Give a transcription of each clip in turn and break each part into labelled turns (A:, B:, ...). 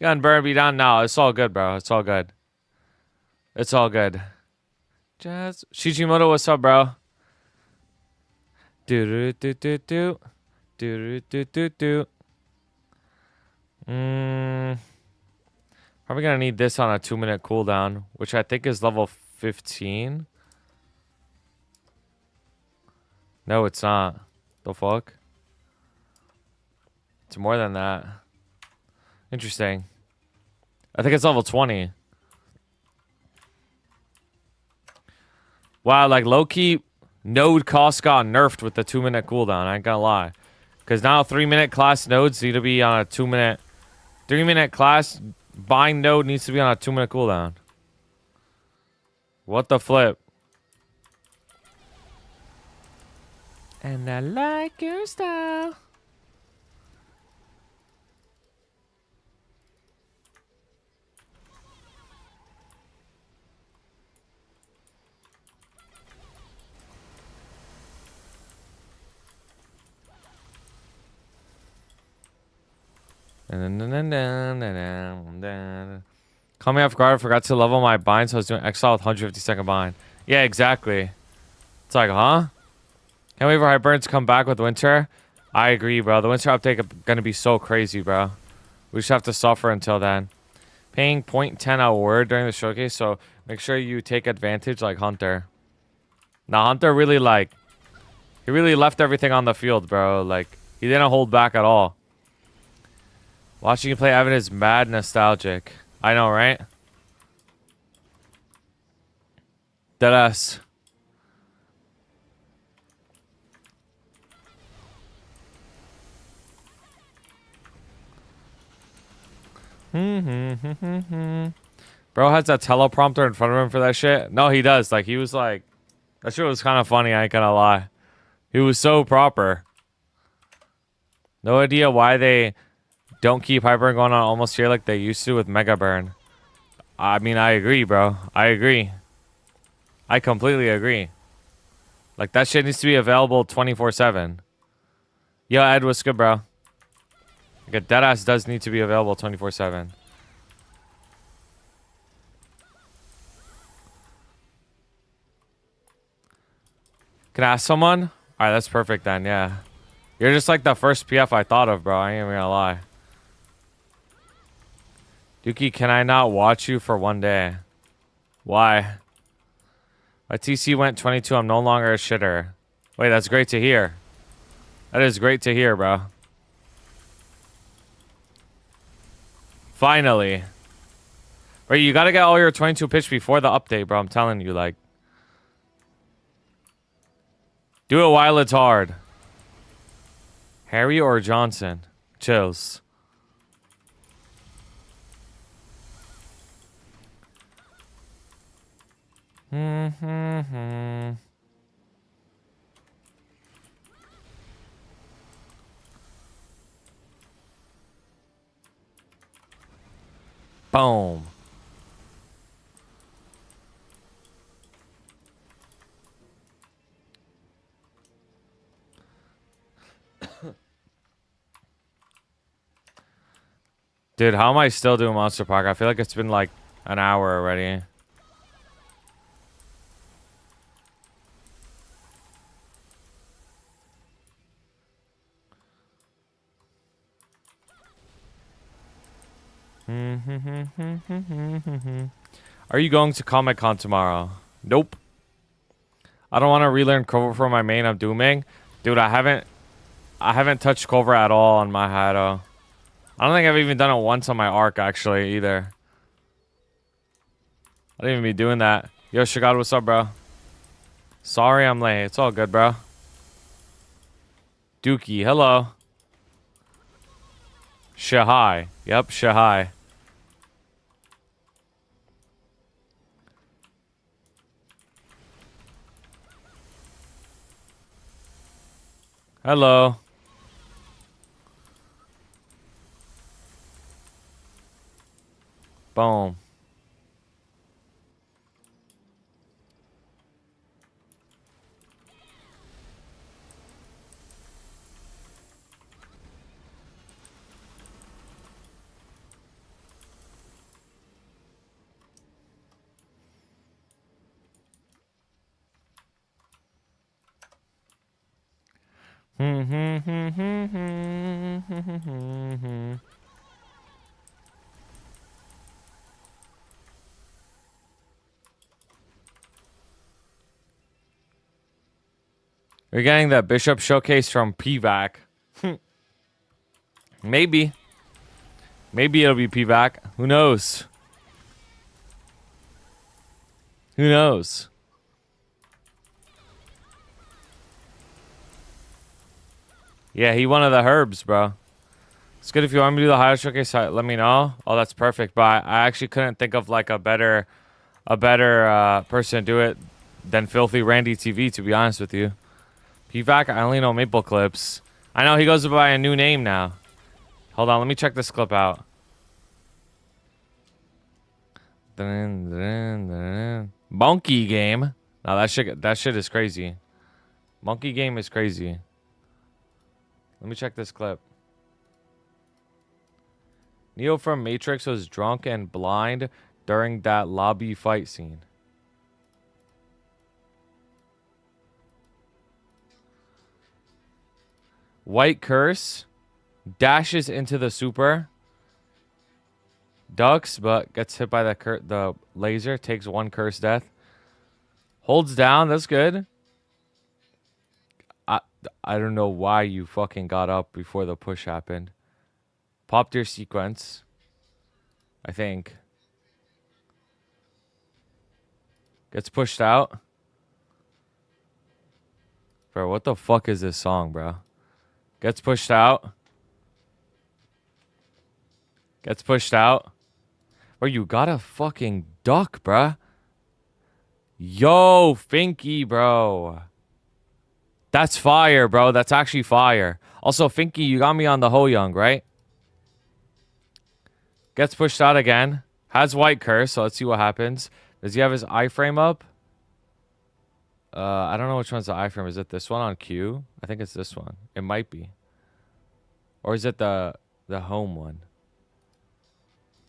A: Gun burn be down now. It's all good, bro. It's all good. It's all good. Jazz Shijimoto, what's up, bro? Do do do do do do do do. Probably gonna need this on a 2-minute cooldown, which I think is level 15. No, it's not. The fuck? It's more than that. Interesting. I think it's level 20. Wow, like low-key, node cost got nerfed with the 2-minute cooldown. I ain't gonna lie. Because now 3-minute class nodes need to be on a 2-minute... 3-minute class bind node needs to be on a 2-minute cooldown. What the flip? And I like your style. Call me off guard. I forgot to level my bind, so I was doing exile with 150-second bind. Yeah, exactly. It's like, huh? Can't wait for Hyperion to come back with winter. I agree, bro. The winter update is gonna be so crazy, bro. We just have to suffer until then. Paying 0.10 a word during the showcase, so make sure you take advantage like Hunter. Now, Hunter really, like... He really left everything on the field, bro. Like, he didn't hold back at all. Watching you play Evan is mad nostalgic. I know, right? Deadass. Bro has a teleprompter in front of him for that shit. No, he does. Like, he was like... That shit was kind of funny, I ain't gonna lie. He was so proper. No idea why they... don't keep Hyper going on almost here like they used to with Mega Burn. I mean, I agree, bro. I agree. I completely agree. Like, that shit needs to be available 24/7. Yo, Ed, what's good, bro? Like, a deadass does need to be available 24/7. Can I ask someone? Alright, that's perfect then, yeah. You're just like the first PF I thought of, bro. I ain't even gonna lie. Duky, can I not watch you for one day? Why? My TC went 22. I'm no longer a shitter. Wait, that's great to hear. That is great to hear, bro. Finally. Wait, you gotta get all your 22 pitch before the update, bro. I'm telling you, like. Do it while it's hard. Harry or Johnson? Chills. Boom. Dude, how am I still doing Monster Park? I feel like it's been like an hour already. Are you going to Comic-Con tomorrow? Nope. I don't want to relearn Cobra for my main. I'm dooming. Dude, I haven't touched Cobra at all on my Hado. I don't think I've even done it once on my arc, actually, either. I didn't even be doing that. Yo, Shagad, what's up, bro? Sorry I'm late. It's all good, bro. Dookie, hello. Shahai. Yep, Shahai. Hello. Boom. We're getting the Bishop Showcase from PVAC. Maybe. Maybe it'll be PVAC. Who knows? Who knows? Yeah, he one of the herbs, bro. It's good if you want me to do the highlight showcase. Let me know. Oh, that's perfect. But I actually couldn't think of like a better person to do it than Filthy Randy TV. To be honest with you, PVAC. I only know Maple Clips. I know he goes by a new name now. Hold on, let me check this clip out. Monkey Game. Now that shit is crazy. Monkey Game is crazy. Let me check this clip. Neo from Matrix was drunk and blind during that lobby fight scene. White Curse dashes into the super. Ducks, but gets hit by the laser. Takes one curse death. Holds down. That's good. I don't know why you fucking got up before the push happened. Popped your sequence. I think. Gets pushed out. Bro, what the fuck is this song, bro? Gets pushed out. Gets pushed out. Bro, you got a fucking duck, bruh. Yo, Finky, bro. That's fire, bro. That's actually fire. Also, Finky, you got me on the Ho Young, right? Gets pushed out again. Has White Curse, so let's see what happens. Does he have his iframe up? I don't know which one's the iframe. Is it this one on Q? I think it's this one. It might be. Or is it the home one?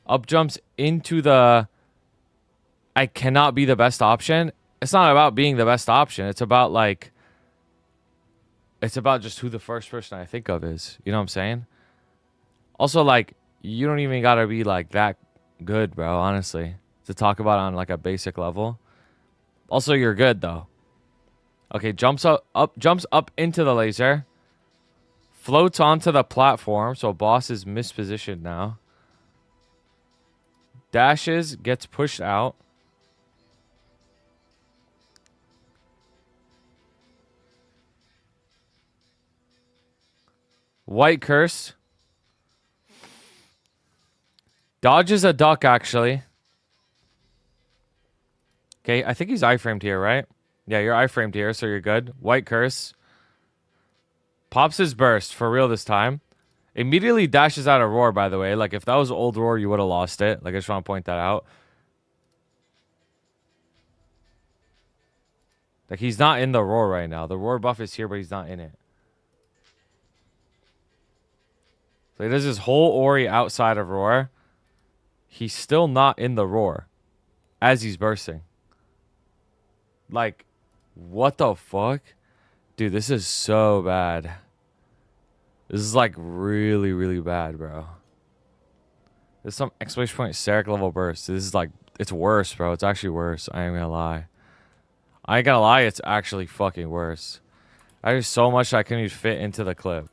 A: Up jumps into the... I cannot be the best option. It's not about being the best option. It's about, like... It's about just who the first person I think of is. You know what I'm saying? Also, like, you don't even gotta be, like, that good, bro, honestly. To talk about on, like, a basic level. Also, you're good, though. Okay, jumps up into the laser. Floats onto the platform, so boss is mispositioned now. Dashes, gets pushed out. White Curse. Dodges a duck, actually. Okay, I think he's iframed here, right? Yeah, you're iframed here, so you're good. White Curse. Pops his burst, for real this time. Immediately dashes out a roar, by the way. Like, if that was old roar, you would have lost it. Like, I just want to point that out. Like, he's not in the roar right now. The roar buff is here, but he's not in it. So he does his whole Ori outside of roar. He's still not in the roar as he's bursting. Like, what the fuck? Dude, this is so bad. This is, like, really, really bad, bro. There's some exclamation point Sarek level burst. This is, like, it's worse, bro. It's actually worse. I ain't gonna lie. I ain't gonna lie, it's actually fucking worse. There's so much I couldn't even fit into the clip.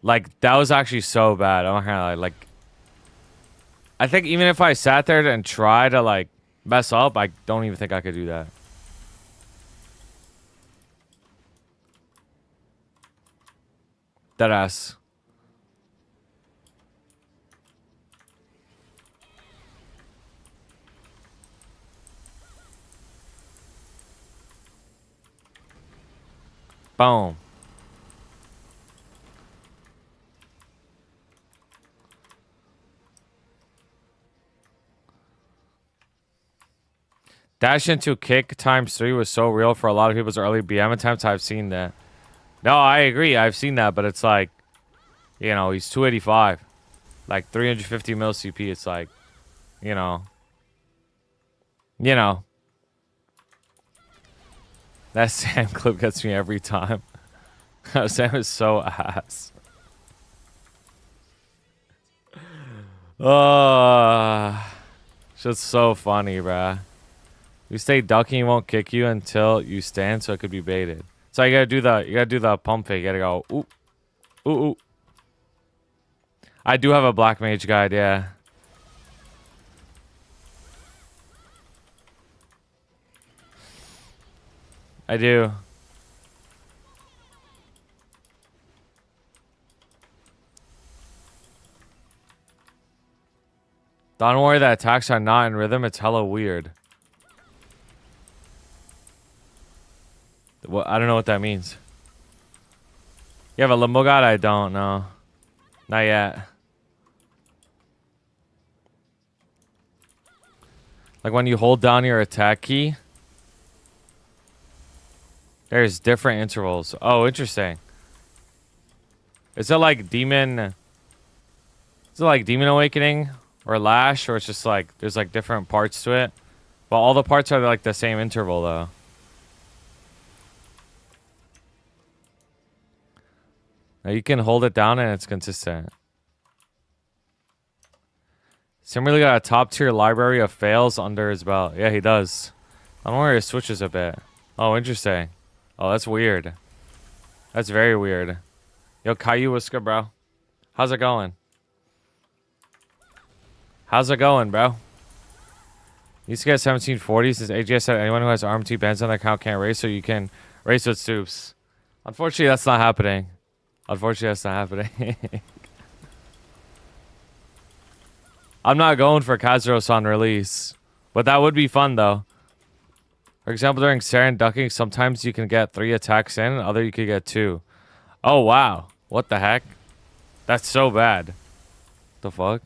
A: Like, that was actually so bad. I'm not gonna lie. Like, I think even if I sat there and tried to, like, mess up, I don't even think I could do that. Deadass. Boom. Dash into kick ×3 was so real for a lot of people's early BM attempts. I've seen that. No, I agree. I've seen that, but it's like, you know, he's 285. Like 350 mil CP. It's like, you know. You know. That Sam clip gets me every time. Sam is so ass. Just so funny, bruh. You stay ducking, he won't kick you until you stand, so it could be baited. So you gotta do the pump fake. You gotta go ooh, ooh, ooh. I do have a black mage guide, yeah. I do. Don't worry, that attacks are not in rhythm. It's hella weird. Well, I don't know what that means. You have a limbo god? I don't know. Not yet. Like when you hold down your attack key, there's different intervals. Oh, interesting. Is it like Demon... Is it like Demon Awakening or Lash? Or it's just like, there's like different parts to it? But all the parts are like the same interval though. Now you can hold it down and it's consistent. Sam really got a top tier library of fails under his belt. Yeah, he does. I don't know where he switches a bit. Oh, interesting. Oh, that's weird. That's very weird. Yo, Caillou, what's good, bro? How's it going? How's it going, bro? Used to get 1740 since AGS said anyone who has RMT bands on their account can't race, so you can race with Stoops. Unfortunately, that's not happening. Unfortunately, that's not happening. I'm not going for Kazros on release. But that would be fun, though. For example, during Saren ducking, sometimes you can get 3 attacks in, and other you could get 2. Oh, wow. What the heck? That's so bad. The fuck?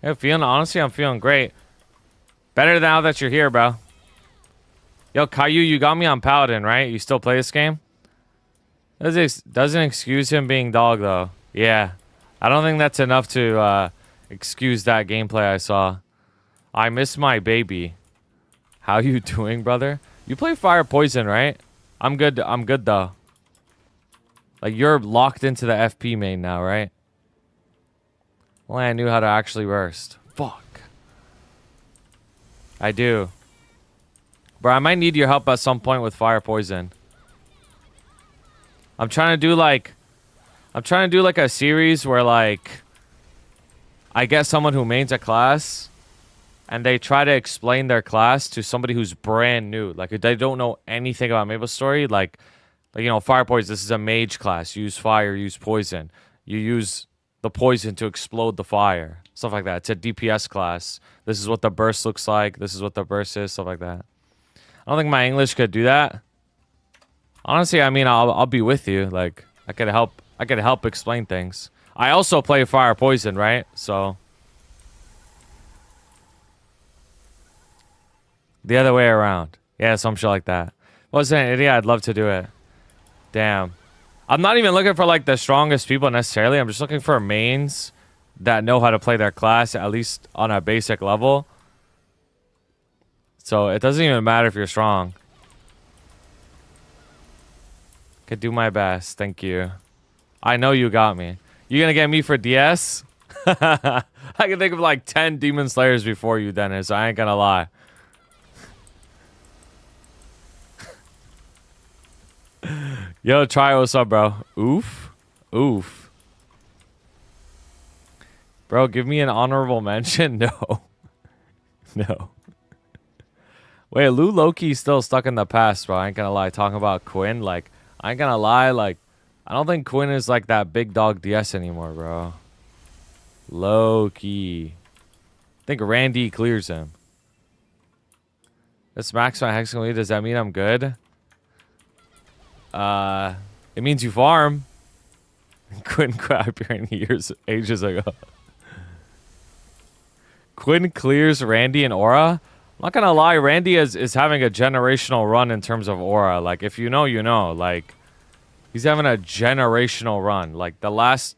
A: Hey, honestly, I'm feeling great. Better now that you're here, bro. Yo, Caillou, you got me on Paladin, right? You still play this game? Doesn't excuse him being dog, though. Yeah. I don't think that's enough to excuse that gameplay I saw. I miss my baby. How you doing, brother? You play Fire Poison, right? I'm good, though. Like, you're locked into the FP main now, right? Only I knew how to actually burst. Fuck. I do. Bro, I might need your help at some point with Fire Poison. I'm trying to do like a series where like I get someone who mains a class and they try to explain their class to somebody who's brand new. Like they don't know anything about Maplestory. Like you know, Fire Poison, this is a mage class. Use fire, use poison. You use the poison to explode the fire. Stuff like that. It's a DPS class. This is what the burst looks like. This is what the burst is. Stuff like that. I don't think my English could do that. Honestly, I mean, I'll be with you. Like, I could help explain things. I also play Fire Poison, right? So the other way around. Yeah, some shit like that. Wasn't an idiot, I'd love to do it. Damn. I'm not even looking for like the strongest people necessarily. I'm just looking for mains that know how to play their class, at least on a basic level. So it doesn't even matter if you're strong. Could do my best. Thank you. I know you got me. You gonna get me for DS? I can think of like 10 Demon Slayers before you, Dennis. I ain't gonna lie. Yo, try what's up, bro? Oof. Oof. Bro, give me an honorable mention? No. No. Wait, Lou Loki's still stuck in the past, bro. I ain't gonna lie. Talking about Quinn, like, I ain't gonna lie, like, I don't think Quinn is like that big dog DS anymore, bro. Loki. I think Randy clears him. This max my hexagon lead. Does that mean I'm good? It means you farm. Quinn quit appearing ages ago. Quinn clears Randy and Aura. I'm not gonna lie, Randy is having a generational run in terms of Aura. Like, if you know, you know. Like, he's having a generational run. Like, the last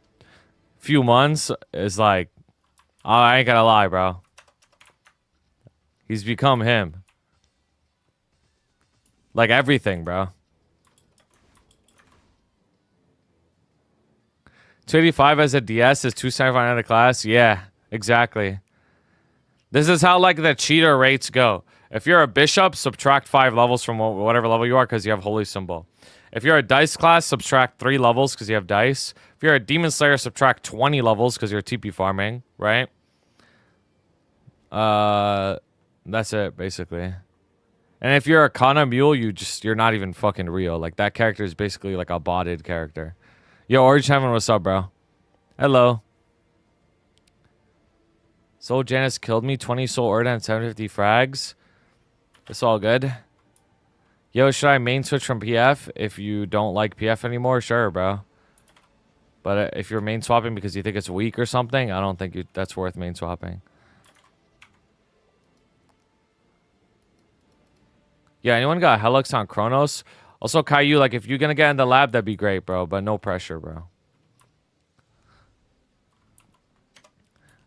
A: few months is like, oh, I ain't gonna lie, bro. He's become him. Like, everything, bro. 285 as a DS is 275 out of class. Yeah, exactly. This is how like the cheater rates go. If you're a bishop, subtract 5 levels from whatever level you are because you have holy symbol. If you're a dice class, subtract 3 levels because you have dice. If you're a demon slayer, subtract 20 levels because you're TP farming, right? That's it basically. And if you're a Kana Mule, you're not even fucking real. Like that character is basically like a botted character. Yo, Orange Heaven, what's up, bro? Hello. Soul Janice killed me. 20 Soul Orda and 750 frags. It's all good. Yo, should I main switch from PF if you don't like PF anymore? Sure, bro. But if you're main swapping because you think it's weak or something, I don't think that's worth main swapping. Yeah, anyone got Helix on Chronos? Also, Caillou, like, if you're going to get in the lab, that'd be great, bro. But no pressure, bro.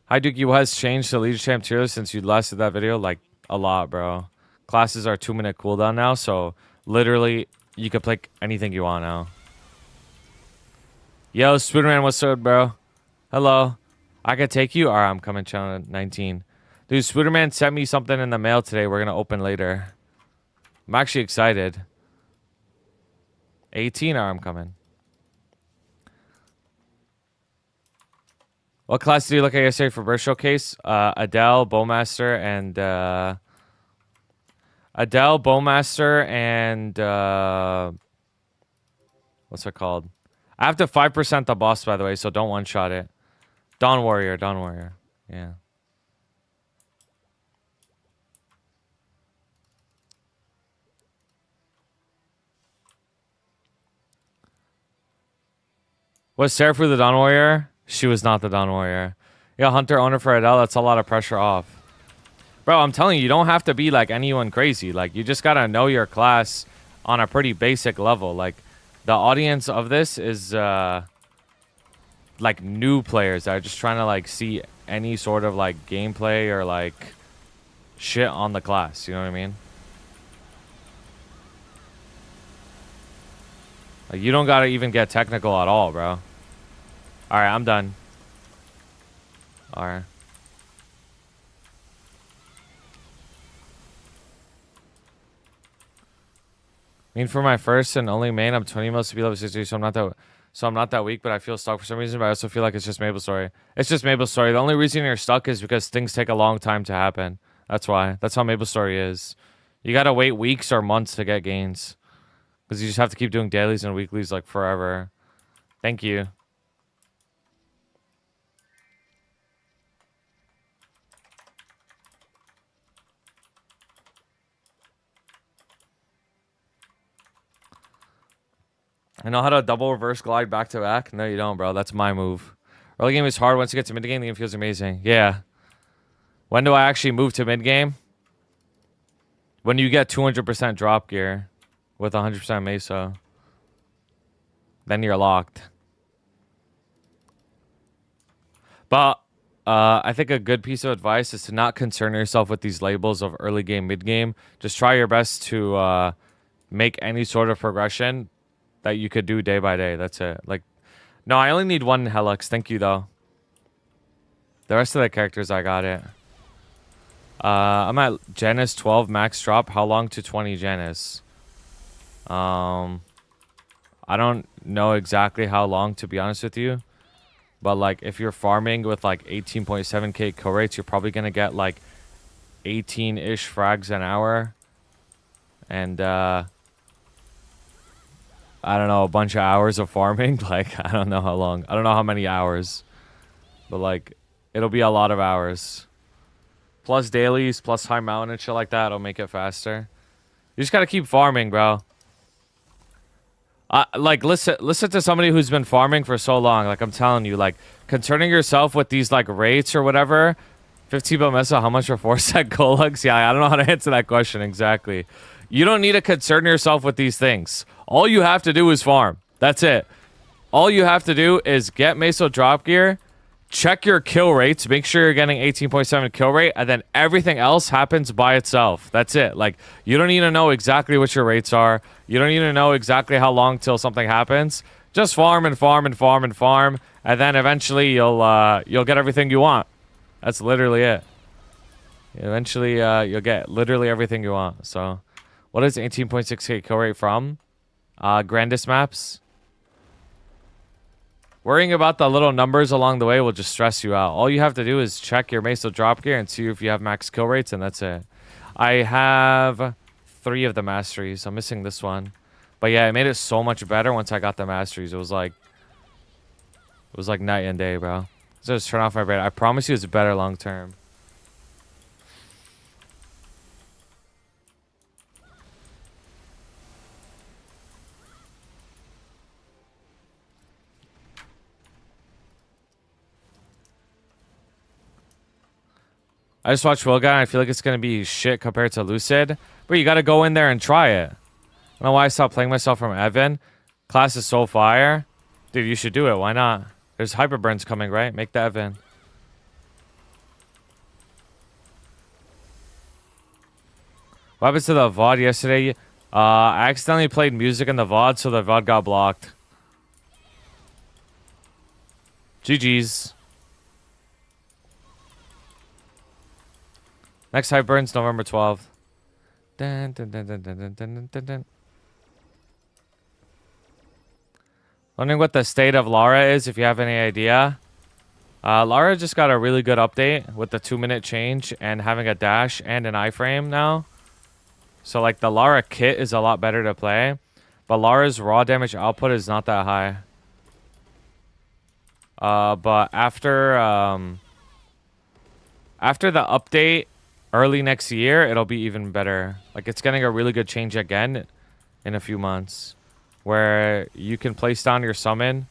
A: Hi, Duke. What has changed to Leader Champ tier list since you last did that video? Like, a lot, bro. Classes are 2-minute cooldown now, so literally, you can pick anything you want now. Yo, Spooderman, what's up, bro? Hello. I can take you? Alright, I'm coming, channel 19. Dude, Spooderman sent me something in the mail today we're going to open later. I'm actually excited. 18, or I'm coming. What class did you look at yesterday for Birth Showcase? Adele, Bowmaster, and... Adele, Bowmaster, and... what's it called? I have to 5% the boss, by the way, so don't one-shot it. Dawn Warrior, Dawn Warrior. Yeah. Was Seraphoo the Dawn Warrior? She was not the Dawn Warrior. Yeah, Hunter owner for Adele, that's a lot of pressure off. Bro, I'm telling you, you don't have to be like anyone crazy. Like, you just gotta know your class on a pretty basic level. Like, the audience of this is, like, new players that are just trying to, like, see any sort of, like, gameplay or, like, shit on the class. You know what I mean? Like, you don't gotta even get technical at all, bro. Alright, I'm done. Alright. I mean, for my first and only main, I'm 20 mils to be level 60, so I'm not that weak, but I feel stuck for some reason, but I also feel like it's just Maplestory. It's just Maplestory. The only reason you're stuck is because things take a long time to happen. That's why. That's how Maplestory is. You gotta wait weeks or months to get gains. Because you just have to keep doing dailies and weeklies, like, forever. Thank you. I know how to double reverse glide back to back. No, you don't, bro. That's my move. Early game is hard. Once you get to mid game, the game feels amazing. Yeah. When do I actually move to mid game? When you get 200% drop gear with 100% Mesa. Then you're locked. But I think a good piece of advice is to not concern yourself with these labels of early game, mid game. Just try your best to make any sort of progression that you could do day by day. That's it. Like, no, I only need one Helix. Thank you, though. The rest of the characters, I got it. I'm at Janice 12 max drop. How long to 20 Janice? I don't know exactly how long, to be honest with you. But, like, if you're farming with, like, 18.7k kill rates, you're probably going to get, like, 18-ish frags an hour. And, I don't know, a bunch of hours of farming. Like, I don't know how long. I don't know how many hours. But, like, it'll be a lot of hours. Plus dailies, plus high mountain and shit like that. It'll make it faster. You just gotta keep farming, bro. Like, listen to somebody who's been farming for so long. Like, I'm telling you, like, concerning yourself with these, like, rates or whatever. 15 bill mesa, how much are 4-set Golugs? Yeah, I don't know how to answer that question exactly. You don't need to concern yourself with these things. All you have to do is farm. That's it. All you have to do is get Meso drop gear, check your kill rates, make sure you're getting 18.7 kill rate, and then everything else happens by itself. That's it. Like, you don't need to know exactly what your rates are. You don't need to know exactly how long till something happens. Just farm and farm and farm and farm, and then eventually you'll get everything you want. That's literally it. Eventually, you'll get literally everything you want. So, what is 18.6k kill rate from? Grandest maps. Worrying about the little numbers along the way will just stress you out. All you have to do is check your Mesa drop gear and see if you have max kill rates, and that's it. I have 3 of the masteries. I'm missing this one. But yeah, it made it so much better once I got the masteries. It was like night and day, bro. So just turn off my brain. I promise you it's better long term. I just watched Will Guy and I feel like it's going to be shit compared to Lucid. But you got to go in there and try it. I don't know why I stopped playing myself from Evan. Class is so fire. Dude, you should do it. Why not? There's hyperburns coming, right? Make the Evan. What happened to the VOD yesterday? I accidentally played music in the VOD, so the VOD got blocked. GG's. Next hype burns November 12th. Dun, dun, dun, dun, dun, dun, dun, dun, dun. Wondering what the state of Lara is, if you have any idea. Lara just got a really good update with the 2-minute change and having a dash and an iframe now. So, like, the Lara kit is a lot better to play. But Lara's raw damage output is not that high. But after the update early next year, it'll be even better. Like, it's getting a really good change again in a few months, where you can place down your summon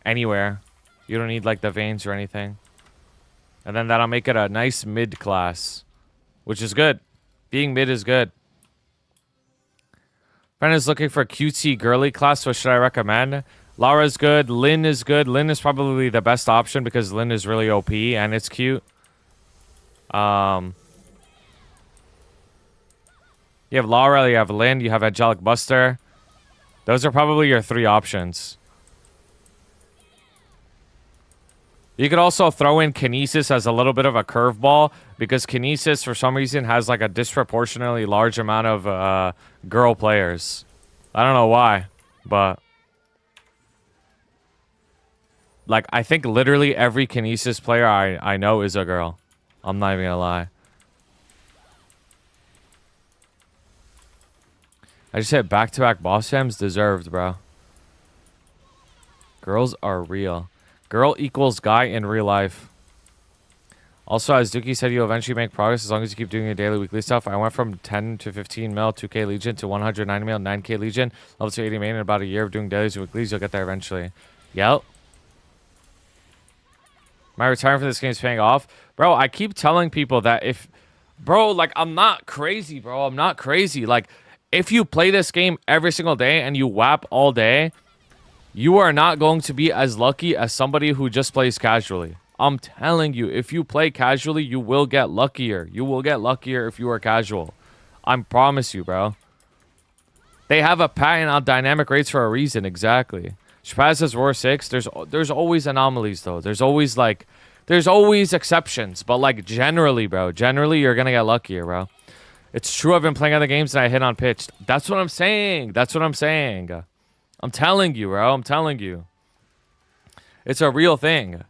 A: anywhere. You don't need, like, the veins or anything. And then that'll make it a nice mid class, which is good. Being mid is good. Friend is looking for a cutesy girly class. What should I recommend? Lara's good. Lynn is good. Lynn is probably the best option because Lynn is really OP and it's cute. You have Lara, you have Lynn, you have Angelic Buster. Those are probably your 3 options. You could also throw in Kinesis as a little bit of a curveball because Kinesis, for some reason, has like a disproportionately large amount of girl players. I don't know why, but like I think literally every Kinesis player I know is a girl. I'm not even gonna lie. I just hit back-to-back boss jams. Deserved, bro. Girls are real. Girl equals guy in real life. Also, as Duky said, you'll eventually make progress as long as you keep doing your daily, weekly stuff. I went from 10 to 15 mil, 2k Legion, to 190 mil, 9k Legion, level 280 main in about a year of doing dailies and weeklies. You'll get there eventually. Yep. My retirement for this game is paying off. Bro, I keep telling people that if... Bro, like, I'm not crazy, bro. I'm not crazy. Like, if you play this game every single day and you WAP all day, you are not going to be as lucky as somebody who just plays casually. I'm telling you, if you play casually, you will get luckier. You will get luckier if you are casual. I promise you, bro. They have a patent on dynamic rates for a reason, exactly. Shpaz says Roar 6. There's always anomalies, though. There's always exceptions. But, like, generally, bro. Generally, you're going to get luckier, bro. It's true I've been playing other games and I hit on pitch. That's what I'm saying. That's what I'm saying. I'm telling you, bro. I'm telling you. It's a real thing.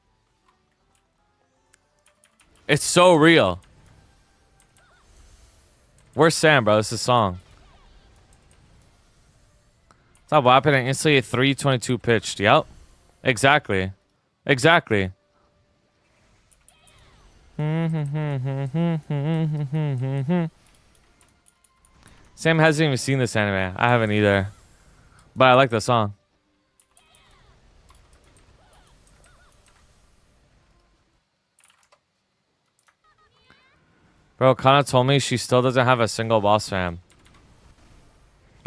A: It's so real. Where's Sam, bro? This is a song. Stop whopping and instantly at 322 pitched. Yep. Exactly. Exactly. Sam hasn't even seen this anime. I haven't either. But I like the song. Bro, Kana told me she still doesn't have a single boss fam.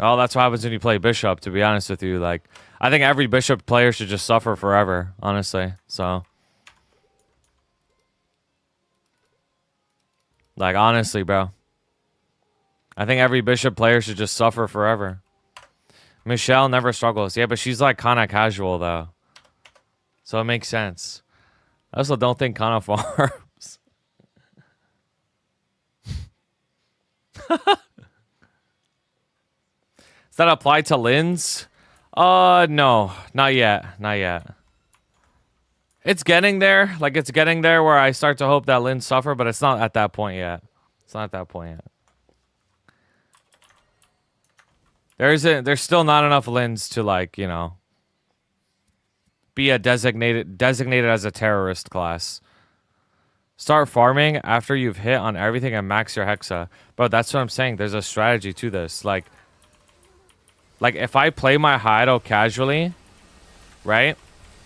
A: Oh, that's what happens when you play Bishop, to be honest with you. Like, I think every Bishop player should just suffer forever, honestly. So, like, honestly, bro. I think every Bishop player should just suffer forever. Michelle never struggles. Yeah, but she's like kind of casual though. So it makes sense. I also don't think Kana farms. Does that apply to Lin's? No, not yet. Not yet. It's getting there. Like, it's getting there where I start to hope that Lin suffer, but it's not at that point yet. It's not at that point yet. There's still not enough Lins to, like, you know, be a designated as a terrorist class. Start farming after you've hit on everything and max your hexa. Bro, that's what I'm saying. There's a strategy to this. Like if I play my Hido casually, right,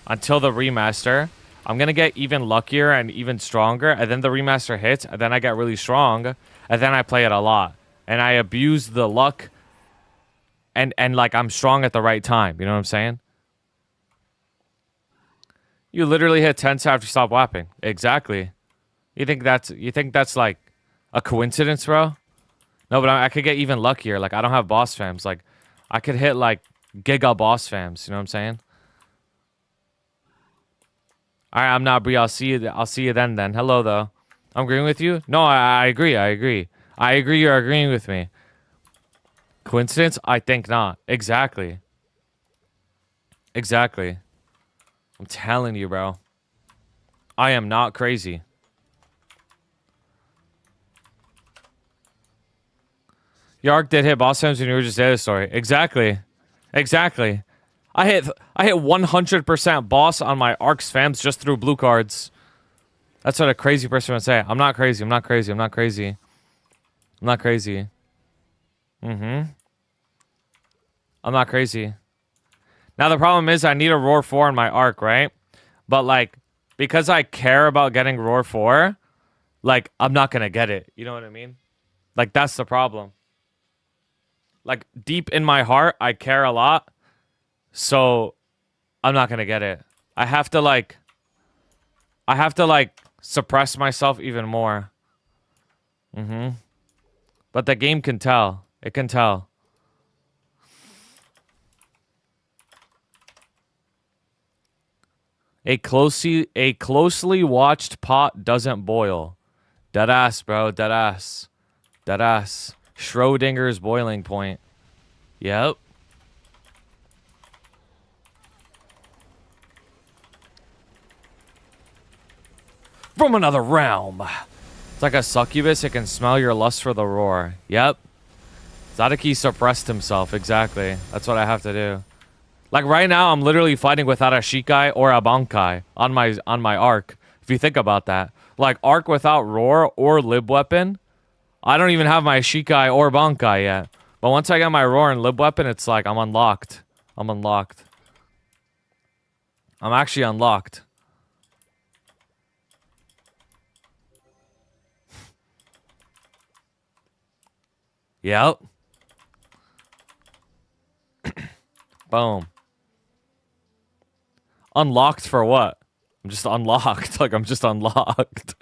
A: until the remaster, I'm going to get even luckier and even stronger. And then the remaster hits, and then I get really strong. And then I play it a lot. And I abuse the luck. And like, I'm strong at the right time. You know what I'm saying? You literally hit 10 after you stop whapping. Exactly. You think that's like a coincidence, bro? No, but I could get even luckier. Like, I don't have boss fams. Like, I could hit like giga boss fams. You know what I'm saying? All right, I'm not Bree. I'll see you then. Hello, though. I'm agreeing with you. No, I agree. I agree. You're agreeing with me. Coincidence? I think not. Exactly. Exactly. I'm telling you, bro. I am not crazy. Your arc did hit boss times when you were just Data Story. Exactly. Exactly. I hit 100% boss on my arcs fams just through blue cards. That's what a crazy person would say. I'm not crazy. I'm not crazy. I'm not crazy. I'm not crazy. I'm not crazy. Now the problem is I need a Roar 4 in my arc, right? But like, because I care about getting Roar 4, like, I'm not gonna get it. You know what I mean? Like, that's the problem. Like, deep in my heart, I care a lot. So, I'm not gonna get it. I have to, like, suppress myself even more. But the game can tell. It can tell. A closely watched pot doesn't boil. Deadass, bro. Deadass. Deadass. Schrodinger's boiling point. Yep. From another realm. It's like a succubus. It can smell your lust for the roar. Yep. Zadaki suppressed himself. Exactly. That's what I have to do. Like right now, I'm literally fighting without a Shikai or a Bankai on my arc. If you think about that. Like arc without roar or lib weapon. I don't even have my Shikai or Bankai yet. But once I get my roar and lib weapon, it's like I'm unlocked. I'm unlocked. I'm actually unlocked. Yep. Boom. Unlocked for what? I'm just unlocked. Like, I'm just unlocked.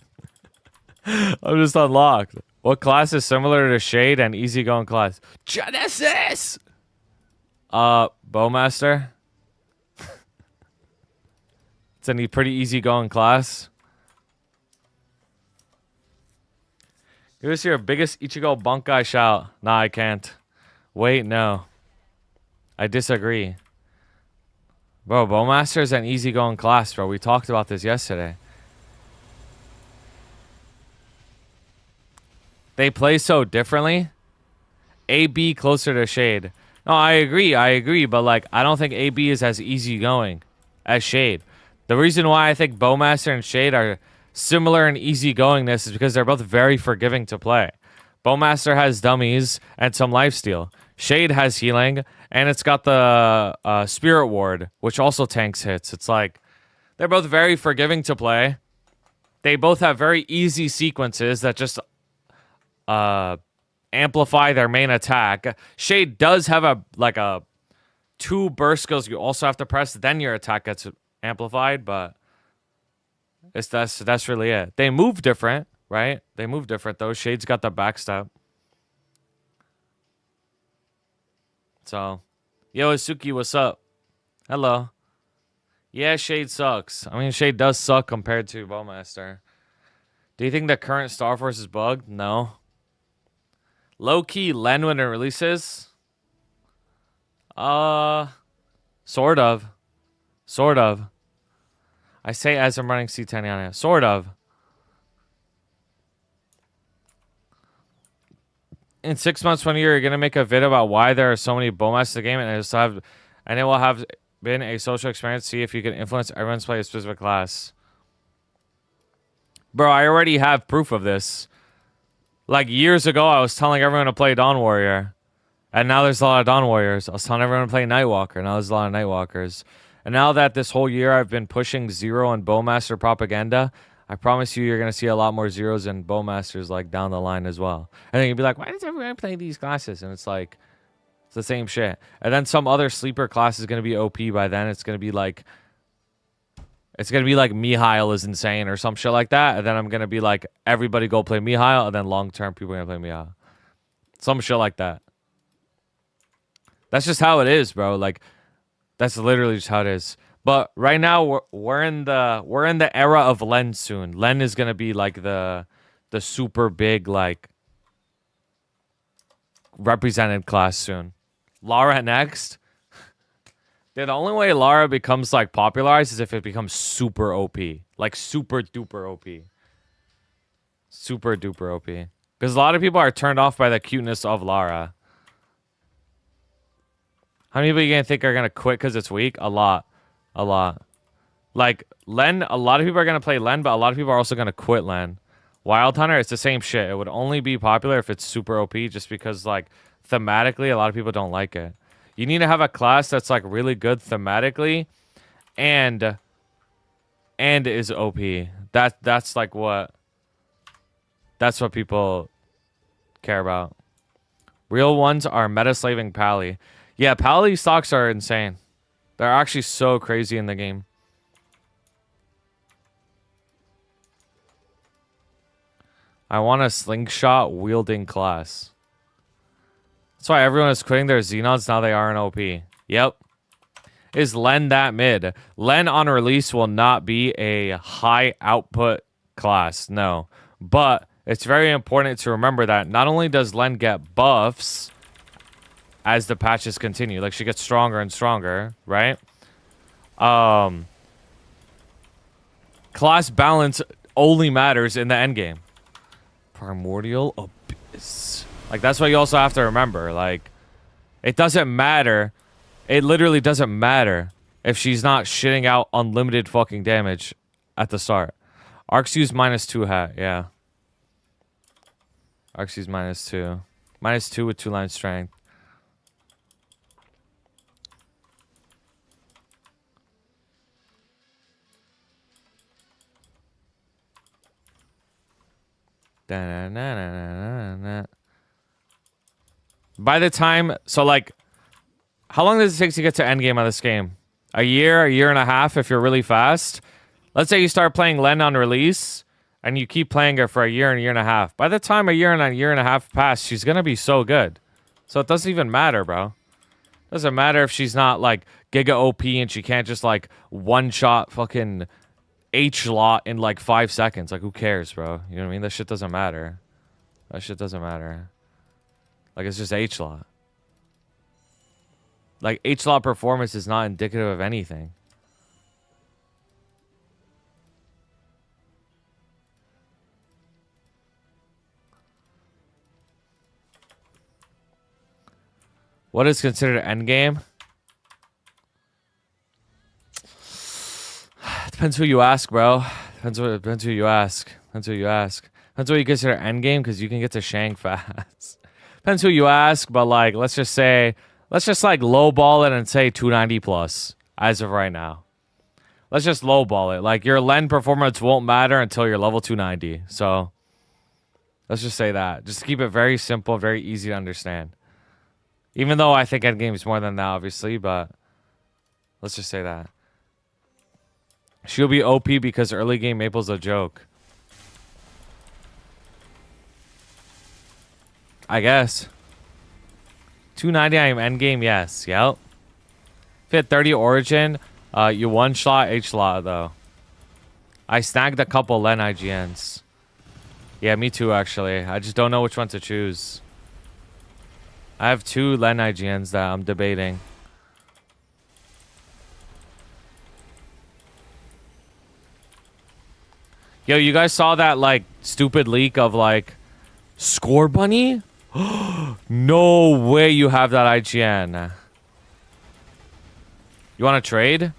A: I'm just unlocked. What class is similar to Shade and easygoing class? Genesis! Bowmaster. It's a pretty easygoing class. Give us your biggest Ichigo Bankai shout. Nah, I can't. Wait, no. I disagree. Bro, Bowmaster is an easygoing class, bro. We talked about this yesterday. They play so differently. AB closer to Shade. No, I agree, but like I don't think AB is as easygoing as Shade. The reason why I think Bowmaster and Shade are similar in easygoingness is because they're both very forgiving to play. Bowmaster has dummies and some lifesteal. Shade has healing, and it's got the Spirit Ward, which also tanks hits. It's like, they're both very forgiving to play. They both have very easy sequences that just amplify their main attack. Shade does have a 2 burst skills you also have to press, then your attack gets amplified, but that's really it. They move different, right? They move different though. Shade's got the backstep. So, Yo, Asuki, what's up? Hello. Yeah, Shade sucks. I mean, Shade does suck compared to Bowmaster. Do you think the current Star Force is bugged? No. Low-key, Len when it releases? Sort of. Sort of. I say as I'm running C10 on it. Sort of. In 6 months, 1 year, you're gonna make a vid about why there are so many Bowmasters in the game, and it will have been a social experience. See if you can influence everyone's play a specific class. Bro, I already have proof of this. Like years ago, I was telling everyone to play Dawn Warrior, and now there's a lot of Dawn Warriors. I was telling everyone to play Nightwalker, now there's a lot of Nightwalkers. And now that this whole year I've been pushing Zero and Bowmaster propaganda, I promise you're going to see a lot more Zeros and Bowmasters like down the line as well. And then you'll be like, why does everyone play these classes? And it's like, it's the same shit. And then some other sleeper class is going to be OP by then. It's going to be like Mihail is insane or some shit like that. And then I'm going to be like, everybody go play Mihail. And then long term, people are going to play Mihail. Some shit like that. That's just how it is, bro. Like, that's literally just how it is. But right now we're in the era of Len soon. Len is gonna be like the super big like represented class soon. Lara next. Dude, the only way Lara becomes like popularized is if it becomes super OP. Like super duper OP. Super duper OP. Because a lot of people are turned off by the cuteness of Lara. How many people you gonna think are gonna quit because it's weak? A lot. A lot. Like, Len, a lot of people are going to play Len, but a lot of people are also going to quit Len. Wild Hunter, it's the same shit. It would only be popular if it's super OP just because, like, thematically, a lot of people don't like it. You need to have a class that's, like, really good thematically and is OP. That's, like, what... That's what people care about. Real ones are meta-slaving Pally. Yeah, Pally stocks are insane. They're actually so crazy in the game. I want a slingshot wielding class. That's why everyone is quitting their Xenons. Now they are an OP. Yep. Is Len that mid? Len on release will not be a high output class. No. But it's very important to remember that not only does Len get buffs as the patches continue, like she gets stronger and stronger, right? Class balance only matters in the end game. Primordial Abyss. Like, that's what you also have to remember. Like, it doesn't matter. It literally doesn't matter if she's not shitting out unlimited fucking damage at the start. Arxu's -2 hat, yeah. Arxu's -2. -2 with 2-line strength. By the time, so like, how long does it take to get to endgame on this game? A year and a half if you're really fast. Let's say you start playing Len on release, and you keep playing her for a year and a half. By the time a year and a half pass, she's gonna be so good. So it doesn't even matter, bro. Doesn't matter if she's not like Giga OP and she can't just like one-shot fucking H-lot in like 5 seconds. Like, who cares, bro? You know what I mean? That shit doesn't matter. That shit doesn't matter. Like, it's just H-lot. Like, H-lot performance is not indicative of anything. What is considered endgame? Depends who you ask, bro. Depends who you ask. Depends who you ask. Depends what you consider endgame, because you can get to Shang fast. Depends who you ask, but like, let's just like lowball it and say 290 plus as of right now. Let's just lowball it. Like, your Len performance won't matter until you're level 290. So let's just say that. Just keep it very simple, very easy to understand. Even though I think endgame is more than that, obviously, but let's just say that. She'll be OP because early game Maple's a joke. I guess. 290 I am endgame, yes. Yep. If you had 30 origin, you one slot H slot though. I snagged a couple Len IGNs. Yeah, me too actually. I just don't know which one to choose. I have 2 Len IGNs that I'm debating. Yo, you guys saw that like stupid leak of like Score Bunny? No way you have that IGN. You want to trade?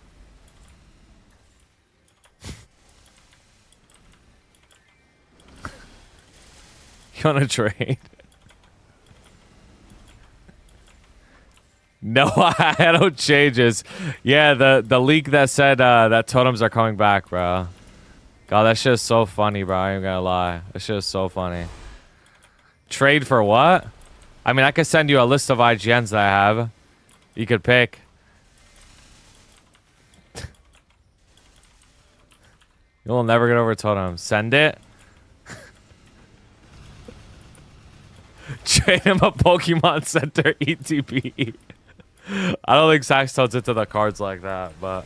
A: You want to trade? No, I don't changes. Yeah, the leak that said that totems are coming back, bro. God, that shit is so funny, bro. I ain't gonna lie. That shit is so funny. Trade for what? I mean, I could send you a list of IGNs that I have. You could pick. You'll never get over totems. Send it. Trade him a Pokemon Center ETB. I don't think Sax totes into the cards like that, but...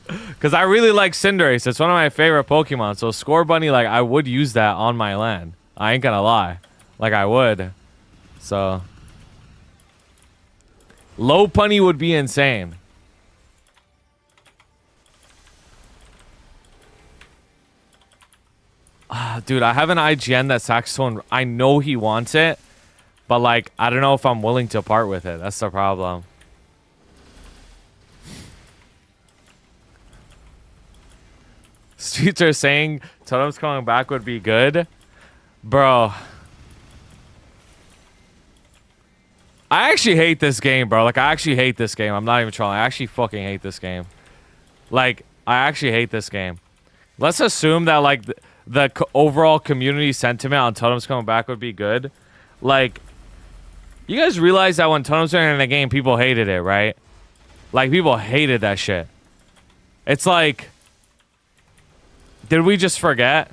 A: Because I really like Cinderace. It's one of my favorite Pokemon. So Score Bunny, like, I would use that on my land. I ain't gonna lie. Like, I would. So... Low Punny would be insane. Dude, I have an IGN that Saxtone... I know he wants it. But, like, I don't know if I'm willing to part with it. That's the problem. Streets are saying totems coming back would be good. Bro. I actually hate this game, bro. Like, I actually hate this game. I'm not even trolling. I actually fucking hate this game. Like, I actually hate this game. Let's assume that, like, the overall community sentiment on totems coming back would be good. Like, you guys realize that when totems were in the game, people hated it, right? Like, people hated that shit. It's like... Did we just forget?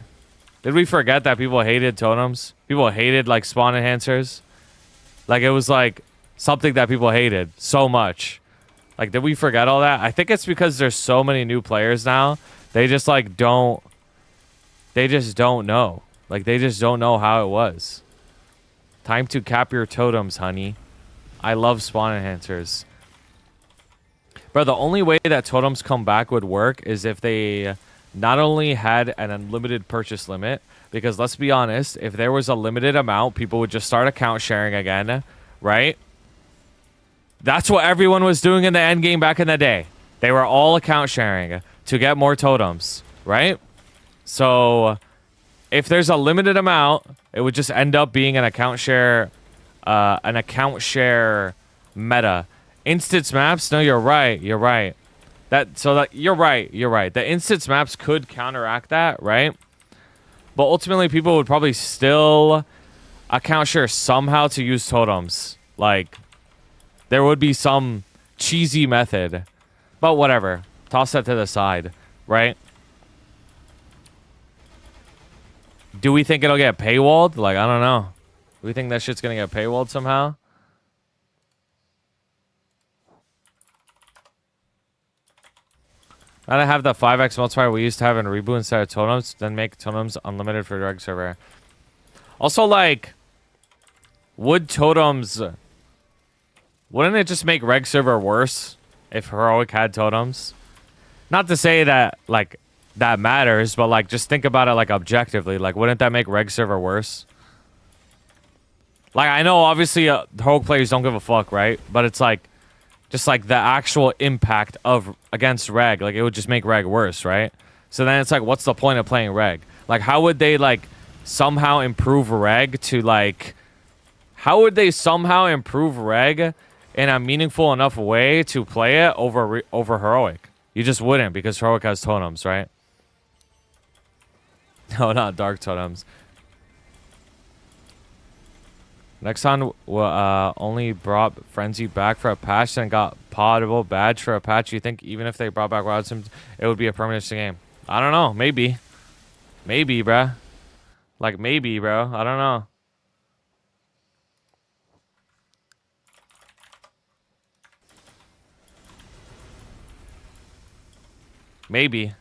A: Did we forget that people hated totems? People hated, like, spawn enhancers? Like, it was, like, something that people hated so much. Like, did we forget all that? I think it's because there's so many new players now. They just, like, don't... They just don't know. Like, they just don't know how it was. Time to cap your totems, honey. I love spawn enhancers. Bro, the only way that totems come back would work is if they... not only had an unlimited purchase limit, because let's be honest, if there was a limited amount, people would just start account sharing again, right? That's what everyone was doing in the end game back in the day. They were all account sharing to get more totems, right? So if there's a limited amount, it would just end up being an account share meta. Instance maps, no, you're right. You're right. You're right. The instance maps could counteract that, right? But ultimately, people would probably still account share somehow to use totems. Like, there would be some cheesy method. But whatever. Toss that to the side, right? Do we think it'll get paywalled? Like, I don't know. Do we think that shit's gonna get paywalled somehow? Gotta have the 5x multiplier we used to have in Reboot instead of totems, then make totems unlimited for Reg server. Also, like, would totems... Wouldn't it just make Reg server worse if Heroic had totems? Not to say that, like, that matters, but, like, just think about it, like, objectively. Like, wouldn't that make Reg server worse? Like, I know, obviously, Heroic players don't give a fuck, right? But it's, like... Just like the actual impact of against Reg, like it would just make Reg worse, right? So then it's like, what's the point of playing Reg? Like, how would they like somehow improve Reg to like? How would they somehow improve Reg in a meaningful enough way to play it over Heroic? You just wouldn't because Heroic has totems, right? No, not dark totems. Nexon only brought Frenzy back for a patch and got potable badge for a patch. You think even if they brought back Wild Sims, it would be a permanent game? I don't know. Maybe. Maybe, bruh. Like, maybe, bro. I don't know. Maybe.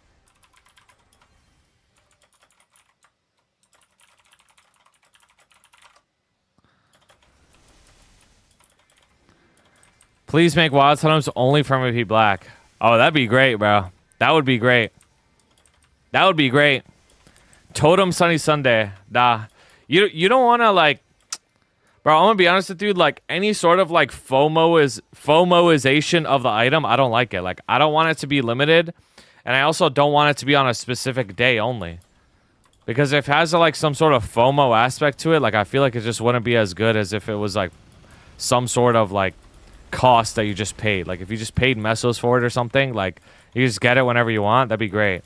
A: Please make wild totems only from MVP Black. Oh, that'd be great, bro. That would be great. That would be great. Totem Sunny Sunday. Nah. You don't want to, like... Bro, I'm going to be honest with you. Like, any sort of, like, FOMOization of the item, I don't like it. Like, I don't want it to be limited. And I also don't want it to be on a specific day only. Because if it has, like, some sort of FOMO aspect to it, like, I feel like it just wouldn't be as good as if it was, like, some sort of, like, cost that you just paid. Like, if you just paid mesos for it or something, like, you just get it whenever you want, that'd be great.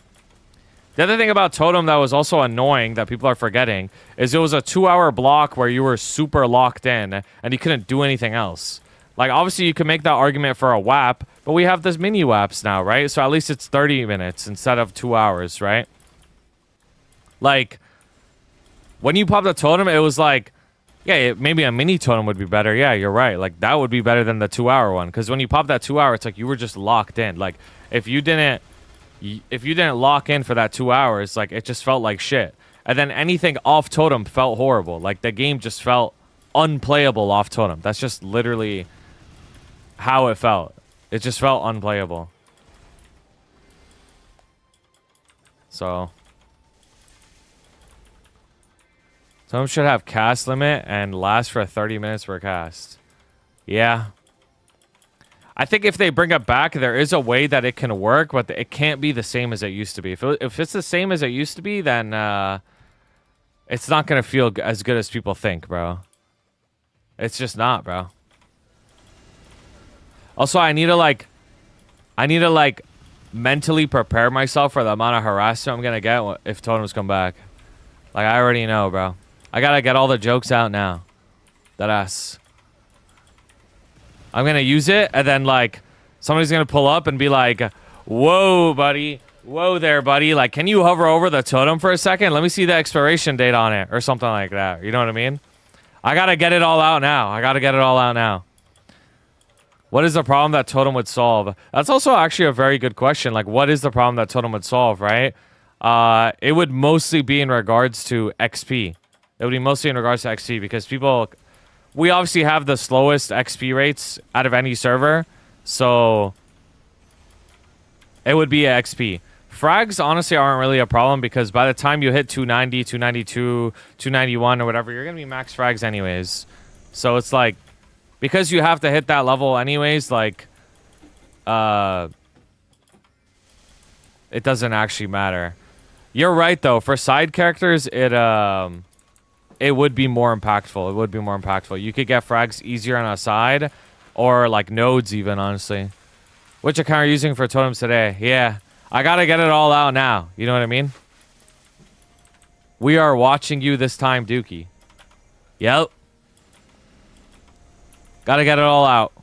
A: The other thing about Totem that was also annoying that people are forgetting is it was a 2-hour block where you were super locked in and you couldn't do anything else. Like, obviously, you could make that argument for a WAP, but we have this mini WAPs now, right? So at least it's 30 minutes instead of 2 hours, right? Like, when you popped the Totem, it was like, yeah, maybe a mini Totem would be better. Yeah, you're right. Like, that would be better than the 2-hour one. Because when you pop that 2 hour, it's like you were just locked in. Like, if you didn't lock in for that 2 hours, like, it just felt like shit. And then anything off Totem felt horrible. Like, the game just felt unplayable off Totem. That's just literally how it felt. It just felt unplayable. So... Totem should have cast limit and last for 30 minutes per cast. Yeah. I think if they bring it back, there is a way that it can work, but it can't be the same as it used to be. If it's the same as it used to be, then it's not going to feel as good as people think, bro. It's just not, bro. Also, I need to, like, mentally prepare myself for the amount of harassment I'm going to get if Totems come back. Like, I already know, bro. I gotta get all the jokes out now. That ass. I'm gonna use it, and then, like, somebody's gonna pull up and be like, whoa, buddy. Whoa there, buddy. Like, can you hover over the totem for a second? Let me see the expiration date on it, or something like that. You know what I mean? I gotta get it all out now. I gotta get it all out now. What is the problem that Totem would solve? That's also actually a very good question. Like, what is the problem that Totem would solve, right? It would mostly be in regards to XP. It would be mostly in regards to XP because people... We obviously have the slowest XP rates out of any server. So... It would be XP. Frags, honestly, aren't really a problem because by the time you hit 290, 292, 291 or whatever, you're going to be max frags anyways. So it's like... Because you have to hit that level anyways, like... It doesn't actually matter. You're right, though. For side characters, it would be more impactful. It would be more impactful. You could get frags easier on a side, or like nodes even, honestly. Which account are you using for totems today? Yeah, I gotta get it all out now. You know what I mean? We are watching you this time, Dookie. Yep. Gotta get it all out.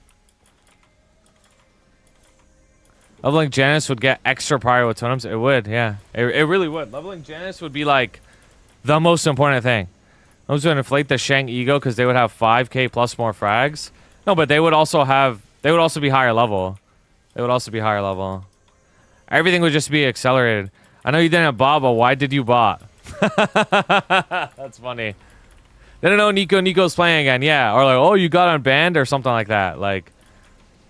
A: Leveling Janus would get extra prior with totems. It would, yeah. It really would. Leveling Janus would be like the most important thing. I was going to inflate the Shang ego because they would have 5k plus more frags. No, but they would also have... They would also be higher level. They would also be higher level. Everything would just be accelerated. I know you didn't bot, but why did you bot? That's funny. They don't know Nico's playing again. Yeah. Or like, oh, you got unbanned or something like that. Like,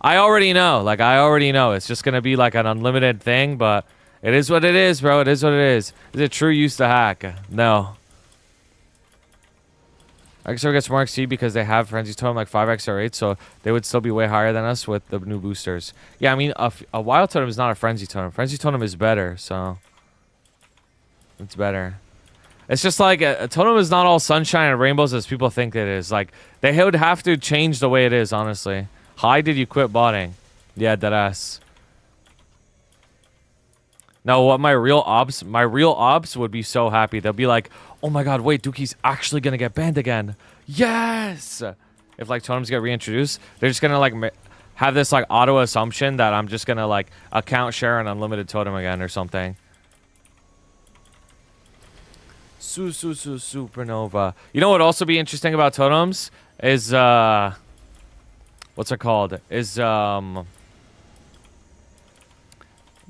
A: I already know. Like, I already know. It's just going to be like an unlimited thing, but it is what it is, bro. It is what it is. Is it true you used to hack? No. XR gets more XP because they have Frenzy Totem like 5x or 8, so they would still be way higher than us with the new boosters. Yeah, I mean, a Wild Totem is not a Frenzy Totem. Frenzy Totem is better, so... It's better. It's just like, a Totem is not all sunshine and rainbows as people think it is. Like, they would have to change the way it is, honestly. How did you quit botting? Yeah, deadass. No, what my real ops would be so happy. They'll be like, oh my god, wait, Dookie's actually gonna get banned again. Yes! If, like, totems get reintroduced, they're just gonna, like, have this, like, auto assumption that I'm just gonna, like, account share an unlimited totem again or something. Supernova. You know what would also be interesting about totems? Is, what's it called? Is,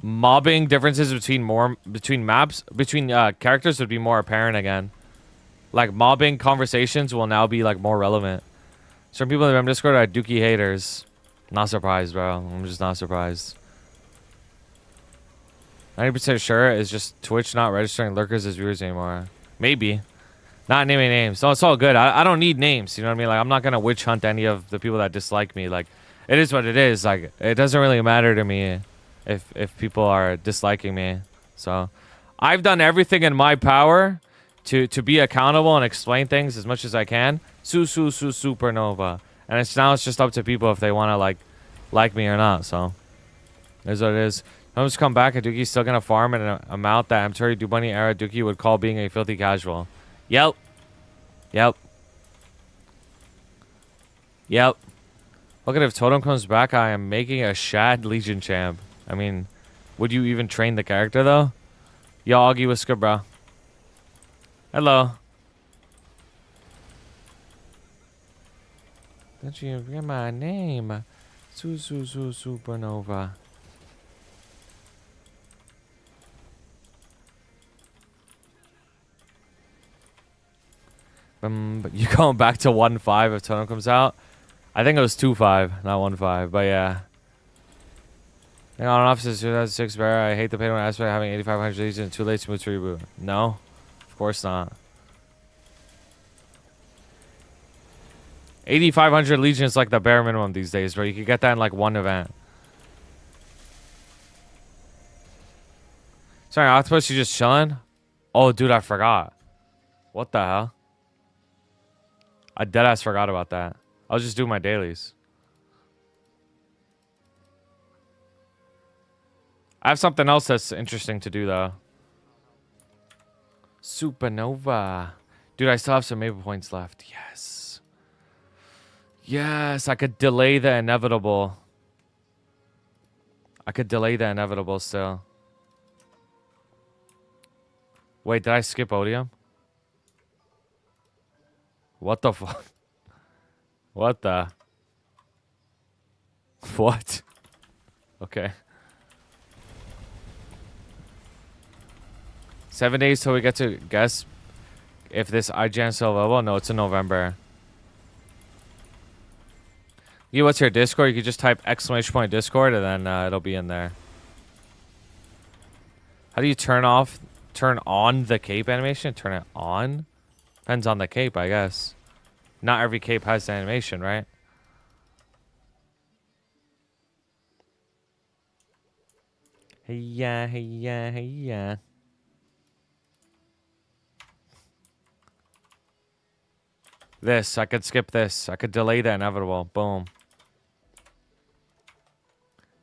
A: mobbing differences between characters would be more apparent again. Like mobbing conversations will now be like more relevant. Some people in the Discord are Dookie haters. Not surprised, bro. I'm just not surprised. 90% sure is just Twitch not registering lurkers as viewers anymore. Maybe. Not naming names. So it's all good. I don't need names. You know what I mean? Like, I'm not going to witch hunt any of the people that dislike me. Like, it is what it is. Like, it doesn't really matter to me if people are disliking me. So, I've done everything in my power to be accountable and explain things as much as I can. Supernova. And now it's just up to people if they want to, like me or not. So, there's what it is. I'm just come back and Dookie's still going to farm at an amount that I'm sure Dubunny era Dookie would call being a filthy casual. Yep. Yep. Yep. Look at if Totem comes back, I am making a Shad Legion champ. I mean, would you even train the character though? Yo, Augie, what's good, bro? Hello. Don't you forget my name? Supernova. But you going back to 1.5 if Totem comes out? I think it was 2.5, not 1.5. But yeah. Hang on off since 2006 bear. I hate the pain when I asked about having 8,500 Legion and too late to move to reboot. No, of course not. 8,500 Legion is like the bare minimum these days, bro. You could get that in like one event. Sorry, Octopus, you just chilling? Oh, dude, I forgot. What the hell? I deadass forgot about that. I was just doing my dailies. I have something else that's interesting to do, though. Supernova. Dude, I still have some Maple points left. Yes. Yes, I could delay the inevitable. I could delay the inevitable still. Wait, did I skip Odium? What the fuck? What the? What? Okay. 7 days till we get to guess if this IGN is still available. No, it's in November. You, what's your Discord? You could just type !Discord and then it'll be in there. How do you turn on the cape animation? Turn it on? Depends on the cape, I guess. Not every cape has the animation, right? Hey yeah, hey yeah, hey yeah. This, I could skip this. I could delay the inevitable. Boom.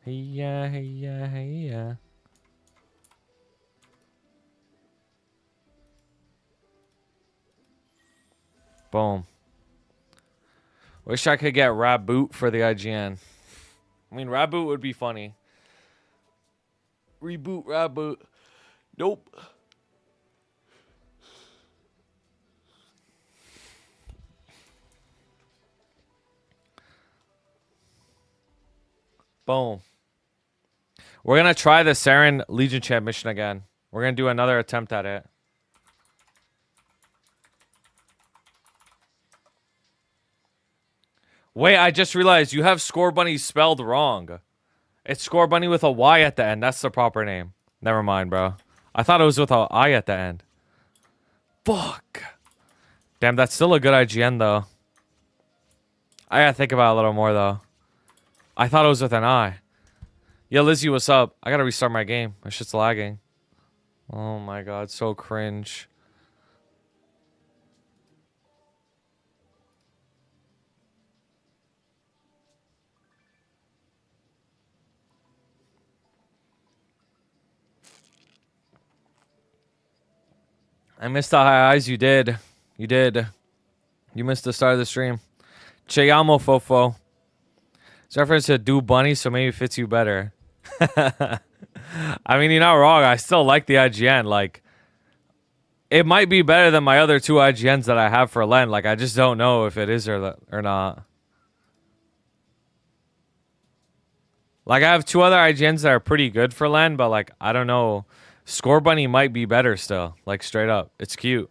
A: Hey yeah, hey yeah, hey yeah. Boom. Wish I could get Raboot for the IGN. I mean, Raboot would be funny. Reboot Raboot. Nope. Boom. We're going to try the Saren Legion Champ mission again. We're going to do another attempt at it. Wait, I just realized you have Score Bunny spelled wrong. It's Score Bunny with a Y at the end. That's the proper name. Never mind, bro. I thought it was with an I at the end. Fuck. Damn, that's still a good IGN, though. I gotta think about it a little more, though. I thought it was with an I. Yo, Lizzie, what's up? I gotta restart my game. My shit's lagging. Oh my god, so cringe. I missed the high eyes. You did. You did. You missed the start of the stream. Che amo, fofo. It's reference to Do Bunny, so maybe it fits you better. I mean, you're not wrong. I still like the IGN. Like, it might be better than my other two IGNs that I have for Len. Like, I just don't know if it is or not. Like, I have 2 other IGNs that are pretty good for Len, but, like, I don't know. Score Bunny might be better still. Like, straight up. It's cute.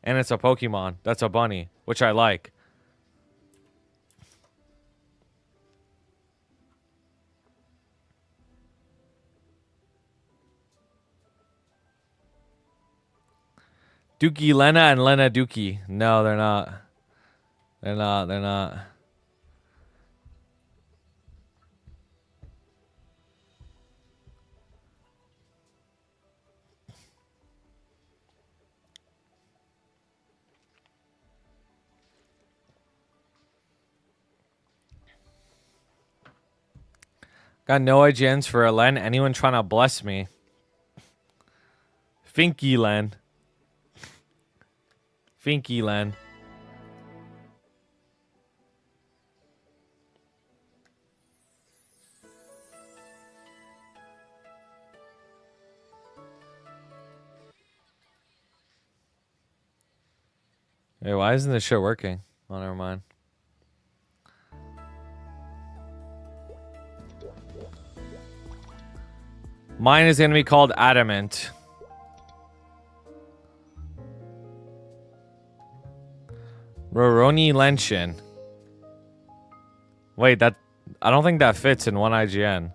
A: And it's a Pokemon. That's a bunny, which I like. Dookie Lena and Lena Dookie. No, they're not. They're not. They're not. Got no IGNs for a Len. Anyone trying to bless me? Finky Len. Finky Len. Hey, why isn't this shit working? Oh, never mind. Mine is going to be called Adamant. Roroni Lenshin. Wait, that... I don't think that fits in one IGN.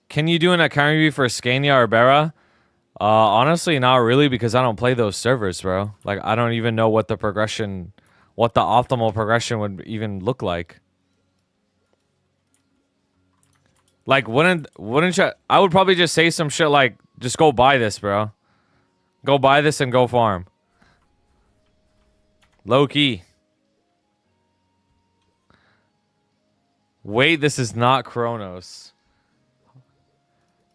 A: Can you do an account review for Scania or Bera? Honestly, not really, because I don't play those servers, bro. Like, I don't even know what the progression, what the optimal progression would even look like. Like, wouldn't you? I would probably just say some shit like, just go buy this, bro. Go buy this and go farm. Low key. Wait, this is not Chronos.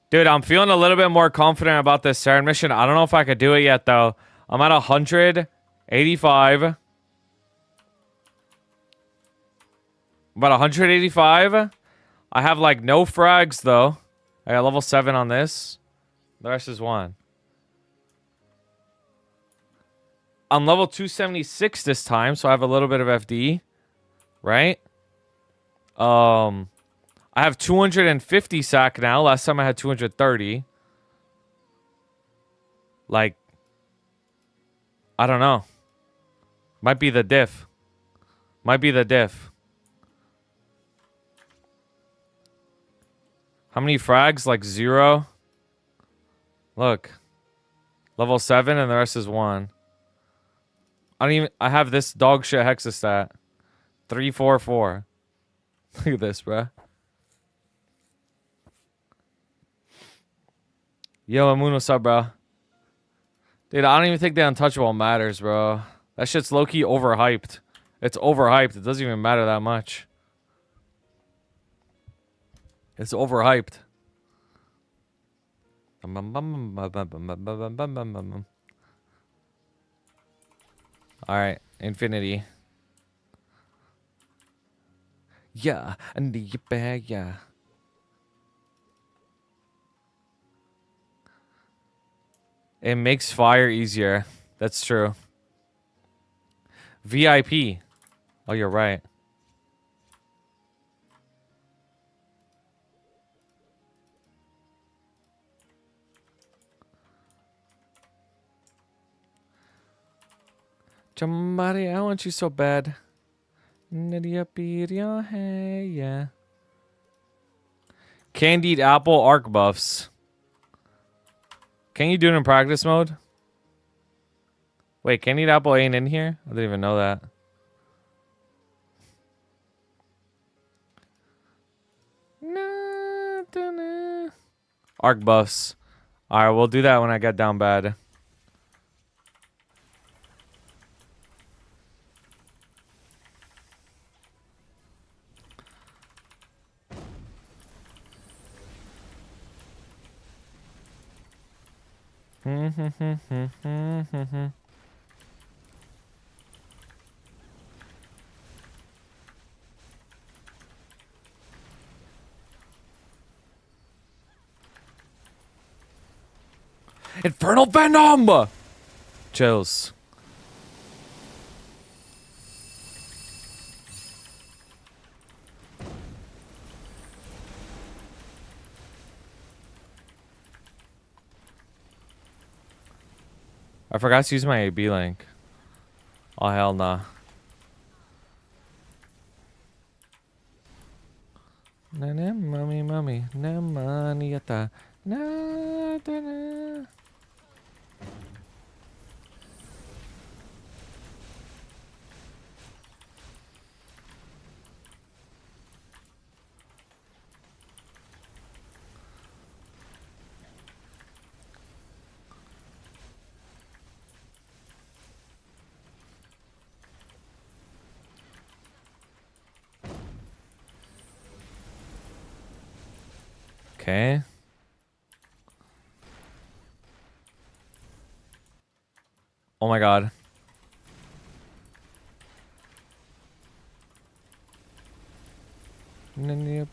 A: Dude, I'm feeling a little bit more confident about this Saren mission. I don't know if I could do it yet, though. I'm at 185. About 185. I have, like, no frags, though. I got level 7 on this. The rest is 1. I'm level 276 this time, so I have a little bit of FD. Right? I have 250 sack now. Last time I had 230. Like, I don't know. Might be the diff. Might be the diff. How many frags? Like 0. Look. Level 7 and the rest is 1. I have this dog shit hexastat. 344. Look at this, bruh. Yo, Amun, what's up, bro? Dude, I don't even think the untouchable matters, bro. That shit's low-key overhyped. It's overhyped. It doesn't even matter that much. It's overhyped. Alright, Infinity. Yeah, and the yeah. It makes fire easier. That's true. VIP. Oh, you're right. Somebody, I want you so bad. Yeah. Candied apple arc buffs. Can you do it in practice mode? Wait, Candied apple ain't in here? I didn't even know that. Arc buffs. Alright, we'll do that when I get down bad. Infernal Venom! Chills. I forgot to use my AB link. Oh, hell nah. Na na mummy mummy na maniata na da na. Okay. Oh my god. Yeah.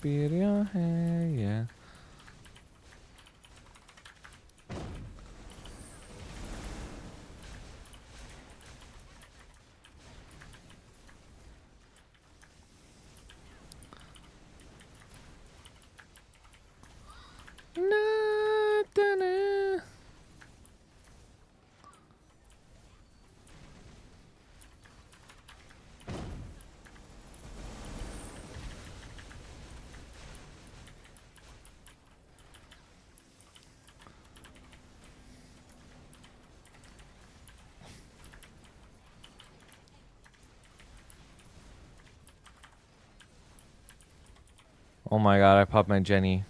A: Oh my god, I popped my Jenny.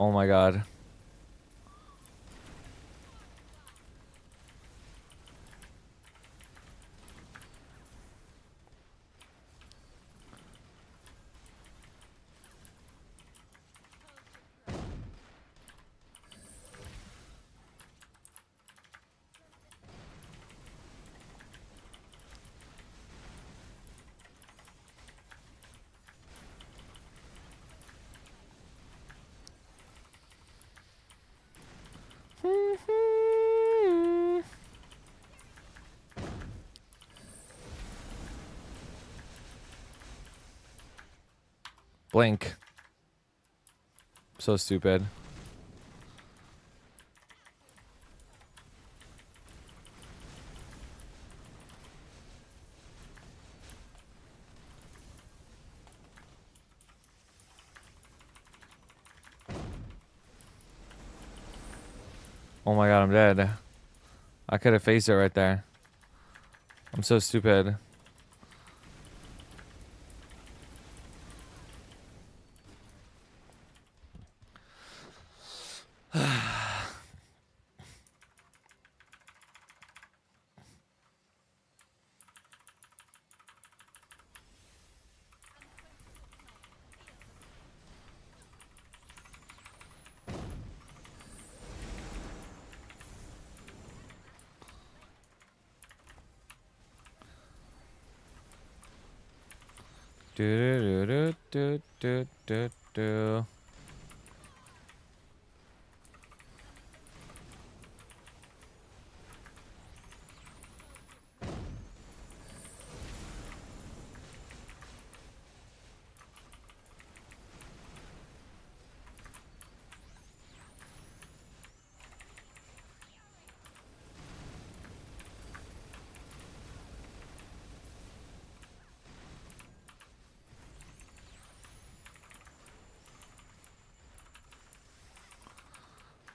A: Oh my god. Blink. So stupid. Oh my god, I'm dead. I could have faced it right there. I'm so stupid. Do do do do do do.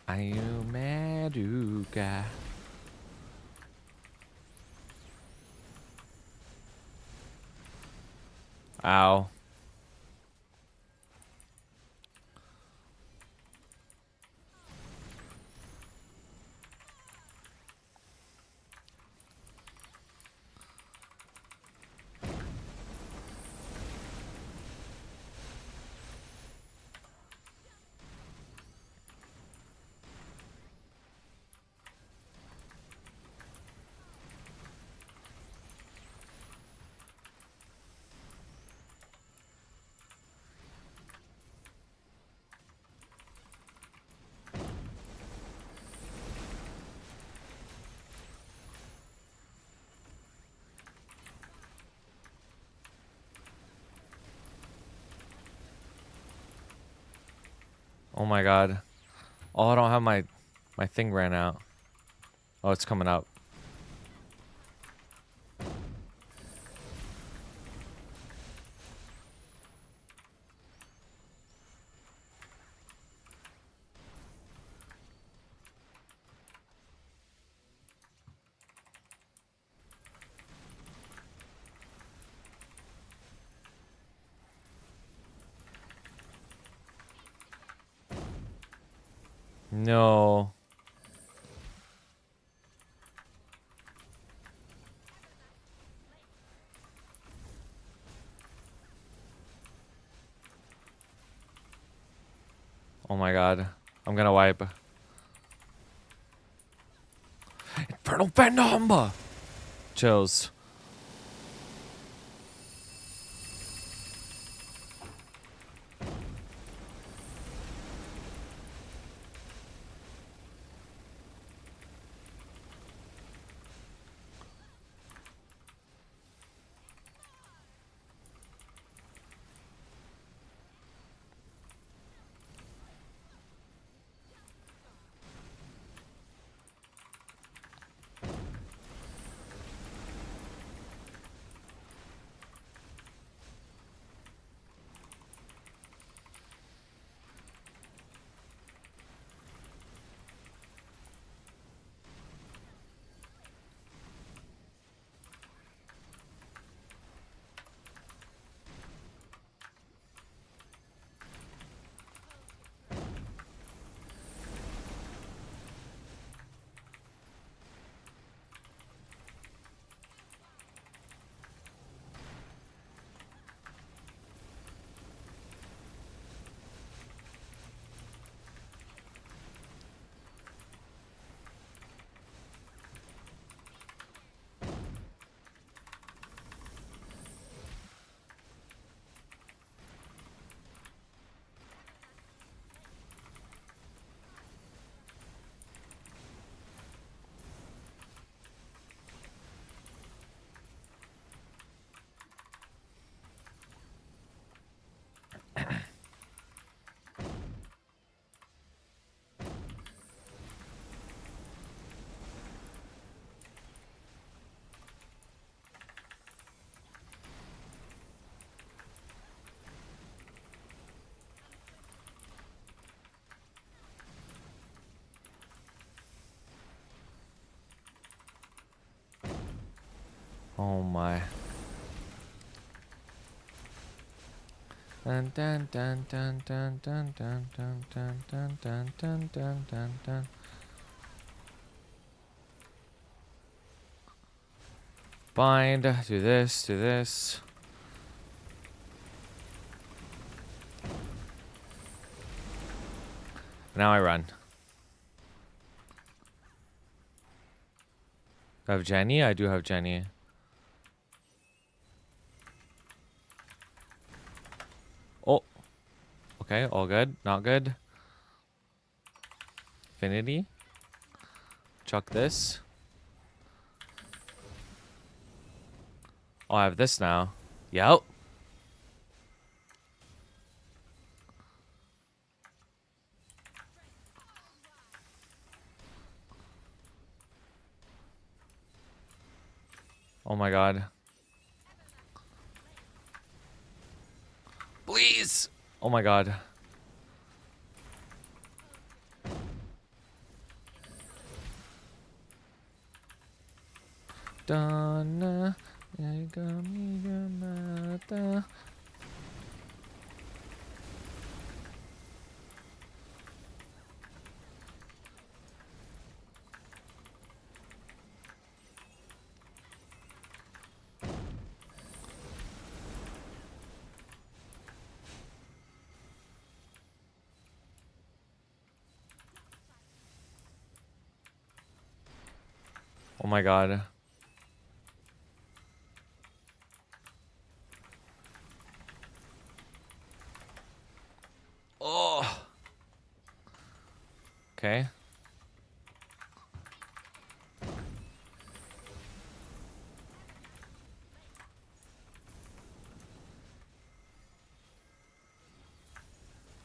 A: Ayumaduka. Ow. Oh my god. Oh, I don't have my thing ran out. Oh, it's coming up. No. Oh my god. I'm gonna wipe. Infernal Venom! Chills. Oh my. Dun dun dun dun dun dun dun dun dun dun dun dun dun dun dun. Bind, do this, do this. Now I run. Do I have Jenny? I do have Jenny. Oh. Okay, all good. Not good. Infinity. Chuck this. Oh, I have this now. Yep. Oh my god. Please. Oh my god. Donna, you got me your mother. Oh my god. Oh. Okay.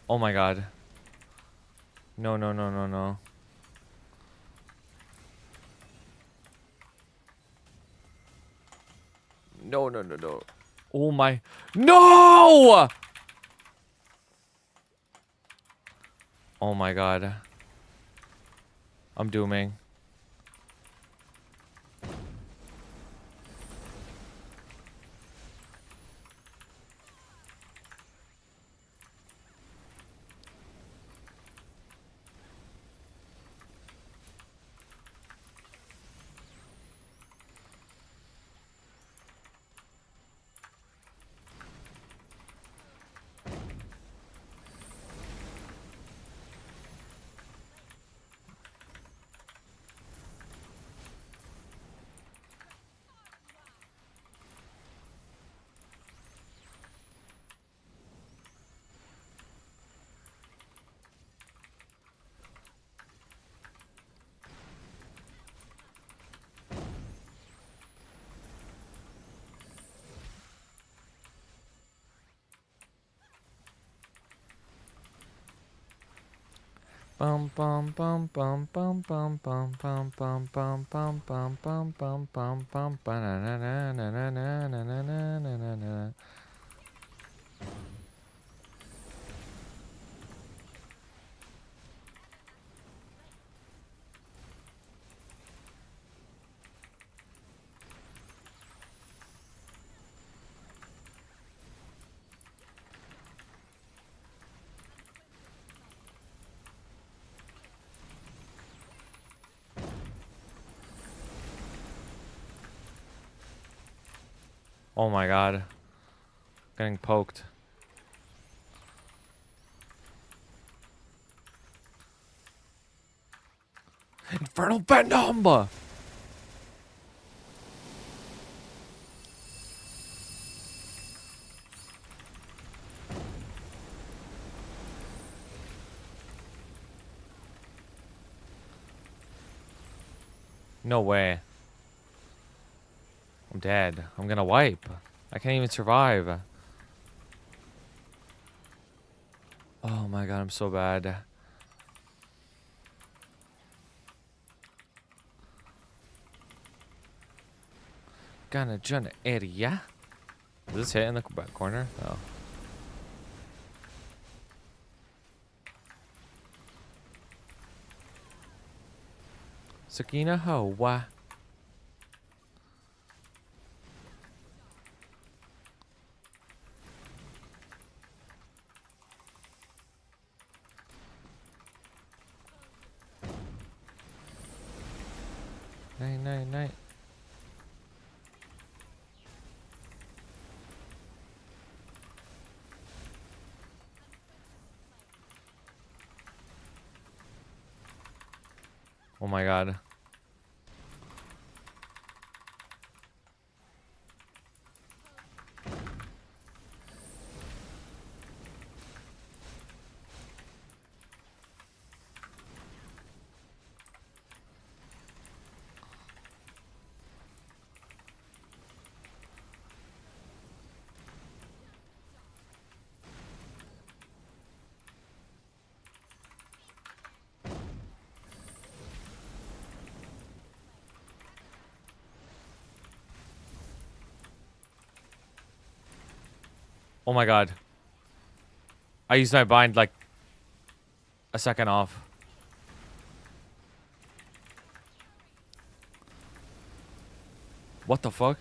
A: Oh my god. No, no, no, no, no. No, no, no, no. Oh my. No! Oh my god. I'm dooming. Bum bum bum bum bum bum bum bum bum bum bum bum bum bum bum bum ba na na na na na na na na na na na. Oh my god. Getting poked. Infernal Venom! No way. I'm dead. I'm gonna wipe. I can't even survive. Oh my god, I'm so bad. Gonna join the area. Is this hit in the back corner? Oh. Sakina Hoa. Night, night, night. Oh my god. Oh my god. I used my bind like a second off. What the fuck?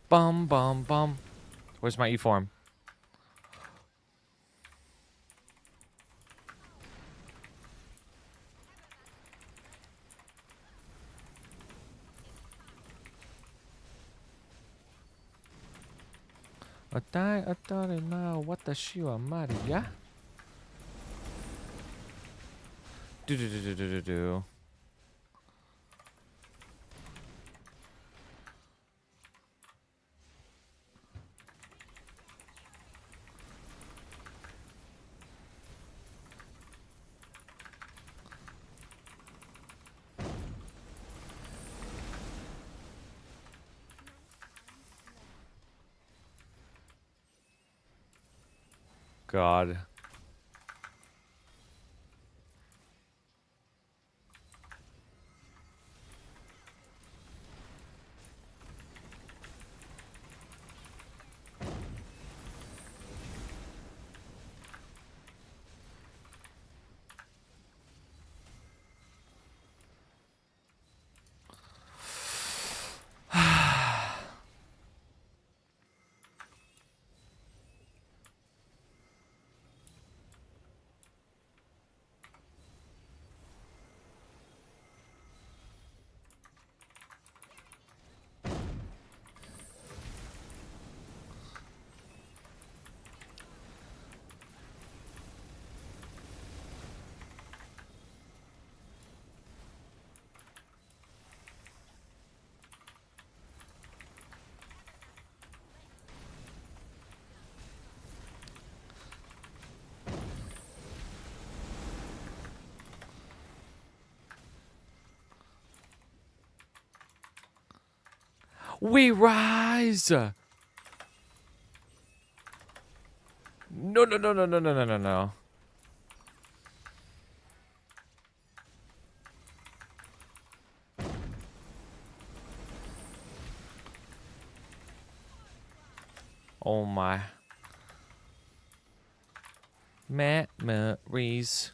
A: Bum bum bum. Where's my E form? I thought now what the Shiwa Maria? Do do do do do do do. God. We rise. No, no, no, no, no, no, no, no, no. Oh my. Memories.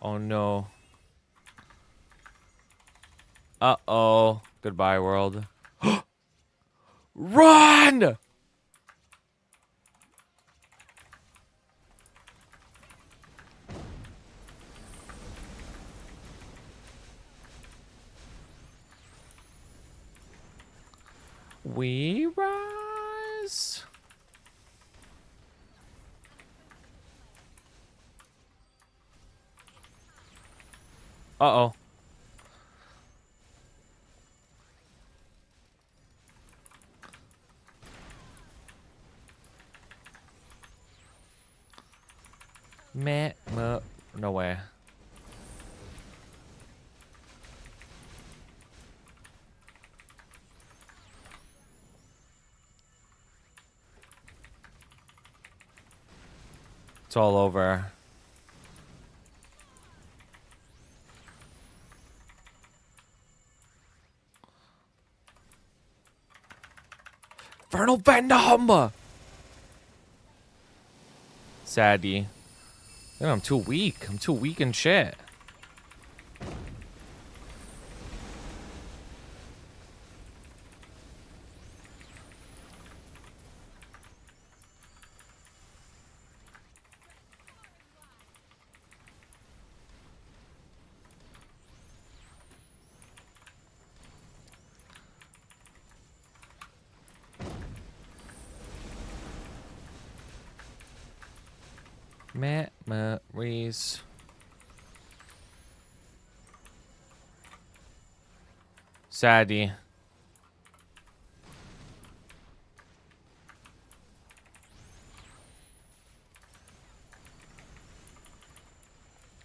A: Oh no. Uh-oh. Goodbye, world. Run! We rise. Uh-oh. No way. It's all over. Infernal Venom! Saddy. Yeah, I'm too weak. I'm too weak and shit. Memories. Saddy.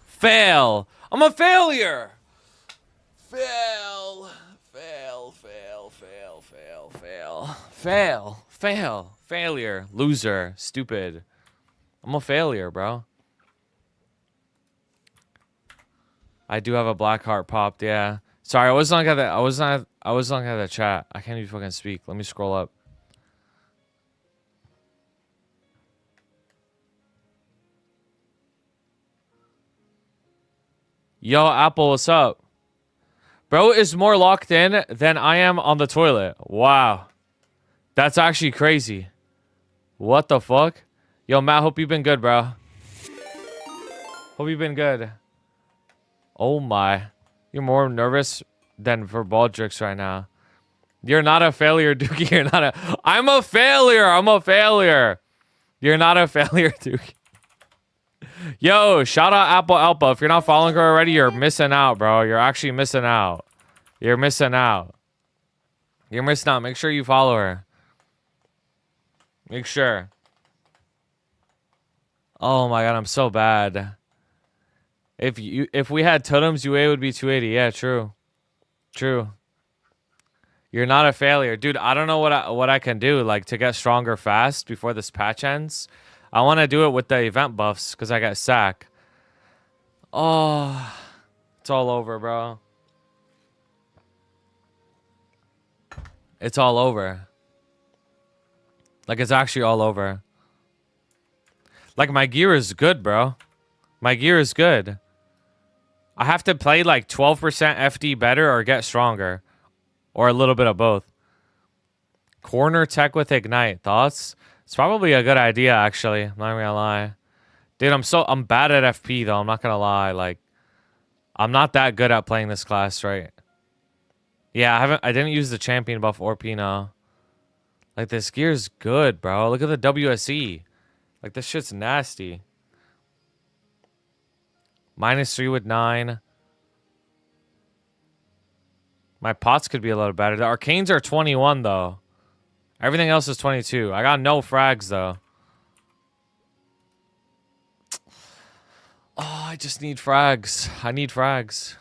A: Fail. I'm a failure. Fail. Fail. Fail. Fail. Fail. Fail. Fail. Fail. Failure. Loser. Stupid. I'm a failure, bro. I do have a black heart popped, yeah. Sorry, I was not at the chat. I can't even fucking speak. Let me scroll up. Yo, Apple, what's up? Bro is more locked in than I am on the toilet. Wow. That's actually crazy. What the fuck? Yo, Matt, hope you've been good, bro. Hope you've been good. Oh my. You're more nervous than for Baldrix right now. You're not a failure, Dookie. You're not a... I'm a failure. I'm a failure. You're not a failure, Dookie. Yo, shout out Apple Alpha. If you're not following her already, you're missing out, bro. You're actually missing out. You're missing out. You're missing out. Make sure you follow her. Make sure. Oh my god, I'm so bad. If we had totems, UA would be 280. Yeah, true. True. You're not a failure. Dude, I don't know what I can do like to get stronger fast before this patch ends. I want to do it with the event buffs because I got sack. Oh, it's all over, bro. It's all over. Like, it's actually all over. Like, my gear is good, bro. My gear is good. I have to play like 12% FD better or get stronger. Or a little bit of both. Corner tech with Ignite. Thoughts? It's probably a good idea, actually. I'm not gonna lie. Dude, I'm bad at FP, though. I'm not gonna lie. Like, I'm not that good at playing this class, right? Yeah, I didn't use the champion buff or Pino. Like, this gear's good, bro. Look at the WSE. Like, this shit's nasty. -3 with 9. My pots could be a little better. The arcanes are 21, though. Everything else is 22. I got no frags, though. Oh, I just need frags. I need frags.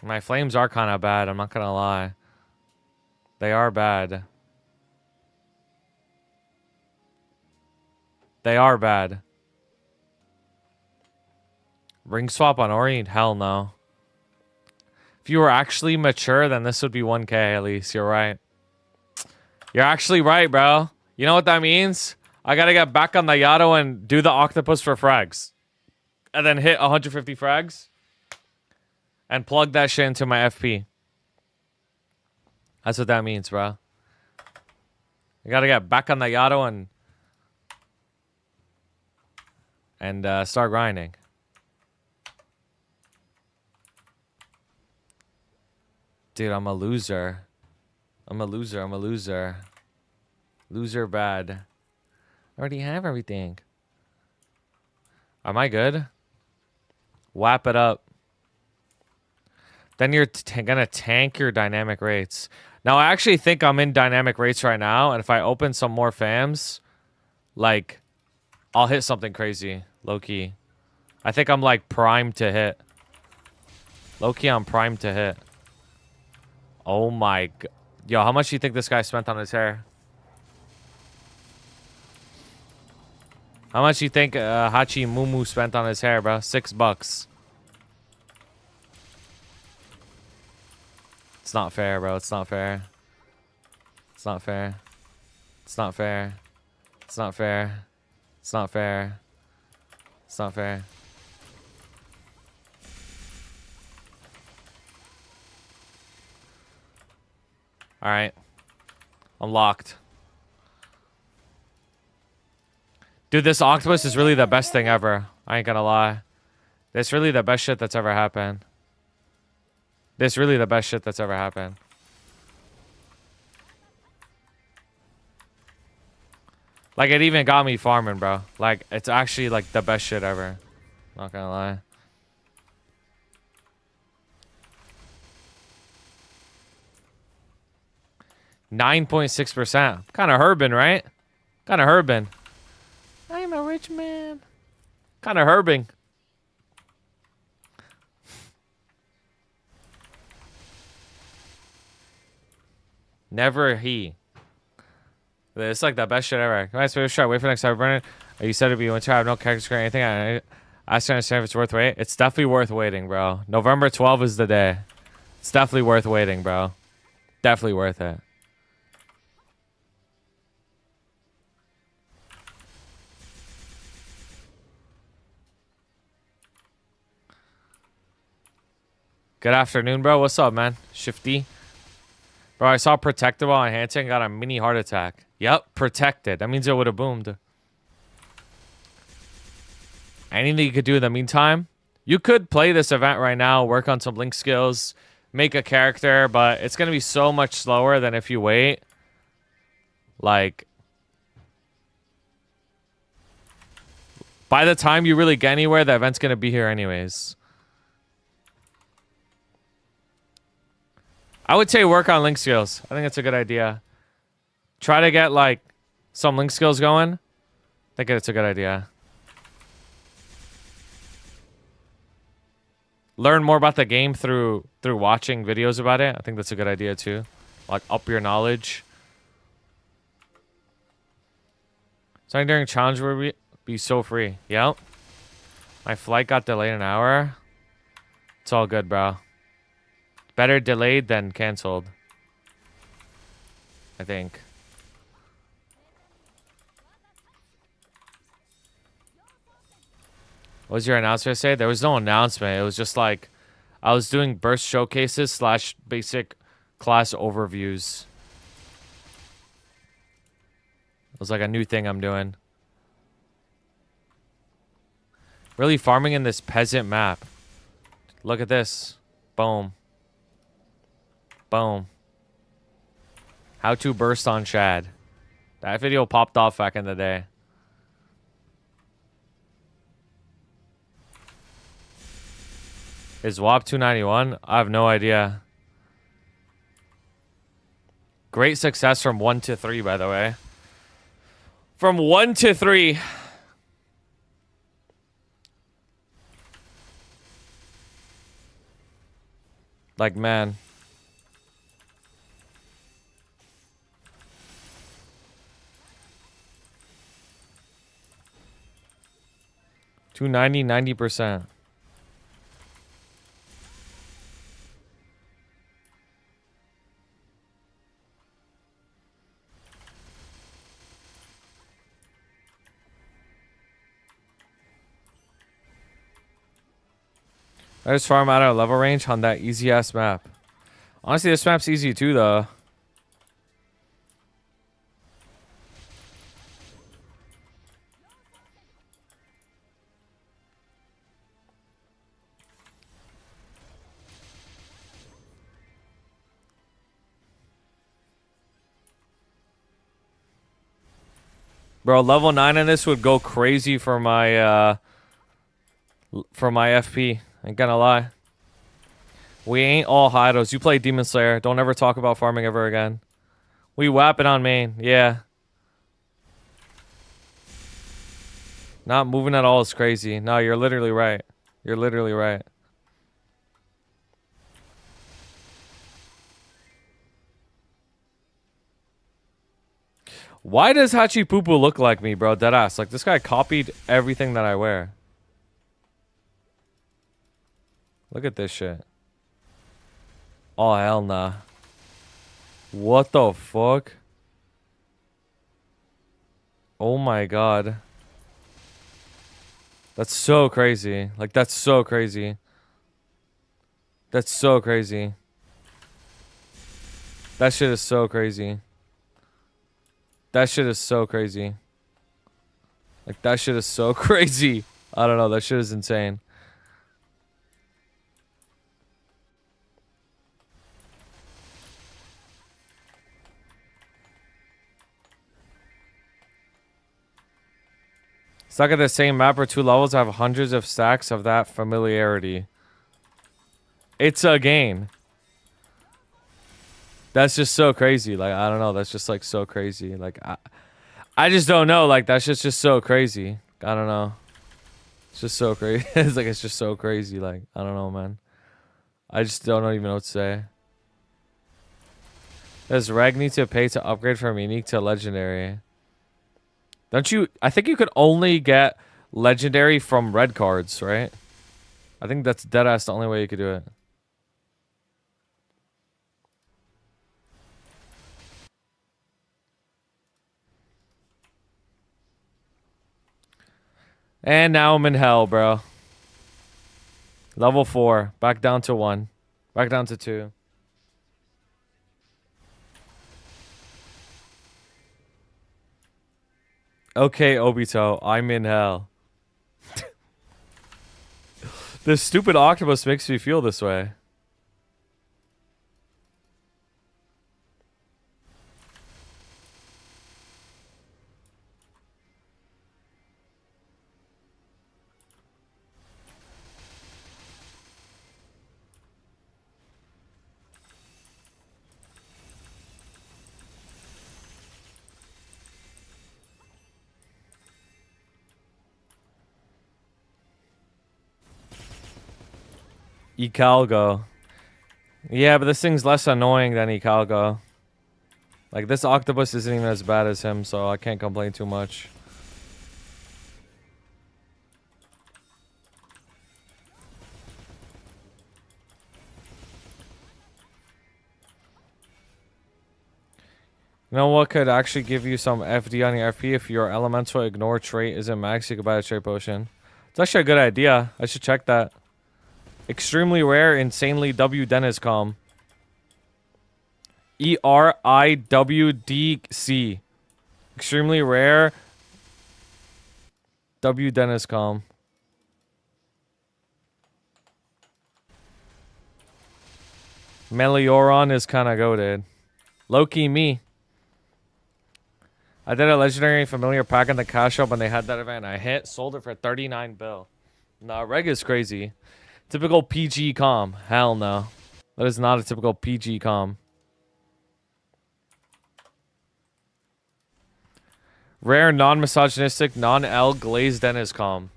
A: My flames are kind of bad. I'm not going to lie. They are bad. They are bad. Ring swap on Ori? Hell no. If you were actually mature, then this would be 1K at least. You're right. You're actually right, bro. You know what that means? I gotta get back on the Yato and do the octopus for frags. And then hit 150 frags. And plug that shit into my FP. That's what that means, bro. I gotta get back on the Yato and start grinding. Dude, I'm a loser. I'm a loser. I'm a loser. Loser bad. I already have everything. Am I good? Wrap it up. Then you're gonna tank your dynamic rates. Now, I actually think I'm in dynamic rates right now. And if I open some more fams, like, I'll hit something crazy. Low-key. I think I'm, like, primed to hit. Low-key, I'm primed to hit. Oh my god. Yo, how much do you think this guy spent on his hair? How much do you think Hachi Mumu spent on his hair, bro? $6. It's not fair, bro. It's not fair. It's not fair. It's not fair. It's not fair. It's not fair. It's not fair. All right. I'm locked. Dude, this octopus is really the best thing ever. I ain't gonna lie. It's really the best shit that's ever happened. This really the best shit that's ever happened. Like, it even got me farming, bro. Like, it's actually, like, the best shit ever. Not gonna lie. %9.6%. Kind of herbin', right? Kind of herbin'. I'm a rich man. Kind of herbing. Never he. It's like the best shit ever. Come on, wait for next time, Brennan. You said it'd be winter. I have no character or anything. I still understand if it's worth waiting. It's definitely worth waiting, bro. November 12th is the day. It's definitely worth waiting, bro. Definitely worth it. Good afternoon, bro. What's up, man? Shifty. Bro, I saw protected while enhancing and got a mini heart attack. Yep, protected. That means it would have boomed. Anything you could do in the meantime? You could play this event right now, work on some link skills, make a character, but it's gonna be so much slower than if you wait. Like, by the time you really get anywhere, the event's gonna be here anyways. I would say work on link skills. I think that's a good idea. Try to get like some link skills going. I think it's a good idea. Learn more about the game through watching videos about it. I think that's a good idea too. Like up your knowledge. Starting during challenge will be so free. Yep. My flight got delayed an hour. It's all good, bro. Better delayed than canceled. I think. What was your announcement say? There was no announcement. It was just like I was doing burst showcases / basic class overviews. It was like a new thing I'm doing. Really farming in this peasant map. Look at this. Boom. Boom. How to burst on Chad. That video popped off back in the day. Is WAP 291? I have no idea. Great success from 1 to 3, by the way. From 1 to 3. Like, man. $290, 90%. I just farm out of level range on that easy ass map. Honestly, this map's easy too, though. Bro, level 9 in this would go crazy for my FP. Ain't gonna lie. We ain't all hidos. You play Demon Slayer. Don't ever talk about farming ever again. We whap it on main. Yeah. Not moving at all is crazy. No, you're literally right. You're literally right. Why does Hachi Pupu look like me, bro? Deadass. Like, this guy copied everything that I wear. Look at this shit. Oh, hell nah. What the fuck? Oh my god. That's so crazy. Like, that's so crazy. That's so crazy. That shit is so crazy. That shit is so crazy. Like, that shit is so crazy. I don't know. That shit is insane. Stuck at the same map for 2 levels, I have hundreds of stacks of that familiarity. It's a game. That's just so crazy. Like, I don't know. That's just, like, so crazy. Like, I just don't know. Like, that's just so crazy. I don't know. It's just so crazy. It's like, it's just so crazy. Like, I don't know, man. I just don't even know what to say. Does Reg need to pay to upgrade from unique to legendary? Don't you... I think you could only get legendary from red cards, right? I think that's deadass the only way you could do it. And now I'm in hell, bro. Level 4. Back down to 1. Back down to 2. Okay, Obito. I'm in hell. This stupid octopus makes me feel this way. Icalgo. Yeah, but this thing's less annoying than Icalgo. Like, this octopus isn't even as bad as him, so I can't complain too much. You know what could actually give you some FD on your FP if your elemental ignore trait isn't max, you could buy a trait potion. It's actually a good idea. I should check that. Extremely rare, insanely W Dennis calm. ERIWDC. Extremely rare. W Dennis calm. Melioron is kind of goated. Low-key me. I did a legendary familiar pack in the cash shop when they had that event. I hit, sold it for 39 bill. Nah, reg is crazy. Typical PG com. Hell no. That is not a typical PG com. Rare, non-misogynistic, non-L glazed Dennis com.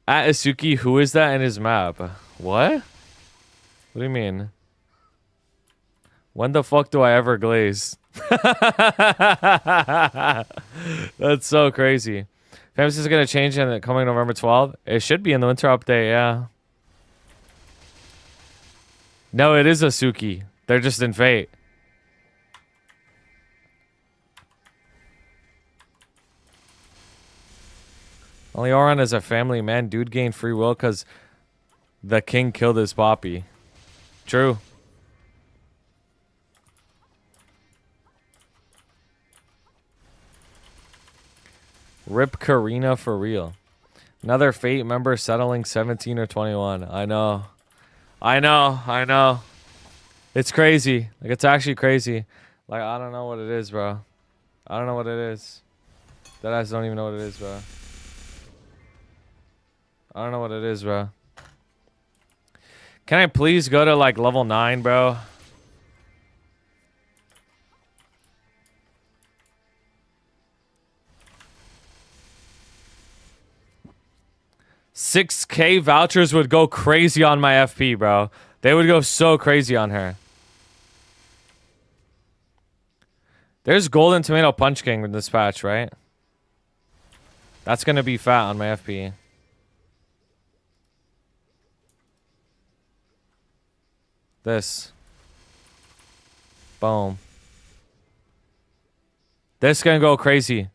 A: At Isuki, who is that in his map? What? What do you mean? When the fuck do I ever glaze? That's so crazy. Famous is gonna change in the coming November 12th. It should be in the winter update, yeah. No, it is Asuki. They're just in Fate. Only Oron is a family man. Dude gained free will because the king killed his poppy. True. Rip Karina for real. Another Fate member settling 17 or 21. I know. I know. I know. It's crazy. Like, it's actually crazy. Like, I don't know what it is, bro. I don't know what it is. That ass don't even know what it is, bro. I don't know what it is, bro. Can I please go to, like, level 9, bro? $6K vouchers would go crazy on my FP, bro. They would go so crazy on her. There's Golden Tomato Punch King in this patch, right? That's gonna be fat on my FP. This. Boom. This gonna go crazy.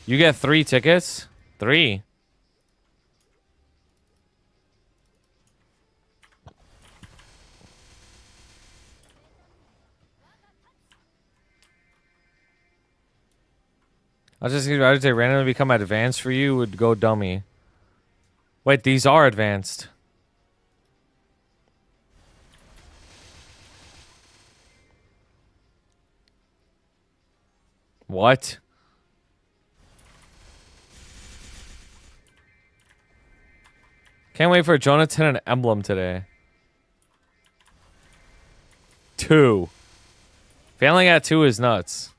A: You get 3 tickets? 3. I'll just say randomly become advanced for you would go dummy. Wait, these are advanced. What? Can't wait for Jonathan and Emblem today. 2. Failing at 2 is nuts.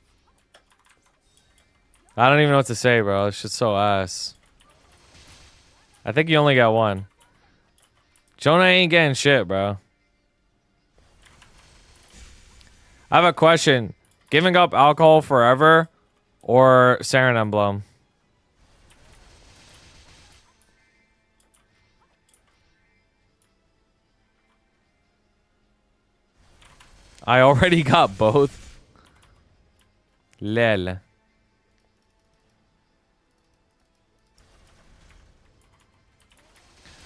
A: I don't even know what to say, bro. This shit's so ass. I think you only got 1. Jonah ain't getting shit, bro. I have a question. Giving up alcohol forever or Saren Emblem? I already got both. Lel.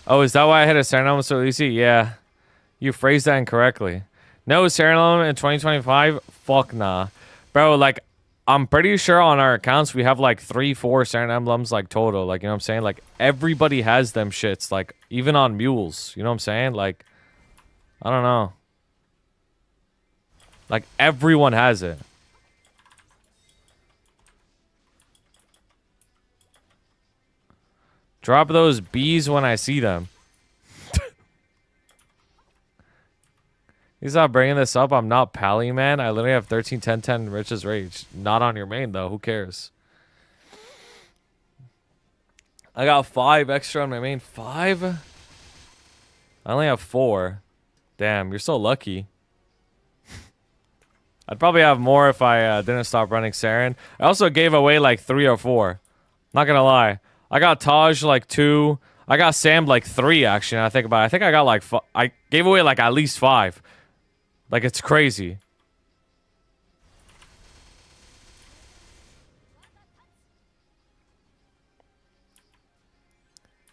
A: Oh, is that why I hit a Saren Emblem so easy? Yeah. You phrased that incorrectly. No Saren Emblem in 2025? Fuck nah. Bro, like, I'm pretty sure on our accounts we have like 3-4 Saren Emblems like total. Like, you know what I'm saying? Like, everybody has them shits. Like, even on mules. You know what I'm saying? Like, I don't know. Like, everyone has it. Drop those bees when I see them. He's not bringing this up. I'm not Pally, man. I literally have 13, 10, 10 Rich's Rage. Not on your main, though. Who cares? I got 5 extra on my main. 5? I only have 4. Damn, you're so lucky. I'd probably have more if I didn't stop running Saren. I also gave away like 3 or 4. Not gonna lie. I got Taj like 2. I got Sam like 3 actually. I think about it. I think I got like I gave away like at least 5. Like it's crazy.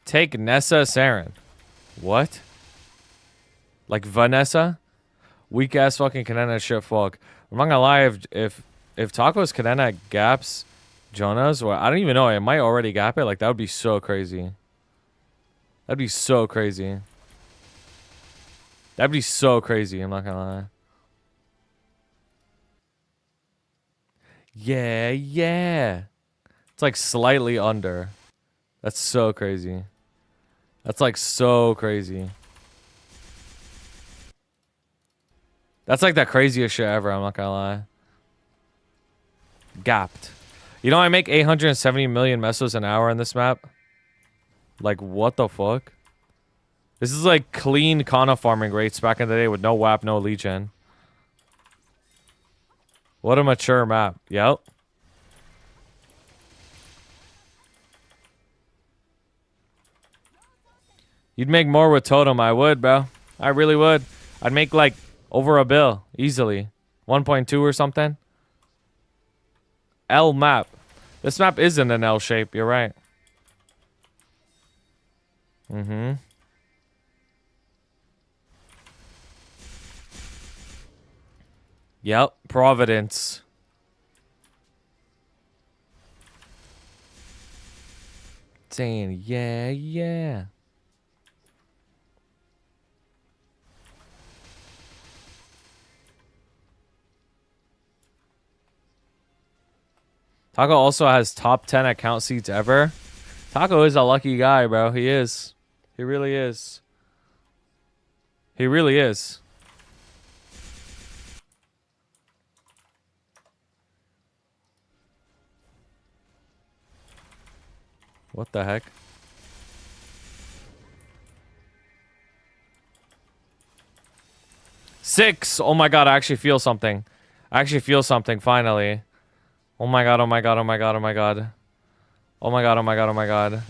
A: Take Nessa Saren. What? Like Vanessa? Weak ass fucking Kanena shit fuck. I'm not gonna lie, if Taco's Kanena gaps Jonah's, well, I don't even know, it might already gap it. Like that would be so crazy. That'd be so crazy. That'd be so crazy, I'm not gonna lie. Yeah, yeah. It's like slightly under. That's so crazy. That's like so crazy. That's like the craziest shit ever, I'm not gonna lie. Gapped. You know I make 870 million mesos an hour in this map? Like what the fuck? This is like clean Kana farming rates back in the day with no WAP, no legion. What a mature map. Yep. You'd make more with Totem. I would, bro. I really would. I'd make like over a bill. Easily. 1.2 or something. L map. This map isn't an L shape. You're right. Mm-hmm. Yep. Providence. Saying, yeah, yeah. Taco also has top 10 account seats ever. Taco is a lucky guy, bro. He is. He really is. He really is. What the heck? Six! Oh my god, I actually feel something. I actually feel something, finally. Oh my god, oh my god, oh my god, oh my god. Oh my god, oh my god, oh my god.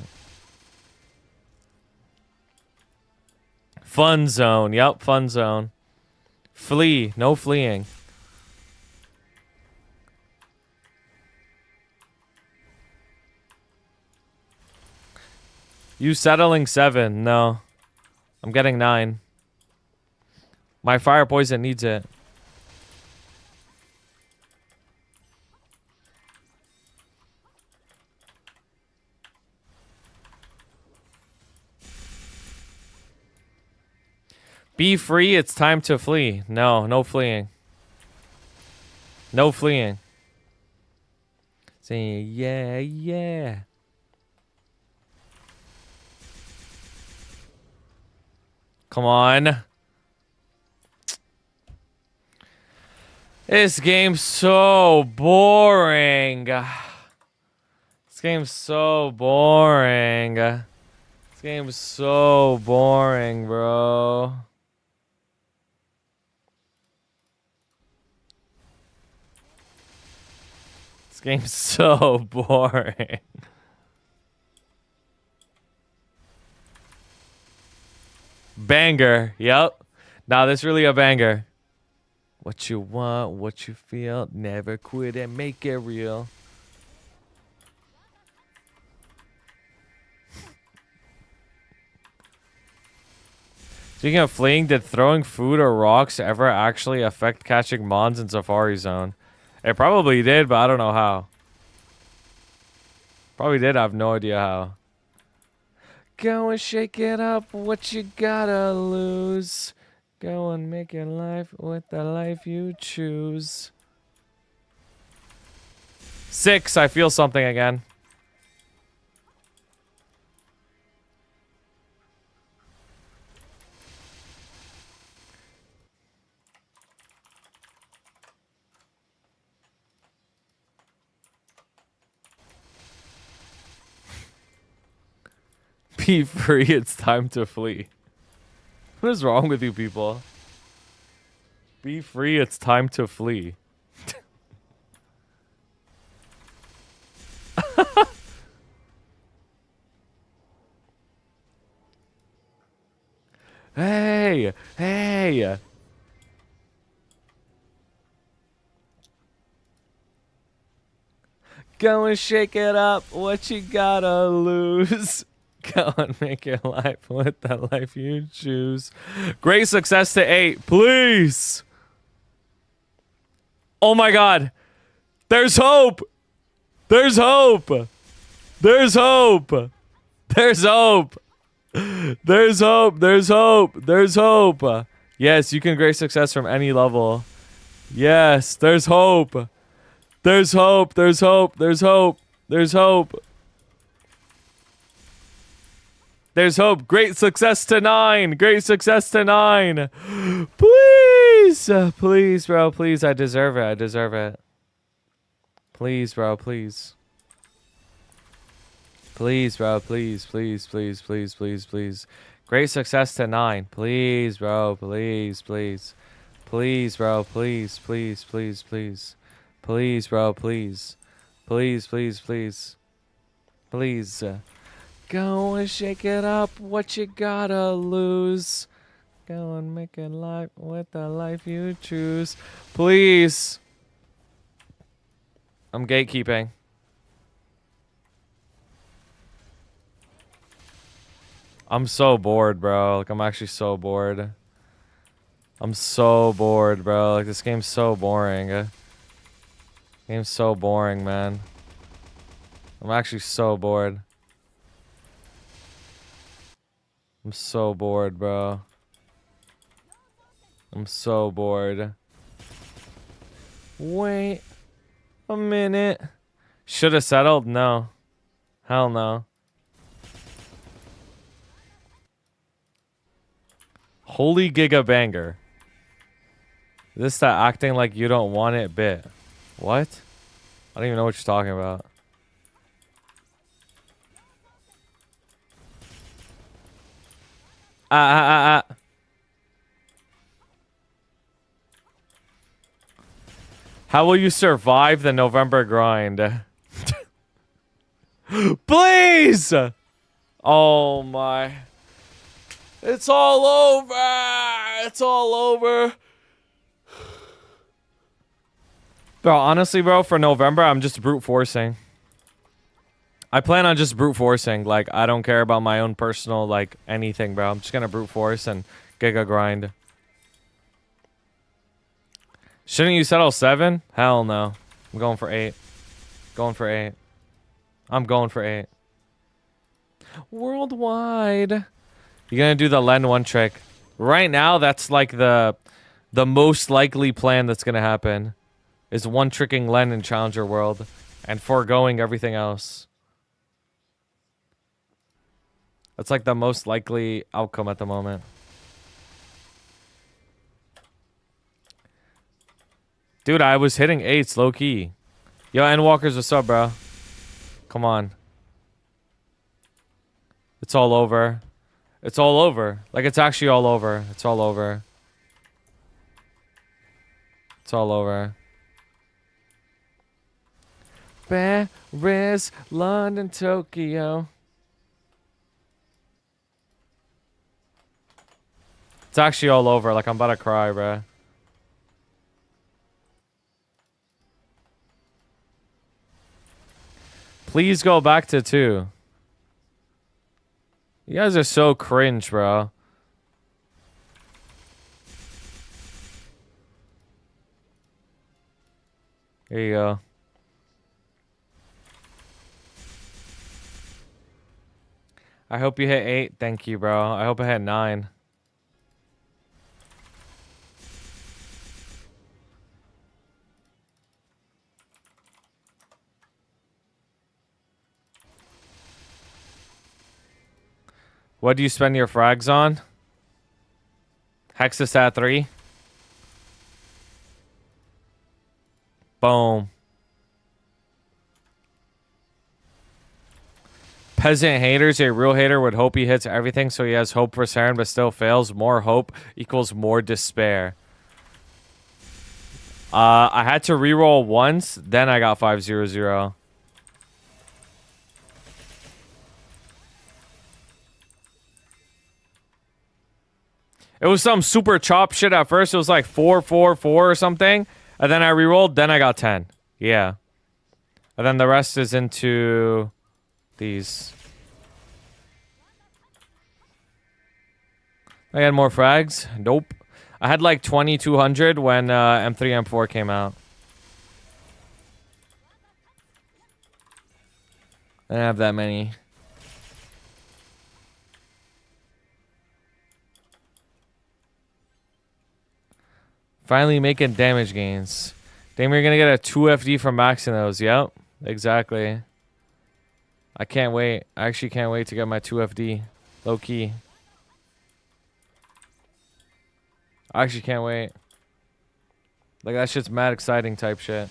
A: Fun zone. Yep, fun zone. Flee. No fleeing. You settling 7. No. I'm getting 9. My fire poison needs it. Be free, it's time to flee. No, no fleeing. No fleeing. Saying, yeah, yeah. Come on. This game's so boring. This game's so boring. This game's so boring, bro. This game's so boring. Banger. Yep. Nah, this really a banger. What you want, what you feel, never quit and make it real. Speaking of fleeing, did throwing food or rocks ever actually affect catching mons in Safari Zone? It probably did, but I don't know how. Probably did, I have no idea how. Go and shake it up, what you gotta lose. Go and make your life with the life you choose. 6, I feel something again. Be free, it's time to flee. What is wrong with you people? Be free, it's time to flee. Hey! Hey! Go and shake it up, what you gotta lose. Go and make your life with the life you choose. Great success to 8, please! Oh my god! There's hope! There's hope! There's hope! There's hope! There's hope! There's hope! There's hope! Yes, you can great success from any level. Yes, there's hope! There's hope! There's hope! There's hope! There's hope! There's hope! Great success to 9! Great success to 9! Please! Please, bro, please. I deserve it. I deserve it. Please, bro, please. Please, bro, please, please, please, please, please, please. Great success to 9. Please, bro, please, please. Please, bro, please, please, please, please. Please, bro, please. Please, please, please. Please. Go and shake it up, what you gotta lose. Go and make it life with the life you choose. Please. I'm gatekeeping. I'm so bored, bro. Like, I'm actually so bored. I'm so bored, bro. Like, this game's so boring. Game's so boring, man. I'm actually so bored. I'm so bored, bro. I'm so bored. Wait a minute. Should have settled? No. Hell no. Holy giga banger. This that acting like you don't want it bit. What? I don't even know what you're talking about. How will you survive the November grind? Please! Oh my. It's all over! It's all over! Bro, honestly, bro, for November, I'm just brute forcing. I plan on just brute forcing. Like, I don't care about my own personal, like, anything, bro. I'm just gonna brute force and giga grind. Shouldn't you settle 7? Hell no. I'm going for 8. Going for 8. I'm going for 8. Worldwide. You're gonna do the Len 1 trick. Right now, that's like the most likely plan that's gonna happen. Is 1 tricking Len in Challenger World. And foregoing everything else. That's like the most likely outcome at the moment. Dude, I was hitting 8s low key. Yo, Endwalkers, what's up, bro? Come on. It's all over. It's all over. Like, it's actually all over. It's all over. It's all over. Paris, London, Tokyo. It's actually all over. Like, I'm about to cry, bro. Please go back to 2. You guys are so cringe, bro. Here you go. I hope you hit 8. Thank you, bro. I hope I hit 9. What do you spend your frags on? Hexastat 3. Boom. Peasant haters. A real hater would hope he hits everything, so he has hope for Saren, but still fails. More hope equals more despair. I had to reroll once, then I got 500. It was some super chop shit at first. It was like 444 or something. And then I rerolled, then I got 10. Yeah. And then the rest is into these. I had more frags? Nope. I had like 2200 when M3, M4 came out. I didn't have that many. Finally making damage gains. Damn, you're gonna get a 2 FD from maxing those. Yep, exactly. I can't wait. I actually can't wait to get my 2 FD. Low key. I actually can't wait. Like, that shit's mad exciting type shit.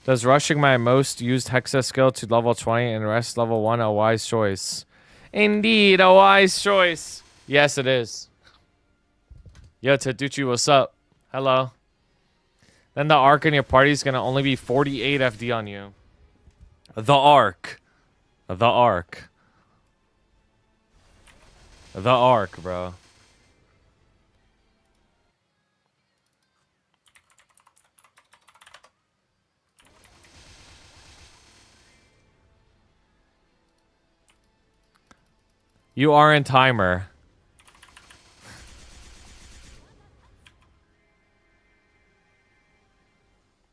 A: Does rushing my most used Hexa skill to level 20 and rest level 1 a wise choice? Indeed, a wise choice. Yes, it is. Yo, Taduchi, what's up? Hello. Then the arc in your party is going to only be 48 FD on you. The arc. The arc. The arc, bro. You aren't timer.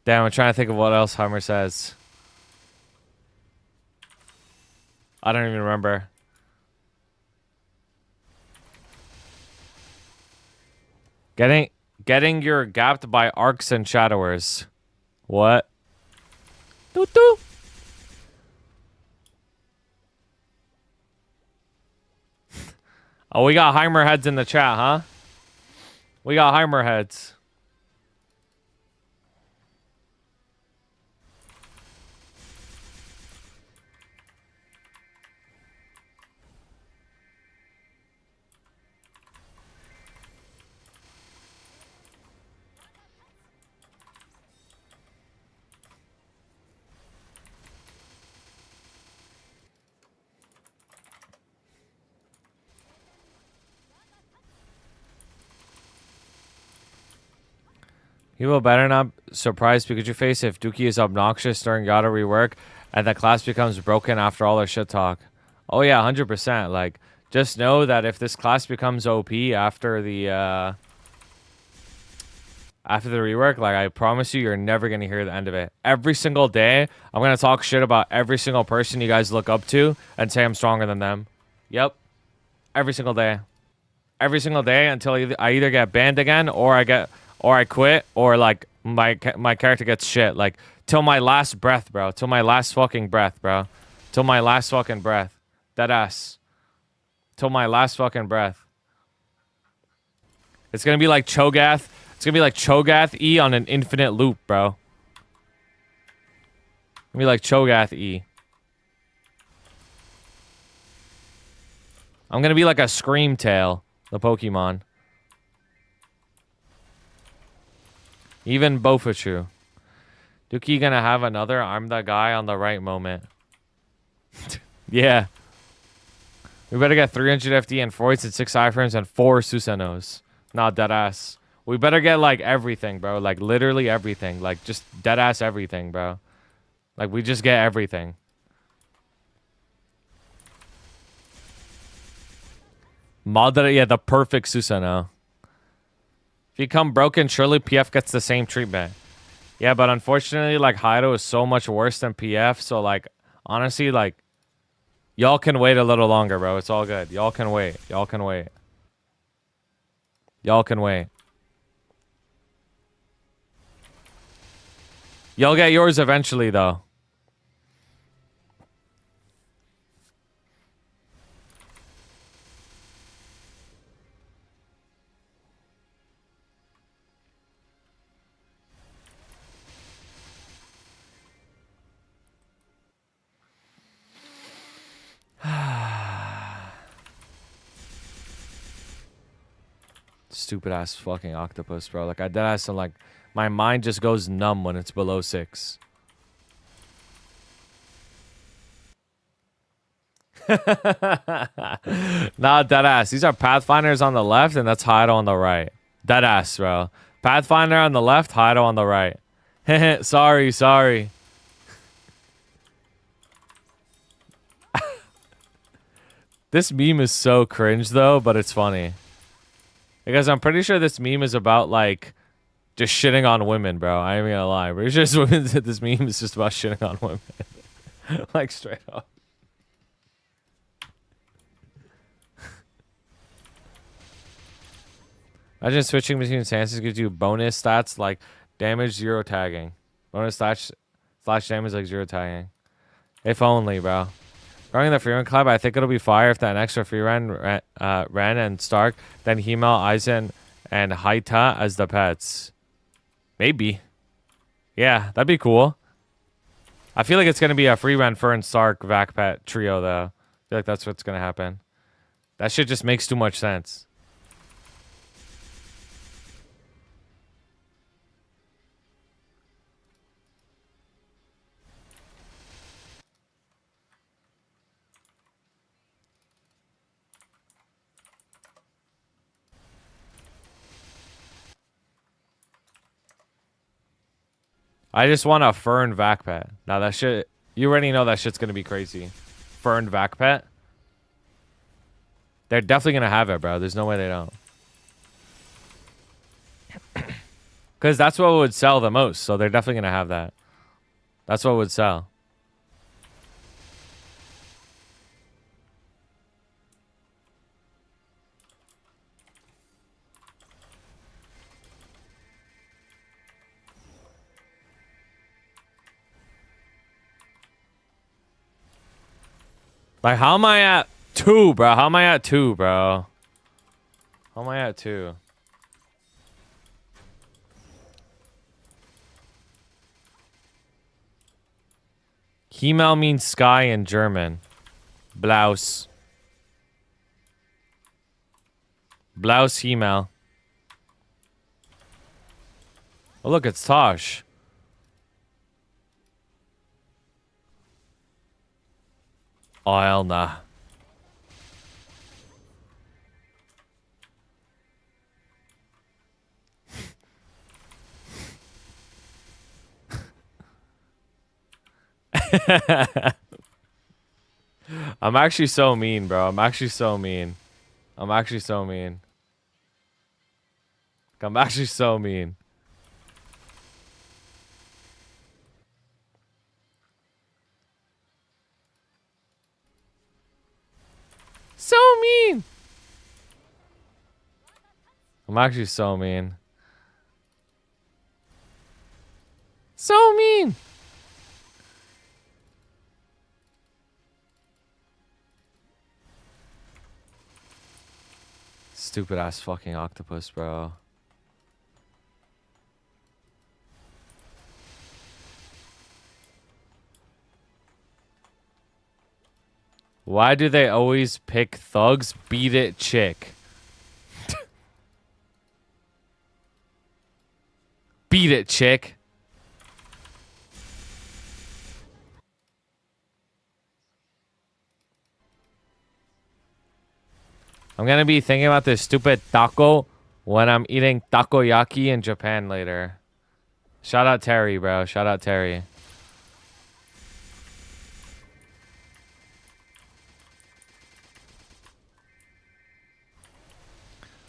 A: Damn, I'm trying to think of what else Heimer says. I don't even remember. Getting your gapped by arcs and shadowers. What? Toot toot. Oh, we got Heimer heads in the chat, huh? We got Heimer heads. You will better not surprise Pikachu face if Duky is obnoxious during Yada rework and the class becomes broken after all their shit talk. Oh yeah, 100%. Like, just know that if this class becomes OP after the rework, like, I promise you're never gonna hear the end of it. Every single day, I'm gonna talk shit about every single person you guys look up to and say I'm stronger than them. Yep. Every single day. Every single day until I either get banned again or I quit, or like my character gets shit. Like, till my last breath, bro. Till my last fucking breath, bro. Till my last fucking breath. Deadass. Till my last fucking breath. It's gonna be like Cho'Gath. It's gonna be like Cho'Gath E on an infinite loop, bro. It's gonna be like Cho'Gath E. I'm gonna be like a Screamtail, the Pokemon. Even Bofachu. Duky gonna have another I'm the guy on the right moment. Yeah. We better get 300 FD and 4 hits and 6 iframes and 4 Susanos. Not deadass. We better get like everything, bro. Like literally everything. Like just deadass everything, bro. Like we just get everything. Madara, yeah, the perfect Susano. If you come broken, surely PF gets the same treatment. Yeah, but unfortunately, like, Haido is so much worse than PF, so, like, honestly, like, y'all can wait a little longer, bro. It's all good. Y'all can wait. Y'all can wait. Y'all can wait. Y'all get yours eventually, though. Stupid ass fucking octopus, bro. Like I dead ass and like my mind just goes numb when it's below 6. Nah, dead ass. These are Pathfinders on the left and that's Hido on the right. Dead ass, bro. Pathfinder on the left, Hido on the right. Sorry. This meme is so cringe though, but it's funny. Because I'm pretty sure this meme is about like just shitting on women, bro. I ain't even gonna lie. Pretty sure this meme is just about shitting on women. Like straight up. Imagine switching between stances gives you bonus stats like damage, 0 tagging. Bonus slash damage like 0 tagging. If only, bro. Running the Freerun Club, I think it'll be fire if that extra Freerun, Ren and Stark, then Himmel, Aizen, and Haita as the pets. Maybe. Yeah, that'd be cool. I feel like it's going to be a Freerun, Fern, Stark, Vac pet trio, though. I feel like that's what's going to happen. That shit just makes too much sense. I just want a Fern Vac pet. Now that shit, you already know that shit's going to be crazy. Fern Vac pet. They're definitely going to have it, bro. There's no way they don't. Because that's what would sell the most. So they're definitely going to have that. That's what would sell. Like, how am I at 2, bro? How am I at 2, bro? How am I at 2? Himmel means sky in German. Blouse. Blouse Himmel. Oh, look, it's Tosh. Oh, hell nah. I'm actually so mean, bro. I'm actually so mean. I'm actually so mean. I'm actually so mean. So mean. I'm actually so mean. So mean. Stupid ass fucking octopus, bro. Why do they always pick thugs? Beat it, chick. Beat it, chick. I'm gonna be thinking about this stupid taco when I'm eating takoyaki in Japan later. Shout out Terry, bro. Shout out Terry.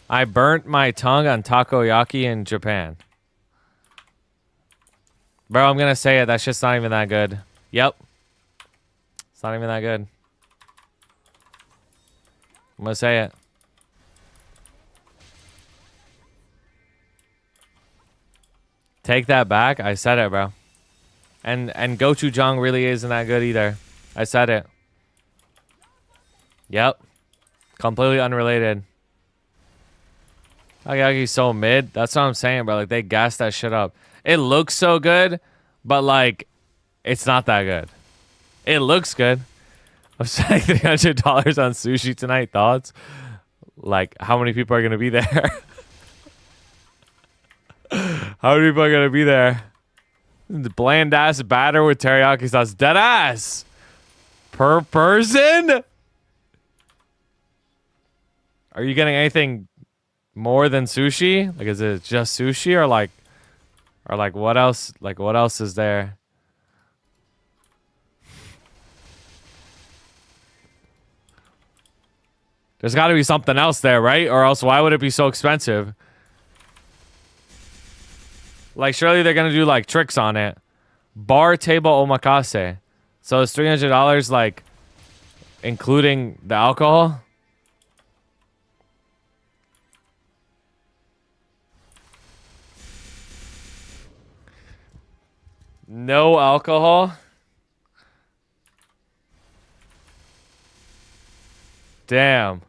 A: I burnt my tongue on takoyaki in Japan. Bro, I'm gonna say it. That shit's not even that good. Yep. It's not even that good. I'm gonna say it. Take that back. I said it, bro. And gochujang really isn't that good either. I said it. Yep. Completely unrelated. Takoyaki's so mid. That's what I'm saying, bro. Like, they gassed that shit up. It looks so good, but, like, it's not that good. It looks good. I'm spending $300 on sushi tonight. Thoughts? Like, how many people are going to be there? How many people are gonna be there? The bland ass batter with teriyaki sauce. Dead ass. Per person? Are you getting anything more than sushi? Like, is it just sushi or like what else? Like, what else is there? There's got to be something else there, right? Or else why would it be so expensive? Like, surely they're gonna do like tricks on it. Bar table omakase. So it's $300, like, including the alcohol. No alcohol. Damn.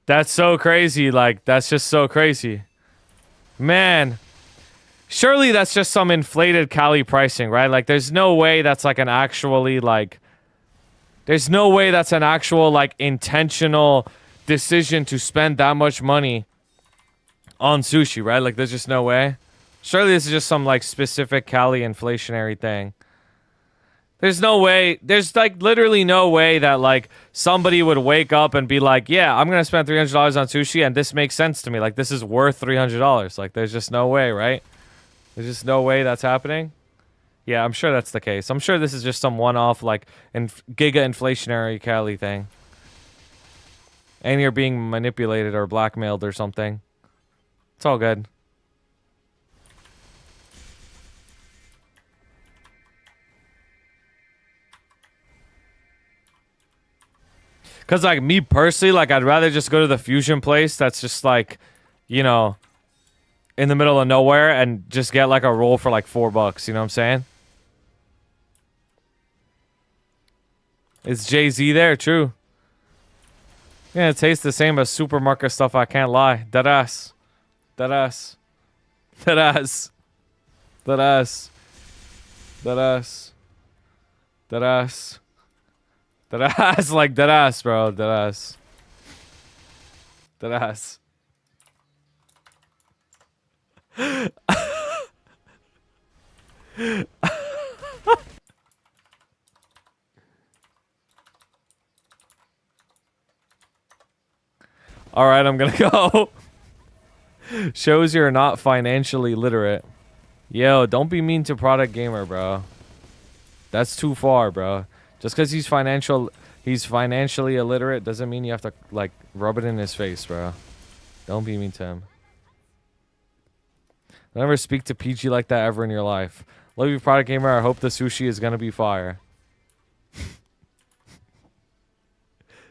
A: That's so crazy. Like, that's just so crazy. Man. Surely that's just some inflated Cali pricing, right? Like, there's no way that's like an actually, like... There's no way that's an actual, like, intentional decision to spend that much money on sushi, right? Like, there's just no way. Surely this is just some, like, specific Cali inflationary thing. There's no way. There's, like, literally no way that, like, somebody would wake up and be like, yeah, I'm going to spend $300 on sushi and this makes sense to me. Like, this is worth $300. Like, there's just no way, right? There's just no way that's happening. Yeah, I'm sure that's the case. I'm sure this is just some one-off, like, giga inflationary Cali thing. And you're being manipulated or blackmailed or something. It's all good. Because, like, me personally, like, I'd rather just go to the fusion place that's just, like, you know, in the middle of nowhere and just get, like, a roll for, like, $4. You know what I'm saying? Is Jay-Z there? True. Yeah, it tastes the same as supermarket stuff, I can't lie. Deadass. Deadass. Deadass. Deadass. Deadass. Deadass. Deadass, like deadass, bro. Deadass. Deadass. Alright, I'm gonna go. Shows you're not financially literate. Yo, don't be mean to Product Gamer, bro. That's too far, bro. Just because he's financially illiterate doesn't mean you have to, like, rub it in his face, bro. Don't be mean to him. Don't ever speak to PG like that ever in your life. Love you, Product Gamer. I hope the sushi is gonna be fire.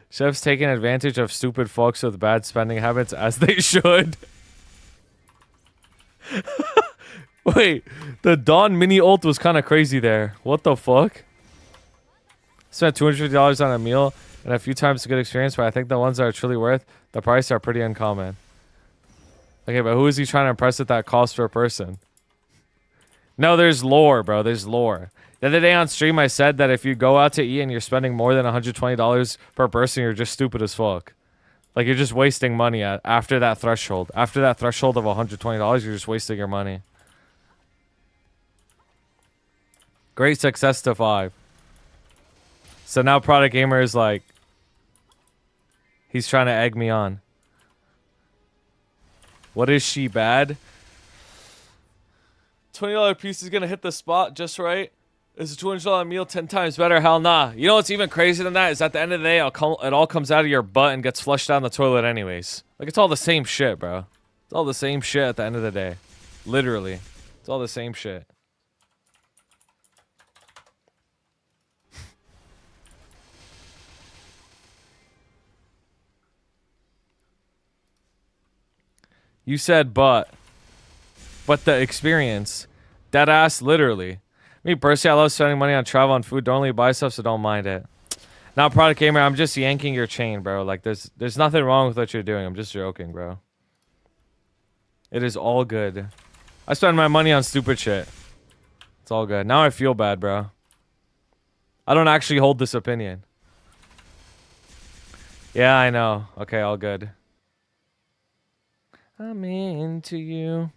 A: Chefs taking advantage of stupid folks with bad spending habits, as they should. Wait, the Dawn Mini Ult was kind of crazy there. What the fuck? Spent $250 on a meal and a few times a good experience, but I think the ones that are truly worth the price are pretty uncommon. Okay, but who is he trying to impress with that cost per person? No, there's lore, bro. There's lore. The other day on stream, I said that if you go out to eat and you're spending more than $120 per person, you're just stupid as fuck. Like, you're just wasting money after that threshold. After that threshold of $120, you're just wasting your money. Great success to 5. So now Product Gamer is like... He's trying to egg me on. What is she bad? $20 piece is going to hit the spot just right. Is a $200 meal 10 times better? Hell nah. You know what's even crazier than that is at the end of the day, it all comes out of your butt and gets flushed down the toilet anyways. Like, it's all the same shit, bro. It's all the same shit at the end of the day. Literally. It's all the same shit. You said but the experience. That ass, literally. Me personally, I love spending money on travel and food. Don't only buy stuff, so don't mind it. Now, Product Gamer, I'm just yanking your chain, bro. Like, there's nothing wrong with what you're doing. I'm just joking, bro. It is all good. I spend my money on stupid shit. It's all good. Now I feel bad, bro. I don't actually hold this opinion. Yeah, I know. Okay, all good. I'm into you.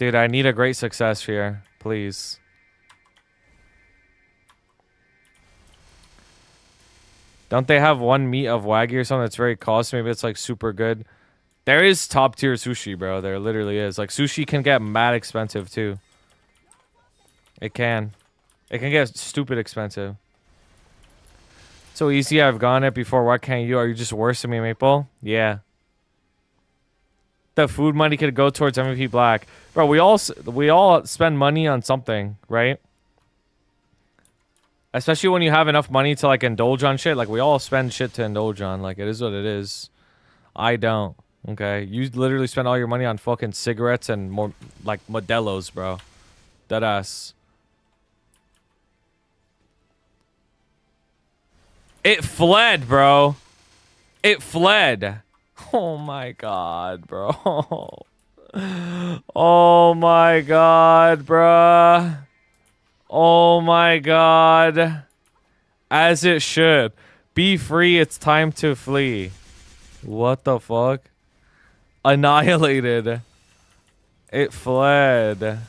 A: Dude, I need a great success here. Please. Don't they have one meat of Wagyu or something that's very costly? Maybe it's like super good. There is top tier sushi, bro. There literally is. Like sushi can get mad expensive too. It can. It can get stupid expensive. So easy, I've gone it before. Why can't you? Are you just worse than me, Maple? Yeah. The food money could go towards MVP Black. Bro, we all spend money on something, right? Especially when you have enough money to like indulge on shit. Like we all spend shit to indulge on. Like it is what it is. I don't. Okay? You literally spend all your money on fucking cigarettes and more like Modelo's, bro. Deadass. It fled, bro. It fled. Oh my god, bro. Oh my god, bruh. Oh my god. As it should. Be free, it's time to flee. What the fuck? Annihilated. It fled.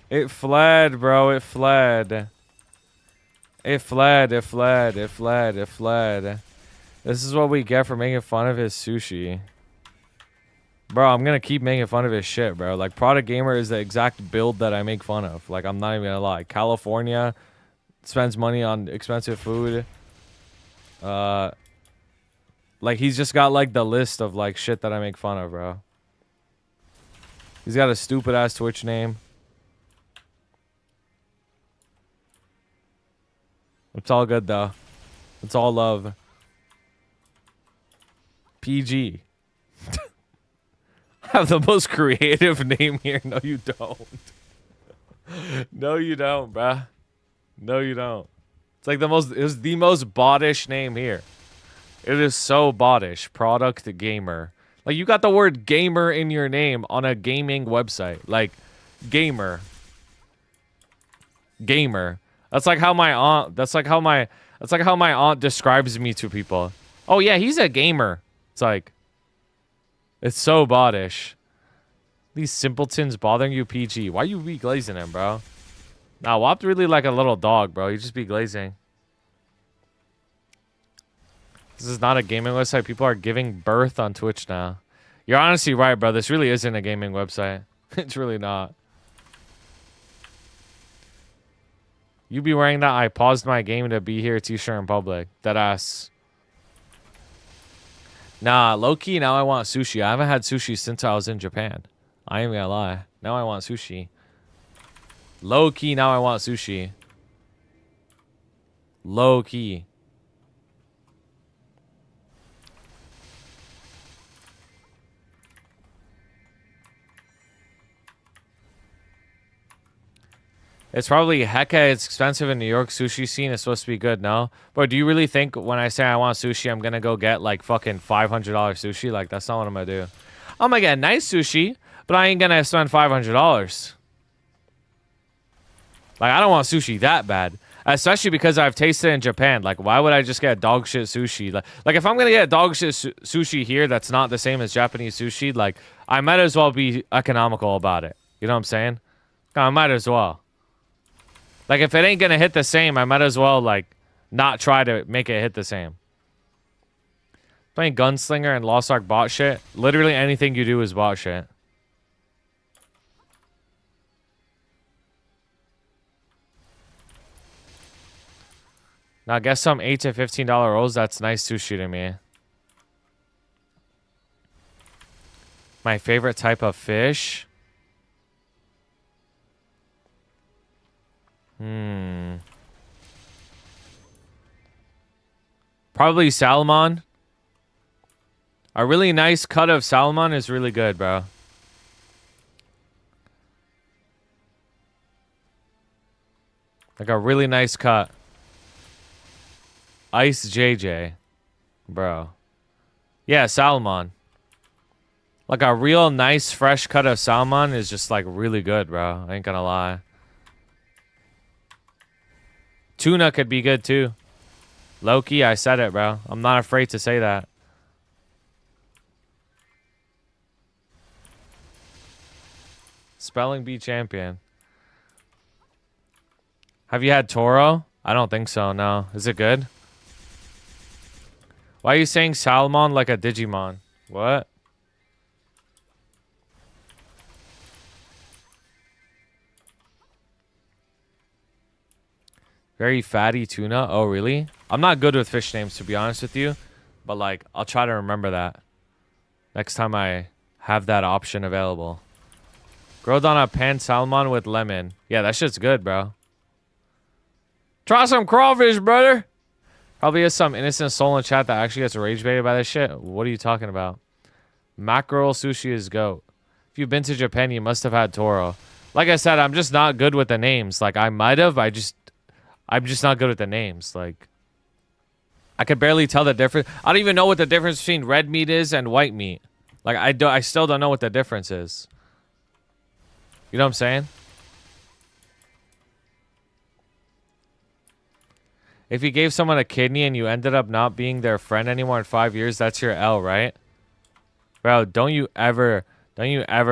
A: It fled, bro. It fled. It fled, it fled, it fled, it fled. This is what we get for making fun of his sushi. Bro, I'm gonna keep making fun of his shit, bro. Like, Product Gamer is the exact build that I make fun of. Like, I'm not even gonna lie. California spends money on expensive food. Like, he's just got, like, the list of, like, shit that I make fun of, bro. He's got a stupid-ass Twitch name. It's all good, though. It's all love. PG. I have the most creative name here. No, you don't. No, you don't, bruh. No, you don't. It's like the most... It's the most bottish name here. It is so bottish. Product Gamer. Like, you got the word gamer in your name on a gaming website. Like, gamer. Gamer. That's like how my aunt... That's like how my aunt describes me to people. Oh, yeah, he's a gamer. It's like... It's so bottish. These simpletons bothering you, PG. Why you be glazing him, bro? Nah, Wop's really like a little dog, bro. You just be glazing. This is not a gaming website. People are giving birth on Twitch now. You're honestly right, bro. This really isn't a gaming website. It's really not. You be wearing that I paused my game to be here t-shirt in public. Deadass. Nah, low-key, now I want sushi. I haven't had sushi since I was in Japan. I ain't gonna lie. Now I want sushi. Low-key, now I want sushi. Low-key. It's probably hecka. It's expensive in New York. Sushi scene is supposed to be good, no? But do you really think when I say I want sushi, I'm gonna go get like fucking $500 sushi? Like, that's not what I'm gonna do. I'm gonna get nice sushi, but I ain't gonna spend $500. Like, I don't want sushi that bad. Especially because I've tasted it in Japan. Like, why would I just get dog shit sushi? Like if I'm gonna get dog shit sushi here that's not the same as Japanese sushi, like, I might as well be economical about it. You know what I'm saying? I might as well. Like, if it ain't gonna hit the same, I might as well, like, not try to make it hit the same. Playing Gunslinger and Lost Ark bot shit. Literally anything you do is bot shit. Now, get some $8 to $15 rolls. That's nice sushi to me. My favorite type of fish? Probably salmon. A really nice cut of salmon is really good, bro. Like a really nice cut. Ice JJ. Bro. Yeah, salmon. Like a real nice fresh cut of salmon is just like really good, bro. I ain't gonna lie. Tuna could be good too. Loki, I said it, bro. I'm not afraid to say that. Spelling bee champion. Have you had Toro? I don't think so, no. Is it good? Why are you saying Salmon like a Digimon? What? Very fatty tuna? Oh, really? I'm not good with fish names, to be honest with you. But, like, I'll try to remember that next time I have that option available. Grilled on a pan salmon with lemon. Yeah, that shit's good, bro. Try some crawfish, brother. Probably is some innocent soul in chat that actually gets rage baited by this shit. What are you talking about? Mackerel sushi is goat. If you've been to Japan, you must have had Toro. Like I said, I'm just not good with the names. Like, I might have. I'm just not good with the names. Like, I could barely tell the difference. I don't even know what the difference between red meat is and white meat. Like, I still don't know what the difference is. You know what I'm saying? If you gave someone a kidney and you ended up not being their friend anymore in 5 years, that's your L, right? Bro, don't you ever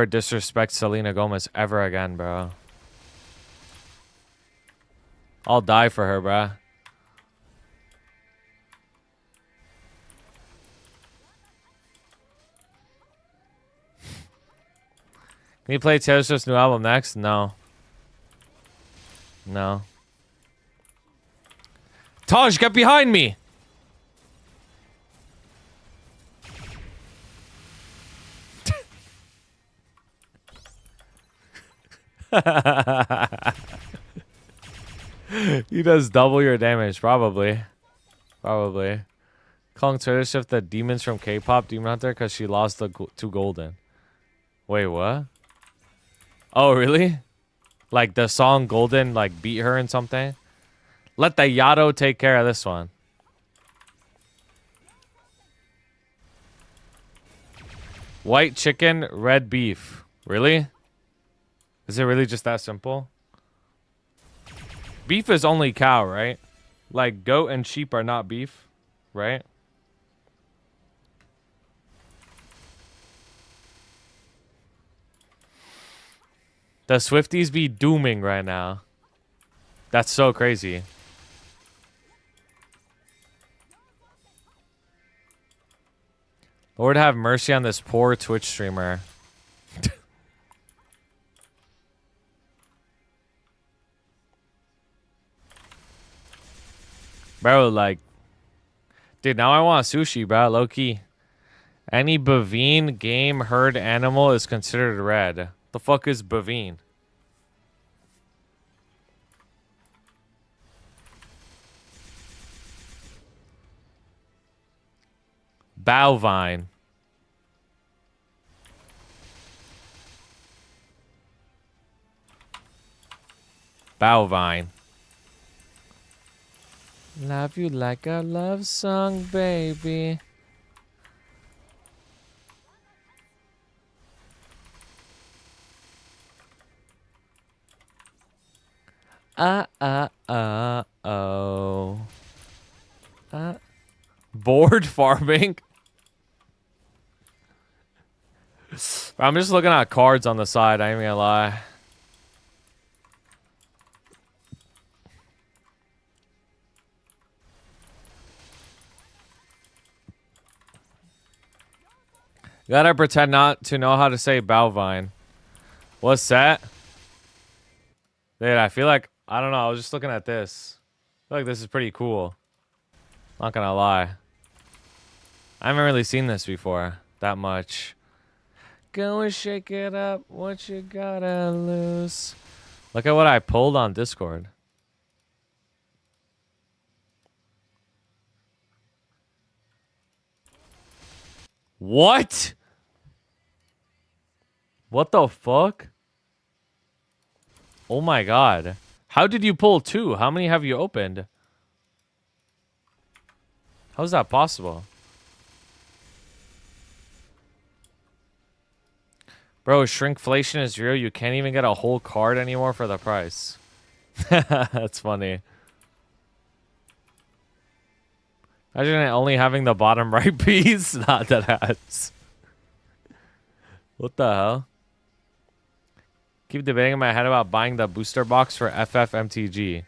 A: disrespect Selena Gomez ever again, bro. I'll die for her, bro. Can you play Taylor Swift's new album next? No. No. Taj, get behind me! He does double your damage, probably. Probably. Calling Taylor Swift the demons from K-pop Demon Hunter because she lost the to Golden. Wait, what? Oh, really? Like the song Golden like beat her in something? Let the Yato take care of this one. White chicken, red beef. Really? Is it really just that simple? Beef is only cow, right? Like goat and sheep are not beef, right? The Swifties be dooming right now. That's so crazy. Lord have mercy on this poor Twitch streamer. Bro, like... Dude, now I want sushi, bro. Low key. Any bovine, game, herd, animal is considered red. The fuck is bovine? Bovine. Bovine. Love you like a love song, baby. Oh. Board farming? I'm just looking at cards on the side, I ain't gonna lie. You gotta pretend not to know how to say bovine. What's that? Dude, I feel like, I don't know, I was just looking at this. I feel like this is pretty cool. Not gonna lie. I haven't really seen this before that much. Go and shake it up, what you gotta lose. Look at what I pulled on Discord. What? What the fuck? Oh my god. How did you pull two? How many have you opened? How's that possible? Bro, shrinkflation is real. You can't even get a whole card anymore for the price. That's funny. Imagine only having the bottom right piece. Not that ass. What the hell? Keep debating in my head about buying the booster box for FFMTG.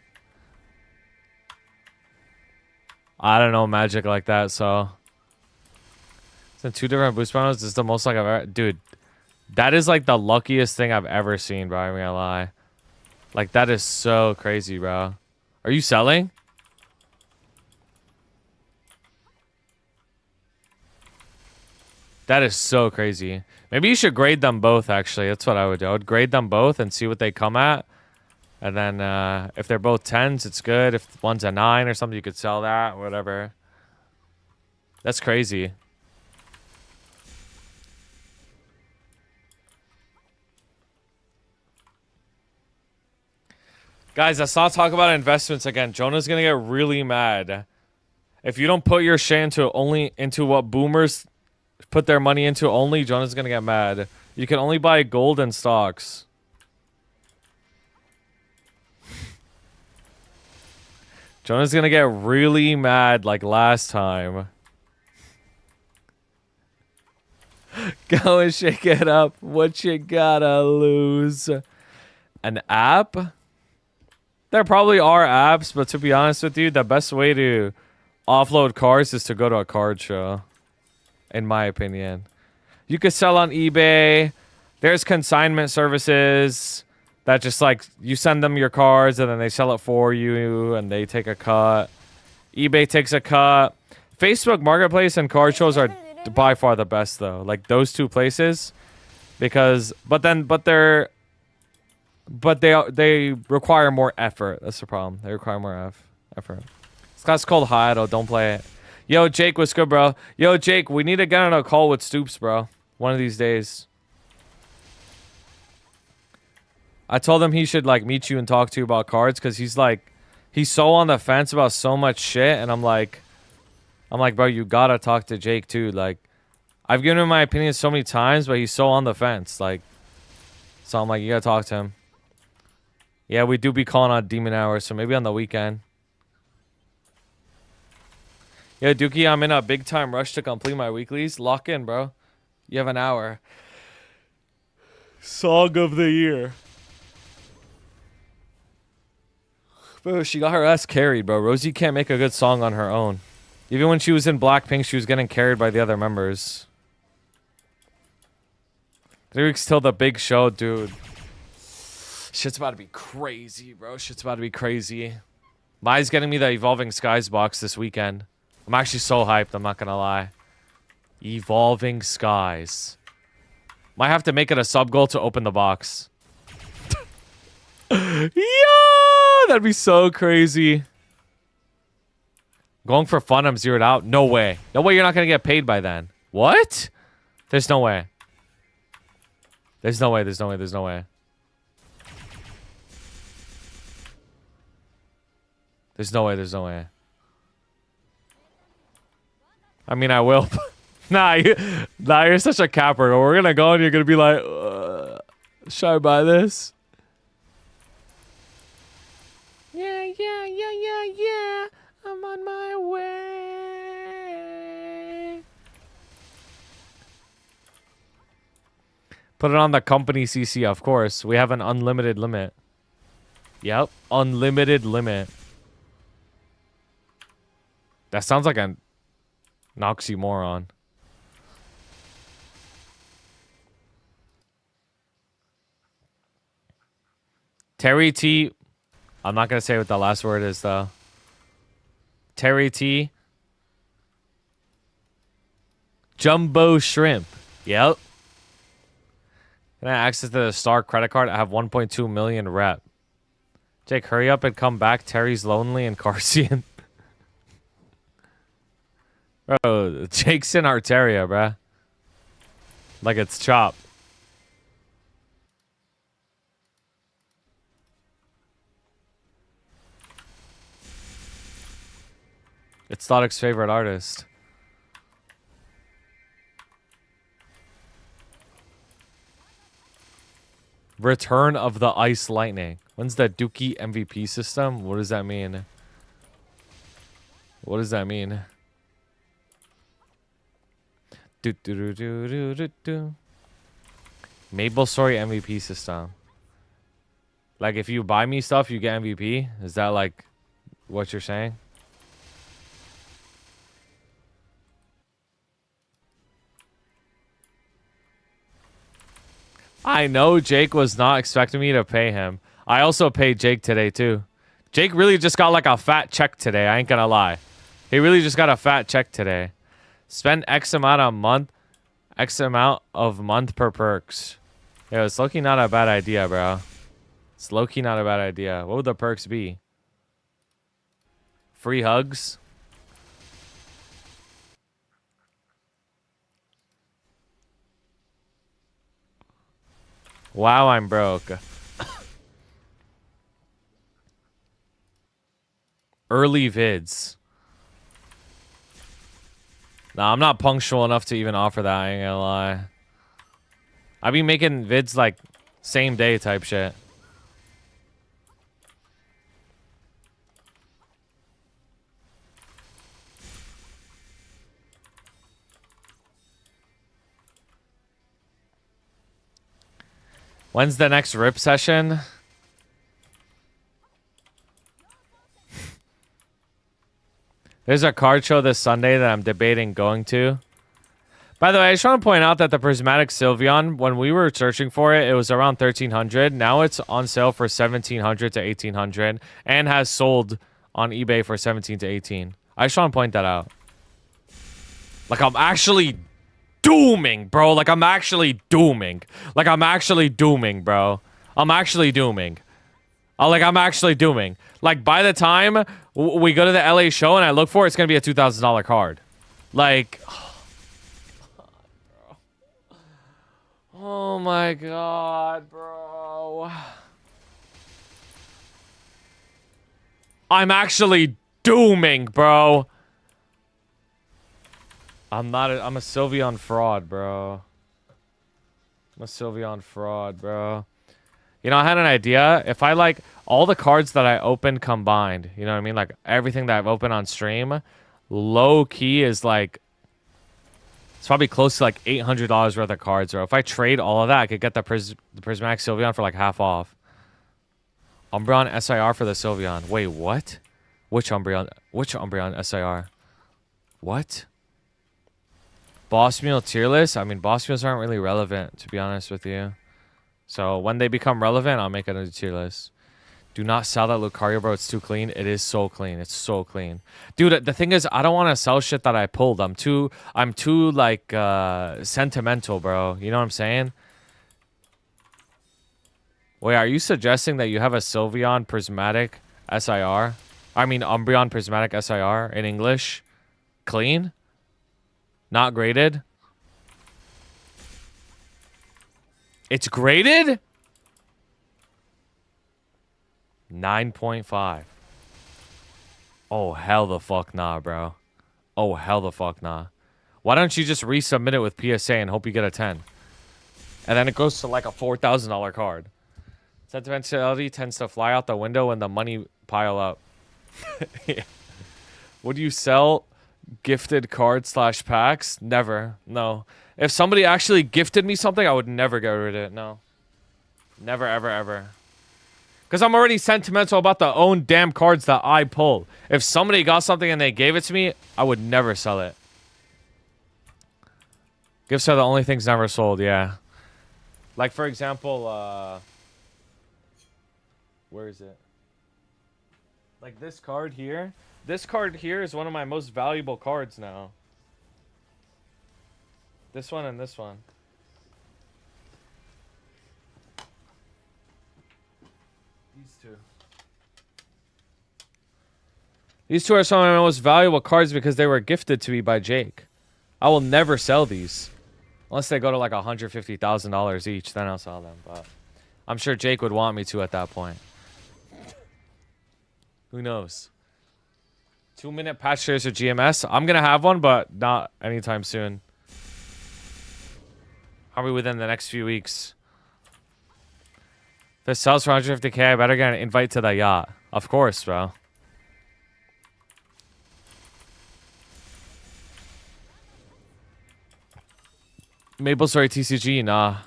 A: I don't know magic like that, so. It's in 2 different boost bundles. This is the most like I've ever. Dude, that is like the luckiest thing I've ever seen, bro. I'm gonna lie. Like, that is so crazy, bro. Are you selling? That is so crazy. Maybe you should grade them both, actually. That's what I would do. I would grade them both and see what they come at. And then if they're both 10s, it's good. If one's a 9 or something, you could sell that, whatever. That's crazy. Guys, let's not talk about investments again. Jonah's gonna get really mad. If you don't put your shit into what boomers put their money into only, Jonah's gonna get mad. You can only buy gold and stocks. Jonah's gonna get really mad like last time. Go and shake it up. What you gotta lose? An app? There probably are apps, but to be honest with you, the best way to offload cards is to go to a card show. In my opinion. You could sell on eBay. There's consignment services that just like you send them your cards and then they sell it for you and they take a cut. eBay takes a cut. Facebook Marketplace and card shows are by far the best though. Like those two places, because they require more effort. That's the problem. They require more effort. This guy's called Hayato. Don't play it. Yo, Jake, what's good, bro? Yo, Jake, we need to get on a call with Stoops, bro. One of these days. I told him he should, like, meet you and talk to you about cards, because he's, like, he's so on the fence about so much shit, and I'm like, bro, you gotta talk to Jake, too. Like, I've given him my opinion so many times, but he's so on the fence, like, so I'm like, you gotta talk to him. Yeah, we do be calling on demon hours, so maybe on the weekend. Yeah, Dookie, I'm in a big time rush to complete my weeklies. Lock in, bro. You have an hour. Song of the year. Bro, she got her ass carried, bro. Rosie can't make a good song on her own. Even when she was in Blackpink, she was getting carried by the other members. 3 weeks till the big show, dude. Shit's about to be crazy, bro. Shit's about to be crazy. Mai's getting me the Evolving Skies box this weekend. I'm actually so hyped, I'm not gonna lie. Evolving Skies. Might have to make it a sub goal to open the box. Yeah, that'd be so crazy. Going for fun, I'm zeroed out. No way. No way you're not gonna get paid by then. What? There's no way. There's no way, there's no way, there's no way. There's no way, there's no way. I mean, I will. Nah, you're such a capper. We're gonna go and you're gonna be like, should I buy this? Yeah. I'm on my way. Put it on the company CC, of course. We have an unlimited limit. Yep, unlimited limit. That sounds like an oxymoron. Terry T. I'm not going to say what the last word is, though. Terry T. Jumbo Shrimp. Yep. Can I access the Star credit card? I have 1.2 million rep. Jake, hurry up and come back. Terry's lonely and Carsian. Bro, Jake's in Arteria, bruh. Like it's Chop. It's Thotic's favorite artist. Return of the Ice Lightning. When's the Dookie MVP system? What does that mean? What does that mean? Maplestory MVP system. Like, if you buy me stuff, you get MVP? Is that, like, what you're saying? I know Jake was not expecting me to pay him. I also paid Jake today, too. Jake really just got, like, a fat check today. I ain't gonna lie. He really just got a fat check today. Spend X amount a month. X amount of month per perks. Yeah, it's low-key not a bad idea, bro. It's low-key not a bad idea. What would the perks be? Free hugs? Wow, I'm broke. Early vids. Nah, I'm not punctual enough to even offer that, I ain't gonna lie. I be making vids like same day type shit. When's the next rip session? There's a card show this Sunday that I'm debating going to. By the way, I just want to point out that the Prismatic Sylveon, when we were searching for it, it was around 1,300. Now it's on sale for 1,700 to 1,800 and has sold on eBay for 17 to 18. I just want to point that out. Like, I'm actually dooming, bro. Like, I'm actually dooming. Like, I'm actually dooming, bro. I'm actually dooming. I'm actually dooming. Like, by the time we go to the LA show and I look for it, it's going to be a $2,000 card. Like... Oh my god, bro. I'm actually dooming, bro. I'm a Sylveon fraud, bro. I'm a Sylveon fraud, bro. You know, I had an idea. If I, like, all the cards that I opened combined, you know what I mean? Like, everything that I've opened on stream, low-key is, like... It's probably close to, like, $800 worth of cards, bro. If I trade all of that, I could get the Prismatic Sylveon for, like, half off. Umbreon SIR for the Sylveon. Wait, what? Which Umbreon SIR? What? Boss Meal tier list? I mean, Boss Meals aren't really relevant, to be honest with you. So, when they become relevant, I'll make a new tier list. Do not sell that Lucario, bro. It's too clean. It is so clean. It's so clean. Dude, the thing is, I don't want to sell shit that I pulled. I'm too like, sentimental, bro. You know what I'm saying? Wait, are you suggesting that you have a Sylveon Prismatic SIR? I mean, Umbreon Prismatic SIR in English? Clean? Not graded? It's graded? 9.5. Oh, hell the fuck nah, bro. Oh, hell the fuck nah. Why don't you just resubmit it with PSA and hope you get a 10? And then it goes to like a $4,000 card. Sentimentality tends to fly out the window when the money pile up. Yeah. Would you sell gifted cards / packs? Never. No. If somebody actually gifted me something, I would never get rid of it. No. Never, ever, ever. Because I'm already sentimental about the own damn cards that I pull. If somebody got something and they gave it to me, I would never sell it. Gifts are the only things never sold, yeah. Like, for example, where is it? Like, this card here. This card here is one of my most valuable cards now. This one and this one. These two are some of my most valuable cards because they were gifted to me by Jake. I will never sell these. Unless they go to like $150,000 each, then I'll sell them. But I'm sure Jake would want me to at that point. Who knows? 2-minute patch shares or GMS. I'm going to have one, but not anytime soon. Probably within the next few weeks. If it sells for 150K, I better get an invite to the yacht. Of course, bro. Maplestory TCG, nah.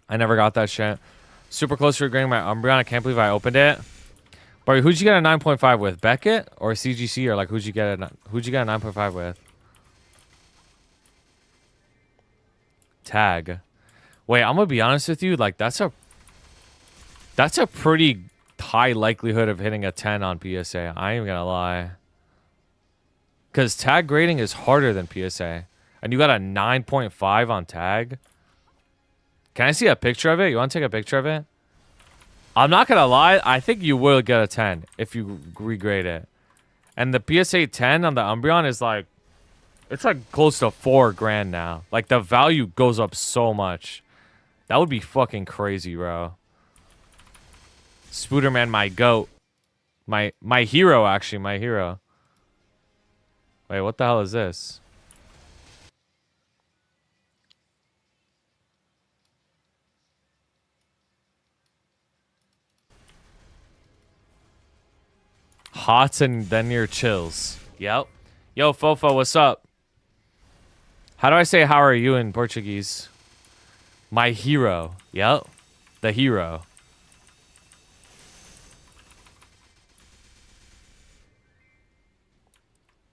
A: I never got that shit. Super close to regretting my Umbreon. I can't believe I opened it. Bro, who'd you get a 9.5 with? Beckett or CGC, or like who'd you get a 9.5 with? Tag. Wait, I'm gonna be honest with you. Like that's a pretty high likelihood of hitting a 10 on PSA. I ain't gonna lie. Cause tag grading is harder than PSA, and you got a 9.5 on tag. Can I see a picture of it? You want to take a picture of it? I'm not gonna lie. I think you will get a 10 if you regrade it. And the PSA 10 on the Umbreon is like, it's like close to $4,000 now. Like the value goes up so much. That would be fucking crazy, bro. Spooderman, my goat. My hero, actually, my hero. Wait, what the hell is this? Hots and then your chills. Yep. Yo, Fofo, what's up? How do I say how are you in Portuguese? My hero. Yep. The hero.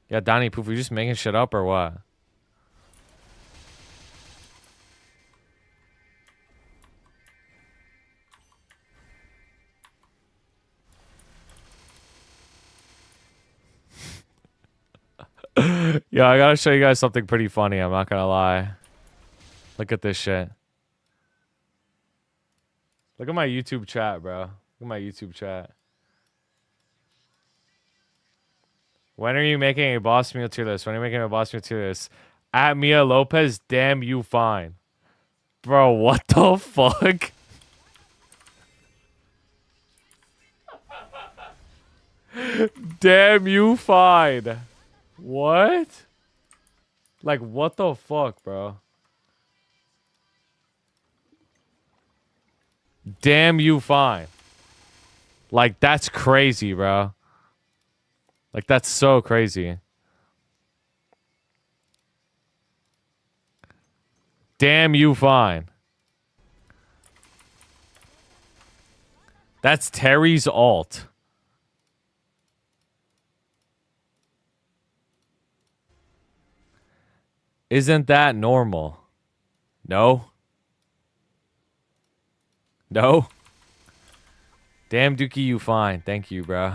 A: Yeah, Donnie Poof, you just making shit up or what? Yeah, I gotta show you guys something pretty funny. I'm not gonna lie. Look at this shit. Look at my YouTube chat, bro. Look at my YouTube chat. When are you making a boss meal tier list? When are you making a boss meal tier list? At Mia Lopez, damn you fine. Bro, what the fuck? Damn you fine. What? Like, what the fuck, bro? Damn you fine. Like, that's crazy, bro. Like, that's so crazy. Damn you fine. That's Terry's alt. Isn't that normal? No. No. Damn Dookie, you fine. Thank you, bro.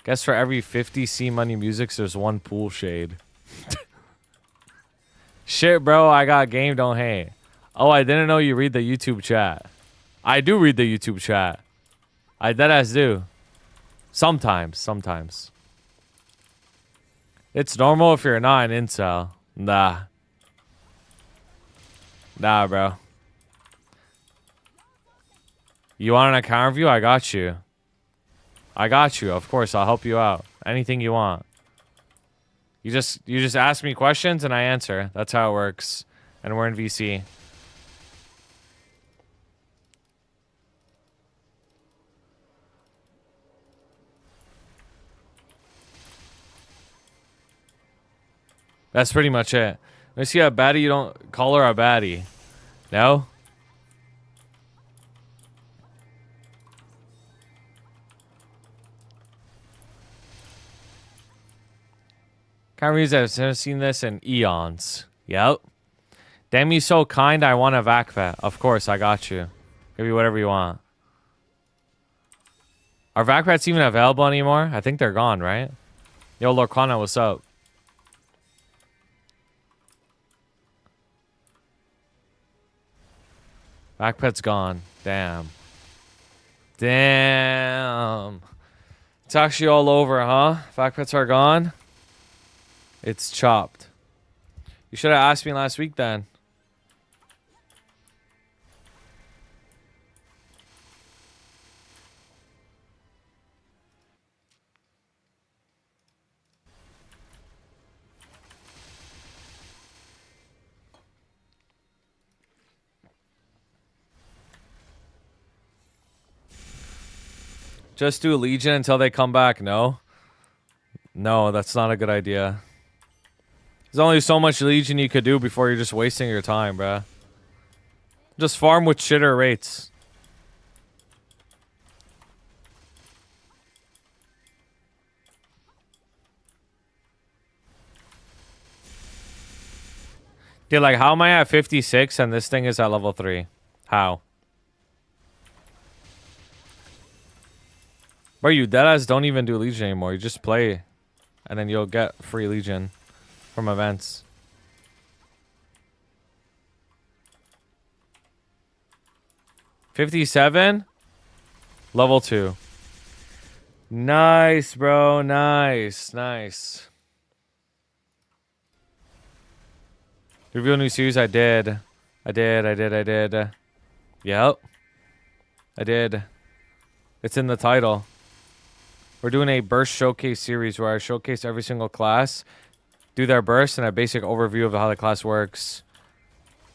A: Guess for every 50 C Money Musics, there's one pool shade. Shit, bro. I got game. Don't hate. Oh, I didn't know you read the YouTube chat. I do read the YouTube chat. I deadass do. Sometimes. It's normal if you're not an incel. Nah, bro. You want an account review? I got you. Of course, I'll help you out. Anything you want. You just ask me questions and I answer. That's how it works. And we're in VC. That's pretty much it. Let me see a baddie. You don't call her a baddie. No? Can't read that. I've seen this in eons. Yep. Damn, you so kind. I want a vac pet. Of course, I got you. Give you whatever you want. Are vac pets even available anymore? I think they're gone, right? Yo, Lorcana, what's up? Vac pet's gone. Damn. It's actually all over, huh? Vac pets are gone. It's chopped. You should have asked me last week then. Just do Legion until they come back. No, that's not a good idea. There's only so much Legion you could do before you're just wasting your time, bruh. Just farm with shitter rates. Dude, like, how am I at 56 and this thing is at level 3? How? Bro, you deadass don't even do Legion anymore. You just play, and then you'll get free Legion from events. $57? Level 2. Nice, bro. Nice. Nice. Review a new series? I did. Yep. I did. It's in the title. We're doing a burst showcase series where I showcase every single class, do their burst, and a basic overview of how the class works.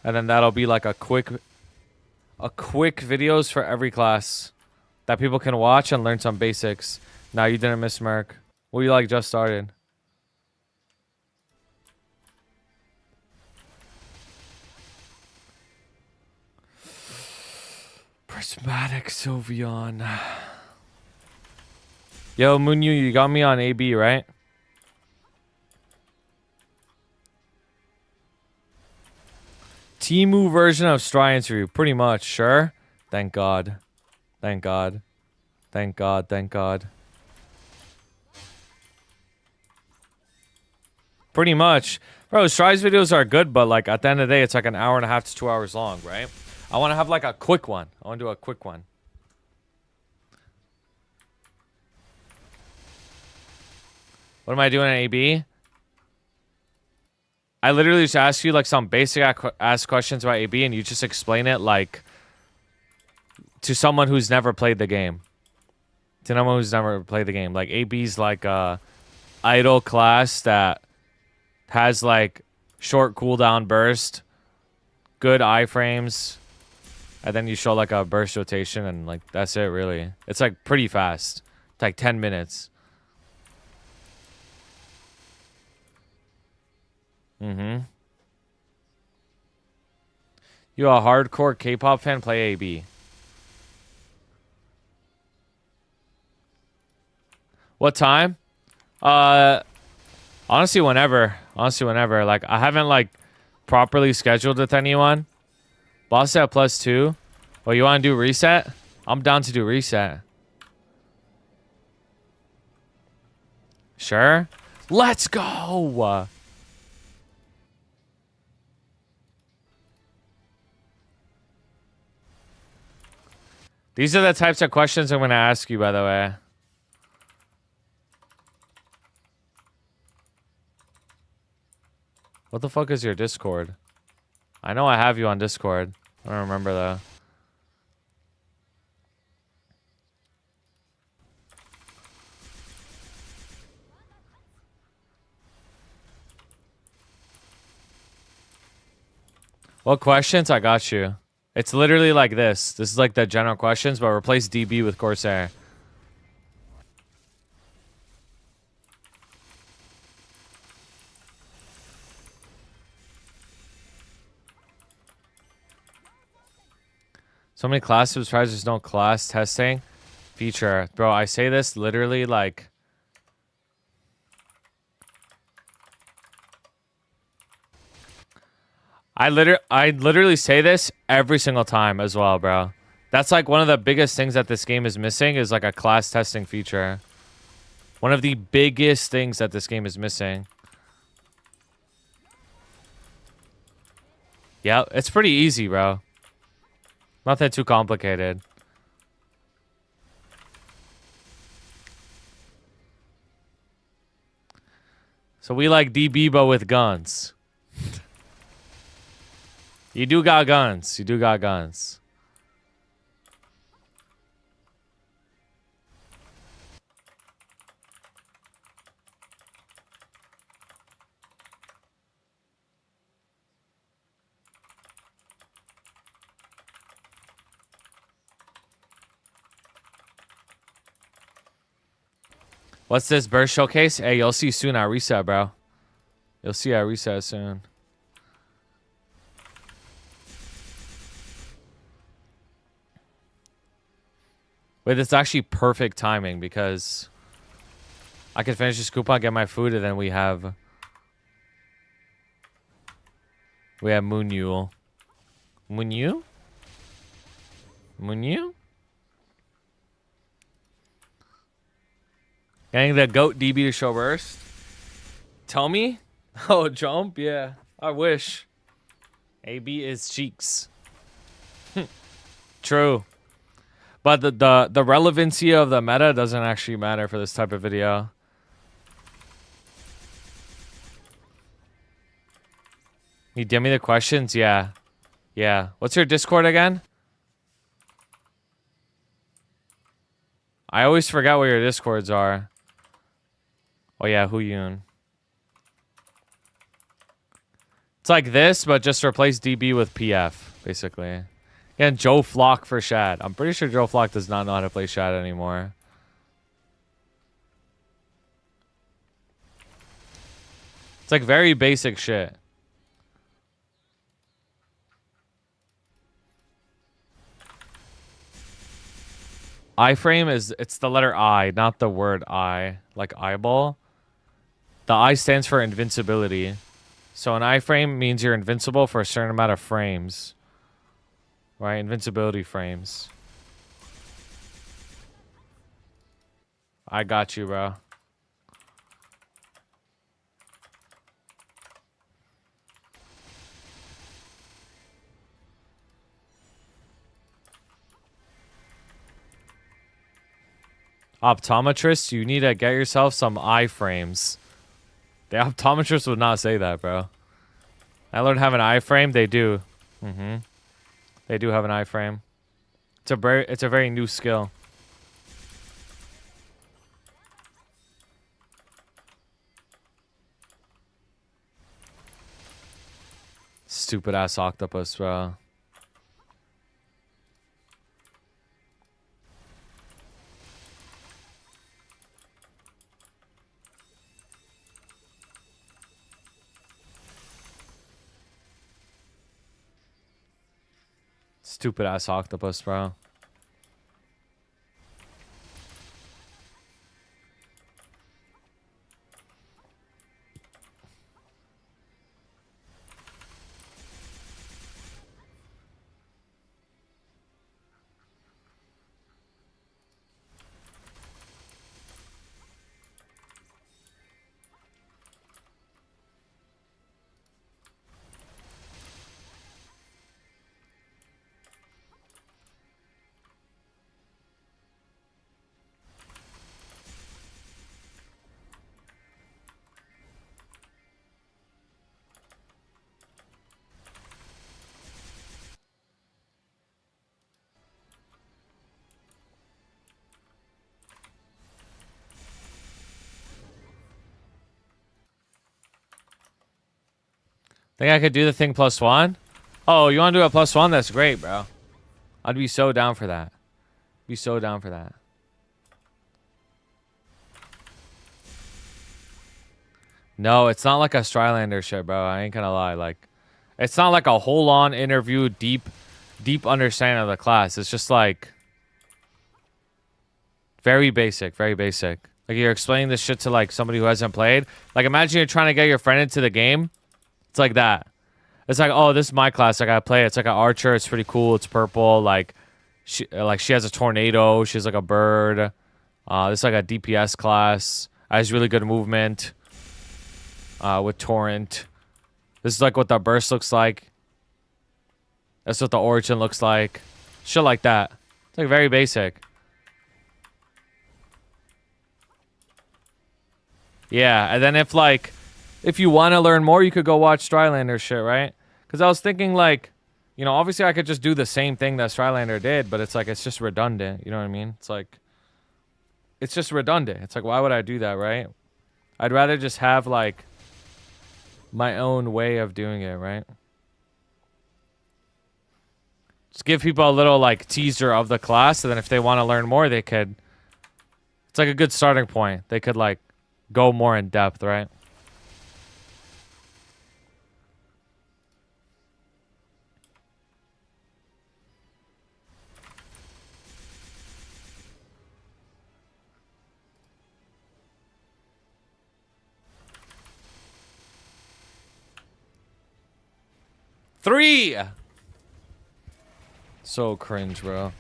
A: And then that'll be like a quick videos for every class that people can watch and learn some basics. Nah, you didn't miss Merc. Well, you like just started. Prismatic Sylveon. Yo, Moonyu, you got me on AB, right? Timu version of Stry interview. Pretty much, sure. Thank God. Thank God. Thank God. Thank God. Pretty much. Bro, Stry's videos are good, but like at the end of the day, it's like an hour and a half to 2 hours long, right? I want to have like a quick one. I want to do a quick one. What am I doing at AB? I literally just ask you like some basic ass questions about AB and you just explain it like to someone who's never played the game. To someone who's never played the game. Like AB's like a idle class that has like short cooldown burst, good iframes, and then you show like a burst rotation and like that's it really. It's like pretty fast. It's like 10 minutes. Mm-hmm. You a hardcore K-pop fan? Play AB. What time? Honestly, whenever. Honestly, whenever. Like, I haven't, like, properly scheduled with anyone. Boss at +2. Well, you want to do reset? I'm down to do reset. Sure? Let's go! These are the types of questions I'm going to ask you, by the way. What the fuck is your Discord? I know I have you on Discord. I don't remember, though. What questions? I got you. It's literally like this. This is like the general questions, but replace DB with Corsair. So many class subscribers, there's no class testing feature. Bro, I say this literally like... I literally say this every single time as well, bro. That's like one of the biggest things that this game is missing is like a class testing feature. One of the biggest things that this game is missing. Yeah, it's pretty easy, bro. Nothing too complicated. So we like DB, but with guns. You do got guns. You do got guns. What's this burst showcase? Hey, you'll see soon at reset, bro. You'll see at reset soon. Wait, it's actually perfect timing because I can finish this coupon, get my food, and then we have Moon. Moon? Moon? Getting the GOAT DB to show burst. Tell me? Oh, jump? Yeah. I wish. AB is cheeks. True. But the relevancy of the meta doesn't actually matter for this type of video. You give me the questions? Yeah. Yeah. What's your Discord again? I always forget what your Discords are. Oh yeah, Huyun. It's like this, but just replace DB with PF, basically. And Joe Flock for Shad. I'm pretty sure Joe Flock does not know how to play Shad anymore. It's like very basic shit. Iframe is, it's the letter I, not the word I, like eyeball. The I stands for invincibility. So an iframe means you're invincible for a certain amount of frames. Right? Invincibility frames. I got you, bro. Optometrist, you need to get yourself some iframes. The optometrist would not say that, bro. I learned to have an iframe. They do. They do have an iframe. It's a very new skill. Stupid ass octopus, bro. Stupid ass octopus, bro. Think I could do the thing +1? Oh, you want to do a +1? That's great, bro. I'd be so down for that. Be so down for that. No, it's not like a Strylander shit, bro. I ain't gonna lie. Like, it's not like a whole-on interview, deep understanding of the class. It's just like very basic, very basic. Like you're explaining this shit to like somebody who hasn't played. Like imagine you're trying to get your friend into the game. It's like that. It's like, oh, this is my class. I gotta play it. It's like an archer. It's pretty cool. It's purple. Like she has a tornado. She has like a bird. This is like a DPS class. Has really good movement. With torrent. This is like what the burst looks like. That's what the origin looks like. Shit like that. It's like very basic. Yeah, and then if you want to learn more, you could go watch Strylander shit, right? Because I was thinking like, you know, obviously I could just do the same thing that Strylander did, but it's like, it's just redundant. You know what I mean? It's like, it's just redundant. It's like, why would I do that, right? I'd rather just have like my own way of doing it, right? Just give people a little like teaser of the class, and then if they want to learn more, they could. It's like a good starting point. They could like go more in depth, right? 3. So cringe, bro.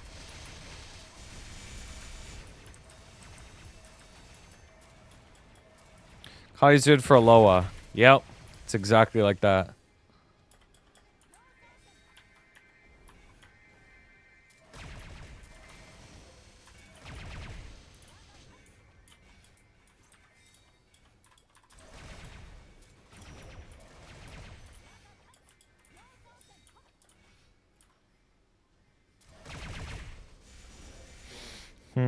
A: Kali's good for Loa. Yep. It's exactly like that.
B: A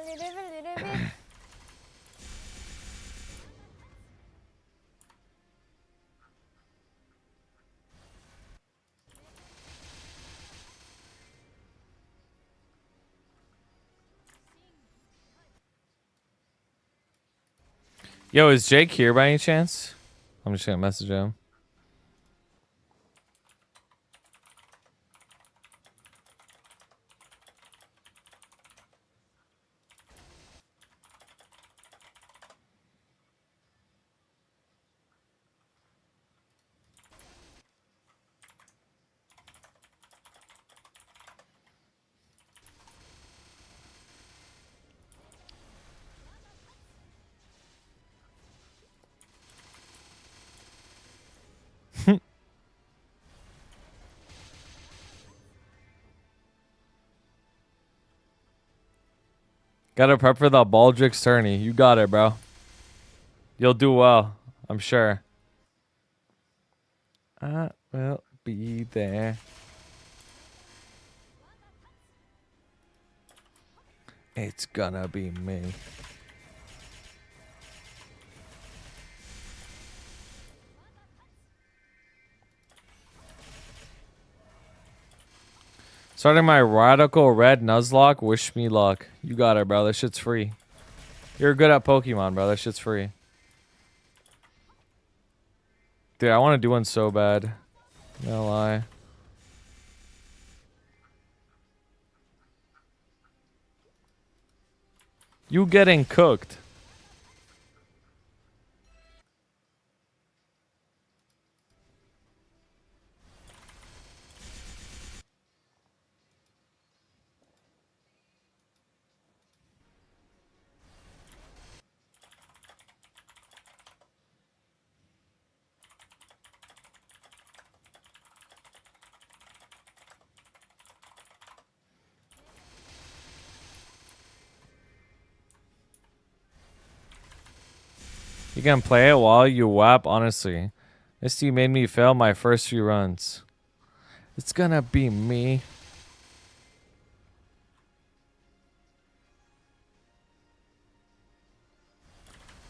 B: little bit.
A: Yo, is Jake here by any chance? I'm just gonna message him. Gotta prep for the Baldrick's tourney. You got it, bro. You'll do well, I'm sure. I will be there. It's gonna be me. Starting my Radical Red Nuzlocke. Wish me luck. You got it, bro. That shit's free. You're good at Pokemon, bro. That shit's free. Dude, I want to do one so bad. No lie. You getting cooked. You can play it while you WAP, honestly. This team made me fail my first few runs. It's gonna be me.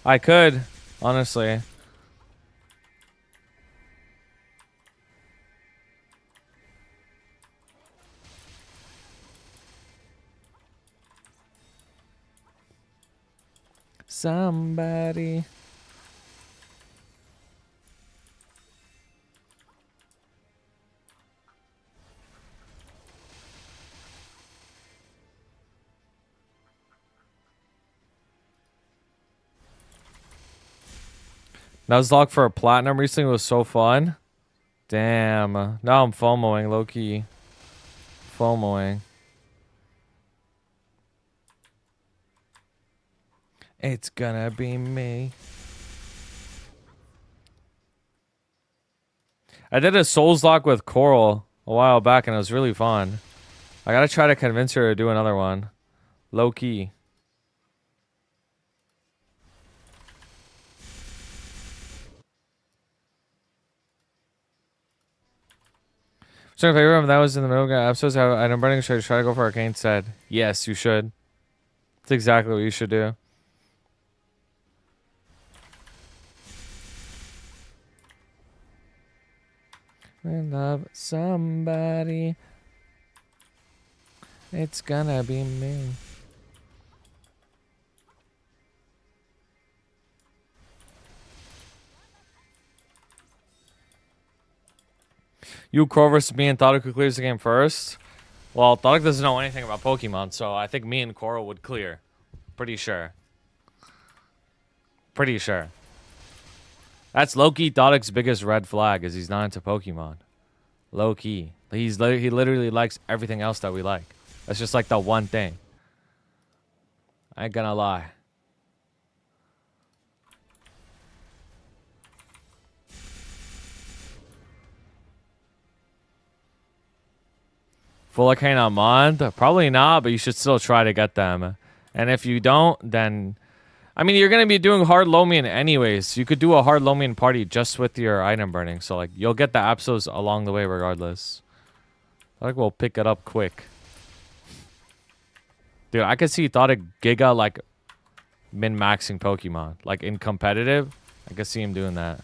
A: I could, honestly. Somebody. Nuzlocke for a platinum recently was so fun. Damn. Now I'm FOMOing, low-key. FOMOing. It's gonna be me. I did a Souls Lock with Coral a while back and it was really fun. I gotta try to convince her to do another one. Low-key. So if I remember that was in the middle of episodes, I'm running. Should I try to go for Arcane said? Yes, you should. That's exactly what you should do. I love somebody. It's gonna be me. You Crow versus me and thought who clears the game first. Well, Thodic doesn't know anything about Pokemon, so I think me and Coral would clear. Pretty sure. Pretty sure. That's low-key Thodic's biggest red flag is he's not into Pokemon. Low-key. He literally likes everything else that we like. That's just like the one thing. I ain't gonna lie. Full Arcane Amond? Probably not, but you should still try to get them. And if you don't, then... I mean, you're going to be doing hard Lomian anyways. You could do a hard Lomian party just with your item burning. So, like, you'll get the Apsos along the way regardless. Thodic will pick it up quick. Dude, I could see Thodic Giga, like, min-maxing Pokemon. Like, in competitive, I could see him doing that.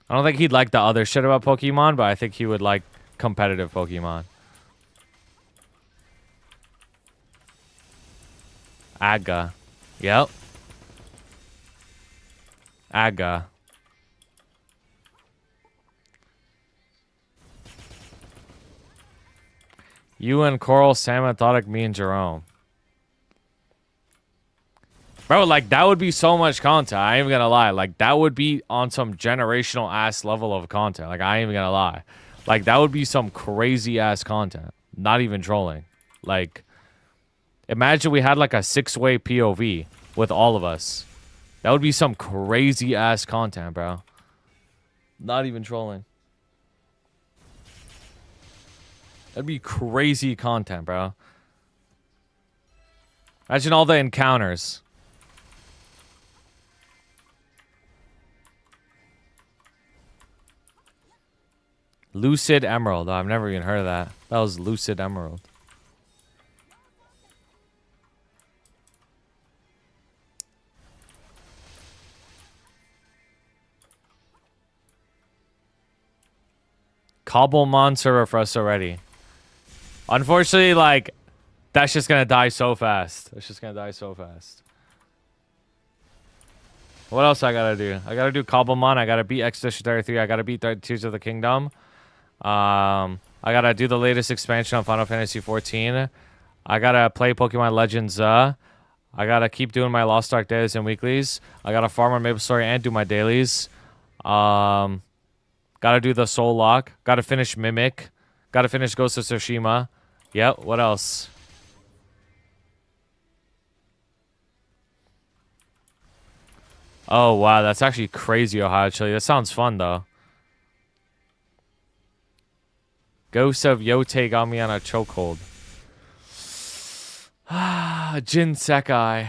A: I don't think he'd like the other shit about Pokemon, but I think he would like competitive Pokemon. Aga. Yep. Aga. You and Coral, Sam and Thodic, me and Jerome. Bro, like, that would be so much content. I ain't even gonna lie. Like, that would be on some generational ass level of content. Like, I ain't even gonna lie. Like, that would be some crazy ass content. Not even trolling. Like, imagine we had like a 6-way POV with all of us. That would be some crazy ass content, bro. Not even trolling. That'd be crazy content, bro. Imagine all the encounters. Lucid Emerald. Oh, I've never even heard of that. That was Lucid Emerald. Cobblemon server for us already. Unfortunately, like, that's just gonna die so fast. It's just gonna die so fast. What else I gotta do? I gotta do Cobblemon. I gotta beat Expedition 33. I gotta beat Tears of the Kingdom. I gotta do the latest expansion on Final Fantasy 14. I gotta play Pokemon Legends. I gotta keep doing my Lost Ark dailies and weeklies. I gotta farm on Maplestory and do my dailies. Gotta do the Soul Lock. Gotta finish Mimic. Gotta finish Ghost of Tsushima. Yep, what else? Oh, wow, that's actually crazy, Ohio Chili. That sounds fun, though. Ghost of Yote got me on a chokehold. Jin Sekai.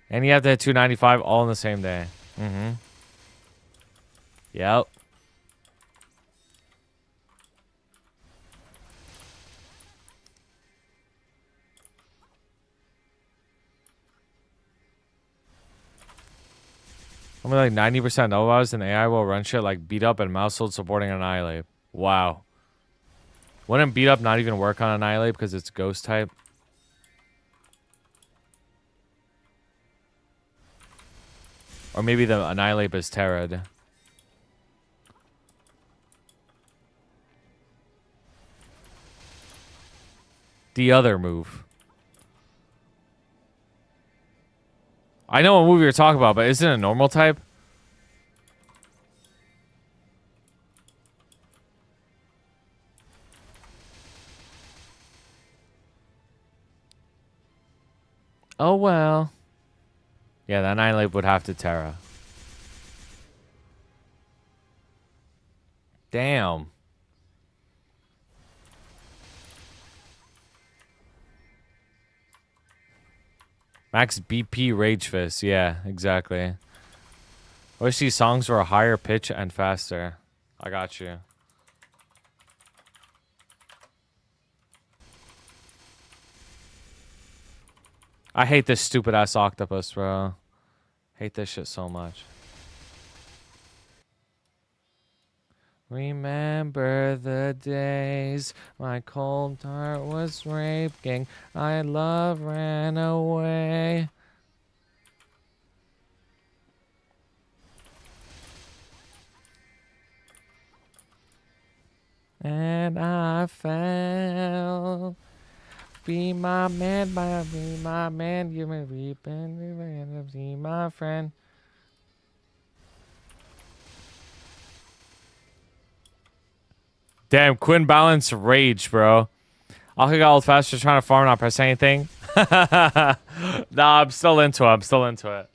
A: And you have to hit 295 all in the same day. Mm-hmm. Yep. Only like 90% otherwise, and AI will run shit like beat up and mouse hold supporting Annihilate. Wow. Wouldn't beat up not even work on Annihilate because it's ghost type? Or maybe the Annihilate is Terrad. The other move. I know what move you're talking about, but isn't it a normal type? Oh, well. Yeah, the Annihilate would have to Terra. Damn. Max BP Rage Fist. Yeah, exactly. I wish these songs were a higher pitch and faster. I got you. I hate this stupid ass octopus, bro. Hate this shit so much. Remember the days my cold heart was raping. My love ran away. And I fell. Be my man, be my man. You may weep and be my friend. Damn, Quinn Balance rage, bro. I'll get old faster trying to farm, not press anything. Nah, I'm still into it. I'm still into it.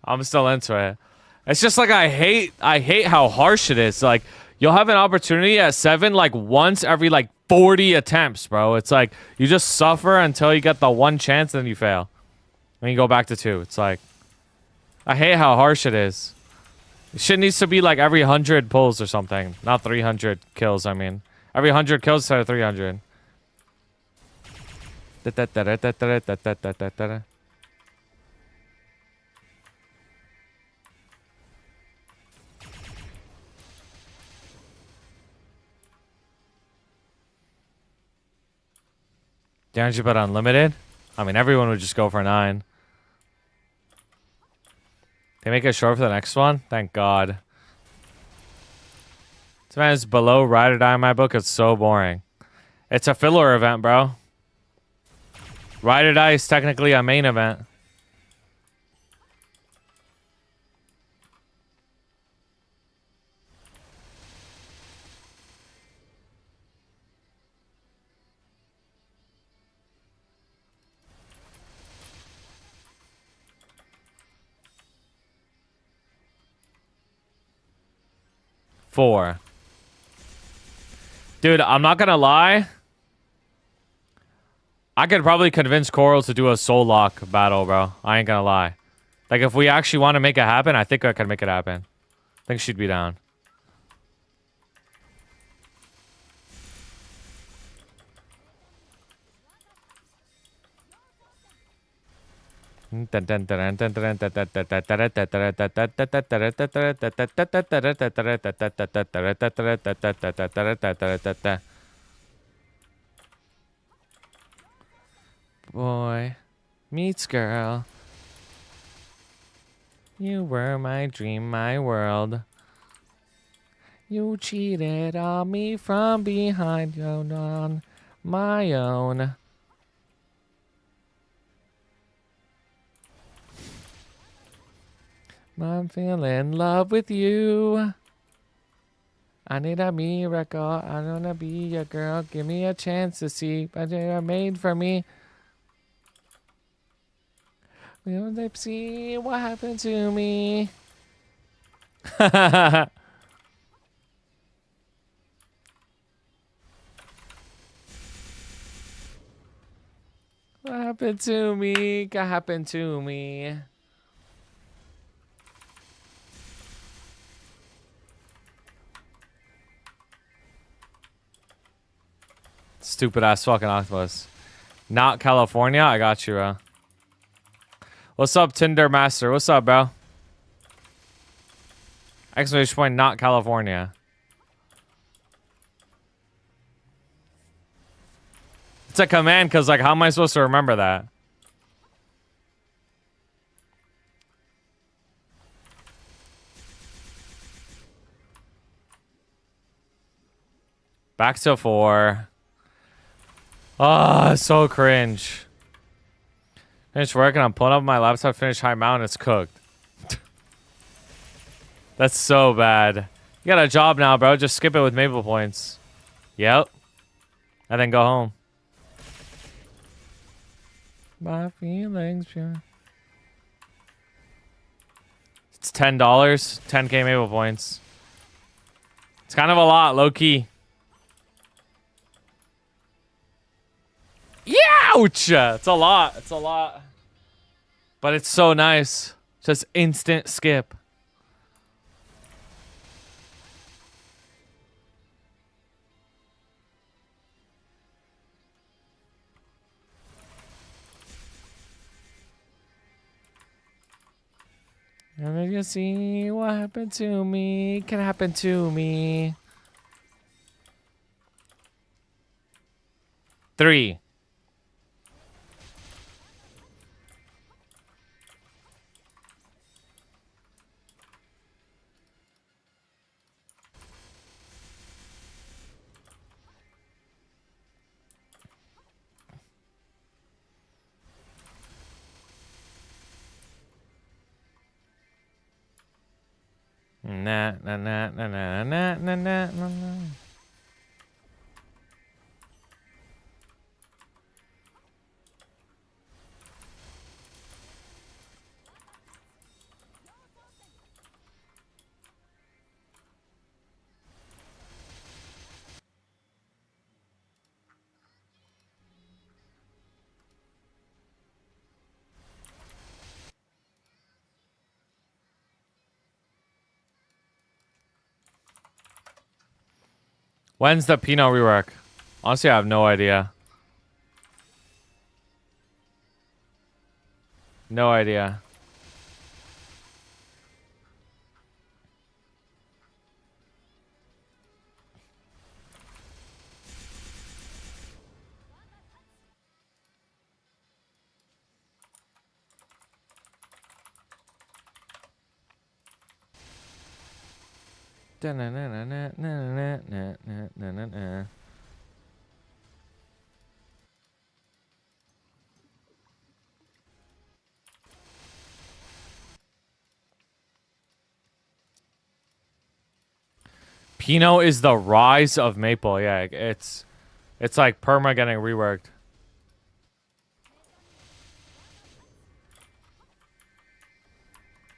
A: I'm still into it. It's just like I hate how harsh it is. Like you'll have an opportunity at 7 like once every like 40 attempts, bro. It's like you just suffer until you get the one chance, then you fail. Then you go back to 2. It's like I hate how harsh it is. Shit needs to be like every 100 pulls or something, not 300 kills. I mean, every 100 kills instead of 300. Don't you put unlimited? I mean, everyone would just go for 9. They make it short for the next one? Thank God. This man is below Ride or Die in my book. It's so boring. It's a filler event, bro. Ride or Die is technically a main event. Four. Dude, I'm not gonna lie. I could probably convince Coral to do a soul lock battle, bro. I ain't gonna lie. Like, if we actually want to make it happen, I think I can make it happen. I think she'd be down. Boy meets girl. You were my dream, my world. You cheated on me from behind, you on my own. I'm feeling in love with you. I need a miracle. I wanna be your girl. Give me a chance to see what you're made for me. Will they see what happened to me? What happened to me? What happened to me? Stupid ass fucking octopus. Not California? I got you, bro. What's up, Tinder Master? What's up, bro? Exclamation point, not California. It's a command, because, like, how am I supposed to remember that? Back to 4. Oh, so cringe. Finished working. I'm pulling up my laptop. Finish High Mountain. It's cooked. That's so bad. You got a job now, bro. Just skip it with Maple points. Yep. And then go home. My feelings pure. It's $10. 10k Maple points. It's kind of a lot, low key. Ouch! It's a lot. It's a lot. But it's so nice. Just instant skip. And then you see what happened to me. Can happen to me. 3. Na na na na na na na na na. When's the Pinot rework? Honestly, I have no idea. No idea. Pinot is the rise of maple. Yeah, it's like perma getting reworked.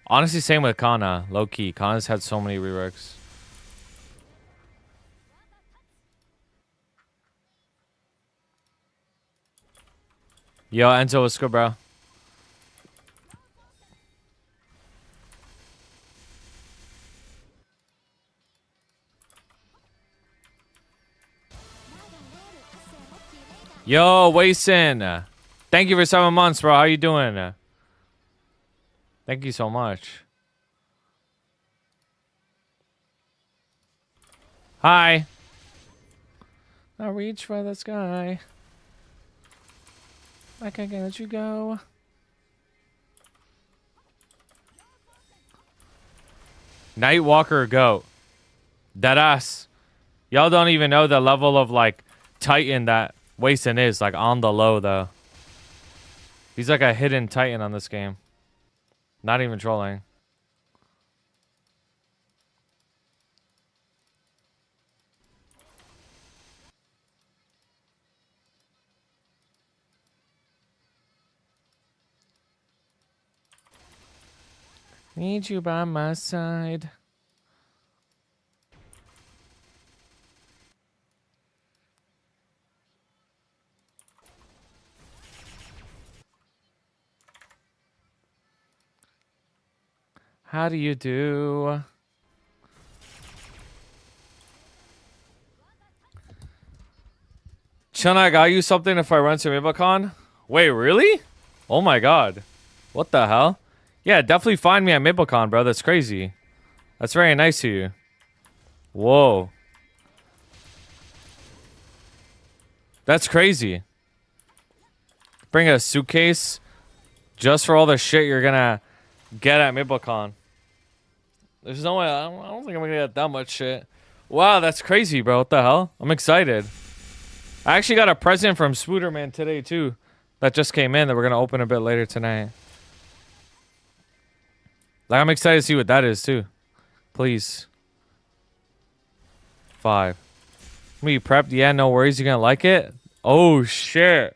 A: Honestly, same with Kana. Low key, Kana's had so many reworks. Yo, Enzo, what's good, bro? Yo, Wason. Thank you for 7 months, bro. How you doing? Thank you so much. Hi. I reach for the sky. I can't let you go. Nightwalker goat. Deadass. Y'all don't even know the level of like Titan that Wason is, like on the low though. He's like a hidden Titan on this game. Not even trolling. Need you by my side. How do you do? Chun, I got you something if I run to Mibacon? Wait, really? Oh my god. What the hell? Yeah, definitely find me at Maplecon, bro. That's crazy. That's very nice of you. Whoa. That's crazy. Bring a suitcase just for all the shit you're gonna get at Maplecon. There's no way. I don't think I'm gonna get that much shit. Wow, that's crazy, bro. What the hell? I'm excited. I actually got a present from Spooderman today, too. That just came in that we're gonna open a bit later tonight. Like, I'm excited to see what that is, too. Please. 5. Me prepped? Yeah, no worries. You gonna like it? Oh, shit.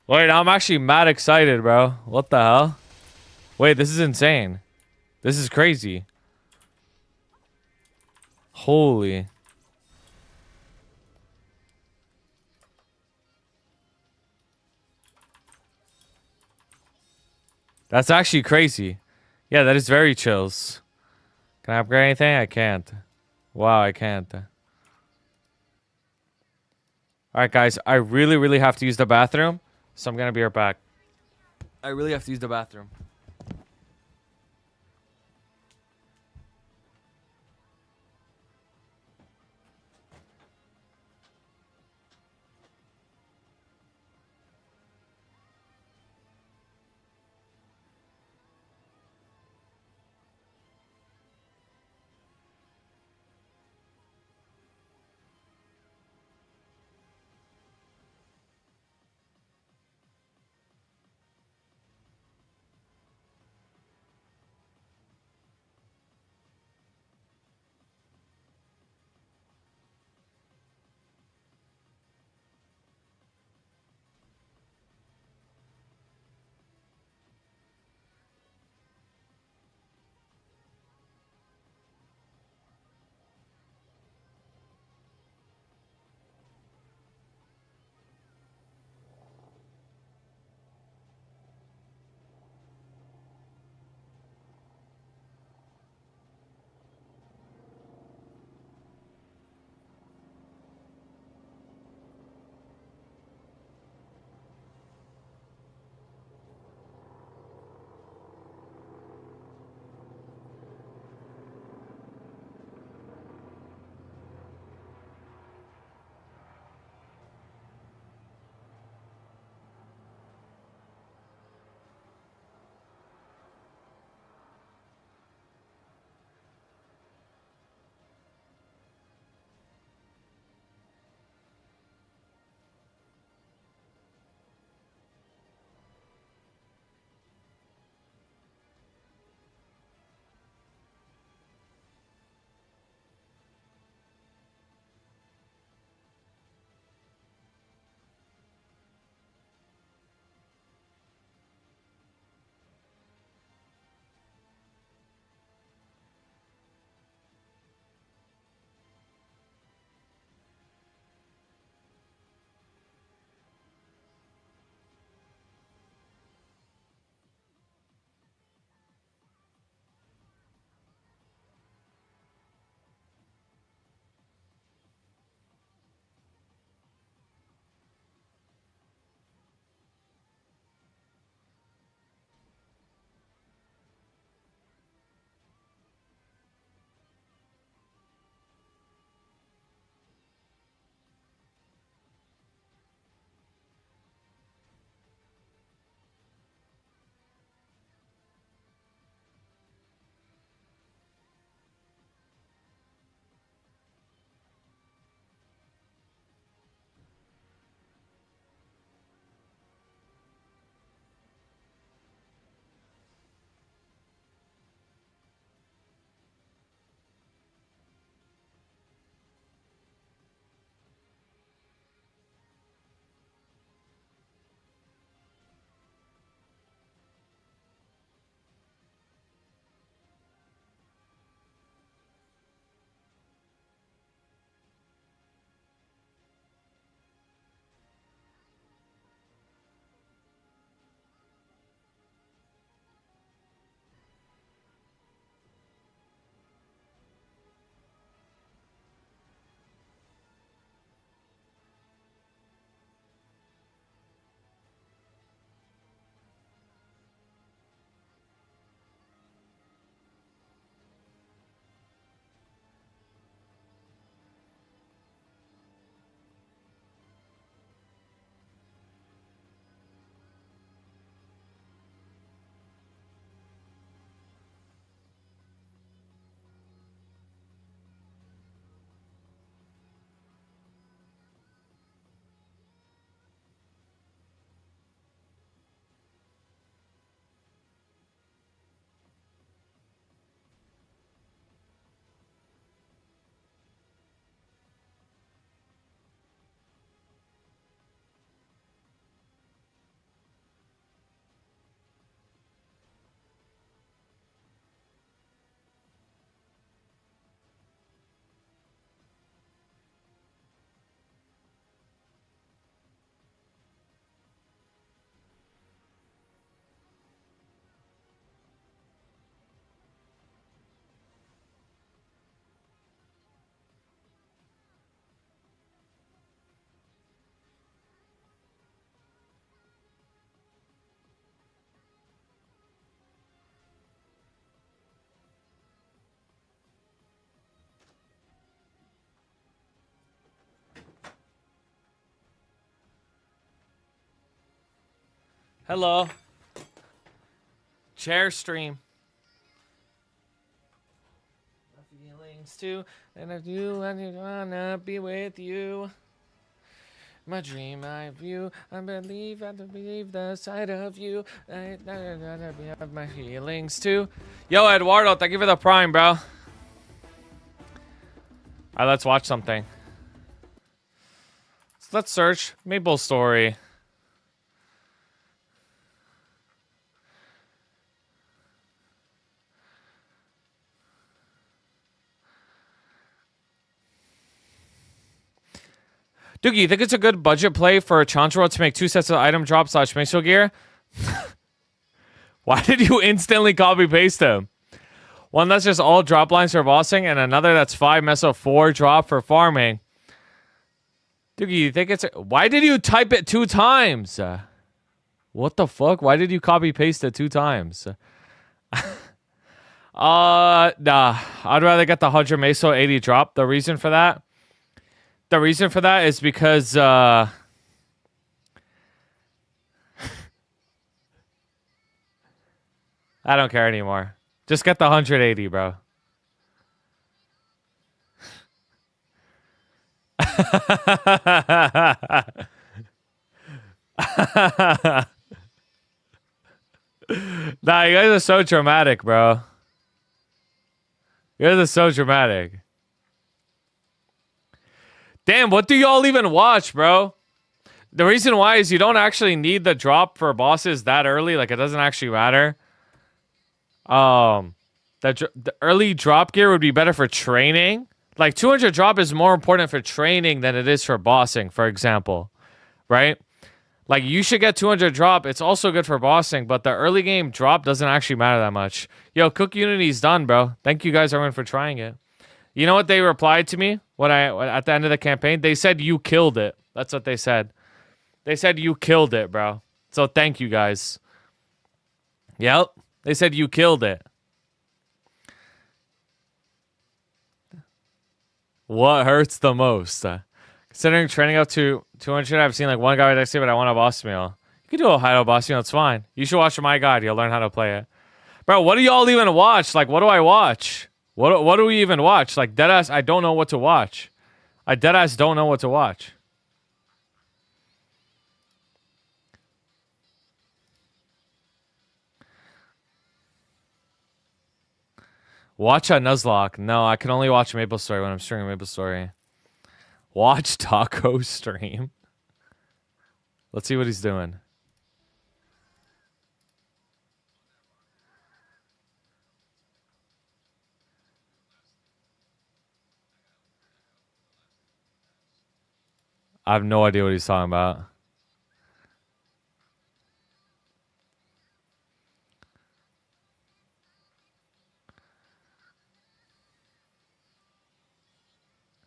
A: Wait, I'm actually mad excited, bro. What the hell? Wait, this is insane. This is crazy. Holy. That's actually crazy. Yeah, that is very chills. Can I upgrade anything? I can't. Wow, I can't. Alright, guys. I really, really have to use the bathroom. So I'm gonna be right back. I really have to use the bathroom. Hello. Chair stream. Feelings too, and I do wanna be with you. My dream, I view, I believe the sight of you. I have my feelings too. Yo, Eduardo, thank you for the prime, bro. All right, let's watch something. So let's search Maplestory. Dookie, you think it's a good budget play for Chanchro to make 2 sets of item drop / Meso gear? Why did you instantly copy paste him? One that's just all drop lines for bossing, and another that's 5 Meso 4 drop for farming. Dookie, you think it's why did you type it 2 times? What the fuck? Why did you copy paste it 2 times? Nah. I'd rather get the 100 Meso 80 drop. The reason for that is because I don't care anymore. Just get the 180, bro. Nah, you guys are so dramatic, bro. You guys are so dramatic. Damn, what do y'all even watch, bro? The reason why is you don't actually need the drop for bosses that early. Like, it doesn't actually matter. The early drop gear would be better for training. Like, 200 drop is more important for training than it is for bossing, for example. Right? Like, you should get 200 drop. It's also good for bossing, but the early game drop doesn't actually matter that much. Yo, Cook Unity's done, bro. Thank you guys, everyone, for trying it. You know what they replied to me at the end of the campaign? They said you killed it. That's what they said. They said you killed it, bro. So thank you guys. Yep. They said you killed it. What hurts the most? Considering training up to 200, I've seen like one guy next to you, but I want a boss meal. You can do a Hido boss meal. It's fine. You should watch my guide. You'll learn how to play it. Bro, what do y'all even watch? Like, what do I watch? What do we even watch? Like, deadass, I don't know what to watch. I deadass don't know what to watch. Watch a Nuzlocke. No, I can only watch Maplestory when I'm streaming Maplestory. Watch Taco stream. Let's see what he's doing. I have no idea what he's talking about.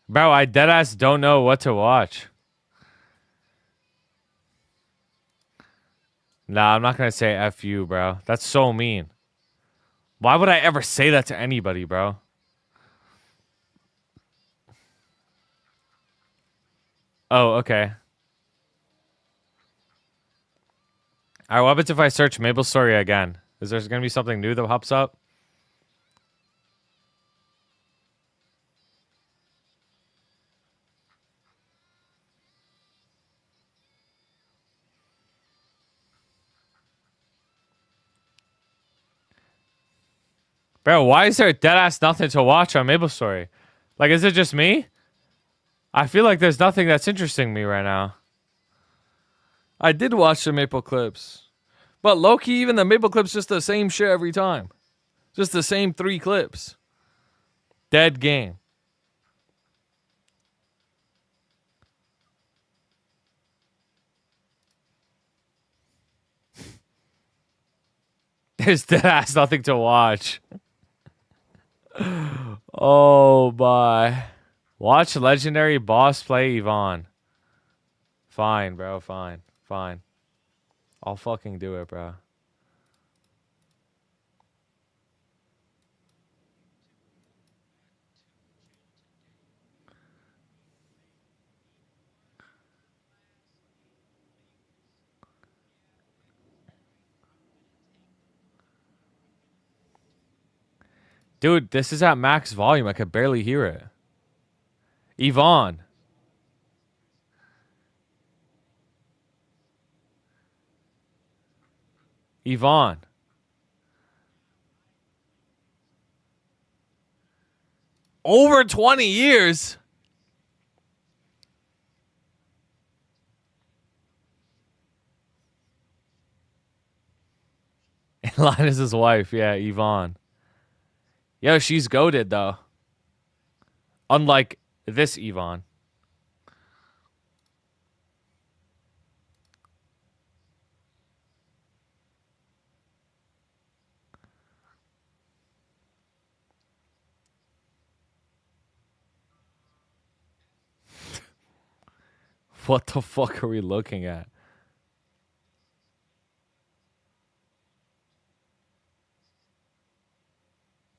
A: Bro, I deadass don't know what to watch. Nah, I'm not gonna say F you, bro. That's so mean. Why would I ever say that to anybody, bro? Oh, okay. Alright, what happens if I search Maplestory again? Is there gonna be something new that pops up? Bro, why is there deadass nothing to watch on Maplestory? Like, is it just me? I feel like there's nothing that's interesting me right now. I did watch the Maple clips. But low-key, even the Maple clips just the same shit every time. Just the same 3 clips. Dead game. There's deadass nothing to watch. Oh, bye. Watch legendary boss play Yvonne. Fine, bro. Fine. Fine. I'll fucking do it, bro. Dude, this is at max volume. I could barely hear it. Yvonne. Yvonne. Over 20 years? Linus's wife, yeah, Yvonne. Yo, she's goated though. Unlike this Yvonne. What the fuck are we looking at?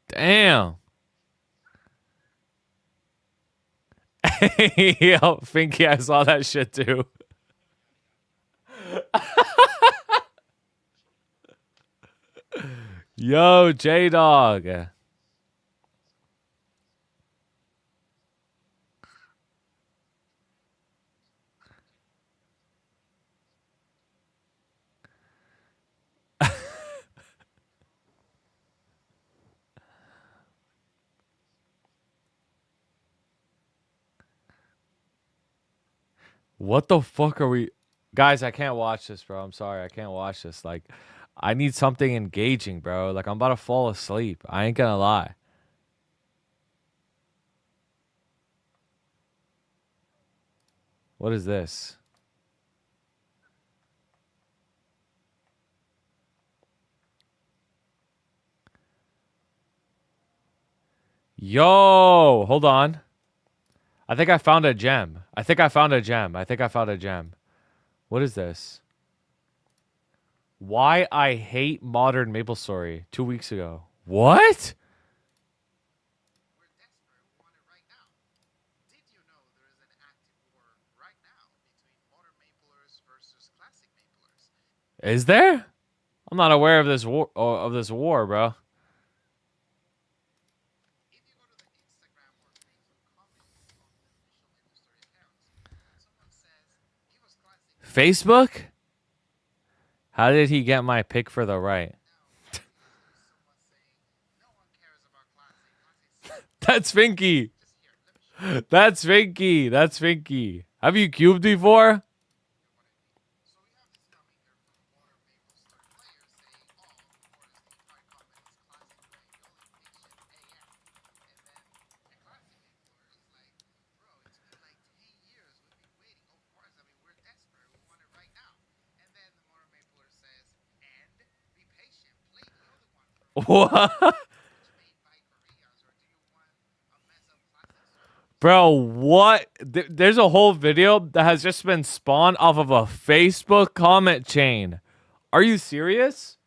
A: Damn. Yo, Finky, I saw that shit too. Yo, J-Dog. What the fuck are we... Guys, I can't watch this, bro. I'm sorry. I can't watch this. Like, I need something engaging, bro. Like, I'm about to fall asleep. I ain't gonna lie. What is this? Yo, hold on. I think I found a gem. I think I found a gem. What is this? Why I hate modern Maplestory 2 weeks ago. What? Is there? I'm not aware of this war, bro. Facebook? How did he get my pick for the right? That's Finky. That's Finky. That's Finky. Have you cubed before? What? Bro, what? There's a whole video that has just been spawned off of a Facebook comment chain. Are you serious?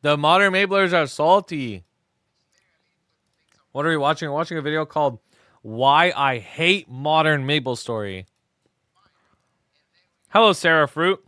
A: The modern Maplers are salty. What are we watching? We're watching a video called Why I Hate Modern Maplestory. Hello, Sarah Fruit.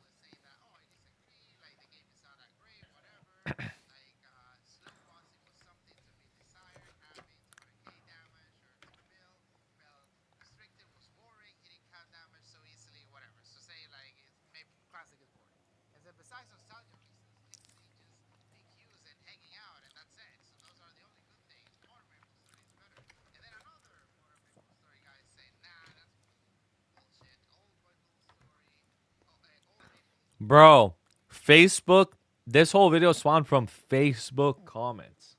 A: Bro, Facebook, this whole video spawned from Facebook comments.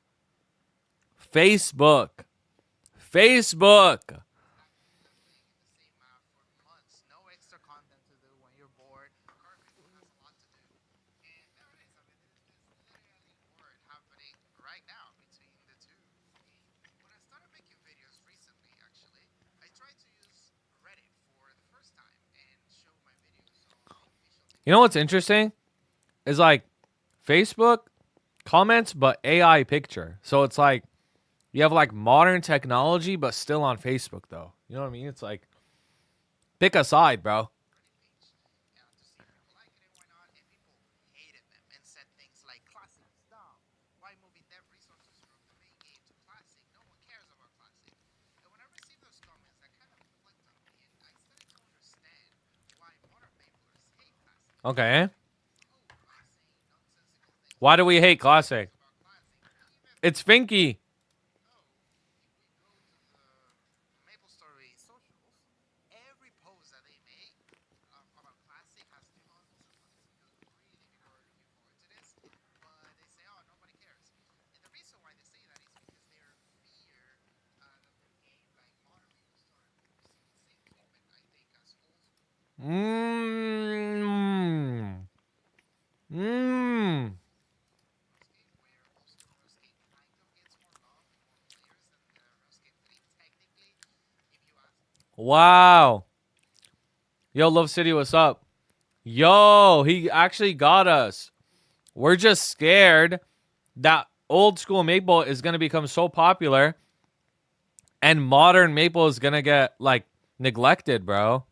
A: Facebook. You know what's interesting is like Facebook comments, but AI picture. So it's like you have like modern technology, but still on Facebook though. You know what I mean? It's like pick a side, bro. Okay. Why do we hate classic? It's Finky. Mmm. Mmm. Wow. Yo, Love City, what's up? Yo, he actually got us. We're just scared that old school Maple is going to become so popular and modern Maple is going to get like neglected, bro.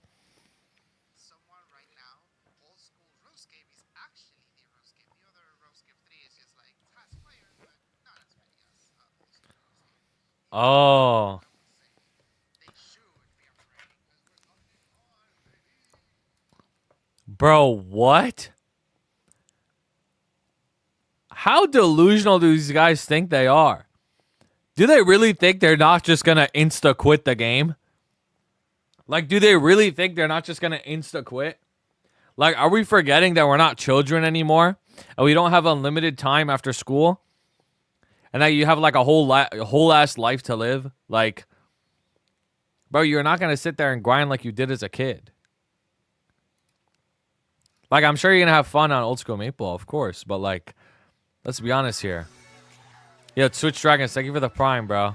A: Oh. Bro, what? How delusional do these guys think they are? Do they really think they're not just going to insta quit the game? Like, do they really think they're not just going to insta quit? Like, are we forgetting that we're not children anymore? And we don't have unlimited time after school? And that you have like a whole ass life to live? Like, bro, you're not going to sit there and grind like you did as a kid. Like, I'm sure you're going to have fun on old school Maple, of course. But, like, let's be honest here. Yo, Switch Dragons, thank you for the prime, bro.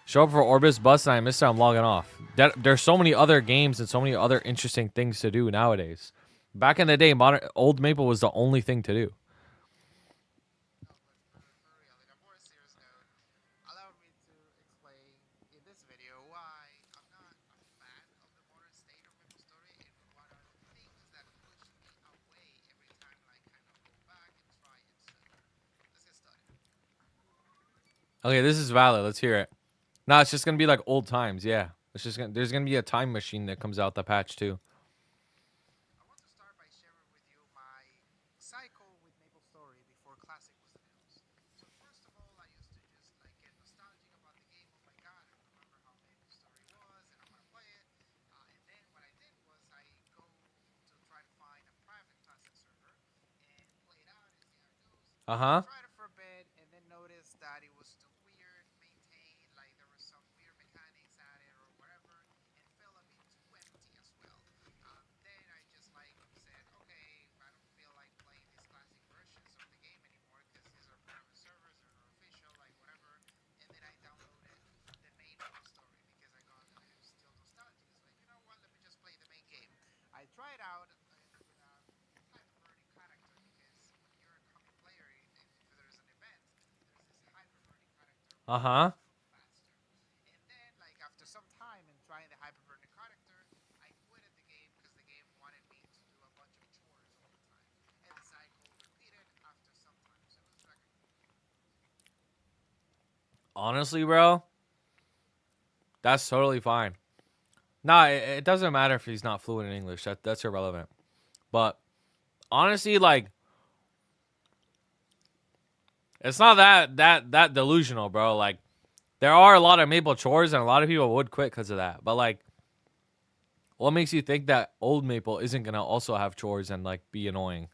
A: Show up for Orbis Bus and I missed it. I'm logging off. There's so many other games and so many other interesting things to do nowadays. Back in the day, old Maple was the only thing to do. Okay, this is valid. Let's hear it. No, it's just gonna be like old times. Yeah, it's just there's gonna be a time machine that comes out the patch too. Uh huh. Uh huh. Honestly, bro, that's totally fine. Nah, it doesn't matter if he's not fluent in English. That's irrelevant. But honestly, like, it's not that delusional, bro. Like, there are a lot of Maple chores, and a lot of people would quit because of that. But like, what makes you think that old Maple isn't gonna also have chores and like be annoying?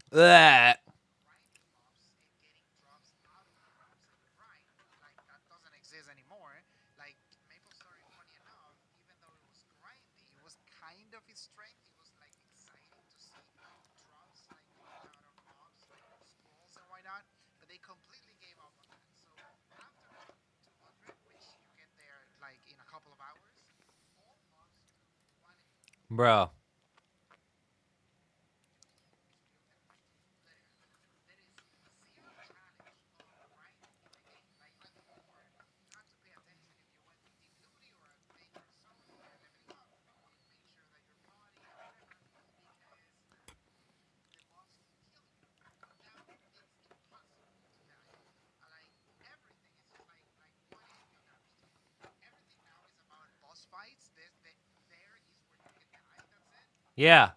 A: That. Bro. Yeah.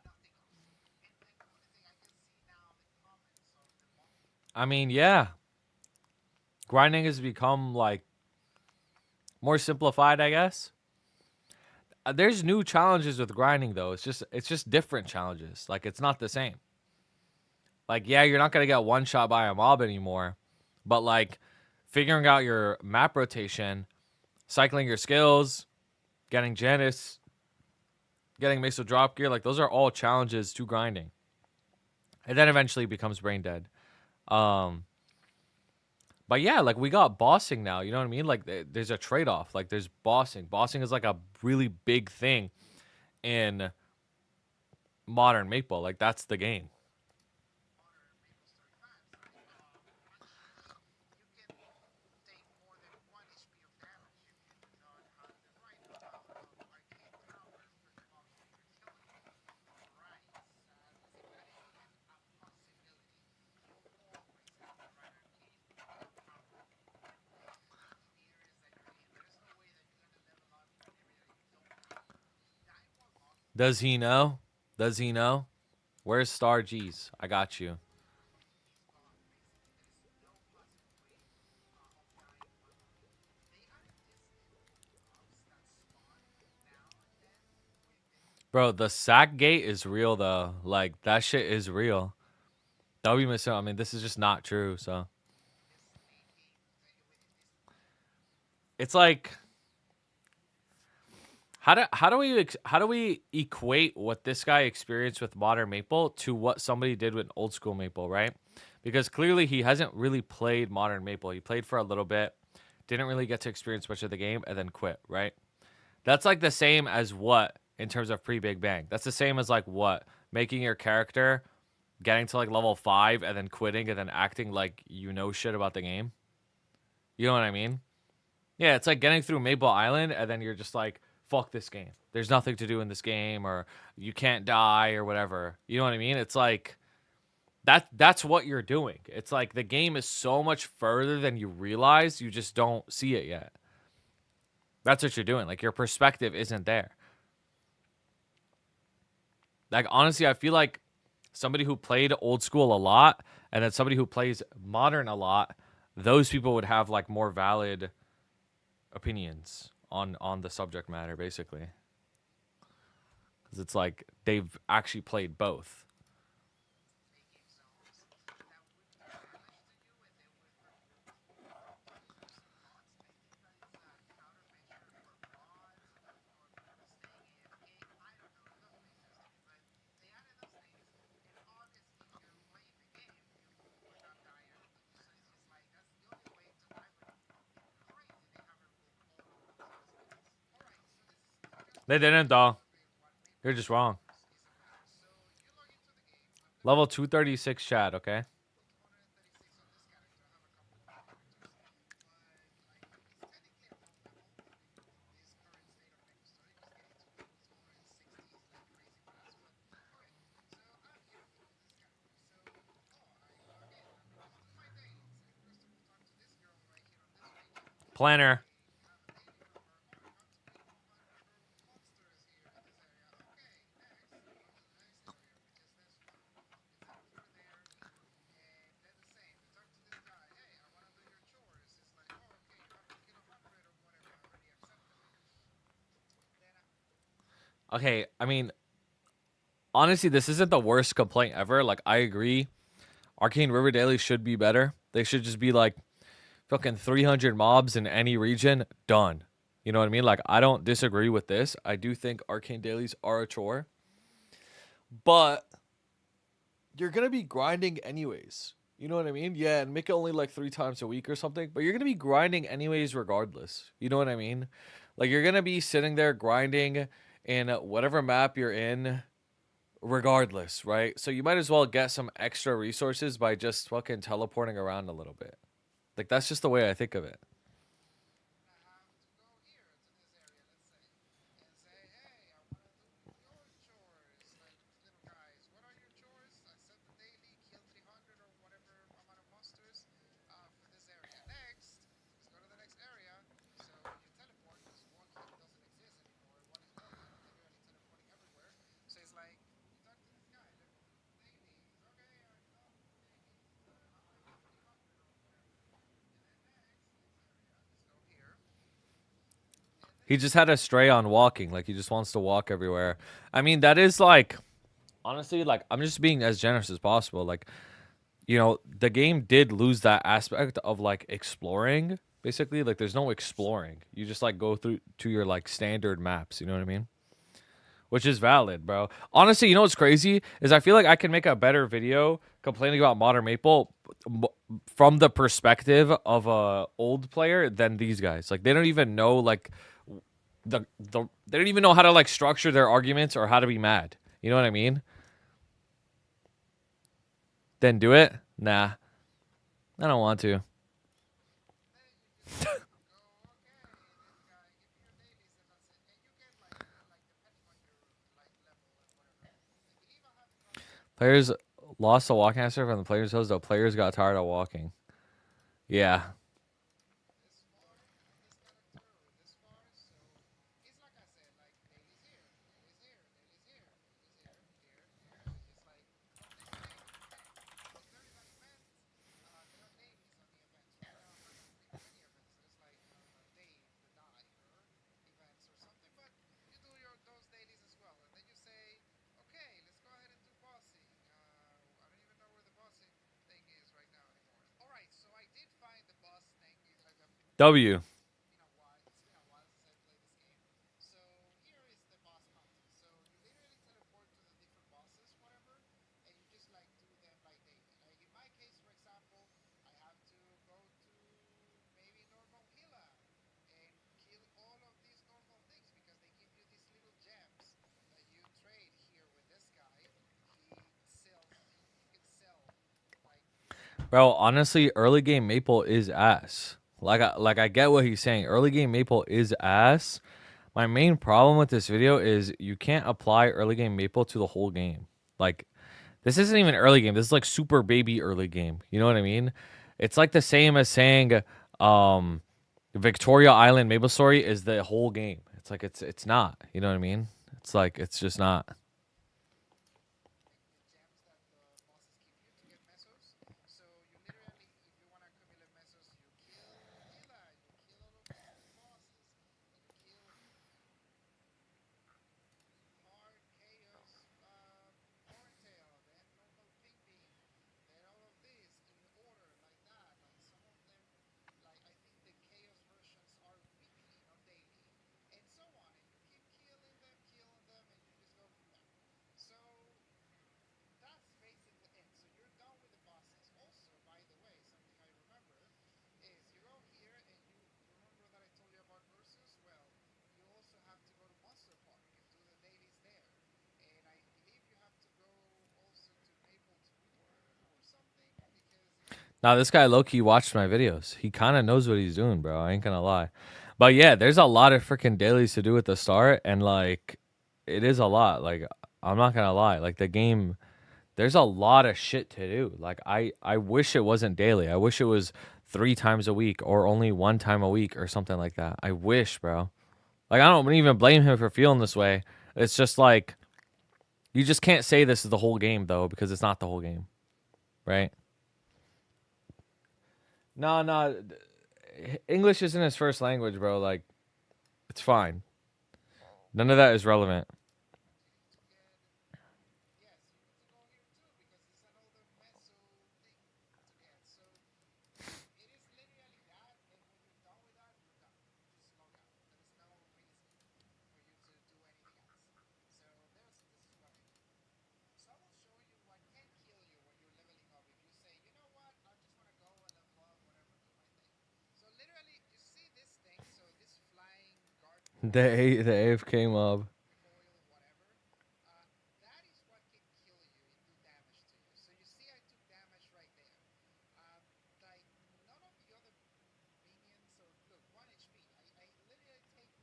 A: I mean, yeah. Grinding has become like more simplified, I guess. There's new challenges with grinding though. It's just different challenges. Like it's not the same. Like yeah, you're not gonna get one shot by a mob anymore, but like figuring out your map rotation, cycling your skills, getting Janus, getting Meso drop gear, like those are all challenges to grinding. And then eventually becomes brain dead. Um, but yeah, like we got bossing now. You know what I mean? Like there's a trade off. Like there's bossing. Bossing is like a really big thing in modern Maple. Like that's the game. Does he know? Does he know? Where's Star G's? I got you. Bro, the sack gate is real though. Like that shit is real. That would be missing. I mean, this is just not true. So it's like how do we equate what this guy experienced with modern Maple to what somebody did with old school Maple, right? Because clearly he hasn't really played modern Maple. He played for a little bit, didn't really get to experience much of the game, and then quit, right? That's like the same as what in terms of pre Big Bang. That's the same as like what making your character getting to like level 5 and then quitting and then acting like you know shit about the game. You know what I mean? Yeah, it's like getting through Maple Island and then you're just like, fuck this game. There's nothing to do in this game, or you can't die or whatever. You know what I mean? It's like that's what you're doing. It's like the game is so much further than you realize, you just don't see it yet. That's what you're doing. Like your perspective isn't there. Like honestly, I feel like somebody who played old school a lot and then somebody who plays modern a lot, those people would have like more valid opinions on the subject matter basically. Cuz it's like they've actually played both. They didn't though. You're just wrong. Level 236 Chad, okay? Planner. Okay, I mean, honestly, this isn't the worst complaint ever. Like, I agree. Arcane River Daily should be better. They should just be like fucking 300 mobs in any region, done. You know what I mean? Like, I don't disagree with this. I do think Arcane Dailies are a chore. but you're gonna be grinding anyways. You know what I mean? Yeah, and make it only like 3 times a week or something, but you're gonna be grinding anyways, regardless. You know what I mean? Like you're gonna be sitting there grinding in whatever map you're in, regardless, right? So you might as well get some extra resources by just fucking teleporting around a little bit. Like that's just the way I think of it. He just had a stray on walking. Like he just wants to walk everywhere. I mean, that is like honestly, like I'm just being as generous as possible. Like, the game did lose that aspect of like exploring. Basically, like there's no exploring. You just like go through to your like standard maps. You know what I mean? Which is valid, bro. Honestly, you know what's crazy is I feel like I can make a better video complaining about Modern Maple from the perspective of a old player than these guys. Like they don't even know like they don't even know how to like structure their arguments or how to be mad. You know what I mean? Then do it? Nah, I don't want to. Players lost the walking answer from the players' host. The players got tired of walking. Yeah. W. Bro, honestly, early game Maple is ass. Like I get what he's saying. Early game Maple is ass. My main problem with this video is you can't apply early game Maple to the whole game. Like this isn't even early game. This is like super baby early game. You know what I mean? It's like the same as saying um Victoria Island Maplestory is the whole game. It's like it's not. You know what I mean? It's like it's just not. Now this guy low key watched my videos. He kind of knows what he's doing, bro. I ain't gonna lie. But yeah, there's a lot of freaking dailies to do at the start, and like, it is a lot. Like, I'm not gonna lie. Like the game, there's a lot of shit to do. Like I wish it wasn't daily. I wish it was 3 times a week or only 1 time a week or something like that. I wish, bro. Like I don't even blame him for feeling this way. It's just like you just can't say this is the whole game though because it's not the whole game, right? No, no. English isn't his first language, bro. Like, it's fine. None of that is relevant. The AFK mob.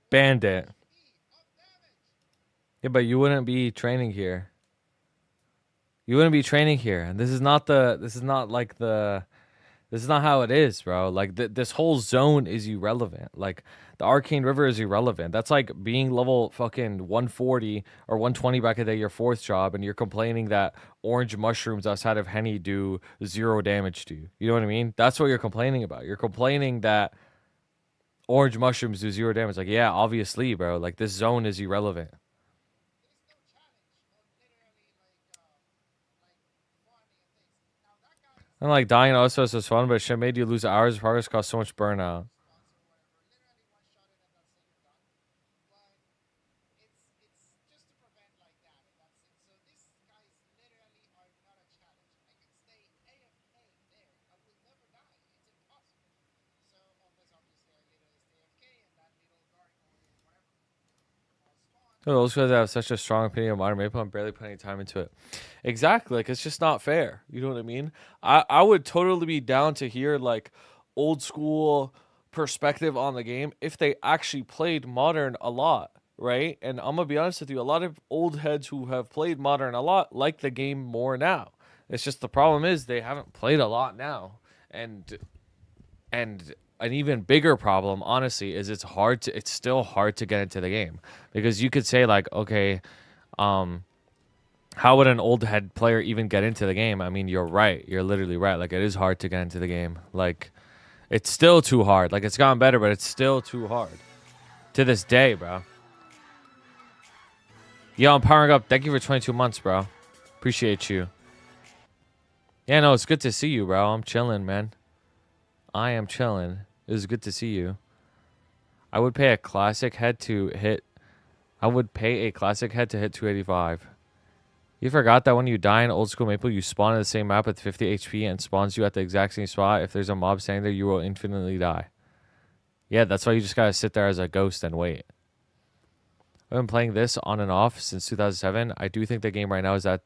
A: Bandit. Yeah, but you wouldn't be training here. You wouldn't be training here, and this is not the. This is not like the. This is not how it is, bro. Like this whole zone is irrelevant. Like the Arcane River is irrelevant. That's like being level fucking 140 or 120 back in the day, your fourth job, and you're complaining that orange mushrooms outside of Henny do 0 damage to you. You know what I mean? That's what you're complaining about. You're complaining that orange mushrooms do 0 damage. Like, yeah, obviously, bro. Like this zone is irrelevant. And like dying also is fun, but shit made you lose hours of progress, caused so much burnout. Those guys have such a strong opinion of modern Maple. I'm barely putting any time into it. Exactly. Like it's just not fair. You know what I mean? I would totally be down to hear like old school perspective on the game if they actually played modern a lot, right? And I'm gonna be honest with you, a lot of old heads who have played modern a lot like the game more now. It's just the problem is they haven't played a lot now. And an even bigger problem, honestly, is it's still hard to get into the game. Because you could say like, okay, how would an old head player even get into the game? I mean, you're right. You're literally right. Like it is hard to get into the game. Like it's still too hard. Like it's gotten better, but it's still too hard. To this day, bro. Yo, I'm powering up. Thank you for 22 months, bro. Appreciate you. Yeah, no, it's good to see you, bro. I'm chilling, man. I am chilling. It was good to see you. I would pay a classic head to hit 285. You forgot that when you die in old school Maple, you spawn in the same map with 50 HP and spawns you at the exact same spot. If there's a mob standing there, you will infinitely die. Yeah, that's why you just gotta sit there as a ghost and wait. I've been playing this on and off since 2007. I do think the game right now is the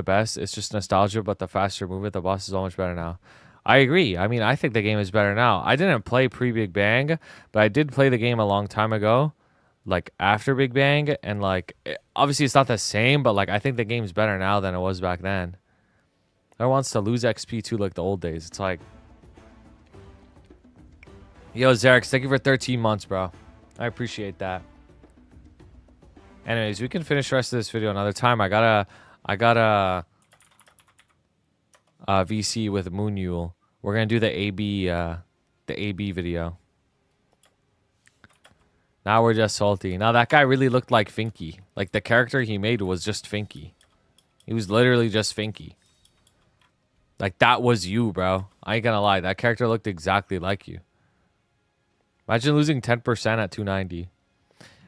A: best. It's just nostalgia, but the faster movement, the boss is so much better now. I agree. I mean, I think the game is better now. I didn't play pre-Big Bang, but I did play the game a long time ago, like after Big Bang, and like obviously it's not the same, but like I think the game's better now than it was back then. I wants to lose XP too, like the old days. It's like, yo, Xerix, thank you for 13 months, bro. I appreciate that. Anyways, we can finish the rest of this video another time. I got a VC with Moonyule. We're gonna do the AB video. Now we're just salty. Now that guy really looked like Finky. Like the character he made was just Finky. He was literally just Finky. Like that was you, bro. I ain't gonna lie. That character looked exactly like you. Imagine losing 10% at 290.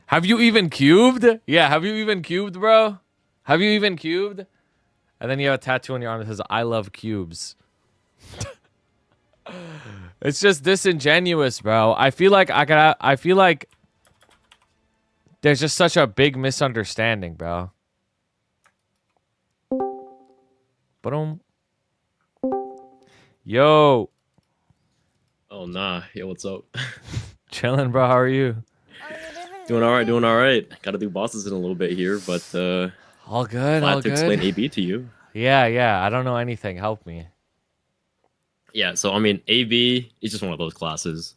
A: Have you even cubed? Yeah, have you even cubed, bro? Have you even cubed? And then you have a tattoo on your arm that says, I love cubes. It's just disingenuous, bro. I feel like there's just such a big misunderstanding, bro. Boom. Yo.
B: Oh, nah. Yo, what's up?
A: Chilling, bro. How are you?
B: Doing all right, doing all right. Gotta do bosses in a little bit here, but
A: all good,
B: glad
A: all
B: to
A: good.
B: explain AB to you.
A: Yeah. I don't know anything. Help me.
B: Yeah, so I mean, AB is just one of those classes.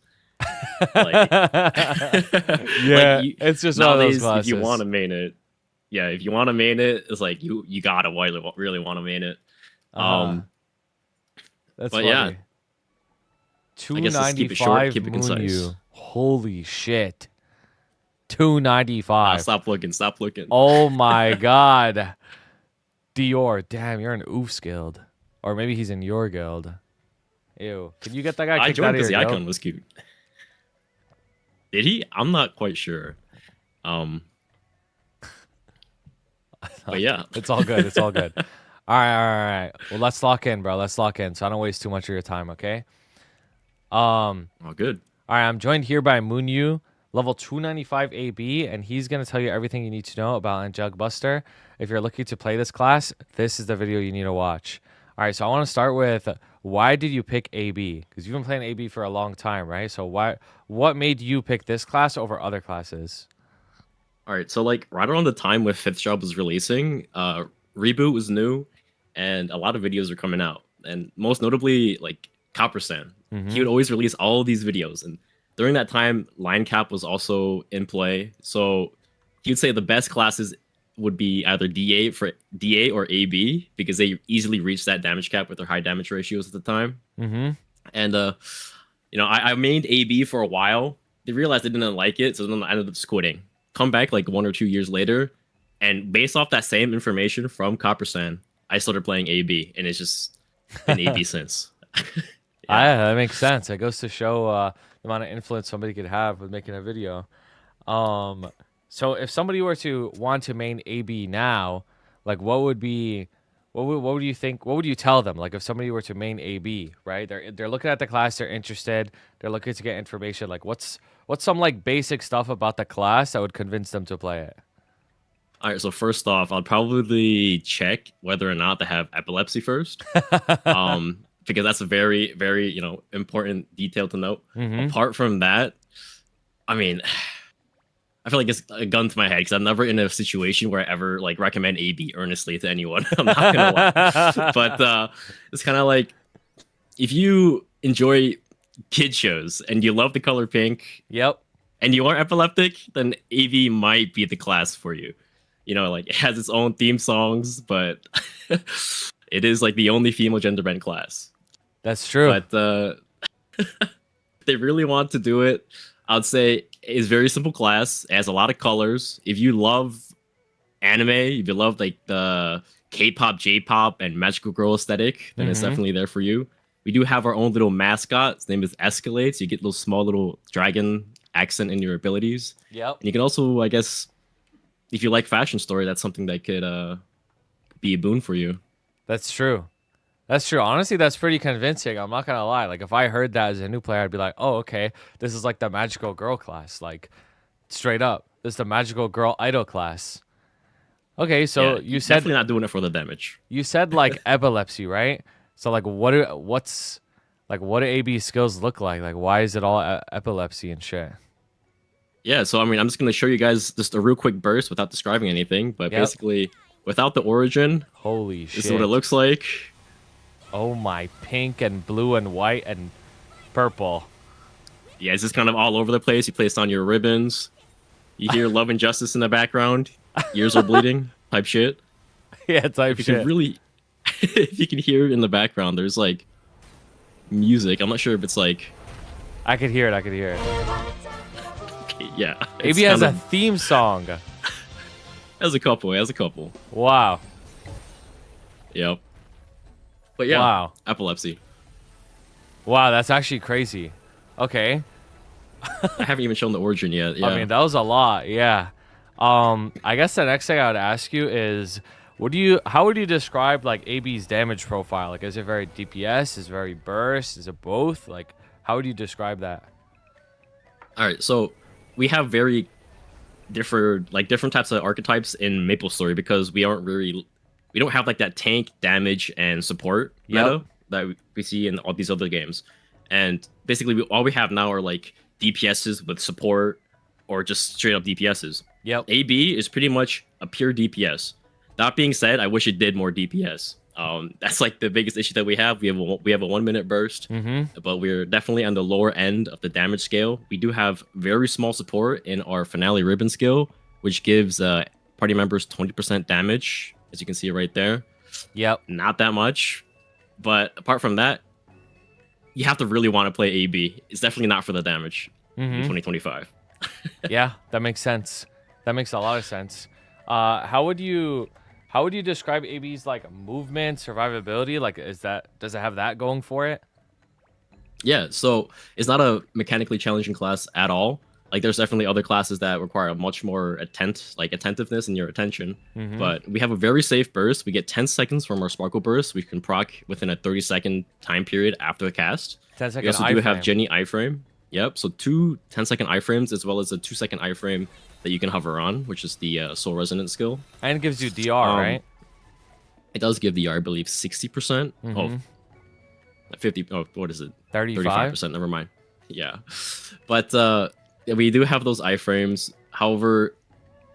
B: Like,
A: yeah,
B: like
A: it's just one of those classes.
B: If you want to main it, yeah, if you want to main it, it's like you gotta really want to main it.
A: That's
B: but
A: funny.
B: yeah,
A: 295
B: keep it concise.
A: Holy shit. 295.
B: Stop looking.
A: Oh my god. Dior, damn, you're in Oof's guild. Or maybe he's in your guild. Ew. Can you get that guy
B: I
A: kicked
B: joined
A: out of
B: because
A: your
B: the
A: guild?
B: icon was cute. Did he? I'm not quite sure. But yeah.
A: It's all good. It's all good. All right. Well, let's lock in, bro. Let's lock in so I don't waste too much of your time, okay?
B: Oh, good.
A: All right, I'm joined here by Moonyu, level 295 AB, and he's going to tell you everything you need to know about Jugbuster. If you're looking to play this class, this is the video you need to watch. All right, so I want to start with why did you pick AB? Because you've been playing AB for a long time, right? So what made you pick this class over other classes?
B: All right, so like right around the time when Fifth Job was releasing, Reboot was new, and a lot of videos were coming out, and most notably like Coppersan. He would always release all of these videos, and during that time, Line Cap was also in play. So he would say the best classes would be either DA or AB because they easily reached that damage cap with their high damage ratios at the time. And you know, I mained AB for a while. They realized they didn't like it, so then I ended up just quitting. Come back like 1 or 2 years later, and based off that same information from Coppersan, I started playing AB, and it's just been AB since.
A: Yeah, that makes sense. It goes to show the amount of influence somebody could have with making a video. So if somebody were to want to main AB now, like what would you think? What would you tell them? Like if somebody were to main AB, right? They're looking at the class, they're interested, they're looking to get information. Like what's some like basic stuff about the class that would convince them to play it?
B: All right, so first off, I'll probably check whether or not they have epilepsy first. Because that's a very, very, you know, important detail to note. Apart from that, I mean, I feel like it's a gun to my head because I'm never in a situation where I ever like recommend AB earnestly to anyone. I'm not gonna lie, but it's kind of like if you enjoy kid shows and you love the color pink, and you are epileptic, then AB might be the class for you. You know, like it has its own theme songs, but it is like the only female gender bend class.
A: That's true.
B: But they really want to do it. I'd say it's a very simple class. It has a lot of colors. If you love anime, if you love like the K-pop, J-pop, and magical girl aesthetic, then it's definitely there for you. We do have our own little mascot. His name is Escalade. So you get little small little dragon accent in your abilities. And you can also, I guess, if you like Fashion Story, that's something that could be a boon for you.
A: That's true. That's true. Honestly, that's pretty convincing. I'm not gonna lie. Like, if I heard that as a new player, I'd be like, "Oh, okay, this is like the magical girl class. Like, straight up, this is the magical girl idol class." Okay, so
B: Yeah,
A: you said
B: definitely not doing it for the damage.
A: you said like epilepsy, right? So like, what do AB skills look like? Like, why is it all epilepsy and shit?
B: Yeah, so I mean, I'm just gonna show you guys just a real quick burst without describing anything. But basically, without the origin,
A: holy shit,
B: this is what it looks like.
A: Oh my, pink and blue and white and purple.
B: Yeah, it's just kind of all over the place. You place on your ribbons. You hear Love and Justice in the background. Ears are bleeding type shit.
A: Yeah, type
B: if you
A: shit.
B: Can really, if you can hear it in the background, there's like music. I'm not sure if it's like...
A: I could hear it.
B: Okay, yeah.
A: AB has a theme song.
B: Has a couple.
A: Wow.
B: Yep. But yeah,
A: wow.
B: Epilepsy.
A: Wow, that's actually crazy. Okay.
B: I haven't even shown the origin yet. Yeah.
A: I mean, that was a lot. Yeah. I guess the next thing I would ask you is, how would you describe like AB's damage profile? Like, is it very DPS? Is it very burst? Is it both? Like, how would you describe that?
B: All right, so we have very different types of archetypes in Maplestory because we don't have like that tank damage and support meta that we see in all these other games. And basically, all we have now are like DPSs with support or just straight up DPSs. AB is pretty much a pure DPS. That being said, I wish it did more DPS. That's like the biggest issue that we have. We have a 1 minute burst, but we're definitely on the lower end of the damage scale. We do have very small support in our finale ribbon skill, which gives party members 20% damage, as you can see right there. Not that much, but apart from that, you have to really want to play AB. It's definitely not for the damage in 2025.
A: Yeah, that makes sense. That makes a lot of sense. How would you describe AB's like movement, survivability? Like, does it have that going for it?
B: Yeah, so it's not a mechanically challenging class at all. Like, there's definitely other classes that require much more attentiveness and your attention. But we have a very safe burst. We get 10 seconds from our Sparkle Burst. We can proc within a 30-second time period after the cast.
A: 10-second
B: we also do have Jenny iframe. Yep. So two 10-second iframes as well as a 2-second iframe that you can hover on, which is the Soul Resonance skill.
A: And it gives you DR, right?
B: It does give the I believe 60%. Oh, 50. Oh, what is it?
A: 35.
B: 35%. Never mind. Yeah, but we do have those iframes. However,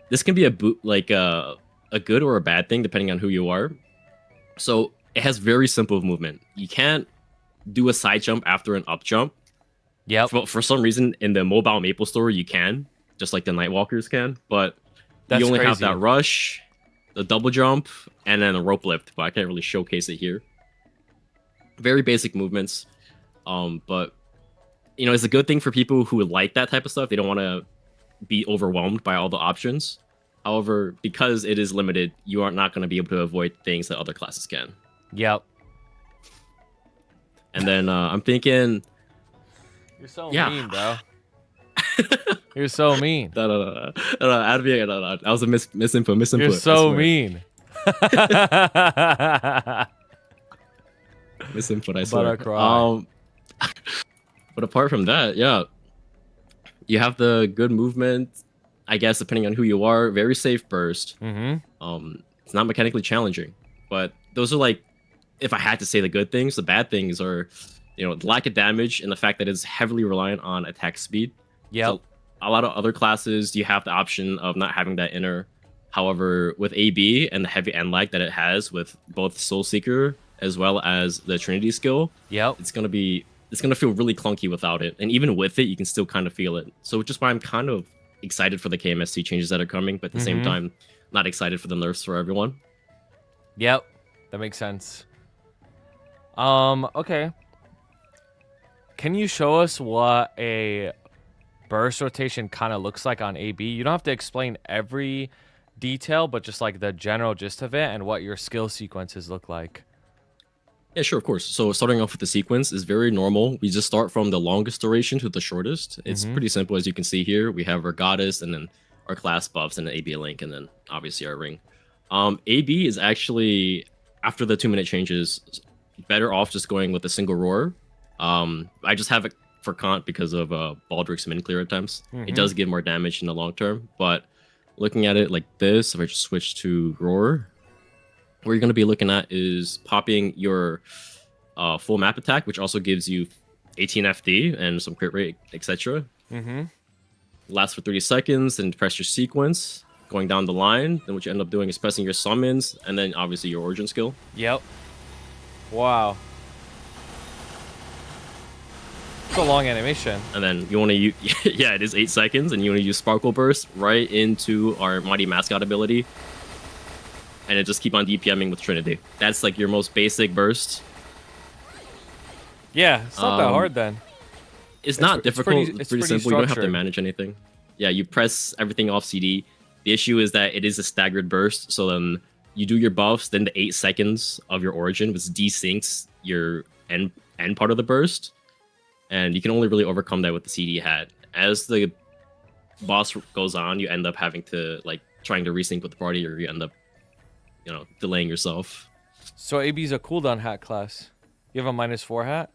B: this can be a good or a bad thing depending on who you are. So it has very simple movement. You can't do a side jump after an up jump.
A: Yep.
B: For some reason, in the mobile Maplestory, you can, just like the Nightwalkers can. But
A: That's
B: you only have
A: crazy.
B: that rush, the double jump, and then a rope lift. But I can't really showcase it here. Very basic movements. But you know, it's a good thing for people who like that type of stuff. They don't want to be overwhelmed by all the options. However, because it is limited, you are not going to be able to avoid things that other classes can.
A: Yep.
B: And then I'm thinking,
A: You're so
B: Yeah.
A: mean, bro. You're so mean.
B: no, that was a misinput.
A: You're
B: I
A: so
B: swear.
A: mean.
B: Misinput, I
A: But
B: swear.
A: I cry.
B: But apart from that, yeah, you have the good movement. I guess depending on who you are, very safe burst. It's not mechanically challenging, but those are like, if I had to say the good things, the bad things are, you know, the lack of damage and the fact that it's heavily reliant on attack speed.
A: Yep.
B: So a lot of other classes, you have the option of not having that inner. However, with AB and the heavy end lag that it has with both Soul Seeker as well as the Trinity skill,
A: Yep.
B: it's gonna feel really clunky without it. And even with it, you can still kind of feel it. So which is why I'm kind of excited for the KMST changes that are coming, but at the same time, not excited for the nerfs for everyone.
A: Yep. That makes sense. Okay. Can you show us what a burst rotation kind of looks like on AB? You don't have to explain every detail, but just like the general gist of it and what your skill sequences look like.
B: Yeah, sure, of course. So starting off with the sequence is very normal. We just start from the longest duration to the shortest. It's pretty simple, as you can see here. We have our goddess and then our class buffs and an AB link, and then obviously our ring. AB is actually, after the 2-minute changes, better off just going with a single roar. I just have it for Kant because of Baldrick's min clear attempts. It does give more damage in the long term, but looking at it like this, if I just switch to roar, what you're going to be looking at is popping your full map attack, which also gives you 18 FD and some crit rate, etc. Lasts for 30 seconds, then press your sequence, going down the line. Then what you end up doing is pressing your summons, and then obviously your origin skill.
A: Yep. Wow. It's a long animation.
B: And then you want to use, yeah, it is 8 seconds, and you want to use Sparkle Burst right into our Mighty Mascot ability. And it just keep on DPMing with Trinity. That's like your most basic burst.
A: Yeah, it's not that hard then.
B: It's not difficult. It's pretty simple. You don't have to
A: structured.
B: manage anything. Yeah, you press everything off CD. The issue is that it is a staggered burst. So then you do your buffs, then the 8 seconds of your origin, which desyncs your end part of the burst. And you can only really overcome that with the CD hat. As the boss goes on, you end up having to like trying to resync with the party, or you end up, you know, delaying yourself.
A: So AB's a cooldown hat class. You have a -4 hat?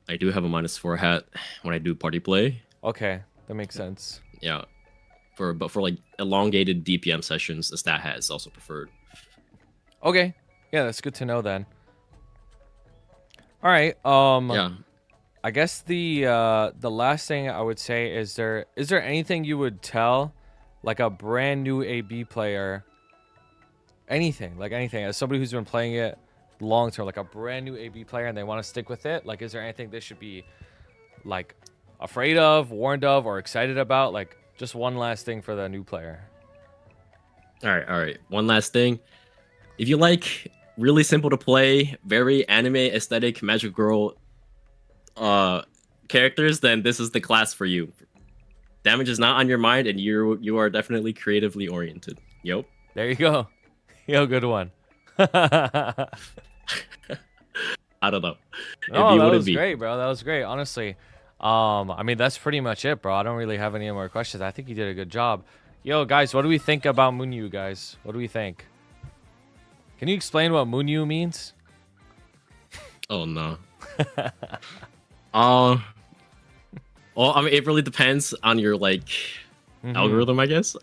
B: I do have a -4 hat when I do party play.
A: Okay, that makes sense.
B: Yeah. But for like elongated DPM sessions, the stat hat is also preferred.
A: Okay. Yeah, that's good to know then. All right.
B: Yeah.
A: I guess the last thing I would say is there anything you would tell like a brand new AB player, anything as somebody who's been playing it long term, like a brand new AB player, and they want to stick with it, like is there anything they should be like afraid of, warned of, or excited about? Like just one last thing for the new player.
B: All right. One last thing. If you like really simple to play, very anime aesthetic Magic Girl characters, then this is the class for you. Damage is not on your mind, and you are definitely creatively oriented. Yep.
A: There you go. Yo, good one.
B: I don't know.
A: Oh, that was great, bro. That was great, honestly. I mean, that's pretty much it, bro. I don't really have any more questions. I think you did a good job. Yo, guys, what do we think about Munyu, guys? What do we think? Can you explain what Munyu means?
B: Oh no. Well, I mean, it really depends on your like
A: Hmm.
B: algorithm, I guess.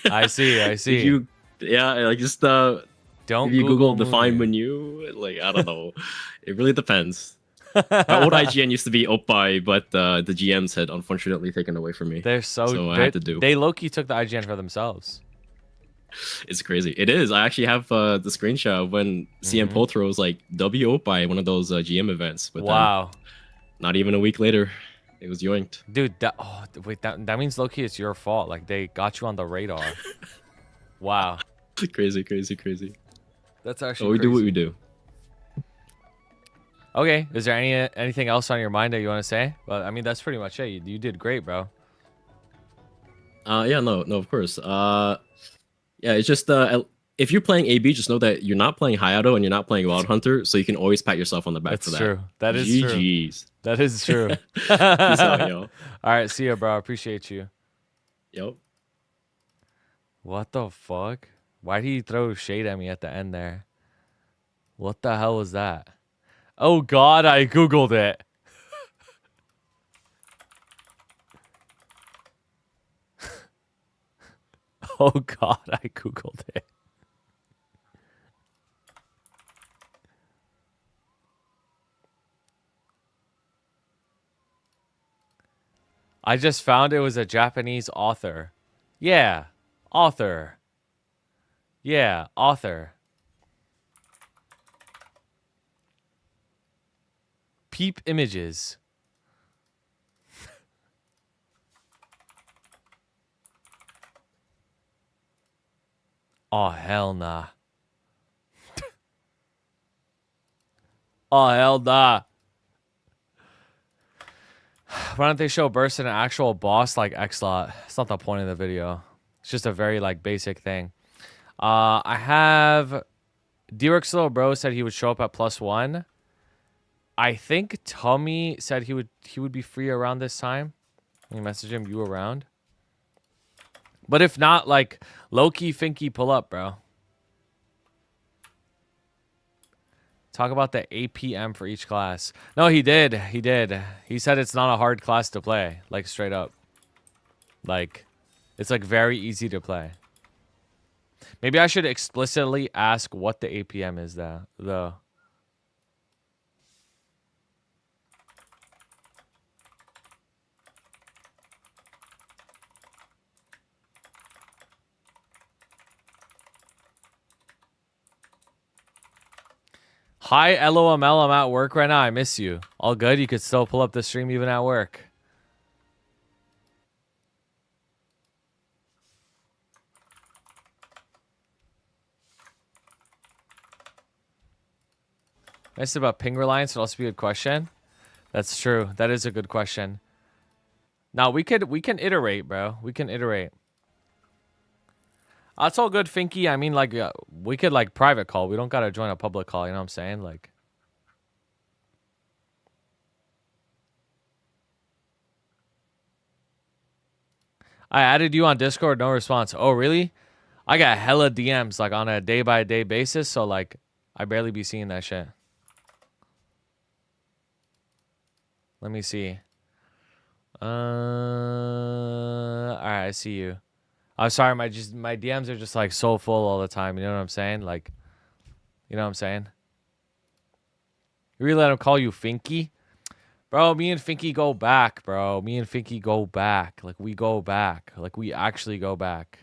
A: I see. I
B: If
A: see.
B: you, yeah, like just if
A: Don't
B: you Google
A: Google
B: define
A: Moonu.
B: menu, like I don't know, it really depends. My old IGN used to be Oppai, but the GMs had unfortunately taken away from me,
A: They're so
B: so I had to do.
A: they low-key took the IGN for themselves.
B: It's crazy. It is. I actually have the screenshot of when CM
A: Hmm.
B: Potro was like W Oppai one of those GM events, but then
A: Wow.
B: not even a week later, it was yoinked.
A: Dude, wait, that means low-key it's your fault. Like they got you on the radar. Wow.
B: Crazy, crazy, crazy.
A: That's
B: Oh,
A: actually
B: we do what we
A: crazy.
B: do.
A: Okay, is there anything else on your mind that you want to say? Well, I mean, that's pretty much it. You did great, bro.
B: Yeah, no, no, of course. Yeah, it's just if you're playing AB, just know that you're not playing Hayato and you're not playing Wild Hunter, so you can always pat yourself on the back for
A: That's
B: that.
A: true. That is true.
B: GG's.
A: That is true.
B: Peace out,
A: All
B: yo.
A: right, see ya, bro. Appreciate you.
B: Yo.
A: What the fuck? Why'd he throw shade at me at the end there? What the hell was that? Oh God, I googled it. Oh God, I googled it. I just found it was a Japanese author. Yeah, author. Yeah, author. Peep images. Oh hell nah. Oh hell nah. Why don't they show Burst in an actual boss like X-Lot? It's not the point of the video. It's just a very like basic thing. I have D-Work's little bro said he would show up at +1. I think Tommy said he would be free around this time. Let me message him, you around? But if not, like low-key Finky pull up, bro. Talk about the APM for each class. No, he did. He did. He said it's not a hard class to play. Like, straight up. Like, it's, like, very easy to play. Maybe I should explicitly ask what the APM is, though. Hi, LOML. I'm at work right now. I miss you. All good? You could still pull up the stream even at work. Nice about ping reliance would also be a good question. That's true. That is a good question. Now we can iterate, bro. We can iterate. That's all good, Finky. I mean, like, we could like private call. We don't gotta join a public call. You know what I'm saying? Like, I added you on Discord, no response. Oh, really? I got hella DMs like on a day by day basis, so like, I barely be seeing that shit. Let me see. All right, I see you. I'm sorry, my DMs are just like so full all the time. You know what I'm saying? Like, you know what I'm saying? You really let him call you Finky? Bro, me and Finky go back, bro. Me and Finky go back. Like, we go back. Like, we actually go back.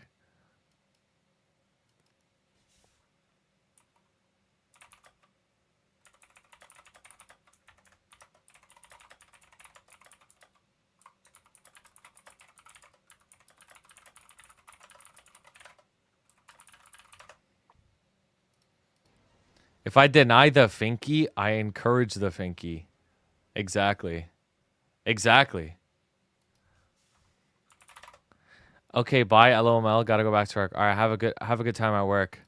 A: If I deny the Finky, I encourage the Finky. Exactly. Exactly. Okay, bye, LOML. Gotta go back to work. All right, have a good time at work.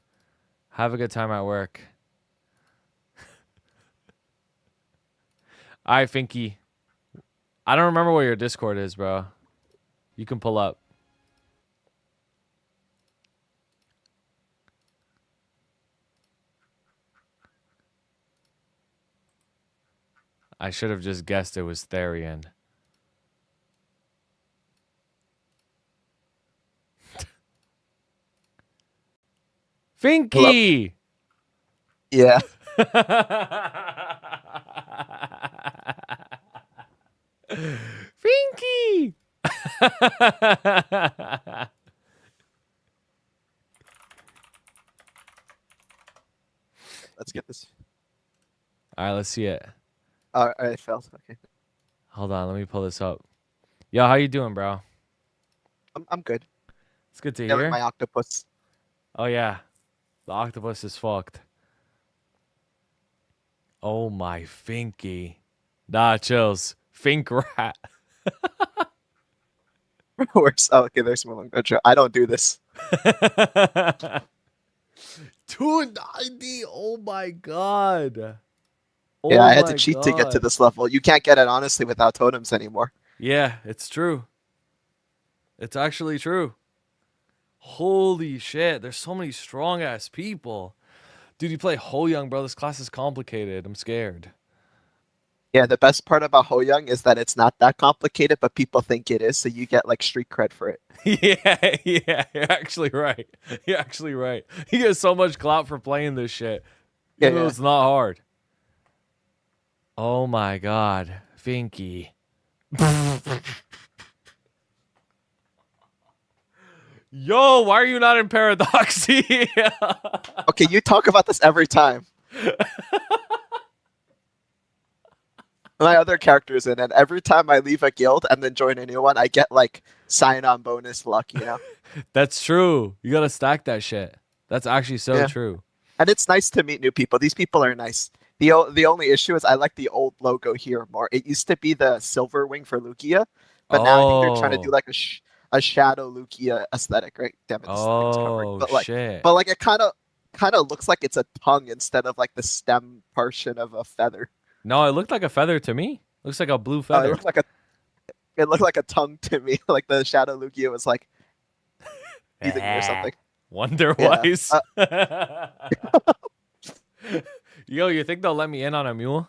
A: Have a good time at work. All right, Finky. I don't remember where your Discord is, bro. You can pull up. I should have just guessed it was Therian.
C: Hello?
A: Finky.
C: Yeah.
A: Finky.
C: Let's get this.
A: All right, let's see it.
C: I failed. Okay.
A: Hold on, let me pull this up. Yo, how you doing, bro?
C: I'm good.
A: It's good to
C: Killing
A: hear.
C: my octopus.
A: Oh yeah, the octopus is fucked. Oh my Finky. Nah, chills. Fink rat.
C: Where's okay, there's Malone. I don't do this.
A: 290. Oh my god.
C: Yeah,
A: Oh
C: I had to
A: my
C: cheat to get to
A: god.
C: this level. You can't get it honestly without totems anymore.
A: Yeah, it's true. It's actually true. Holy shit, there's so many strong ass people. Dude, you play Ho Young, bro. This class is complicated. I'm scared.
C: Yeah, the best part about Ho Young is that it's not that complicated, but people think it is, so you get like street cred for it.
A: Yeah, yeah, you're actually right. You're actually right. He gets so much clout for playing this shit.
C: Yeah,
A: Even though
C: yeah.
A: it's not hard. Oh my god. Finky. Yo, why are you not in Paradoxy?
C: Okay, you talk about this every time. My other character's in, and every time I leave a guild and then join a new one, I get like sign-on bonus luck, you know?
A: That's true. You gotta stack that shit. That's actually so
C: Yeah.
A: true.
C: And it's nice to meet new people. These people are nice. The only issue is I like the old logo here more. It used to be the silver wing for Lugia, but now I think they're trying to do
A: Oh.
C: like a shadow Lugia aesthetic, right? Damn it, this thing's covering.
A: Oh shit.
C: But like it kind of looks like it's a tongue instead of like the stem portion of a feather.
A: No, it looked like a feather to me. Looks like a blue
C: It
A: feather.
C: looked like a tongue to me. Like the shadow Lugia was like teasing me or something.
A: Wonder
C: Yeah.
A: Wise. Yo, you think they'll let me in on a mule?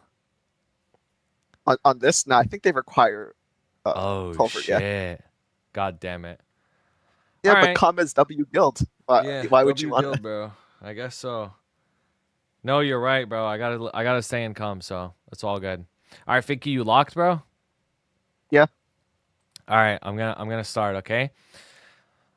C: On this, no, I think they require
A: Oh
C: culvert,
A: shit.
C: yeah.
A: God damn it.
C: Yeah, but
A: Alright.
C: come as W guild.
A: Yeah,
C: Why would you
A: W
C: want
A: guild, bro? I guess so. No, you're right, bro. I gotta stay and come, so it's all good. All right, Finky, you locked, bro?
C: Yeah.
A: All right, I'm gonna start, okay?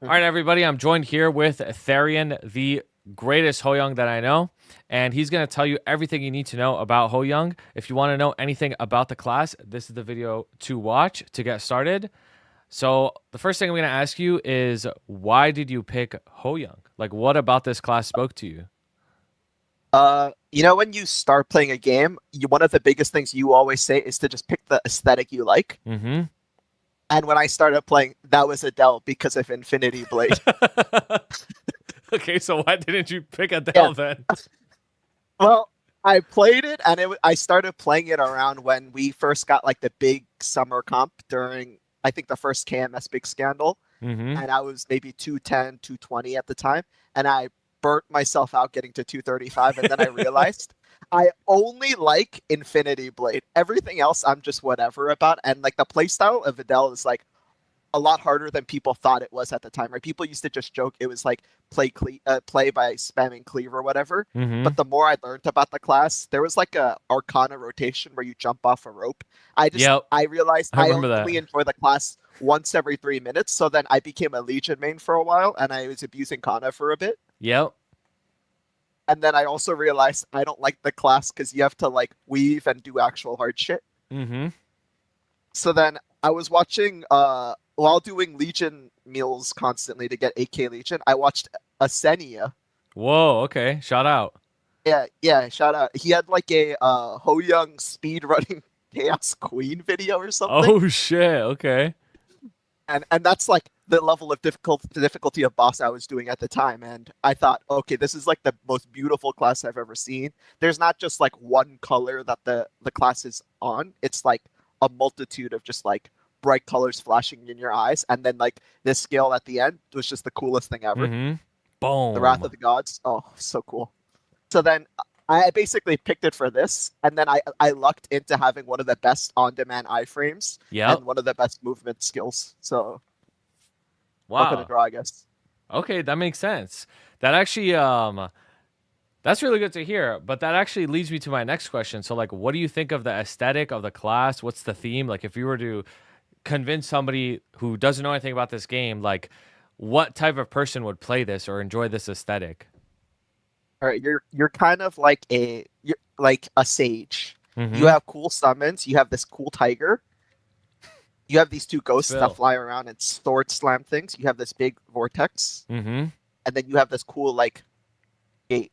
A: All right, everybody. I'm joined here with Therian, the greatest Hoyoung that I know, and he's gonna tell you everything you need to know about Hoyoung. If you want to know anything about the class, this is the video to watch to get started. So the first thing I'm gonna ask you is, why did you pick Hoyoung? Like, what about this class spoke to you?
C: You know, when you start playing a game, one of the biggest things you always say is to just pick the aesthetic you like.
A: Mm-hmm.
C: And when I started playing, that was Adele because of Infinity Blade.
A: Okay, so why didn't you pick Adele then?
C: Well, I played it, and I started playing it around when we first got like the big summer comp during, I think, the first KMS big scandal.
A: Mm-hmm.
C: And I was maybe 210, 220 at the time. And I burnt myself out getting to 235, and then I realized I only like Infinity Blade. Everything else I'm just whatever about. And like the playstyle of Adele is like a lot harder than people thought it was at the time, right? People used to just joke it was like play by spamming cleave or whatever.
A: Mm-hmm.
C: But the more I learned about the class, there was like a Arcana rotation where you jump off a rope. I realized
A: I
C: I
A: remember
C: only
A: that.
C: enjoy the class once every 3 minutes. So then I became a Legion main for a while, and I was abusing Kana for a bit.
A: Yep.
C: And then I also realized I don't like the class because you have to like weave and do actual hard shit.
A: Mm-hmm.
C: So then I was watching while doing Legion meals constantly to get 8K Legion, I watched Asenia.
A: Whoa, okay. Shout out.
C: Yeah, shout out. He had like a Ho Young speed running Chaos Queen video or something.
A: Oh shit, okay.
C: And that's like the level of difficulty of boss I was doing at the time. And I thought, okay, this is like the most beautiful class I've ever seen. There's not just like one color that the class is on. It's like a multitude of just like bright colors flashing in your eyes. And then like this skill at the end was just the coolest thing ever.
A: Mm-hmm. Boom.
C: The Wrath of the Gods. Oh, so cool. So then I basically picked it for this, and then I lucked into having one of the best on-demand iframes and one of the best movement skills. So luck of the
A: Wow.
C: draw, I guess.
A: Okay, that makes sense. That actually that's really good to hear, but that actually leads me to my next question. So like what do you think of the aesthetic of the class? What's the theme? Like if you were to convince somebody who doesn't know anything about this game, like what type of person would play this or enjoy this aesthetic?
C: All right, you're kind of like you're like a sage. You
A: Mm-hmm.
C: have cool summons. You have this cool tiger. You have these two ghosts that
A: Spill.
C: fly around and sword slam things. You have this big vortex,
A: Mm-hmm.
C: and then you have this cool like gate.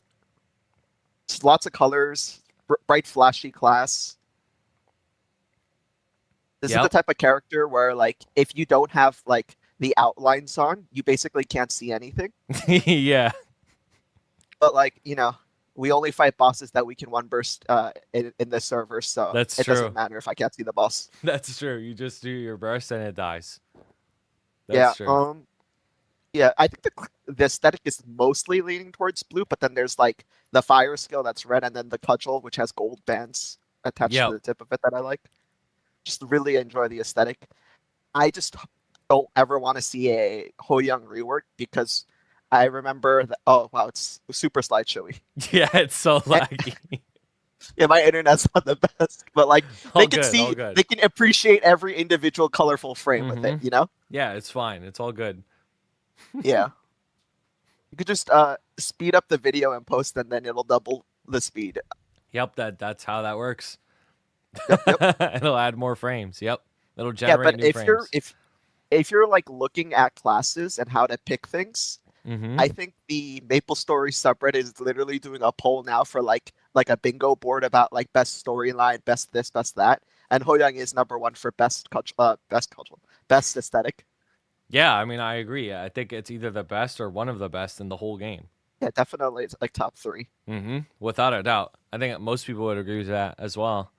C: Just lots of colors, bright, flashy class. This is the
A: Yep.
C: type of character where like if you don't have like the outlines on, you basically can't see anything.
A: Yeah,
C: But like we only fight bosses that we can one burst in the server, so
A: that's
C: it
A: true.
C: doesn't matter if I can't see the boss.
A: That's true. You just do your burst and it dies.
C: Yeah.
A: That's true.
C: Yeah. I think the aesthetic is mostly leaning towards blue, but then there's like the fire skill that's red, and then the cudgel which has gold bands attached to
A: Yep.
C: the tip of it that I like. Just really enjoy the aesthetic. I just don't ever want to see a Hoyoung rework because I remember that. Oh wow, it's super slideshowy.
A: Yeah, it's so laggy.
C: Yeah, my internet's not the best, but like
A: All
C: they can
A: good, all
C: see,
A: good.
C: they can appreciate every individual colorful frame with it.
A: Mhm.
C: You know?
A: Yeah, it's fine. It's all good.
C: Yeah. You could just speed up the video and post, and then it'll double the speed.
A: Yep, that's how that works.
C: Yep, yep.
A: It'll add more frames. Yep. It'll
C: Yeah,
A: generate
C: but
A: new frames.
C: if you're like looking at classes and how to pick things,
A: Mm-hmm.
C: I think the Maplestory subreddit is literally doing a poll now for like a bingo board about like best storyline, best this, best that, and Hoyoung is number one for best aesthetic.
A: Yeah, I mean, I agree. I think it's either the best or one of the best in the whole game.
C: Yeah, definitely, it's like top three.
A: Mm-hmm. Without a doubt. I think most people would agree with that as well.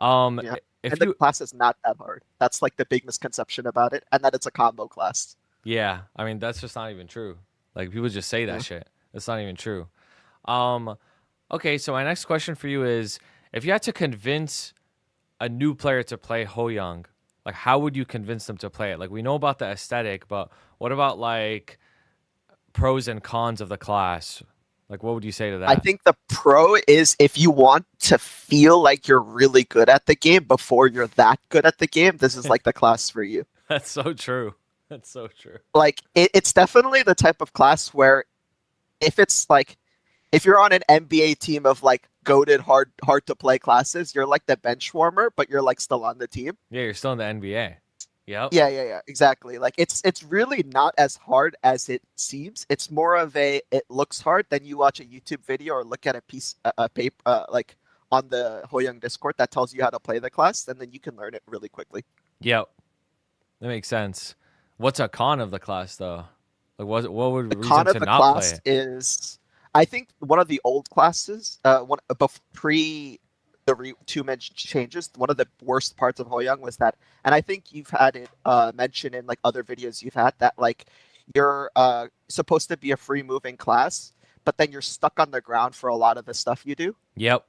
C: Yeah,
A: If
C: and the
A: you,
C: class is not that hard. That's like the big misconception about it, and that it's a combo class.
A: yeah, I mean, that's just not even true. Like people just say
C: Yeah.
A: that shit. It's not even true. Um, okay, so my next question for you is, if you had to convince a new player to play Hoyoung, like how would you convince them to play it? Like we know about the aesthetic, but what about like pros and cons of the class? Like what would you say to
C: I
A: that?
C: think the pro is if you want to feel like you're really good at the game before you're that good at the game, this is like the class for you.
A: That's so true. That's so true.
C: Like it's definitely the type of class where if it's like if you're on an NBA team of like goaded hard to play classes, you're like the bench warmer, but you're like still on the team.
A: Yeah, you're still in the NBA. Yep.
C: Yeah, exactly. Like it's really not as hard as it seems. It's more of a it looks hard. Then you watch a YouTube video or look at a piece a paper like on the Hoyoung Discord that tells you how to play the class, and then you can learn it really quickly.
A: Yep. That makes sense. What's a con of the class though? Like what would
C: The
A: reason
C: con of
A: to
C: the
A: not play
C: class
A: it?
C: is, I think one of the old classes, pre the two mentioned changes, one of the worst parts of Hoyoung was that, and I think you've had it mentioned in like other videos you've had that like you're supposed to be a free moving class, but then you're stuck on the ground for a lot of the stuff you do.
A: Yep.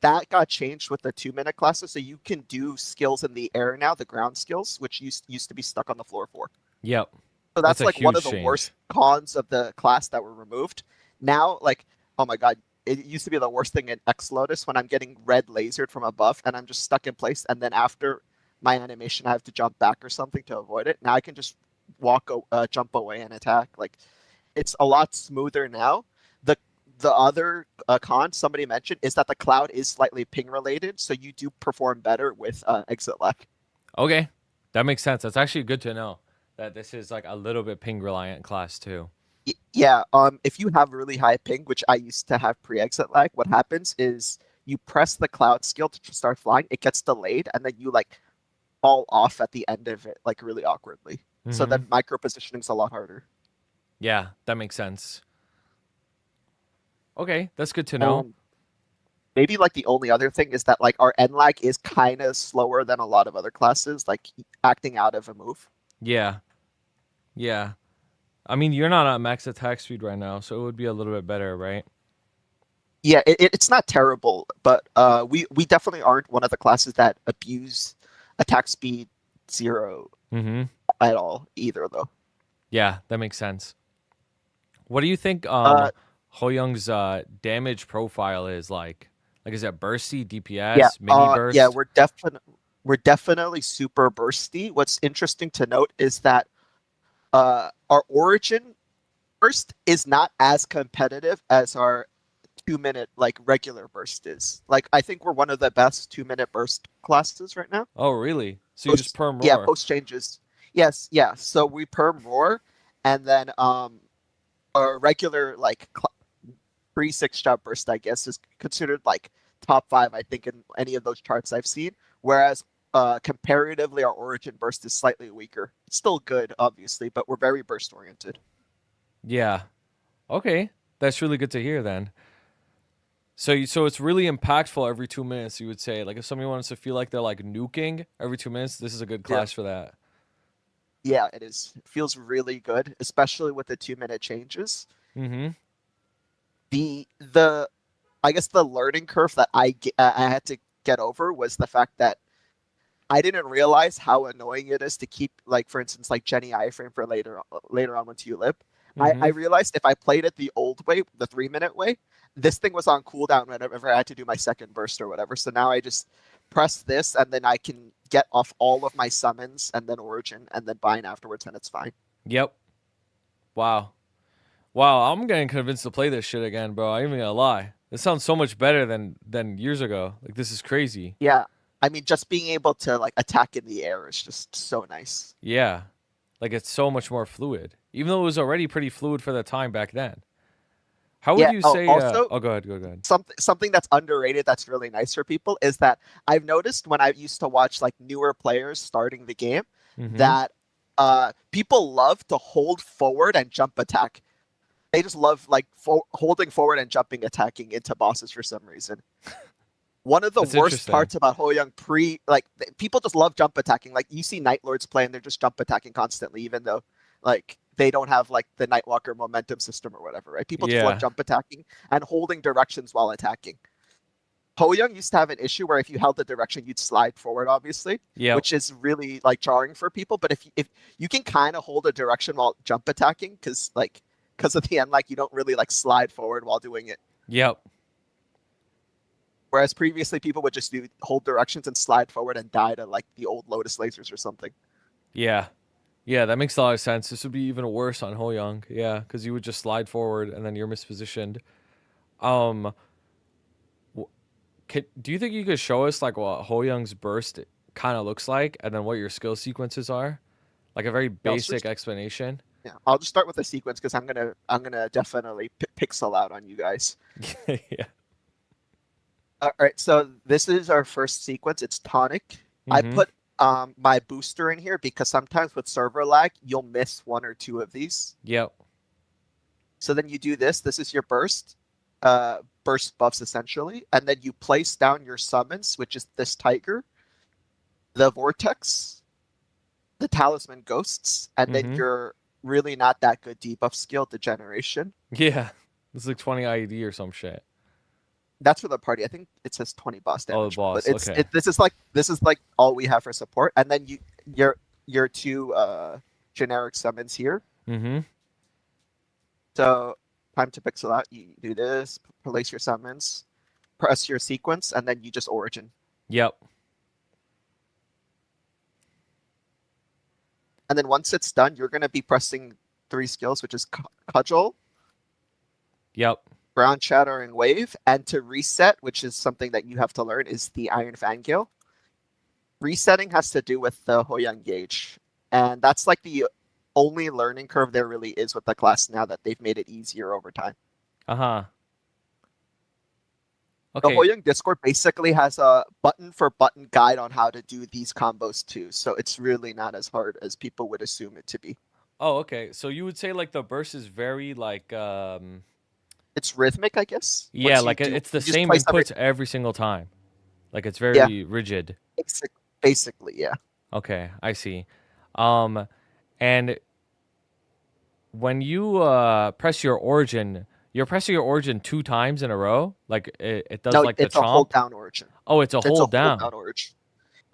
C: That got changed with the 2 minute classes, so you can do skills in the air now, the ground skills, which used to be stuck on the floor for.
A: Yep.
C: So
A: That's
C: that's
A: a
C: like one of
A: huge
C: the
A: change.
C: worst cons of the class that were removed. Now, like, oh my god, it used to be the worst thing in X Lotus when I'm getting red lasered from above and I'm just stuck in place, and then after my animation, I have to jump back or something to avoid it. Now I can just jump away and attack. Like, it's a lot smoother now. The the other con somebody mentioned is that the cloud is slightly ping related, so you do perform better with exit lag.
A: Okay. That makes sense. That's actually good to know that this is like a little bit ping reliant class too.
C: Yeah, if you have really high ping, which I used to have pre-exit lag, what happens is you press the cloud skill to start flying, it gets delayed, and then you like fall off at the end of it, like really awkwardly. So
A: Mhm.
C: then micro positioning's a lot harder.
A: Yeah, that makes sense. Okay, that's good to know.
C: Maybe like the only other thing is that like our end lag is kind of slower than a lot of other classes, like acting out of a move.
A: Yeah. Yeah. I mean, you're not at max attack speed right now, so it would be a little bit better, right?
C: Yeah, it's not terrible, but we definitely aren't one of the classes that abuse attack speed 0
A: Mhm.
C: at all either, though.
A: Yeah, that makes sense. What do you think
C: Uh,
A: Hoyoung's damage profile is like? Like, is it bursty,
C: yeah,
A: DPS, mini
C: yeah,
A: burst?
C: we're definitely super bursty. What's interesting to note is that our origin burst is not as competitive as our 2 minute like regular burst is. Like I think we're one of the best 2 minute burst classes right now.
A: Oh, really? So you just perm
C: Yeah,
A: roar?
C: post changes. Yes, yeah. So we perm roar, and then our regular like pre 6 shot burst, I guess, is considered like top 5. I think in any of those charts I've seen. Whereas comparatively, our origin burst is slightly weaker. It's still good, obviously, but we're very burst oriented.
A: Yeah. Okay, that's really good to hear then. So it's really impactful every 2 minutes. You would say, like, if somebody wants to feel like they're like nuking every 2 minutes, this is a good
C: Yeah.
A: class for that.
C: Yeah, it is. It feels really good, especially with the 2 minute changes.
A: Mm-hmm.
C: The I guess the learning curve that I had to get over was the fact that I didn't realize how annoying it is to keep, like, for instance, like Jenny iframe for later on once you lip. I
A: Mm-hmm.
C: realized if I played it the old way, the 3 minute way, this thing was on cooldown whenever I had to do my second burst or whatever. So now I just press this and then I can get off all of my summons and then origin and then bind afterwards and it's fine.
A: Yep. Wow. Wow, I'm getting convinced to play this shit again, bro. I ain't even gonna lie. This sounds so much better than years ago. Like, this is crazy.
C: Yeah. I mean, just being able to like attack in the air is just so nice.
A: Yeah. Like, it's so much more fluid. Even though it was already pretty fluid for the time back then. How would
C: Yeah.
A: you
C: Oh,
A: say
C: also,
A: oh, go ahead, go ahead.
C: something that's underrated that's really nice for people is that I've noticed when I used to watch like newer players starting the game
A: Mm-hmm.
C: that people love to hold forward and jump attack. They just love like holding forward and jumping attacking into bosses for some reason. One of the
A: That's
C: worst
A: interesting.
C: parts about Hoyoung people just love jump attacking. Like you see Night Lords play and they're just jump attacking constantly, even though like they don't have like the Nightwalker momentum system or whatever, right? People just love
A: Yeah.
C: jump attacking and holding directions while attacking. Hoyoung used to have an issue where if you held the direction, you'd slide forward, obviously,
A: Yeah.
C: which is really like jarring for people. But if you can kind of hold a direction while jump attacking, because of the end, like you don't really like slide forward while doing it.
A: Yep.
C: Whereas previously people would just hold directions and slide forward and die to like the old Lotus lasers or something.
A: Yeah. Yeah, that makes a lot of sense. This would be even worse on Hoyoung. Yeah, because you would just slide forward and then you're mispositioned. Do you think you could show us like what Hoyoung's burst kind of looks like, and then what your skill sequences are, like a very basic explanation?
C: Yeah, I'll just start with the sequence because I'm gonna definitely pixel out on you guys.
A: Yeah.
C: All right, so this is our first sequence. It's tonic. I
A: Mhm.
C: put my booster in here because sometimes with server lag, you'll miss one or two of these.
A: Yep.
C: So then you do this. This is your burst. Burst buffs essentially, and then you place down your summons, which is this tiger, the vortex, the talisman ghosts, and then
A: Mhm.
C: your really not that good debuff skill, degeneration.
A: Yeah. This is like 20 IED or some shit.
C: That's for the party. I think it says 20 boss
A: Oh, the
C: damage.
A: boss,
C: But
A: okay.
C: this is like all we have for support, and then your two generic summons here.
A: Mm-hmm.
C: So time to pixel out. You do this, place your summons, press your sequence, and then you just origin.
A: Yep.
C: And then once it's done, you're going to be pressing 3 skills, which is Cudgel,
A: Yep.
C: Ground Shattering Wave, and to reset, which is something that you have to learn, is the Iron Fangale. Resetting has to do with the Hoyoung gauge, and that's like the only learning curve there really is with the class now that they've made it easier over time.
A: Uh-huh.
C: The
A: Okay.
C: Hoyoung Discord basically has a button-for-button guide on how to do these combos too, so it's really not as hard as people would assume it to be.
A: Oh, okay. So you would say like the burst is very like
C: It's rhythmic, I guess.
A: yeah,
C: Once
A: like
C: you do-
A: it's the
C: you just
A: same
C: place
A: inputs every single time. Like it's very rigid.
C: basically, yeah.
A: Okay, I see. And when you press your origin, you're pressing your origin 2 times in a row? Like it does
C: No,
A: like the
C: it's a hold
A: chomp?
C: down origin.
A: Oh, it's a
C: It's a
A: hold
C: hold
A: down.
C: down origin.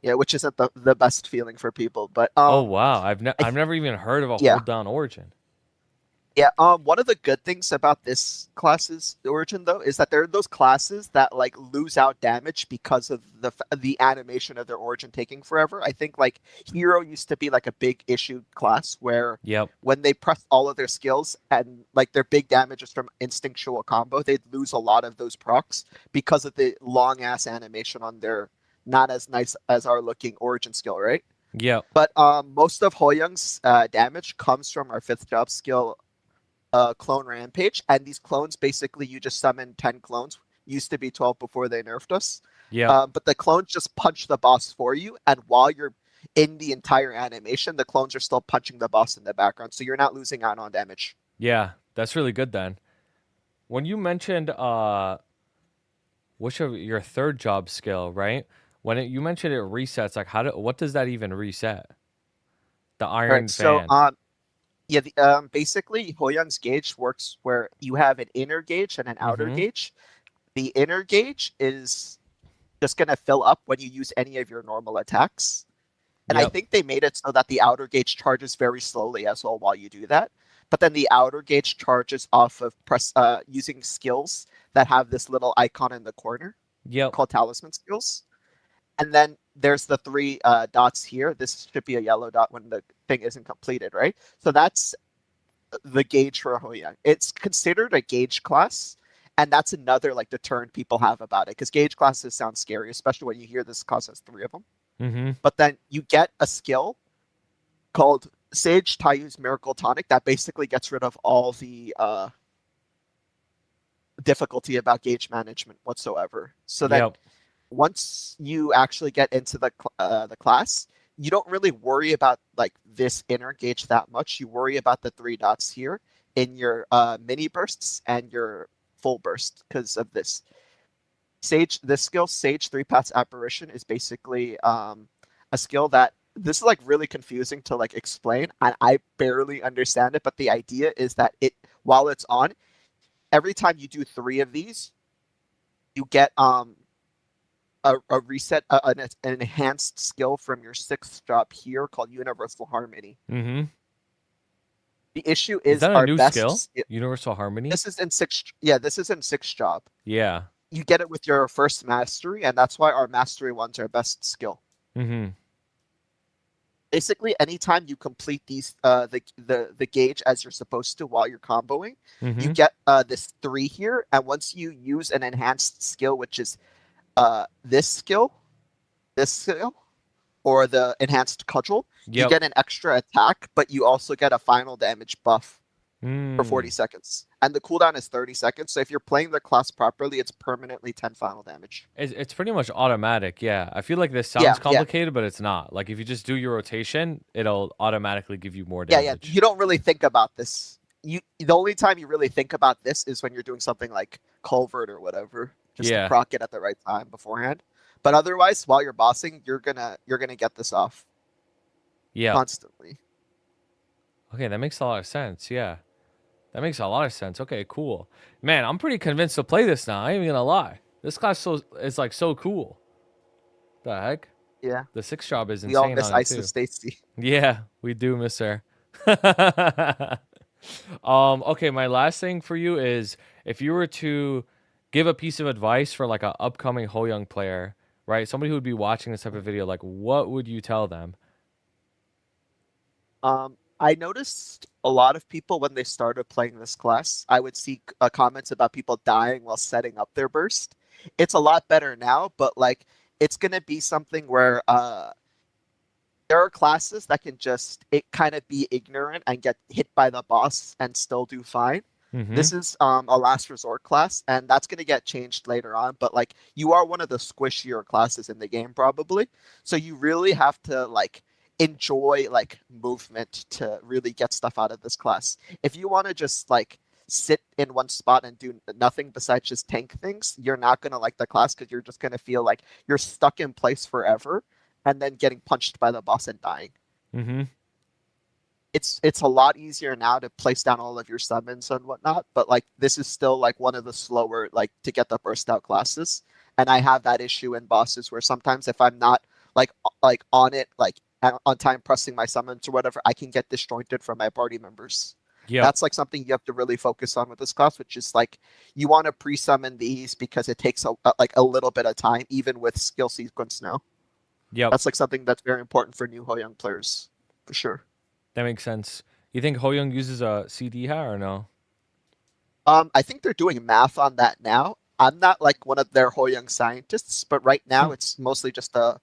C: Yeah, which isn't the best feeling for people, but
A: Oh wow, I've
C: I
A: never even heard of a
C: yeah.
A: hold down origin.
C: Yeah, one of the good things about this class's origin though is that there are those classes that like lose out damage because of the animation of their origin taking forever. I think like Hero used to be like a big issue class where
A: Yep.
C: when they press all of their skills and like their big damage is from instinctual combo, they'd lose a lot of those procs because of the long ass animation on their not as nice as our looking origin skill, right?
A: Yep.
C: But most of Hoyoung's damage comes from our fifth job skill, clone rampage, and these clones basically you just summon 10 clones. Used to be 12 before they nerfed us.
A: Yep.
C: But the clones just punch the boss for you, and while you're in the entire animation, the clones are still punching the boss in the background, so you're not losing out on damage.
A: Yeah, that's really good then. When you mentioned which of your third job skill, right? You mentioned it resets, like what does that even reset? The Iron
C: Right. So
A: Fan.
C: yeah, basically Hoyoung's gauge works where you have an inner gauge and an outer
A: Mhm.
C: gauge. The inner gauge is just gonna fill up when you use any of your normal attacks. And I
A: Yep.
C: think they made it so that the outer gauge charges very slowly as well while you do that. But then the outer gauge charges off of using skills that have this little icon in the corner
A: Yep.
C: called talisman skills. And then there's the three dots here. This should be a yellow dot when the thing isn't completed, right? So that's the gauge for Hoyoung. It's considered a gauge class, and that's another like deterrent people have about it because gauge classes sound scary, especially when you hear this class has three of them.
A: Mhm.
C: But then you get a skill called Sage Taiyu's Miracle Tonic that basically gets rid of all the difficulty about gauge management whatsoever. So then
A: Yep.
C: once you actually get into the class, you don't really worry about like this inner gauge that much. You worry about the three dots here in your mini bursts and your full burst because of this. This skill, Sage Three Paths Apparition, is basically a skill that this is like really confusing to like explain, and I barely understand it. But the idea is that while it's on, every time you do three of these, you get a reset, an enhanced skill from your sixth job here called Universal Harmony.
A: Mhm.
C: The issue
A: Is
C: is
A: that a
C: our
A: new
C: best.
A: skill? Universal Harmony?
C: This is in sixth. Yeah, this is in sixth job.
A: Yeah.
C: You get it with your first mastery, and that's why our mastery one's our best skill.
A: Mhm.
C: Basically, anytime you complete these the gauge as you're supposed to while you're comboing, you
A: Mhm.
C: get this 3 here, and once you use an enhanced skill, which is this skill, or the enhanced cudgel, you
A: Yep.
C: get an extra attack, but you also get a final damage buff for 40
A: Mm.
C: seconds. And the cooldown is 30 seconds, so if you're playing the class properly, it's permanently 10 final damage.
A: It's pretty much automatic, yeah. I feel like this
C: Yeah,
A: sounds complicated, but it's not. Like if you just do your rotation, it'll automatically give you more
C: yeah.
A: damage.
C: You don't really think about this. The only time you really think about this is when you're doing something like Culvert or whatever, just
A: Yeah.
C: to proc it at the right time beforehand. But otherwise, while you're bossing, you're gonna get this off
A: Yeah.
C: constantly.
A: Okay, that makes a lot of sense. Yeah. That makes a lot of sense. Okay, cool. Man, I'm pretty convinced to play this now. I ain't even gonna lie. This class is like so cool. The heck?
C: Yeah,
A: The sixth job is
C: we all
A: insane
C: miss
A: on it
C: Ice
A: too.
C: with Stacy.
A: Yeah, we do miss her. Okay, my last thing for you is if you were to give a piece of advice for like an upcoming Young player, right? Somebody who would be watching this type of video, like what would you tell them?
C: I noticed a lot of people when they started playing this class, I would see comments about people dying while setting up their burst. It's a lot better now, but like it's gonna be something where there are classes that can just it kind of be ignorant and get hit by the boss and still do fine.
A: Mm-hmm.
C: This is a last resort class, and that's gonna get changed later on. But like you are one of the squishier classes in the game, probably. So you really have to like enjoy like movement to really get stuff out of this class. If you want to just like sit in one spot and do nothing besides just tank things, you're not gonna like the class because you're just gonna feel like you're stuck in place forever and then getting punched by the boss and dying.
A: Mm-hmm.
C: It's a lot easier now to place down all of your summons and whatnot, but like this is still like one of the slower like to get the burst out classes. And I have that issue in bosses where sometimes if I'm not like on it like on time pressing my summons or whatever, I can get disjointed from my party members.
A: Yeah.
C: That's like something you have to really focus on with this class, which is like you want to pre-summon these because it takes like a little bit of time, even with skill sequence now.
A: Yep.
C: That's like something that's very important for new Ho Young players, for sure.
A: That makes sense. You think Ho Young uses a CD hat or no?
C: I think they're doing math on that now. I'm not like one of their Ho Young scientists, but right now it's mostly just a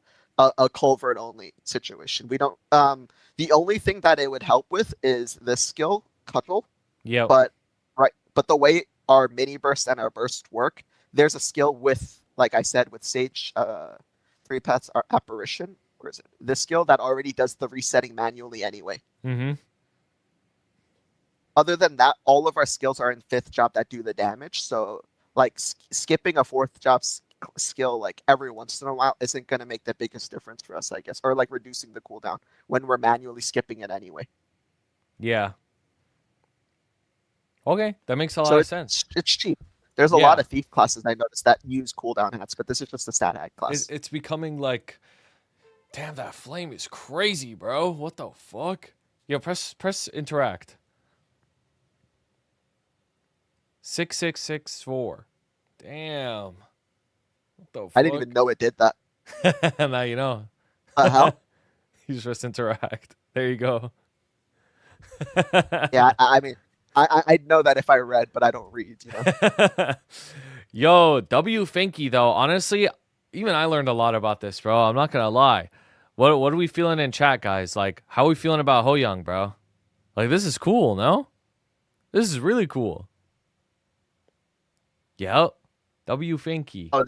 C: culvert only situation. We don't. The only thing that it would help with is this skill, Cudgel.
A: Yep.
C: But the way our mini burst and our burst work, there's a skill with, like I said, with Sage, Three Paths Apparition. Where is it? This skill that already does the resetting manually anyway.
A: Mm-hmm.
C: Other than that, all of our skills are in 5th job that do the damage. So like skipping a 4th job skill like every once in a while isn't going to make the biggest difference for us, I guess. Or like reducing the cooldown when we're manually skipping it anyway.
A: Yeah. Okay, that makes a lot of sense.
C: It's cheap. There's a lot of thief classes I noticed that use cooldown hats, but this is just a stat hack class.
A: It's becoming like, damn, that flame is crazy, bro. What the fuck? Yo, press interact. 6664. Damn. What the fuck?
C: I didn't even know it did that.
A: Now you know.
C: How?
A: You just press interact. There you go.
C: Yeah, I mean, I'd know that if I read, but I don't read, you know?
A: Yo, W Finky though, honestly, even I learned a lot about this, bro. I'm not gonna lie. What are we feeling in chat, guys? Like, how are we feeling about Ho Young, bro? Like, this is cool, no? This is really cool. Yep. W Finky.
C: Oh,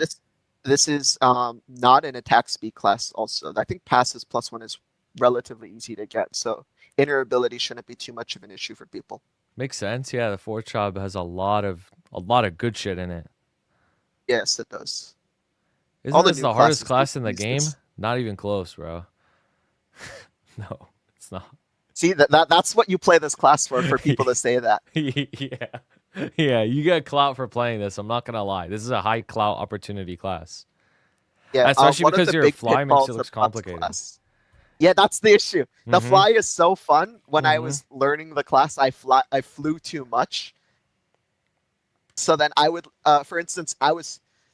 C: this is not an attack speed class also. I think passes +1 is relatively easy to get, so inner ability shouldn't be too much of an issue for people.
A: Makes sense. Yeah, the 4th job has a lot of good shit in it.
C: Yes, it does.
A: Isn't this the hardest class in the
C: use
A: game?
C: this.
A: Not even close, bro. No, it's not.
C: See, that's what you play this class for people to say that.
A: Yeah. Yeah, you get clout for playing this. I'm not going to lie. This is a high clout opportunity class.
C: Yeah,
A: especially
C: one of
A: because
C: the
A: your
C: big
A: fly makes
C: pitfalls
A: it look
C: of
A: complicated.
C: class. Yeah, that's the issue. The
A: Mhm.
C: fly is so fun. When I
A: Mhm.
C: was learning the class, I flew too much. So then I would, for instance,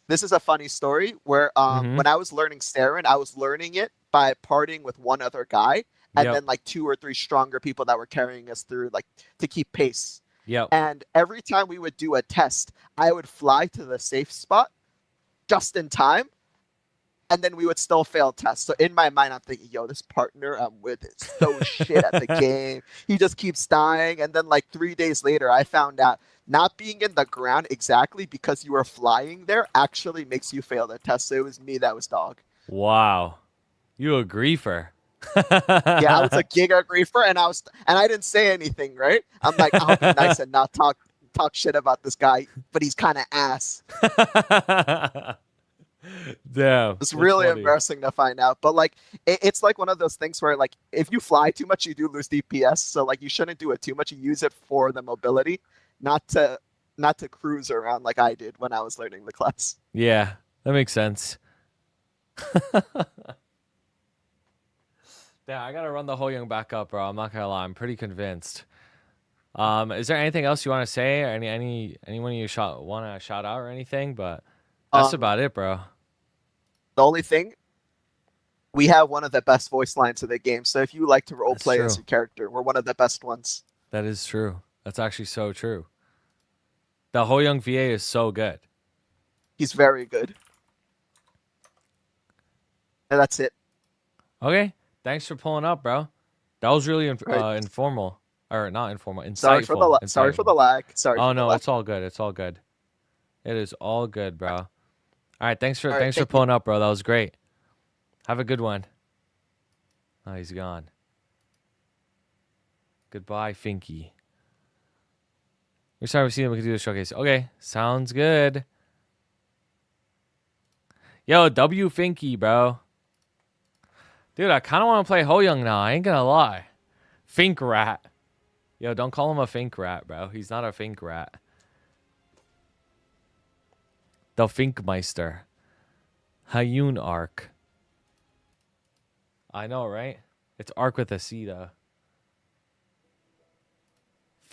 C: this is a funny story where
A: Mhm.
C: when I was learning Saren, I was learning it by partying with one other guy and
A: Yep.
C: then like 2 or 3 stronger people that were carrying us through, like to keep pace.
A: Yep.
C: And every time we would do a test, I would fly to the safe spot just in time, and then we would still fail tests. So in my mind, I'm thinking, yo, this partner I'm with is so shit at the game. He just keeps dying. And then like 3 days later, I found out not being in the ground exactly because you were flying there actually makes you fail the test. So it was me that was dog.
A: Wow. You a griefer.
C: Yeah, I was a giga griefer, and I didn't say anything, right? I'm like, I'll be nice and not talk shit about this guy, but he's kind of ass.
A: Damn.
C: It's really
A: funny.
C: embarrassing to find out, but like it's like one of those things where like if you fly too much, you do lose DPS. So like you shouldn't do it too much. You use it for the mobility, not to cruise around like I did when I was learning the class.
A: Yeah, that makes sense. Yeah, I gotta run the Ho Young back up, bro. I'm not gonna lie. I'm pretty convinced. Is there anything else you want to say, or anyone you want to shout out or anything? But that's about it, bro.
C: The only thing, we have one of the best voice lines of the game. So if you like to role play as your character, we're one of the best ones.
A: That is true. That's actually so true. The Ho Young VA is so good.
C: He's very good. And that's it.
A: Okay. Thanks for pulling up, bro. That was really informal. Or not informal. Insightful.
C: Sorry for the lag. Sorry.
A: Oh no, it's all good. It's all good. It is all good, bro. All right, thanks for pulling up, bro. That was great. Have a good one. Oh, he's gone. Goodbye, Finky. Next time we see him, we can do the showcase. Okay, sounds good. Yo, W Finky, bro. Dude, I kind of want to play Ho Young now. I ain't gonna lie. Fink rat. Yo, don't call him a Fink rat, bro. He's not a Fink rat. The Finkmeister. Hayun Arc. I know, right? It's Arc with a C, though.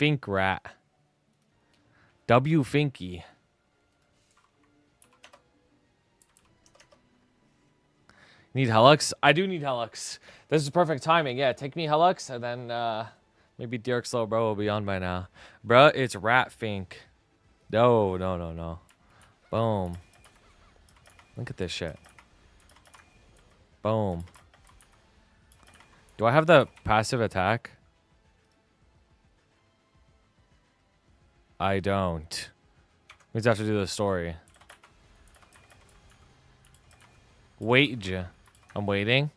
A: Fink rat. W Finky. Need Helix? I do need Helix. This is perfect timing. Yeah, take me Helix, and then maybe Derek Slow Bro will be on by now. Bruh, it's Rat Fink. No. Boom. Look at this shit. Boom. Do I have the passive attack? I don't. We just have to do the story. Wait. I'm waiting.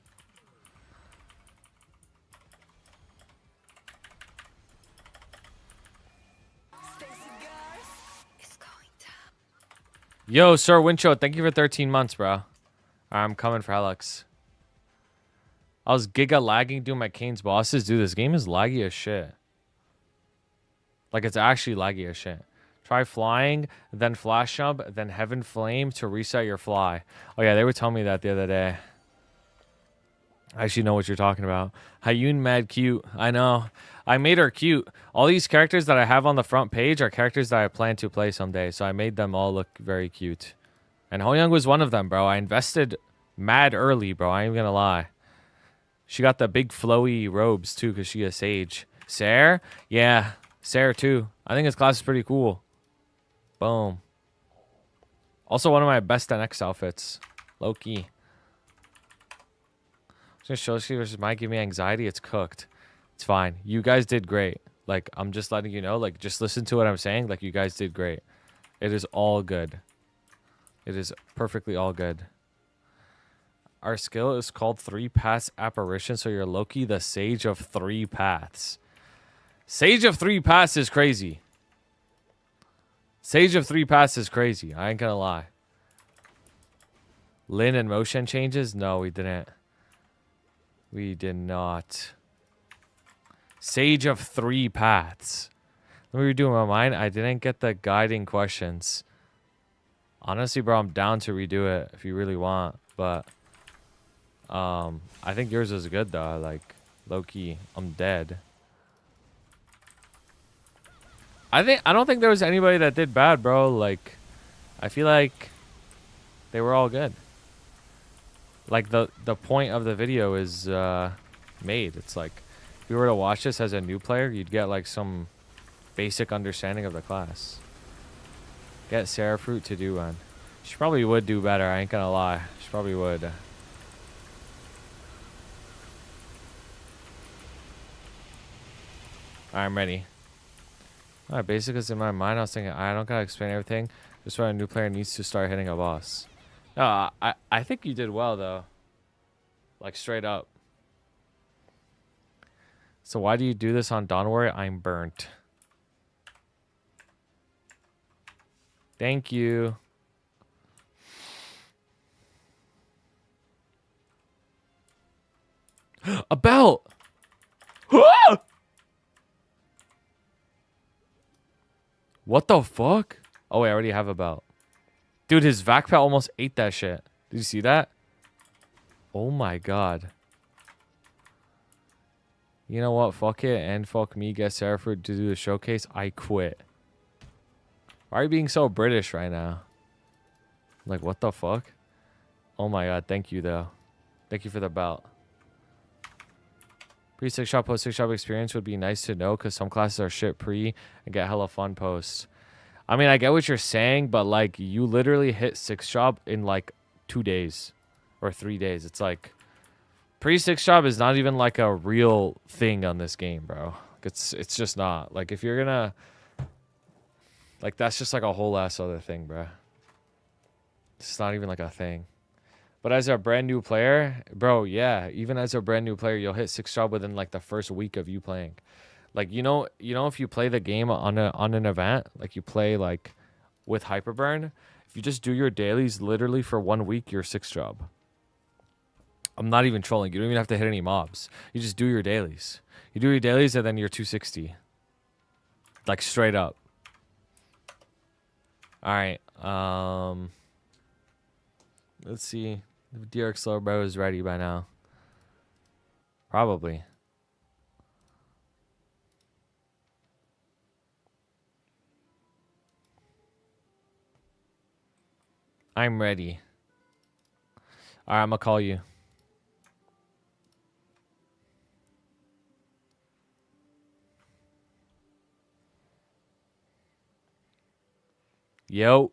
A: Yo, Sir Wincho, thank you for 13 months, bro. I'm coming for Helix. I was giga lagging doing my Kane's bosses. Dude, this game is laggy as shit. Like, it's actually laggy as shit. Try flying, then flash jump, then heaven flame to reset your fly. Oh, yeah, they were telling me that the other day. I actually know what you're talking about. Hayun mad cute. I know. I made her cute. All these characters that I have on the front page are characters that I plan to play someday. So I made them all look very cute. And Hoyoung was one of them, bro. I invested mad early, bro. I ain't gonna lie. She got the big flowy robes, too, because she a sage. Sarah? Yeah. Sarah, too. I think his class is pretty cool. Boom. Also, one of my best NX outfits. Low-key. Shoshi versus Mike give me anxiety. It's cooked. It's fine. You guys did great. Like, I'm just letting you know. Like, just listen to what I'm saying. Like, you guys did great. It is all good. It is perfectly all good. Our skill is called 3 Paths Apparition. So you're Loki, the Sage of 3 Paths. Sage of 3 Paths is crazy. Sage of 3 Paths is crazy. I ain't gonna lie. Lin and motion changes? No, we didn't. We did not. Sage of 3 Paths. Let me redo my mind. I didn't get the guiding questions. Honestly, bro, I'm down to redo it if you really want. But I think yours is good though. Like, low-key, I'm dead. I don't think there was anybody that did bad, bro. Like, I feel like they were all good. Like, the point of the video is made. It's like, if you were to watch this as a new player, you'd get like some basic understanding of the class. Get Sarah Fruit to do one. She probably would do better, I ain't gonna lie. She probably would. I'm ready. Alright, basic is in my mind. I was thinking, I don't gotta explain everything. Just when a new player needs to start hitting a boss. No, I think you did well, though. Like, straight up. So why do you do this on Don't Worry? I'm burnt. Thank you. A belt! What the fuck? Oh, wait, I already have a belt. Dude, his vac pet almost ate that shit. Did you see that? Oh my god. You know what? Fuck it and fuck me. Get Sarah for to do the showcase. I quit. Why are you being so British right now? Like, what the fuck? Oh my god. Thank you, though. Thank you for the belt. Pre-6 shop, post-6 shop experience would be nice to know because some classes are shit pre and get hella fun posts. I mean, I get what you're saying, but like, you literally hit 6 shop in like 2 days or 3 days. It's like, pre-6 shop is not even like a real thing on this game, bro. It's just not. Like, if you're gonna, like, that's just like a whole ass other thing, bro. It's not even like a thing. But as a brand new player, bro, yeah, even as a brand new player, you'll hit 6 job within like the first week of you playing. Like, you know, if you play the game on an event, like you play like with Hyperburn, if you just do your dailies literally for 1 week, you're 6 job. I'm not even trolling. You don't even have to hit any mobs. You just do your dailies. You do your dailies and then you're 260. Like, straight up. All right. Let's see. If Derek Slowbro is ready by now. Probably. I'm ready. All right, I'm gonna call you. Yo.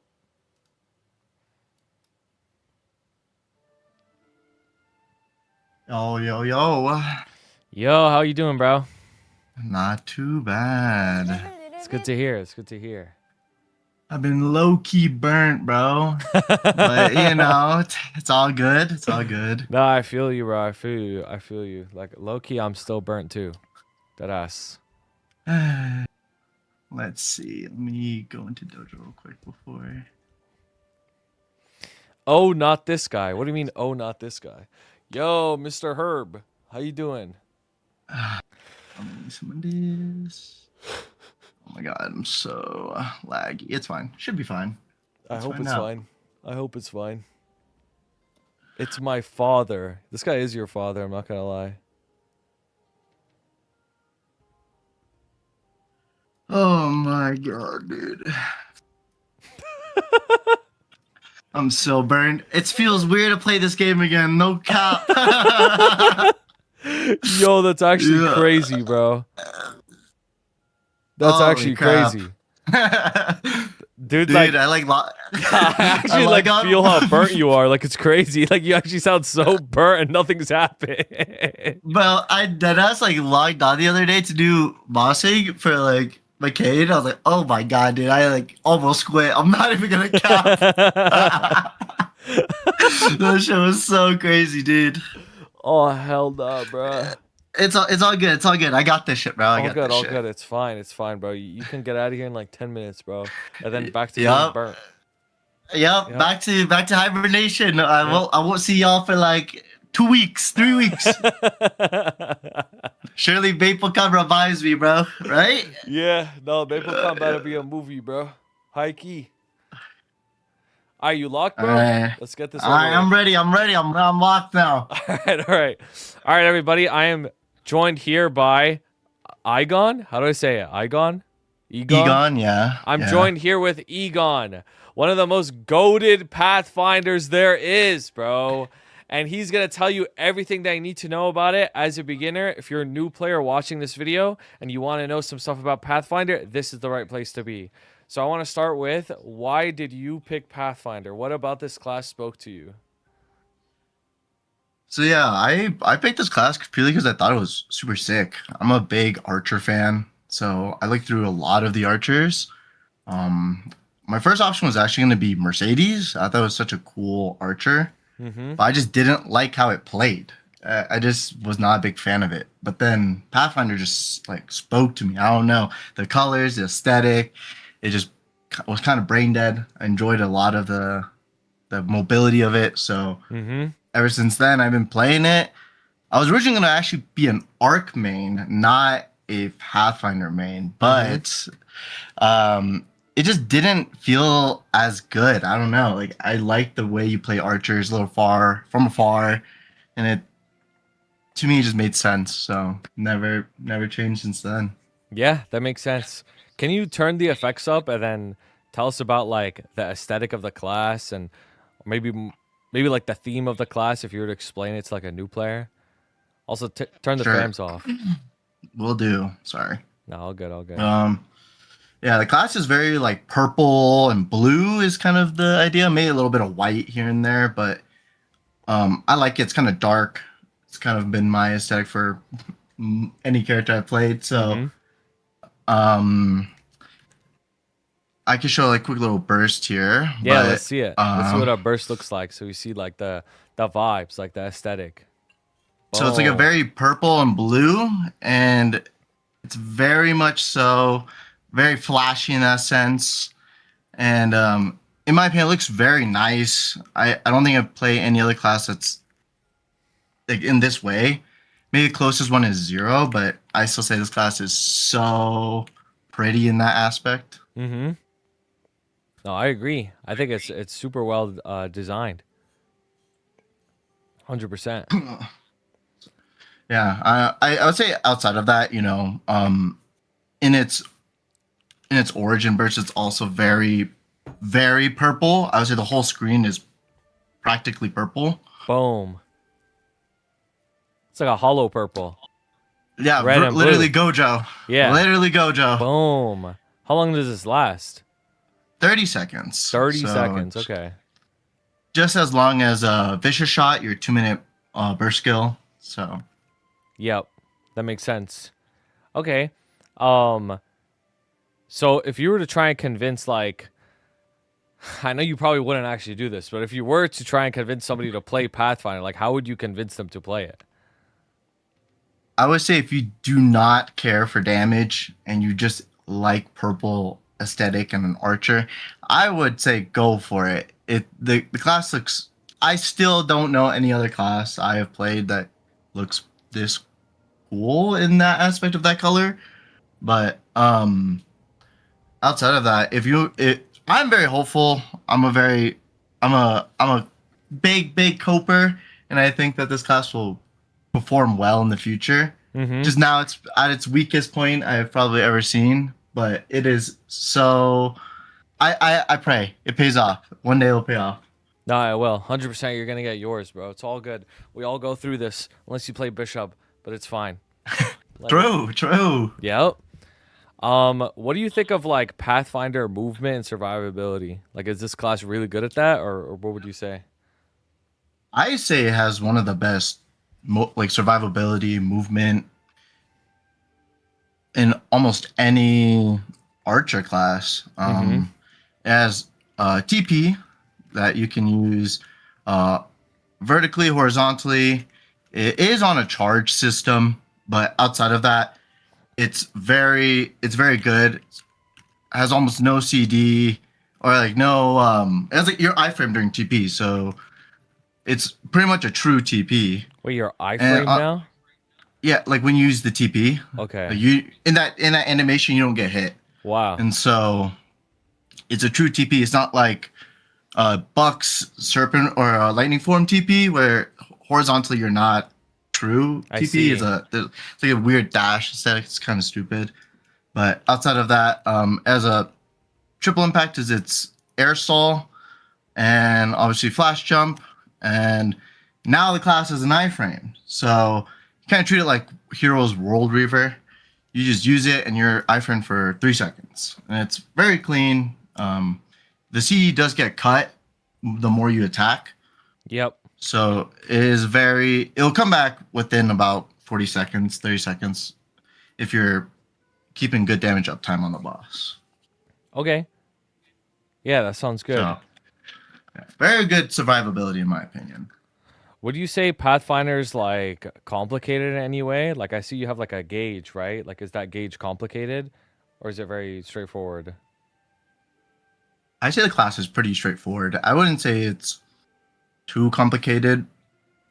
D: Yo, yo, yo.
A: Yo, how you doing, bro?
D: Not too bad.
A: It's good to hear. It's good to hear.
D: I've been low-key burnt, bro. But, you know, it's all good. It's all good.
A: No, I feel you, bro. I feel you. I feel you. Like, low-key, I'm still burnt, too. Deadass.
D: Let's see. Let me go into Dojo real quick before.
A: Oh, not this guy. What do you mean, oh, not this guy? Yo, Mr. Herb. How you doing?
D: Let me see what it is. Oh my god, I'm so laggy. It's fine. Should be fine.
A: I
D: Let's
A: hope
D: find
A: it's
D: out.
A: fine. I hope it's fine. It's my father. This guy is your father, I'm not gonna lie.
D: Oh my god, dude. I'm so burned. It feels weird to play this game again. No cap.
A: Yo, that's actually
D: Yeah.
A: crazy, bro. That's
D: Holy
A: actually
D: crap.
A: crazy.
D: Dude,
A: Dude, like,
D: I like.
A: I actually like feel how burnt you are. Like, it's crazy. Like, you actually sound so burnt and nothing's happened.
D: Well, I deadass like logged on the other day to do bossing for like McCain. I was like, oh my god, dude, I like almost quit. I'm not even gonna cap. That shit was so crazy, dude.
A: Oh, hell no, bro.
D: It's all good. It's all good. I got this shit, bro. I
A: All
D: got
A: good,
D: this
A: all
D: shit.
A: good. It's fine. It's fine, bro. You can get out of here in like 10 minutes, bro. And then back to
D: Yup.
A: being burnt.
D: Yep.
A: Yep.
D: Back to hibernation. I won't see y'all for like 2 weeks, 3 weeks. Surely Maplecom revives me, bro. Right?
A: Yeah, no, Maplecom better be a movie, bro. High key. Are you locked, bro?
D: Alright.
A: Let's get this
D: All
A: over
D: right, I'm
A: with.
D: ready. I'm locked now.
A: All right. All right, everybody. I am joined here by Igon. How do I say it? Igon?
D: Egon, yeah.
A: I'm
D: yeah.
A: joined here with Egon, one of the most goated Pathfinders there is, bro. And he's going to tell you everything that you need to know about it as a beginner. If you're a new player watching this video and you want to know some stuff about Pathfinder, this is the right place to be. So I want to start with, why did you pick Pathfinder? What about this class spoke to you?
D: So yeah, I picked this class purely because I thought it was super sick. I'm a big Archer fan, so I looked through a lot of the Archers. My first option was actually going to be Mercedes. I thought it was such a cool Archer,
A: Mm-hmm.
D: but I just didn't like how it played. I just was not a big fan of it. But then Pathfinder just like spoke to me. I don't know, the colors, the aesthetic, it just was kind of brain dead. I enjoyed a lot of the mobility of it. So
A: Mm-hmm.
D: ever since then, I've been playing it. I was originally going to actually be an Arc main, not a Pathfinder main, but it just didn't feel as good. I don't know. Like, I like the way you play archers a little far from afar, and it to me it just made sense. So never changed since then.
A: Yeah, that makes sense. Can you turn the effects up and then tell us about like the aesthetic of the class and maybe like the theme of the class if you were to explain it to like a new player? Also, turn the
D: Sure.
A: fams off.
D: Will do. Sorry.
A: No, all good, all good.
D: Yeah, the class is very like purple and blue is kind of the idea. Maybe a little bit of white here and there, but I like it. It's kind of dark. It's kind of been my aesthetic for any character I've played. So,
A: Mhm.
D: I can show like quick little burst here.
A: Yeah,
D: but,
A: let's see it. Let's see what a burst looks like. So we see like the vibes, like the aesthetic.
D: So it's like a
A: Boom.
D: very purple and blue, and it's very much so very flashy in that sense. And in my opinion, it looks very nice. I don't think I've played any other class that's like in this way. Maybe the closest one is Zero, but I still say this class is so pretty in that aspect.
A: Mm-hmm. No, I agree. I think it's super well designed. 100%.
D: Yeah, I would say outside of that, you know, in its origin burst, it's also very very purple. I would say the whole screen is practically purple.
A: Boom. It's like a hollow purple.
D: Yeah,
A: Red and
D: literally
A: blue.
D: Gojo.
A: Yeah.
D: Literally Gojo.
A: Boom. How long does this last?
D: 30 seconds.
A: 30
D: So
A: seconds. Okay.
D: just as long as a vicious shot, your 2-minute burst skill. So
A: Yep. That makes sense. Okay. So if you were to try and convince, like, I know you probably wouldn't actually do this, but if you were to try and convince somebody to play Pathfinder, like, how would you convince them to play it?
D: I would say if you do not care for damage and you just like purple aesthetic and an archer, I would say go for it. The class looks. I still don't know any other class I have played that looks this cool in that aspect of that color. But outside of that, I'm very hopeful. I'm a big coper, and I think that this class will perform well in the future.
A: Mm-hmm.
D: Just now, it's at its weakest point I've probably ever seen, but it is so. I pray it pays off. One day it'll pay off.
A: No, I will. 100% you're going to get yours, bro. It's all good. We all go through this, unless you play Bishop, but it's fine.
D: True.
A: Yep. What do you think of, like, Pathfinder movement and survivability? Like, is this class really good at that, or what would you say?
D: I say it has one of the best survivability movement in almost any archer class. It has TP that you can use vertically, horizontally. It is on a charge system, but outside of that, it's very good. It has almost no CD or like no it has like your iframe during TP, so it's pretty much a true TP.
A: Wait, your iframe now?
D: Yeah, like when you use the TP.
A: Okay.
D: Like you in that animation you don't get hit.
A: Wow.
D: And so it's a true TP. It's not like Buck's Serpent or Lightning Form TP where horizontally you're not true.
A: I
D: TP
A: see.
D: is it's like a weird dash aesthetic. It's kind of stupid. But outside of that, as a triple impact is its air stall and obviously flash jump. And now the class is an iframe. So you kind of treat it like Heroes World Reaver. You just use it and you're iframe for 3 seconds. And it's very clean. The CD does get cut the more you attack.
A: Yep.
D: So it'll come back within about 40 seconds, 30 seconds if you're keeping good damage uptime on the boss.
A: Okay. Yeah, that sounds good.
D: So, yeah, very good survivability in my opinion.
A: Would you say Pathfinder's, like, complicated in any way? Like, I see you have, like, a gauge, right? Like, is that gauge complicated? Or is it very straightforward?
D: I say the class is pretty straightforward. I wouldn't say it's too complicated.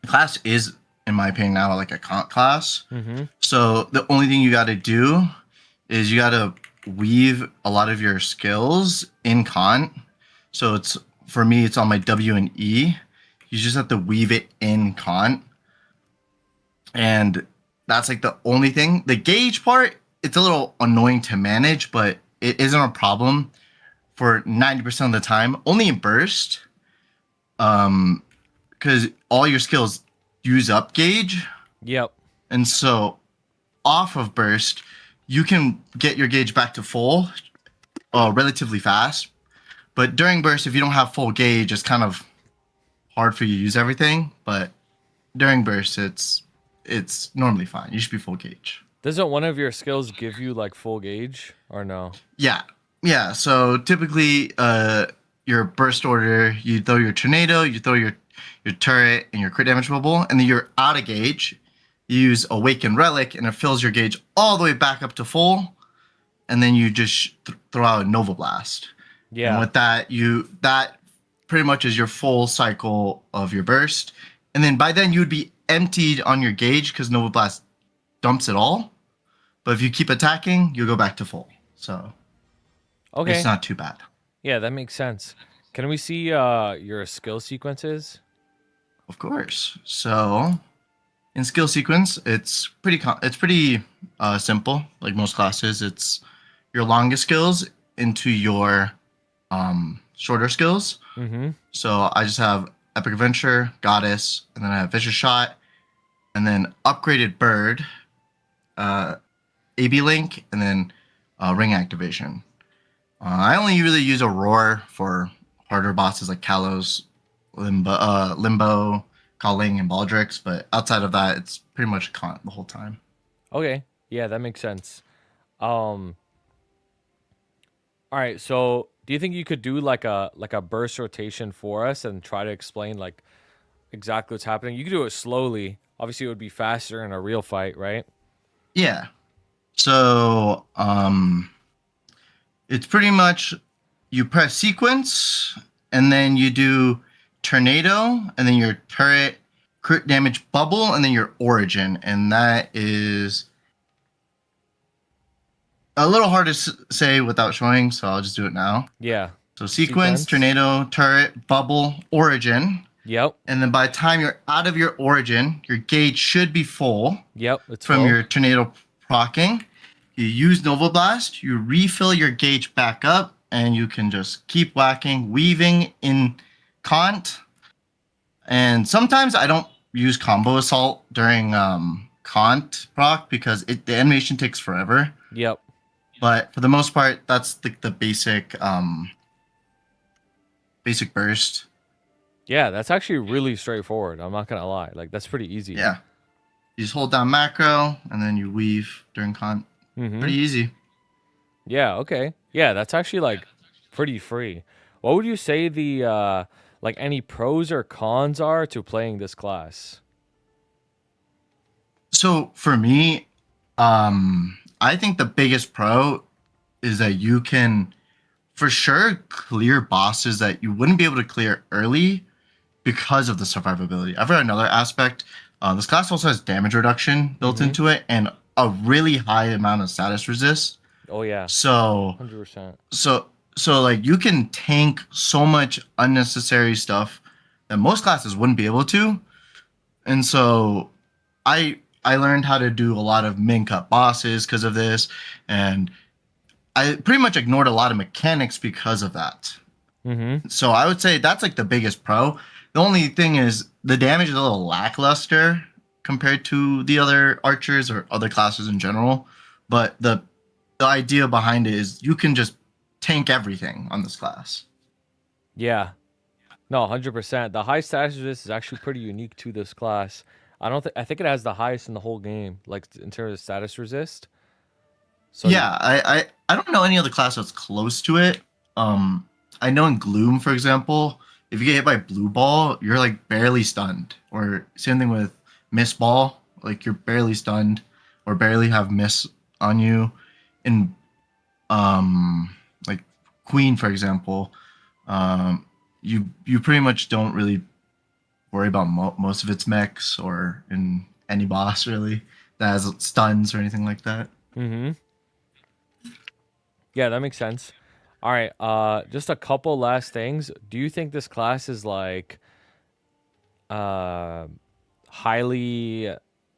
D: The class is, in my opinion, now like a comp class.
A: Mm-hmm.
D: So the only thing you got to do is you got to weave a lot of your skills in Kant. So for me, it's on my W and E. You just have to weave it in Kant. And that's like the only thing. The gauge part, it's a little annoying to manage, but it isn't a problem for 90% of the time. Only in burst. Because all your skills use up gauge.
A: Yep.
D: And so off of burst, you can get your gauge back to full relatively fast. But during burst, if you don't have full gauge, it's kind of hard for you to use everything. But during burst, it's normally fine. You should be full gauge.
A: Doesn't one of your skills give you, like, full gauge or no?
D: Yeah. So typically, your burst order, you throw your tornado, you throw your turret and your crit damage bubble, and then you're out of gauge. You use Awaken Relic, and it fills your gauge all the way back up to full, and then you just throw out a Nova Blast.
A: Yeah.
D: And with that, that pretty much is your full cycle of your burst, and then by then you would be emptied on your gauge because Nova Blast dumps it all. But if you keep attacking, you'll go back to full. So
A: Okay.
D: it's not too bad.
A: Yeah, that makes sense. Can we see your skill sequences?
D: Of course. So in skill sequence, it's pretty simple. Like most classes, it's your longest skills into your shorter skills.
A: Mm-hmm.
D: So I just have Epic Adventure, Goddess, and then I have Vicious Shot, and then upgraded Bird, AB Link, and then Ring Activation. I only really use Aurora for harder bosses like Kalos, Limbo, Calling, and Baldrix, but outside of that, it's pretty much Kant the whole time.
A: Okay. Yeah, that makes sense. All right. So, do you think you could do like a burst rotation for us and try to explain like exactly what's happening? You could do it slowly. Obviously, it would be faster in a real fight, right?
D: Yeah. So, it's pretty much you press sequence and then you do tornado and then your turret crit damage bubble and then your origin, and that is a little hard to say without showing, so I'll just do it now.
A: Yeah.
D: So sequence, tornado, turret, bubble, origin,
A: Yep.
D: and then by the time you're out of your origin, your gauge should be full
A: Yep. It's
D: from
A: full.
D: your tornado procking. You use Nova Blast, you refill your gauge back up, and you can just keep whacking, weaving in Kant. And sometimes I don't use Combo Assault during Kant proc because the animation takes forever.
A: Yep.
D: But for the most part, that's the basic basic burst.
A: Yeah, that's actually really straightforward. I'm not gonna lie. Like that's pretty easy.
D: Yeah. You just hold down macro and then you weave during Kant.
A: Mm-hmm.
D: Pretty easy.
A: Yeah, okay. Yeah, that's actually like pretty free. What would you say the like any pros or cons are to playing this class?
D: So for me, I think the biggest pro is that you can for sure clear bosses that you wouldn't be able to clear early because of the survivability. I've heard another aspect. This class also has damage reduction built into it and a really high amount of status resist.
A: Oh yeah,
D: So
A: 100%.
D: so like you can tank so much unnecessary stuff that most classes wouldn't be able to. And so I learned how to do a lot of min cut bosses because of this, and I pretty much ignored a lot of mechanics because of that.
A: Mm-hmm.
D: So I would say that's like the biggest pro. The only thing is the damage is a little lackluster compared to the other archers or other classes in general. But the idea behind it is you can just tank everything on this class.
A: Yeah. No, 100%. The high status resist is actually pretty unique to this class. I think it has the highest in the whole game, like in terms of status resist. So
D: Yeah, I don't know any other class that's close to it. I know in Gloom, for example, if you get hit by blue ball, you're like barely stunned. Or same thing with miss ball, like you're barely stunned or barely have miss on you. In like Queen, for example, you pretty much don't really worry about most of its mechs or in any boss really that has stuns or anything like that.
A: Mm-hmm. Yeah, that makes sense. All right, just a couple last things. Do you think this class is like highly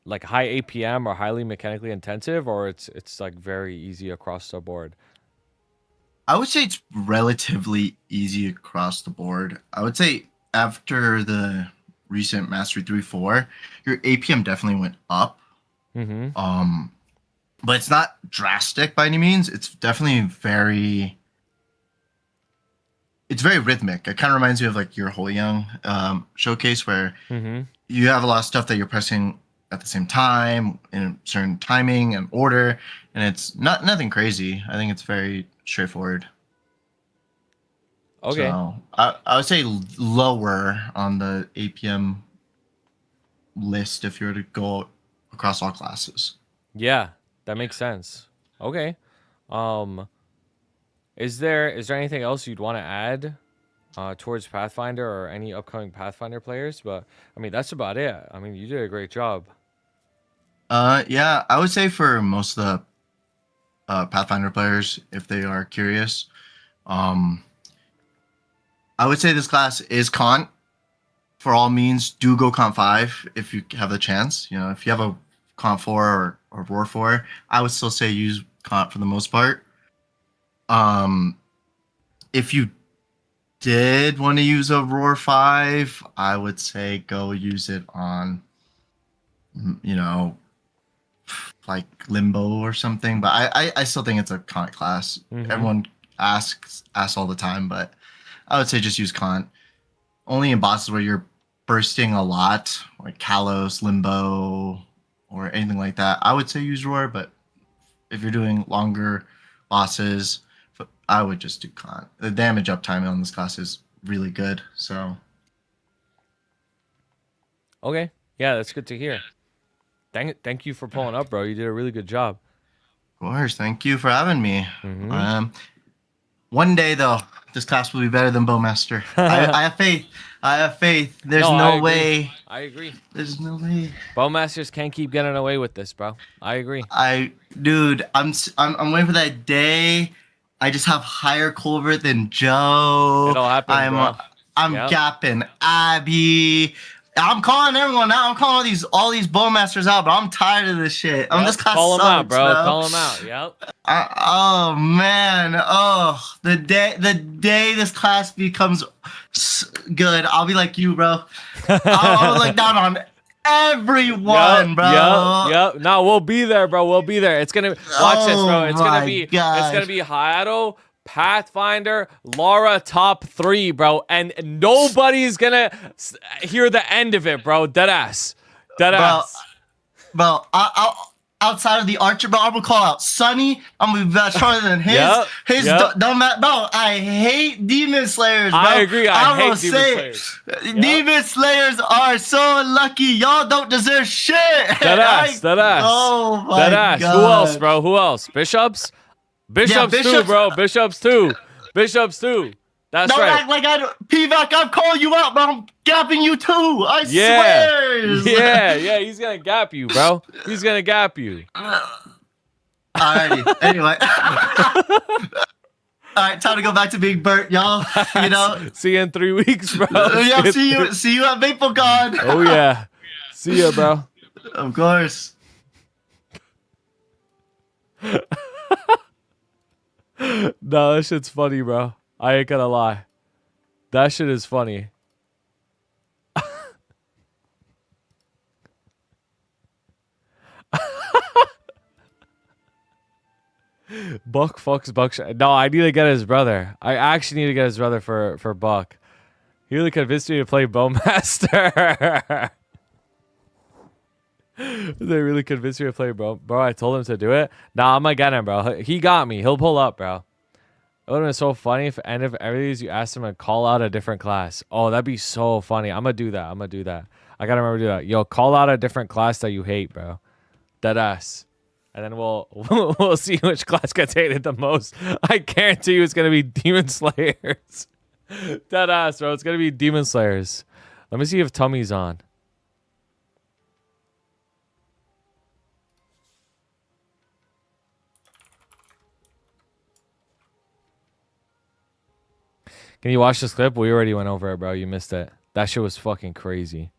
A: like high APM or highly mechanically intensive, or it's like very easy across the board?
D: I would say it's relatively easy across the board. I would say after the recent Mastery 3-4, your APM definitely went up.
A: Mm-hmm.
D: But it's not drastic by any means. It's definitely it's very rhythmic. It kind of reminds me of like your Holy Young showcase where
A: Mm-hmm.
D: you have a lot of stuff that you're pressing at the same time in a certain timing and order, and it's nothing crazy. I think it's very straightforward.
A: Okay.
D: So I would say lower on the APM list if you were to go across all classes.
A: Yeah, that makes sense. Okay. Is there anything else you'd want to add towards Pathfinder or any upcoming Pathfinder players? But I mean, that's about it. I mean, you did a great job.
D: Yeah, I would say for most of the Pathfinder players, if they are curious, I would say this class is Kant. For all means, do go Kant 5 if you have the chance. You know, if you have a Kant 4 or Roar 4, I would still say use Kant for the most part. If you did want to use a Roar 5, I would say go use it on, you know, like Limbo or something. But I still think it's a Kant class. Everyone asks all the time, but I would say just use Kant. Only in bosses where you're bursting a lot, like Kalos, Limbo, or anything like that, I would say use Roar. But if you're doing longer bosses, I would just do Kant. The damage uptime on this class is really good. So,
A: Okay. Yeah, that's good to hear. Thank you for pulling up, bro. You did a really good job.
D: of course, thank you for having me. One day though, this class will be better than Bowmaster. I have faith. I have faith. There's no way.
A: I agree.
D: There's no way.
A: Bowmasters can't keep getting away with this, bro. I agree.
D: Dude, I'm waiting for that day. I just have higher Culvert than Joe.
A: It'll happen, bro.
D: I'm gapping Abby. I'm calling everyone out. I'm calling all these Bowmasters out, but I'm tired of this shit. This class
A: call them out,
D: sucks,
A: bro. Call them out. Yep.
D: Oh man. Oh, the day this class becomes good, I'll be like you, bro. I'll look down on everyone, bro.
A: Yep. No, we'll be there, bro. We'll be there. It's gonna watch this, bro. It's gonna be Hayato, Pathfinder, Laura, top 3, bro, and nobody's gonna hear the end of it, bro. Deadass.
D: Bro, I'll outside of the Archer, bro, I'm gonna call out Sunny. I'm gonna be better than his. Don't matter, bro. I hate Demon Slayers, bro.
A: I agree. I hate Demon Slayers.
D: Demon Slayers are so lucky. Y'all don't deserve shit.
A: Deadass.
D: Oh my God.
A: Who else, bro? Who else? Bishops too, bro. Bishops too. That's
D: don't
A: right.
D: act like PVAC, I'm calling you out, bro. I'm gapping you too. I swear.
A: Yeah. He's gonna gap you, bro. He's gonna gap you.
D: Alrighty. Anyway. Alright, time to go back to being Bert, y'all. You know.
A: See you in 3 weeks, bro.
D: Yeah, see you at MapleCon.
A: Oh yeah. See ya, bro.
D: Of course.
A: No, that shit's funny, bro. I ain't gonna lie. That shit is funny. Buck fucks Buck. No, I need to get his brother. I actually need to get his brother for Buck. He really convinced me to play Bowmaster. They really convinced me to play, bro. I told him to do it. Nah, I'm gonna get him, bro. He got me. He'll pull up, bro. It would have been so funny if end of every these you asked him to call out a different class. Oh, that'd be so funny. I'm gonna do that. I gotta remember to do that. Yo, call out a different class that you hate, bro. Deadass. And then we'll see which class gets hated the most. I guarantee you it's gonna be Demon Slayers. Deadass, bro. It's gonna be Demon Slayers. Let me see if Tummy's on. Can you watch this clip? We already went over it, bro. You missed it. That shit was fucking crazy.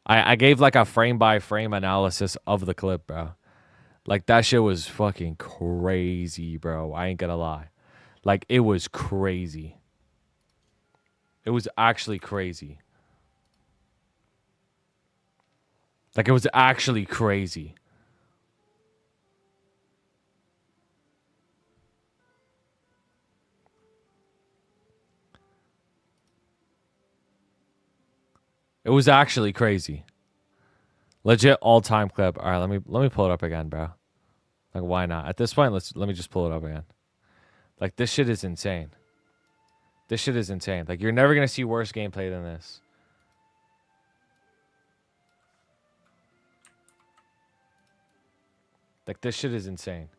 A: I gave like a frame by frame analysis of the clip, bro. Like that shit was fucking crazy, bro. I ain't gonna lie. Like it was crazy. It was actually crazy. Like it was actually crazy. It was actually crazy. Legit all-time clip. All right, let me pull it up again, bro. Like why not? At this point, let me just pull it up again. Like this shit is insane. This shit is insane. Like you're never going to see worse gameplay than this. Like this shit is insane.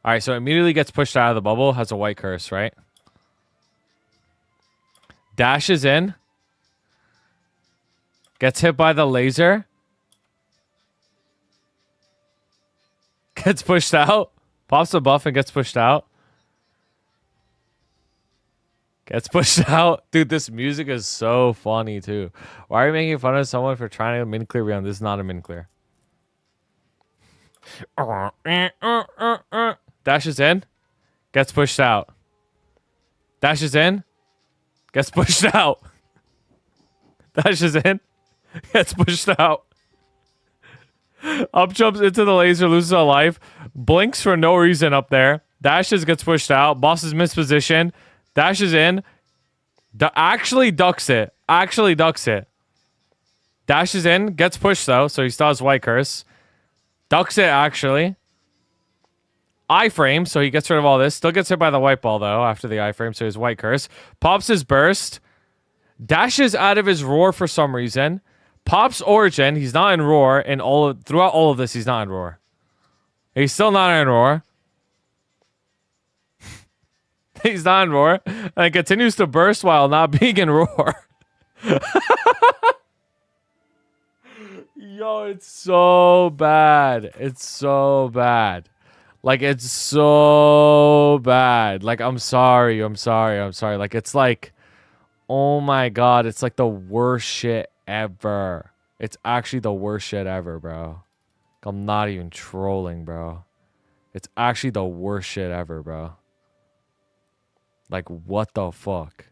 A: All right, so immediately gets pushed out of the bubble, has a white curse, right? Dashes in. Gets hit by the laser. Gets pushed out. Pops a buff and gets pushed out. Gets pushed out. Dude, this music is so funny too. Why are you making fun of someone for trying to min clear beyond? This is not a min clear. Dashes in. Gets pushed out. Dashes in. Gets pushed out. Dashes in. Gets pushed out. Up jumps into the laser, loses a life. Blinks for no reason up there. Dashes, gets pushed out. Boss is mispositioned. Dashes in. Actually ducks it. Dashes in. Gets pushed though, so he still has white curse. Ducks it actually. Iframe, so he gets rid of all this. Still gets hit by the white ball though after the iframe, so his white curse. Pops his burst. Dashes out of his roar for some reason. Pops origin. He's not in roar, and throughout all of this, he's not in roar. He's still not in roar. He's not in roar, and continues to burst while not being in roar. Yo, it's so bad. It's so bad. Like, it's so bad. Like, I'm sorry. Like, it's like, oh my god, it's like the worst shit ever. It's actually the worst shit ever, bro. I'm not even trolling, bro. It's actually the worst shit ever, bro. Like, what the fuck?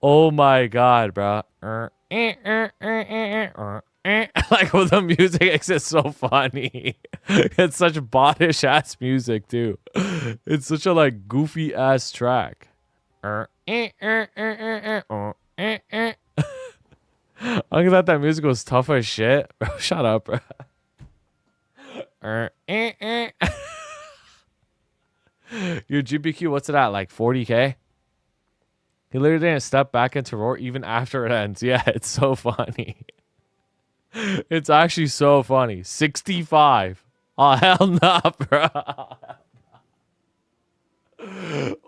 A: Oh my god, bro. Like, well, the music makes it so funny. It's such bottish ass music too. It's such a like goofy ass track. I thought that music was tough as shit. Bro, shut up, bro. Your GPQ, what's it at? Like 40k? He literally didn't step back into roar even after it ends. Yeah, it's so funny. It's actually so funny. 65. Oh, hell nah, bro.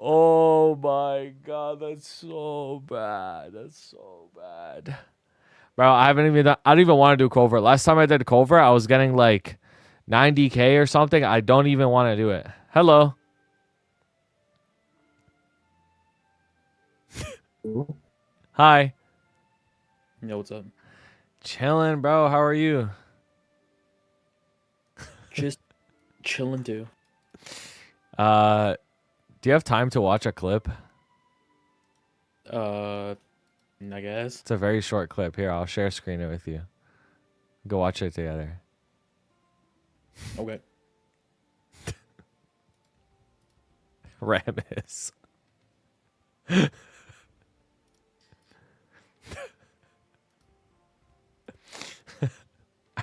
A: Oh my god, that's so bad. That's so bad. Bro, I don't even want to do covert. Last time I did covert, I was getting like 90k or something. I don't even want to do it. Hello. Hi.
E: Yo, what's up?
A: Chilling, bro. How are you?
E: Just chilling too.
A: Do you have time to watch a clip?
E: I guess.
A: It's a very short clip. Here, I'll share screen it with you. Go watch it together.
E: Okay.
A: Ramus.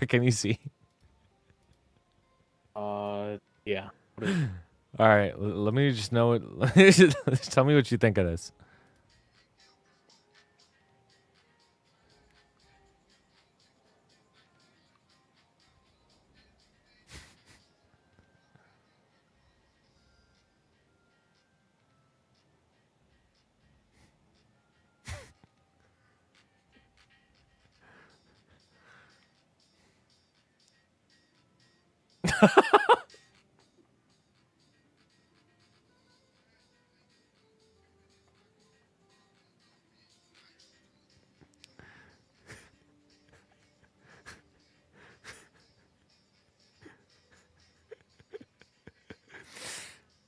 A: Can you see?
E: Yeah.
A: All right, let me just know it. Just tell me what you think of this.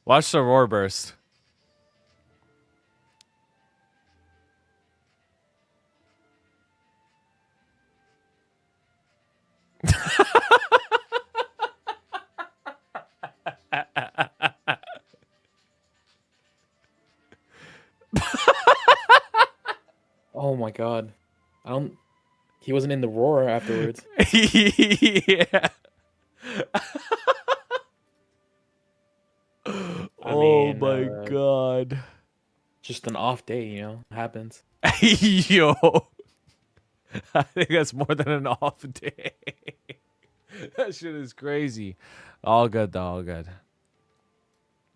A: Watch the roar burst.
E: Oh my god. I don't. He wasn't in the roar afterwards.
A: Yeah. Oh
E: mean,
A: my god.
E: Just an off day, you know? Happens.
A: Yo. I think that's more than an off day. That shit is crazy. All good though, all good.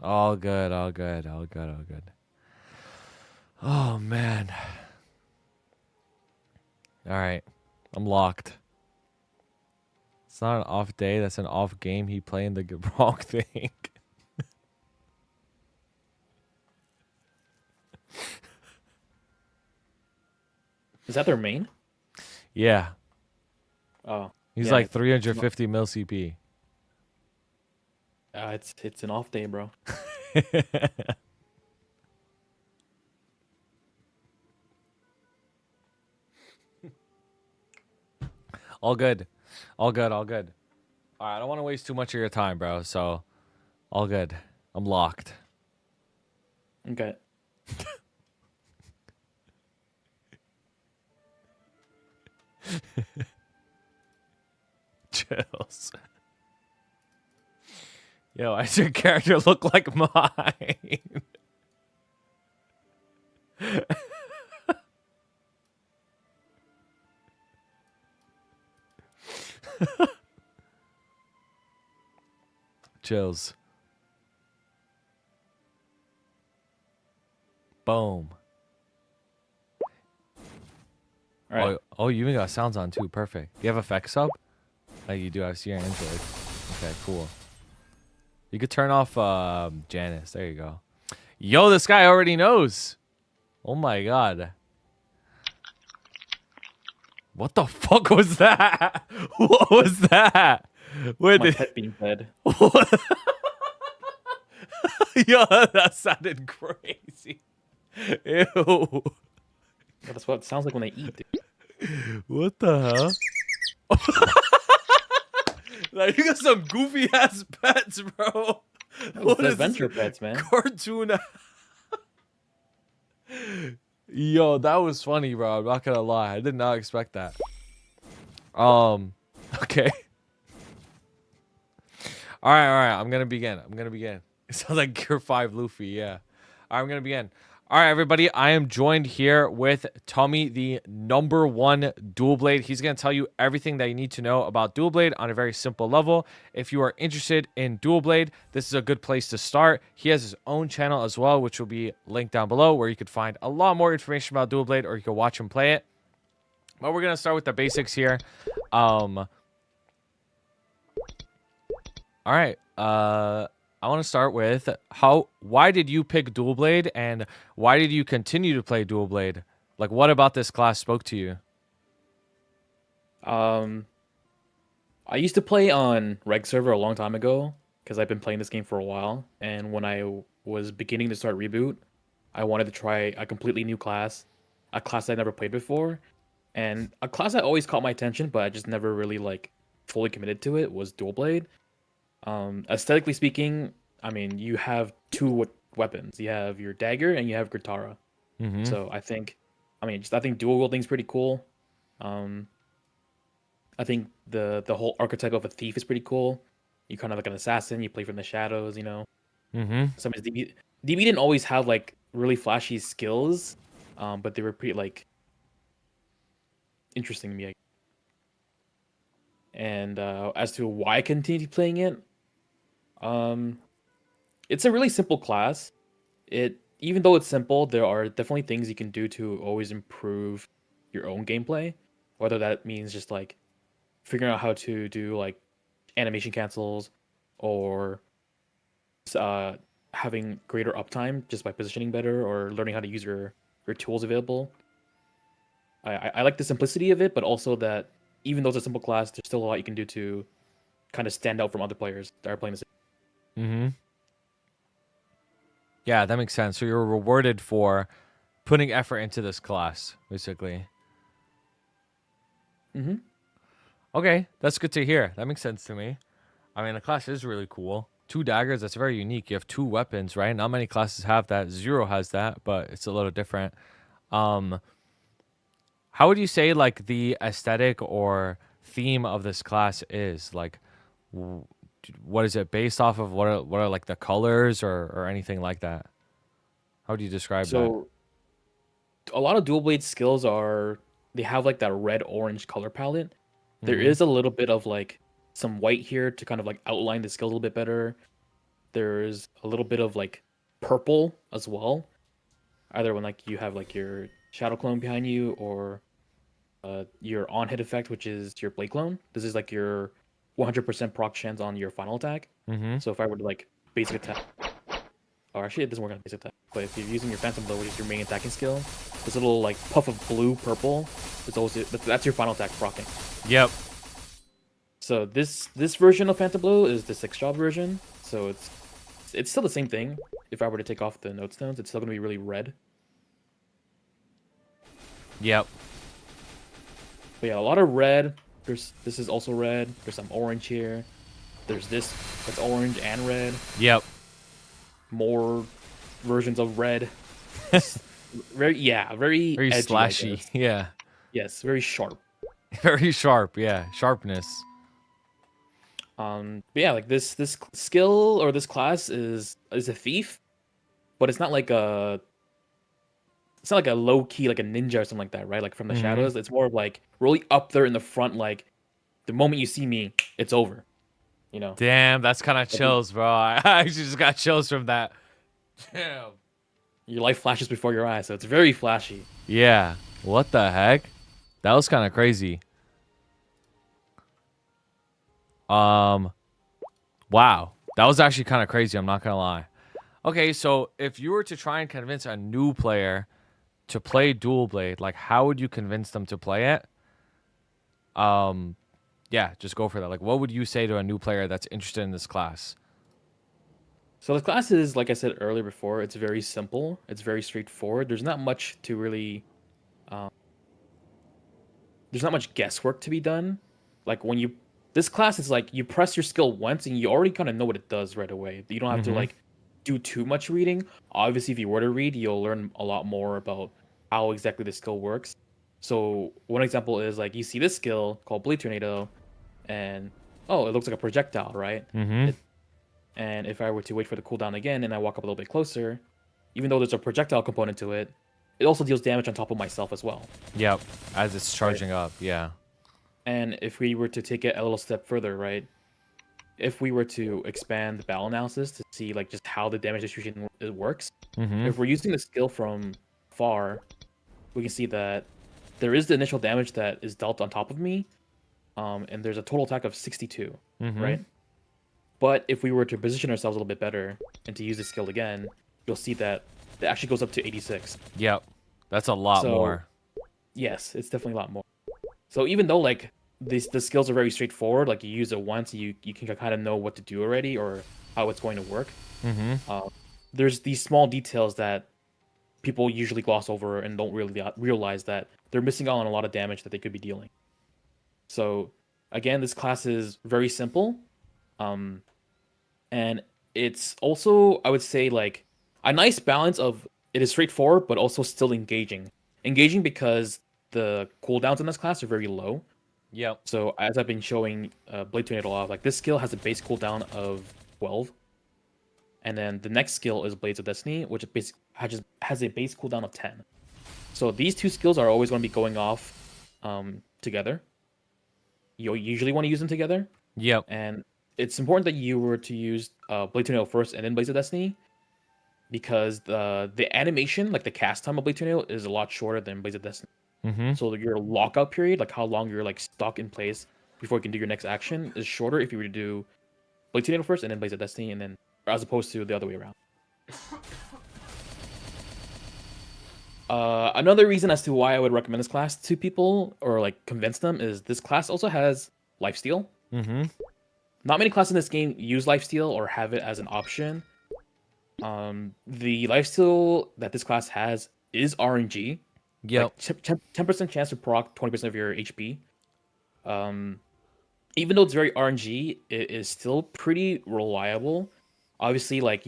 A: All good, all good, all good, all good. Oh man. Alright. I'm locked. It's not an off day, that's an off game. He playing the wrong thing.
E: Is that their main?
A: Yeah.
E: Oh,
A: He's
E: yeah,
A: like 350 mil CP.
E: it's an off day, bro.
A: All good. All good. All good. All right. I don't want to waste too much of your time, bro. So, all good. I'm locked.
E: Okay.
A: Chills. Yo, why does your character look like mine? Chills. Boom.
E: All right.
A: Oh, you even got sounds on too. Perfect. You have effects up? Like you do. I see your Android. Okay, cool. You could turn off Janice. There you go. Yo, this guy already knows. Oh my god. What the fuck was that? What was that? Wait,
E: My pet being fed.
A: what? Yo, that sounded crazy. Ew.
E: That's what it sounds like when they eat, dude.
A: What the hell? Like, you got some goofy ass pets, bro.
E: What
A: is
E: adventure
A: this?
E: pets, man.
A: Cartoon. Yo, that was funny, bro. I'm not gonna lie. I did not expect that. Okay. All right. I'm gonna begin. It sounds like Gear 5 Luffy, yeah. All right, I'm gonna begin. All right, everybody. I am joined here with Tommy, the #1 Dual Blade. He's going to tell you everything that you need to know about Dual Blade on a very simple level. If you are interested in Dual Blade, this is a good place to start. He has his own channel as well, which will be linked down below, where you could find a lot more information about Dual Blade, or you can watch him play it. But we're going to start with the basics here. All right. I want to start with why did you pick Dual Blade, and why did you continue to play Dual Blade? Like, what about this class spoke to you?
E: I used to play on Reg server a long time ago because I've been playing this game for a while. And when I was beginning to start Reboot, I wanted to try a completely new class, a class I never played before, and a class that always caught my attention, but I just never really like fully committed to it was Dual Blade. Aesthetically speaking, I mean, you have two weapons. You have your dagger and you have Gritara.
A: Mm-hmm.
E: So I think dual wielding is pretty cool. I think the whole archetype of a thief is pretty cool. You kind of like an assassin. You play from the shadows, you know.
A: Mm-hmm.
E: Sometimes DB didn't always have like really flashy skills, but they were pretty like interesting to me. And as to why I continued playing it, it's a really simple class. Even though it's simple, there are definitely things you can do to always improve your own gameplay. Whether that means just like figuring out how to do like animation cancels, or having greater uptime just by positioning better, or learning how to use your tools available. I like the simplicity of it, but also that even though it's a simple class, there's still a lot you can do to kind of stand out from other players that are playing the same.
A: Mm-hmm. Yeah, that makes sense. So you're rewarded for putting effort into this class, basically.
E: Mm-hmm.
A: Okay, that's good to hear. That makes sense to me. I mean, the class is really cool. 2 daggers, that's very unique. You have 2 weapons, right? Not many classes have that. Zero has that, but it's a little different. How would you say, like, the aesthetic or theme of this class is? Like, what is it based off of? What are like the colors or anything like that? How would you describe that?
E: So a lot of Dual Blade skills they have like that red-orange color palette. There
A: Mhm.
E: is a little bit of like some white here to kind of like outline the skills a little bit better. There's a little bit of like purple as well. Either when like you have like your shadow clone behind you, or your on-hit effect, which is your blade clone. This is like your 100% proc chance on your final attack.
A: Mm-hmm.
E: So if I were to like basic attack, or actually it doesn't work on base attack, but if you're using your Phantom Blow, which is your main attacking skill, this little like puff of blue purple is always that's your final attack proccing.
A: Yep.
E: So this version of Phantom Blow is the 6-job version, so it's still the same thing. If I were to take off the note stones, it's still gonna be really red.
A: Yep.
E: But yeah, a lot of red. This is also red. There's some orange here. There's this that's orange and red.
A: Yep.
E: More versions of red. Very edgy, I
A: slashy.
E: guess.
A: Yeah.
E: Yes, very sharp.
A: Very sharp. Yeah. Sharpness.
E: But yeah, like this skill or this class is a thief, but it's not like a low key like a ninja or something like that, right? Like from the shadows. It's more of like really up there in the front, like the moment you see me, it's over. You know.
A: Damn, that's kind of chills, bro. I actually just got chills from that. Damn.
E: Your life flashes before your eyes, so it's very flashy.
A: Yeah. What the heck? That was kind of crazy. Wow. That was actually kind of crazy, I'm not gonna lie. Okay, so if you were to try and convince a new player to play Dual Blade, like how would you convince them to play it? Yeah, just go for that. Like what would you say to a new player that's interested in this class?
E: So the class is, like I said earlier before, it's very simple. It's very straightforward. There's not much to really there's not much guesswork to be done. Like when you this class is like you press your skill once and you already kind of know what it does right away. You don't have to like do too much reading. Obviously, if you were to read, you'll learn a lot more about how exactly the skill works. So one example is like you see this skill called Blade Tornado, and oh, it looks like a projectile, right? And if I were to wait for the cooldown again and I walk up a little bit closer, even though there's a projectile component to it, it also deals damage on top of myself as well.
A: Yep, as it's charging up, yeah.
E: And if we were to take it a little step further, right? If we were to expand the battle analysis to see like just how the damage distribution works, if we're using the skill from far, we can see that there is the initial damage that is dealt on top of me, and there's a total attack of 62, right? But if we were to position ourselves a little bit better and to use the skill again, you'll see that it actually goes up to 86.
A: Yep, that's a lot more.
E: Yes, it's definitely a lot more. So even though like the skills are very straightforward, like you use it once, you can kind of know what to do already or how it's going to work. There's these small details that people usually gloss over and don't really realize that they're missing out on a lot of damage that they could be dealing. So again, this class is very simple, and it's also, I would say, like a nice balance of it is straightforward but also still engaging. Engaging because the cooldowns in this class are very low.
A: Yep.
E: So as I've been showing Blade Tornado off, like this skill has a base cooldown of 12. And then the next skill is Blades of Destiny, which has a base cooldown of 10. So these two skills are always going to be going off together. You usually want to use them together.
A: Yep.
E: And it's important that you were to use Blade Tornado first and then Blades of Destiny, because the animation, like the cast time of Blade Tornado, is a lot shorter than Blades of Destiny. So your lockout period, like how long you're like stuck in place before you can do your next action, is shorter if you were to do Blade Tornado first and then Blades of Destiny, and then as opposed to the other way around. Another reason as to why I would recommend this class to people or like convince them is this class also has lifesteal. Not many classes in this game use lifesteal or have it as an option. The lifesteal that this class has is RNG.
A: Yep.
E: Like 10% chance to proc 20% of your HP. Even though it's very RNG, it is still pretty reliable. Obviously, like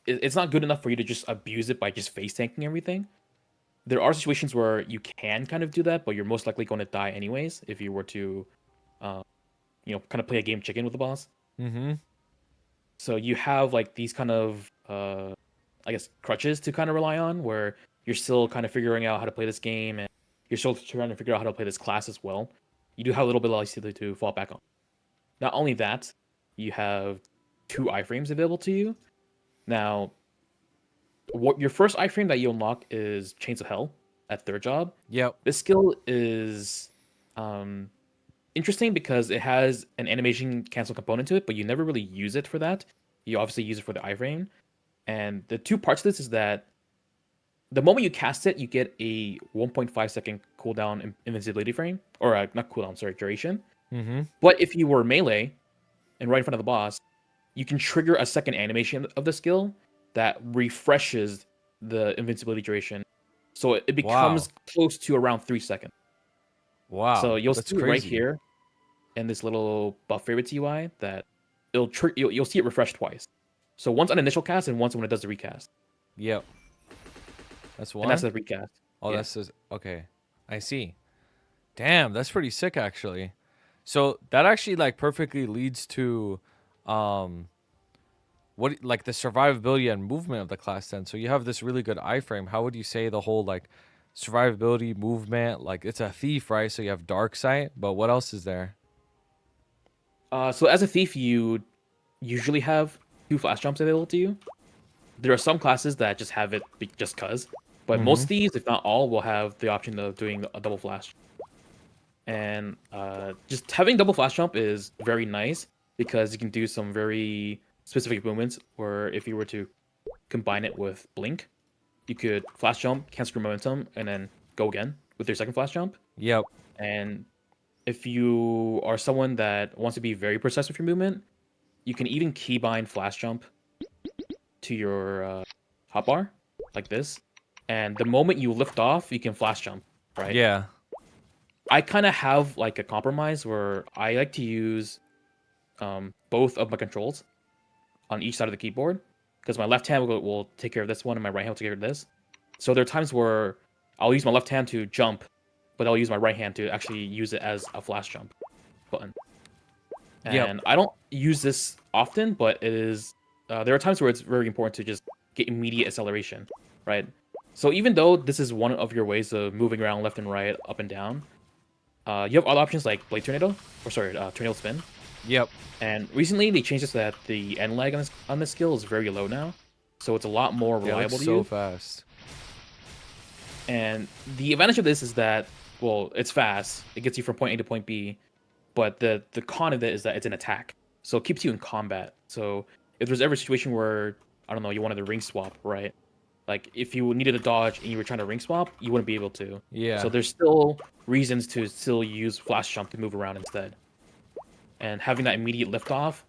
E: it's not good enough for you to just abuse it by just face tanking everything. There are situations where you can kind of do that, but you're most likely going to die anyways if you were to, kind of play a game chicken with the boss. So you have like these kind of, I guess, crutches to kind of rely on, where you're still kind of figuring out how to play this game, and you're still trying to figure out how to play this class as well. You do have a little bit of lifesteal to fall back on. Not only that, you have 2 iframes available to you. Now, what your first iframe that you unlock is Chains of Hell at 3rd job.
A: Yep.
E: This skill is interesting because it has an animation cancel component to it, but you never really use it for that. You obviously use it for the iframe. And the two parts of this is that the moment you cast it, you get a 1.5 second cooldown invincibility frame, or not cooldown, sorry, duration.
A: Mm-hmm.
E: But if you were melee and right in front of the boss, you can trigger a second animation of the skill that refreshes the invincibility duration, so it becomes close to around 3 seconds.
A: Wow.
E: So you'll
A: that's
E: see right
A: crazy.
E: here in this little buff favorites UI that you'll see it refresh twice. So once on initial cast and once when it does the recast.
A: Yep. That's one.
E: And that's the recast.
A: Oh,
E: yeah.
A: that's okay. I see. Damn, that's pretty sick actually. So that actually like perfectly leads to what like the survivability and movement of the class then. So you have this really good iframe. How would you say the whole like survivability movement, like it's a thief, right? So you have dark sight, but what else is there?
E: So as a thief, you usually have 2 flash jumps available to you. There are some classes that just have it just cuz, but most thieves, if not all, will have the option of doing a double flash. And just having double flash jump is very nice because you can do some very specific movements where if you were to combine it with blink, you could flash jump, cancel your momentum, and then go again with your second flash jump.
A: Yep.
E: And if you are someone that wants to be very precise with your movement, you can even keybind flash jump to your hotbar like this. And the moment you lift off, you can flash jump, right?
A: Yeah.
E: I kind of have like a compromise where I like to use both of my controls on each side of the keyboard because my left hand will take care of this one and my right hand will take care of this. So there are times where I'll use my left hand to jump, but I'll use my right hand to actually use it as a flash jump button. And I don't use this often, but it is. There are times where it's very important to just get immediate acceleration, right? So even though this is one of your ways of moving around left and right, up and down, you have other options like Blade Tornado, or sorry, Tornado Spin.
A: Yep.
E: And recently they changed this so that the end lag on this skill is very low now, so it's a lot more reliable to
A: so
E: use.
A: fast.
E: And the advantage of this is that, well, it's fast. It gets you from point A to point B, but the con of it is that it's an attack, so it keeps you in combat. So if there's ever a situation where, I don't know, you wanted to ring swap, right? Like if you needed a dodge and you were trying to ring swap, you wouldn't be able to.
A: Yeah.
E: So there's still reasons to still use flash jump to move around instead. And having that immediate liftoff,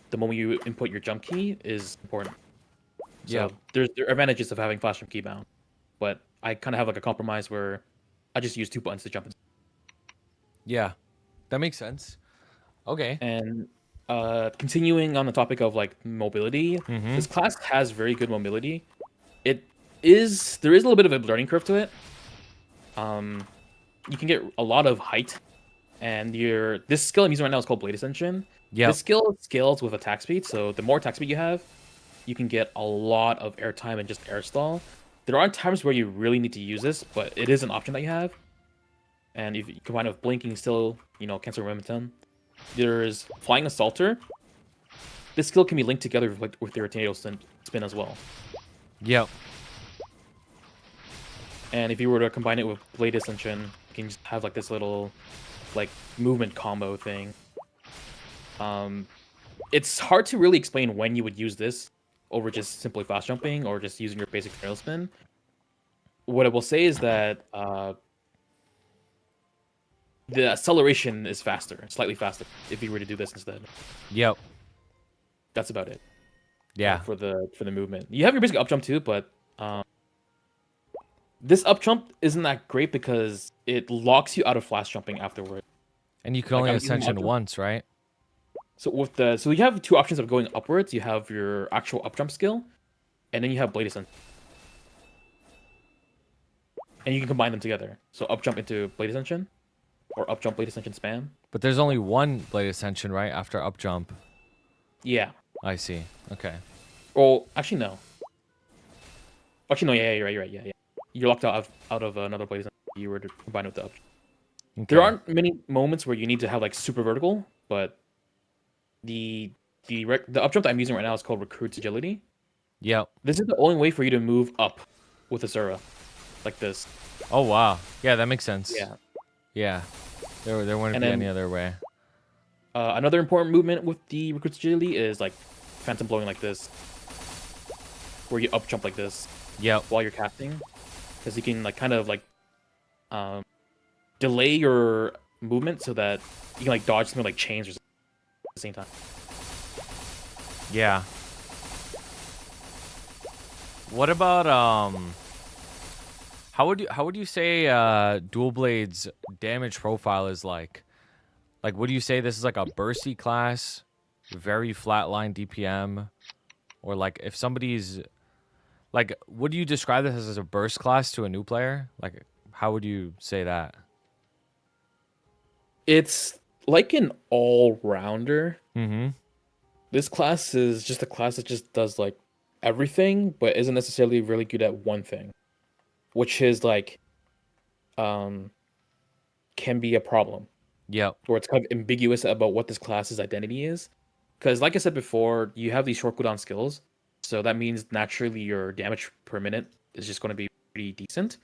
E: the moment you input your jump key, is important. So there are advantages of having flash jump key bound, but I kind of have like a compromise where I just use 2 buttons to jump in.
A: Yeah, that makes sense. Okay.
E: And continuing on the topic of like mobility, this class has very good mobility. There is a little bit of a learning curve to it. You can get a lot of height, and this skill I'm using right now is called Blade Ascension.
A: Yeah.
E: This skill scales with attack speed, so the more attack speed you have, you can get a lot of airtime and just air stall. There are times where you really need to use this, but it is an option that you have. And if you combine it with blinking, still, cancel momentum. There's Flying Assaulter. This skill can be linked together with your tornado spin as well.
A: Yep.
E: And if you were to combine it with Blade Ascension, you can just have like this little like movement combo thing. It's hard to really explain when you would use this over just simply fast jumping or just using your basic trail spin. What I will say is that the acceleration is faster, slightly faster, if you were to do this instead.
A: Yep.
E: That's about it.
A: Yeah.
E: For the movement, you have your basic up jump too, but this up jump isn't that great because it locks you out of flash jumping afterward.
A: And you can only ascension once, right?
E: So so you have 2 options of going upwards. You have your actual up jump skill, and then you have Blade Ascension. And you can combine them together. So up jump into Blade Ascension, or up jump Blade Ascension spam.
A: But there's only one Blade Ascension, right? After up jump.
E: Yeah.
A: I see. Okay.
E: Well, actually no. Actually no. Yeah, you're right. Yeah. You're locked out of another Blade Ascension if you were to combine it with the up.
A: Okay.
E: There aren't many moments where you need to have like super vertical, but the up jump that I'm using right now is called Recruit's Agility.
A: Yep.
E: This is the only way for you to move up with Asura, like this.
A: Oh wow. Yeah, that makes sense.
E: Yeah.
A: Yeah. There wouldn't be any other way.
E: Another important movement with the Recruit's Agility is like phantom blowing like this. where you up jump like this
A: Yep.
E: while you're casting, because you can like kind of like delay your movement so that you can like dodge something like chains or something at the same time.
A: Yeah. What about how would you say Dual Blade's damage profile is like? Like, would you say this is like a bursty class, very flatline DPM, or like if somebody's like, would you describe this as a burst class to a new player? Like, how would you say that?
E: It's like an all-rounder.
A: Mm-hmm.
E: This class is just a class that just does like everything, but isn't necessarily really good at one thing, which is like can be a problem,
A: Yep.
E: or it's kind of ambiguous about what this class's identity is. Because like I said before, you have these short cooldown skills, so that means naturally your damage per minute is just going to be pretty decent.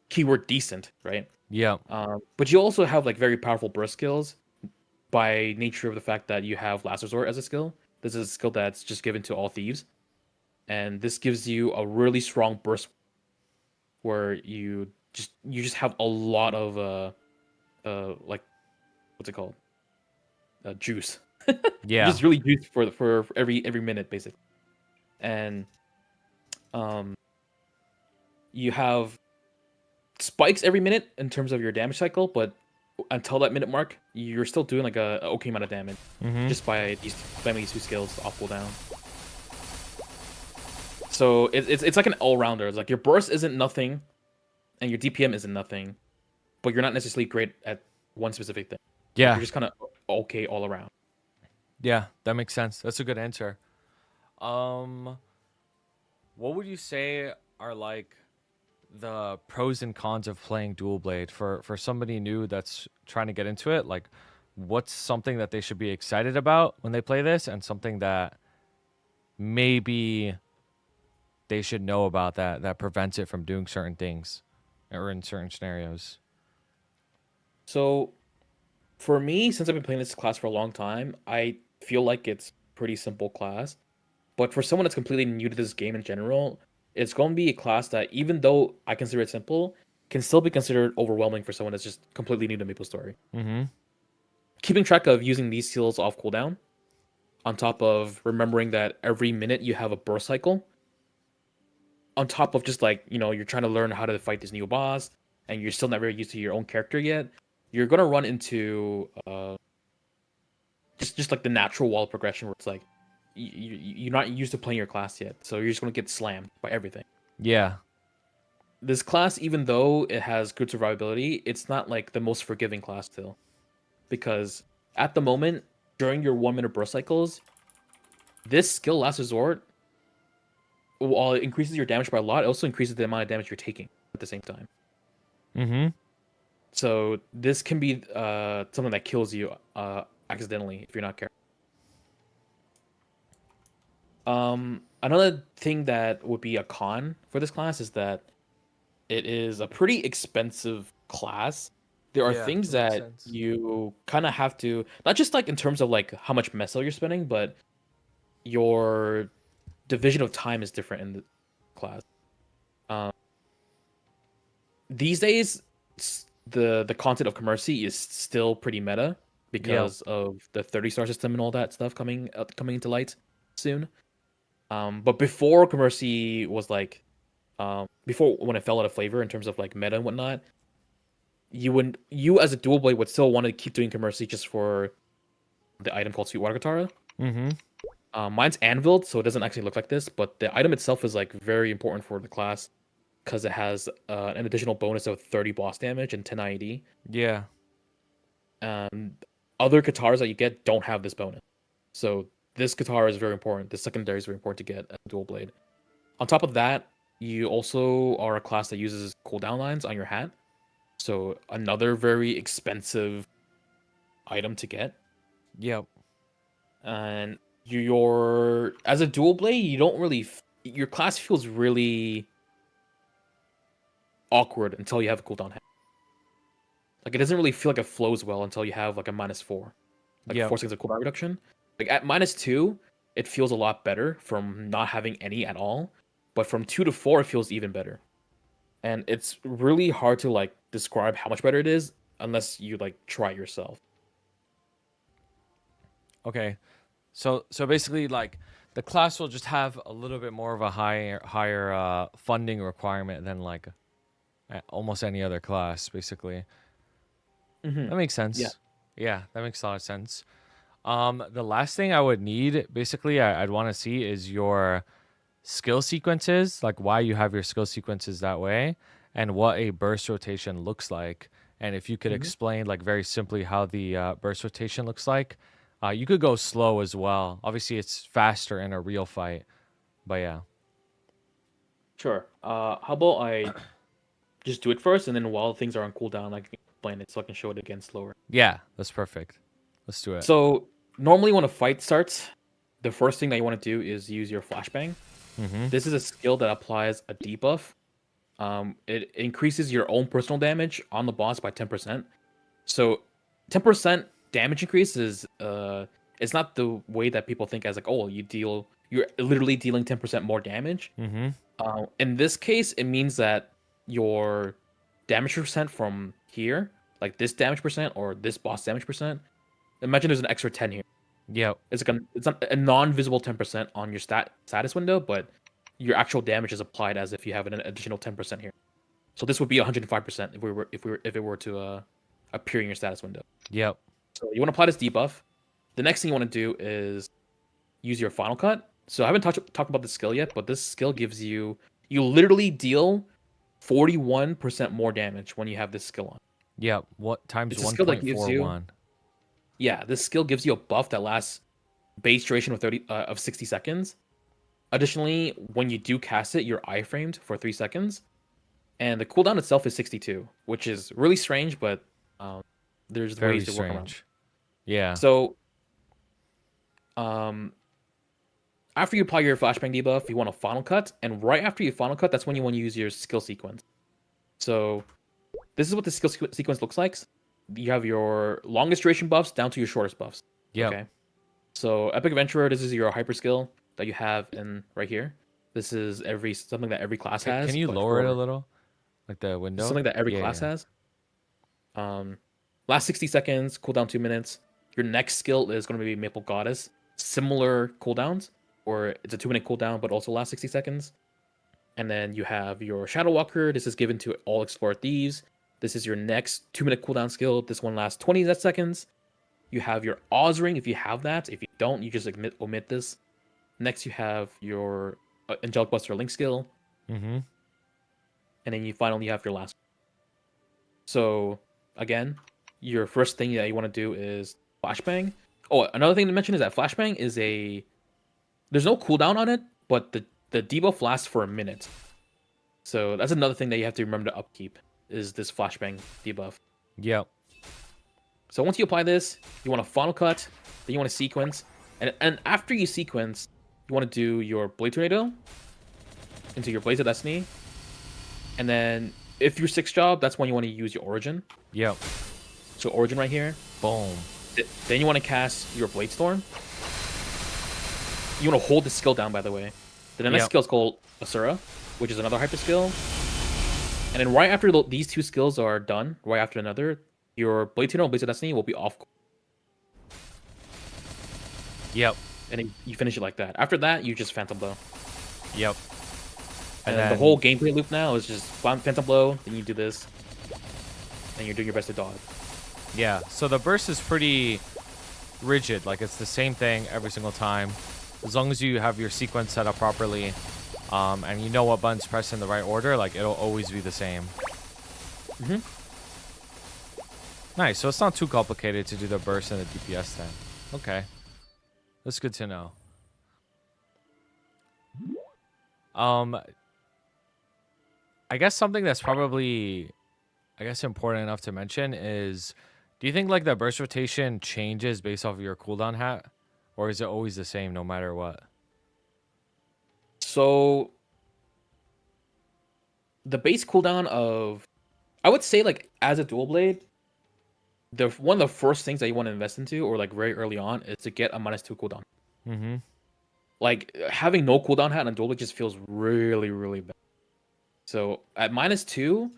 E: Keyword decent, right?
A: Yep.
E: But you also have like very powerful burst skills by nature of the fact that you have Last Resort as a skill. This is a skill that's just given to all thieves, and this gives you a really strong burst where you just have a lot of like what's it called, juice.
A: Yeah.
E: Just really juice for every minute basically, and you have spikes every minute in terms of your damage cycle, but until that minute mark, you're still doing like a okay amount of damage
A: Mm-hmm.
E: just by these two skills off cooldown. So it's like an all-rounder. It's like your burst isn't nothing, and your DPM isn't nothing, but you're not necessarily great at one specific thing.
A: Yeah.
E: You're just kind of okay all around.
A: Yeah, that makes sense. That's a good answer. What would you say are like the pros and cons of playing Dual Blade for somebody new that's trying to get into it? Like, what's something that they should be excited about when they play this, and something that maybe they should know about that prevents it from doing certain things or in certain scenarios?
E: So for me, since I've been playing this class for a long time, I feel like it's pretty simple class. But for someone that's completely new to this game in general, it's going to be a class that, even though I consider it simple, can still be considered overwhelming for someone that's just completely new to Maplestory.
A: Mm-hmm.
E: Keeping track of using these skills off cooldown, on top of remembering that every minute you have a burst cycle, on top of just like, you're trying to learn how to fight this new boss, and you're still not very used to your own character yet, you're going to run into just like the natural wall progression where it's like, you're not used to playing your class yet, so you're just going to get slammed by everything.
A: Yeah.
E: This class, even though it has good survivability, it's not like the most forgiving class still. Because at the moment, during your 1 minute burst cycles, this skill Last Resort, while it increases your damage by a lot, it also increases the amount of damage you're taking at the same time.
A: Mm-hmm.
E: So this can be something that kills you accidentally if you're not careful. Another thing that would be a con for this class is that it is a pretty expensive class. There are
A: Yeah,
E: things
A: that makes
E: that
A: sense.
E: you kind of have to, not just like in terms of like how much meso you're spending, but your division of time is different in the class. These days, the content of Commercy is still pretty meta because of the 30-star system and all that stuff coming into light soon. But before Commercy was like, before when it fell out of flavor in terms of like meta and whatnot, you as a dual blade would still want to keep doing Commercy just for the item called Sweetwater Katara.
A: Mm-hmm.
E: Mine's anviled, so it doesn't actually look like this, but the item itself is like very important for the class because it has an additional bonus of 30 boss damage and 10 IED.
A: Yeah.
E: Other Kataras that you get don't have this bonus, so this Katara is very important. The secondary is very important to get as a dual blade. On top of that, you also are a class that uses cooldown lines on your hat, so another very expensive item to get.
A: Yep.
E: And your as a dual blade, you don't really your class feels really awkward until you have a cooldown hat. Like it doesn't really feel like it flows well until you have like a -4, like
A: Yep.
E: 4 seconds of cooldown reduction. Like at -2, it feels a lot better from not having any at all. But from 2 to 4, it feels even better. And it's really hard to like describe how much better it is unless you like try it yourself.
A: Okay. So basically, like, the class will just have a little bit more of a higher funding requirement than like almost any other class, basically. That makes sense.
E: Yeah.
A: Yeah, that makes a lot of sense. The last thing I would need, basically, I'd want to see is your skill sequences, like why you have your skill sequences that way, and what a burst rotation looks like. And if you could explain, like, very simply how the burst rotation looks like. You could go slow as well. Obviously, it's faster in a real fight, but yeah.
E: Sure. How about I just do it first, and then while things are on cooldown, I can explain it so I can show it again slower.
A: Yeah, that's perfect. Let's do it.
E: So normally when a fight starts, the first thing that you want to do is use your flashbang. This is a skill that applies a debuff. It increases your own personal damage on the boss by 10%. So 10% damage increase is it's not the way that people think as like, oh, you're literally dealing 10% more damage. In this case, it means that your damage percent from here, like this damage percent or this boss damage percent, imagine there's an extra 10 here.
A: Yep.
E: It's like it's not a non-visible 10% on your status window, but your actual damage is applied as if you have an additional 10% here. So this would be 105% if it were to appear in your status window.
A: Yep.
E: So you want to apply this debuff. The next thing you want to do is use your final cut. So I haven't talked about this skill yet, but this skill gives you literally deal 41% more damage when you have this skill on.
A: Yep. What times
E: It's a skill that gives you-
A: 1.41?
E: Yeah, this skill gives you a buff that lasts base duration of 60 seconds. Additionally, when you do cast it, you're iframed for 3 seconds. And the cooldown itself is 62, which is really strange, but there's
A: Very
E: ways to work around.
A: strange. Yeah.
E: So, after you apply your flashbang debuff, you want a final cut, and right after your final cut, that's when you want to use your skill sequence. So, this is what the skill sequence looks like. You have your longest duration buffs down to your shortest buffs.
A: Yep.
E: Okay. So, Epic Adventurer, this is your hyper skill that you have in right here. This is something that every class has.
A: Can you
E: but
A: lower it
E: for-
A: a little? Like the window?
E: Something that every
A: Yeah,
E: class
A: yeah.
E: has. Last 60 seconds, cooldown 2 minutes. Your next skill is going to be Maple Goddess. Similar cooldowns, or it's a 2-minute cooldown, but also lasts 60 seconds. And then you have your Shadow Walker. This is given to all Explorer Thieves. This is your next 2-minute cooldown skill. This one lasts 20 seconds. You have your Oz Ring if you have that. If you don't, you just omit this. Next, you have your Angelic Buster Link skill. And then you finally have your last. So, again, your first thing that you want to do is Flashbang. Oh, another thing to mention is that Flashbang is there's no cooldown on it, but the debuff lasts for a minute. So that's another thing that you have to remember to upkeep, is this Flashbang debuff.
A: Yep.
E: So once you apply this, you want a final cut, then you want to sequence, and after you sequence, you want to do your Blade Tornado into your Blaze of Destiny, and then if you're 6th job, that's when you want to use your Origin.
A: Yep.
E: So Origin right here.
A: Boom.
E: Then you want to cast your Blade Storm. You want to hold the skill down, by the way. Then the next skill is called Asura, which is another hyper skill. And then right after these two skills are done, right after another, your Blade Tornado and Blaze of Destiny will be off.
A: Yep.
E: And then you finish it like that. After that, you just Phantom Blow.
A: Yep.
E: And then the whole gameplay loop now is just Phantom Blow, then you do this, and you're doing your best to dodge.
A: Yeah, so the burst is pretty rigid. Like, it's the same thing every single time. As long as you have your sequence set up properly, and you know what buttons press in the right order, like, it'll always be the same. Nice, so it's not too complicated to do the burst and the DPS then. Okay. That's good to know. I guess something that's probably, important enough to mention is, do you think, like, the burst rotation changes based off of your cooldown hat? Or is it always the same no matter what?
E: So, the base cooldown of, I would say, like, as a dual blade, one of the first things that you want to invest into, or like very early on, is to get a -2 cooldown. like having no cooldown hat on dual blade just feels really, really bad. So at -2,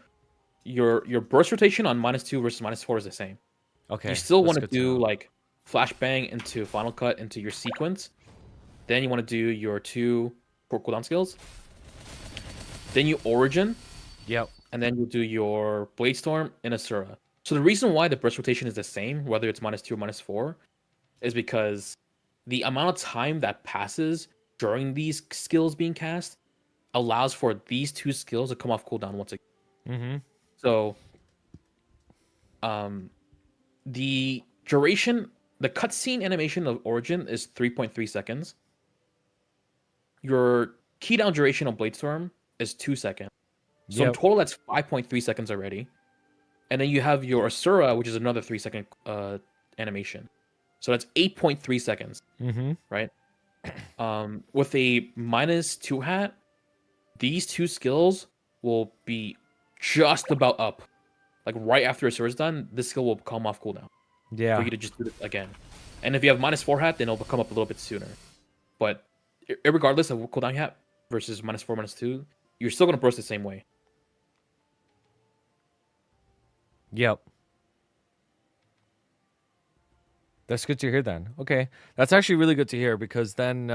E: your burst rotation on -2 versus -4 is the same.
A: Okay.
E: You still
A: that's
E: want to
A: good
E: do
A: know.
E: like flashbang into final cut into your sequence. Then you want to do your 2 core cooldown skills. Then you origin,
A: Yep.
E: and then you do your blade storm and Asura. So the reason why the burst rotation is the same, whether it's -2 or -4, is because the amount of time that passes during these skills being cast allows for these 2 skills to come off cooldown once again.
A: Mm-hmm.
E: So, the duration, the cutscene animation of Origin is 3.3 seconds. Your keydown duration on Bladestorm is 2 seconds. So in
A: Yep.
E: total, that's 5.3 seconds already. And then you have your Asura, which is another 3-second animation. So that's 8.3 seconds,
A: Mm-hmm.
E: right? With a -2 hat, these 2 skills will be just about up. Like right after Asura's done, this skill will come off cooldown
A: Yeah.
E: for you to just do it again. And if you have -4 hat, then it'll come up a little bit sooner. But regardless of cooldown hat versus -4, -2, you're still gonna burst the same way.
A: Yep. That's good to hear then. Okay. That's actually really good to hear because then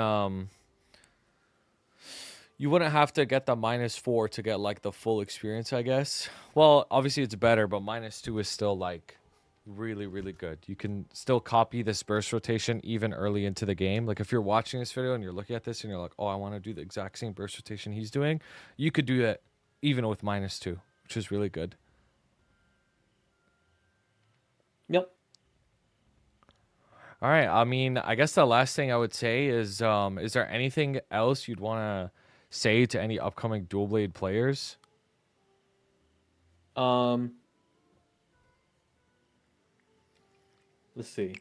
A: you wouldn't have to get the -4 to get like the full experience, I guess. Well, obviously it's better, but -2 is still like really, really good. You can still copy this burst rotation even early into the game. Like if you're watching this video and you're looking at this and you're like, oh, I want to do the exact same burst rotation he's doing, you could do that even with -2, which is really good.
E: Yep.
A: All right. I mean, I guess the last thing I would say is there anything else you'd want to say to any upcoming dual blade players?
E: Let's see.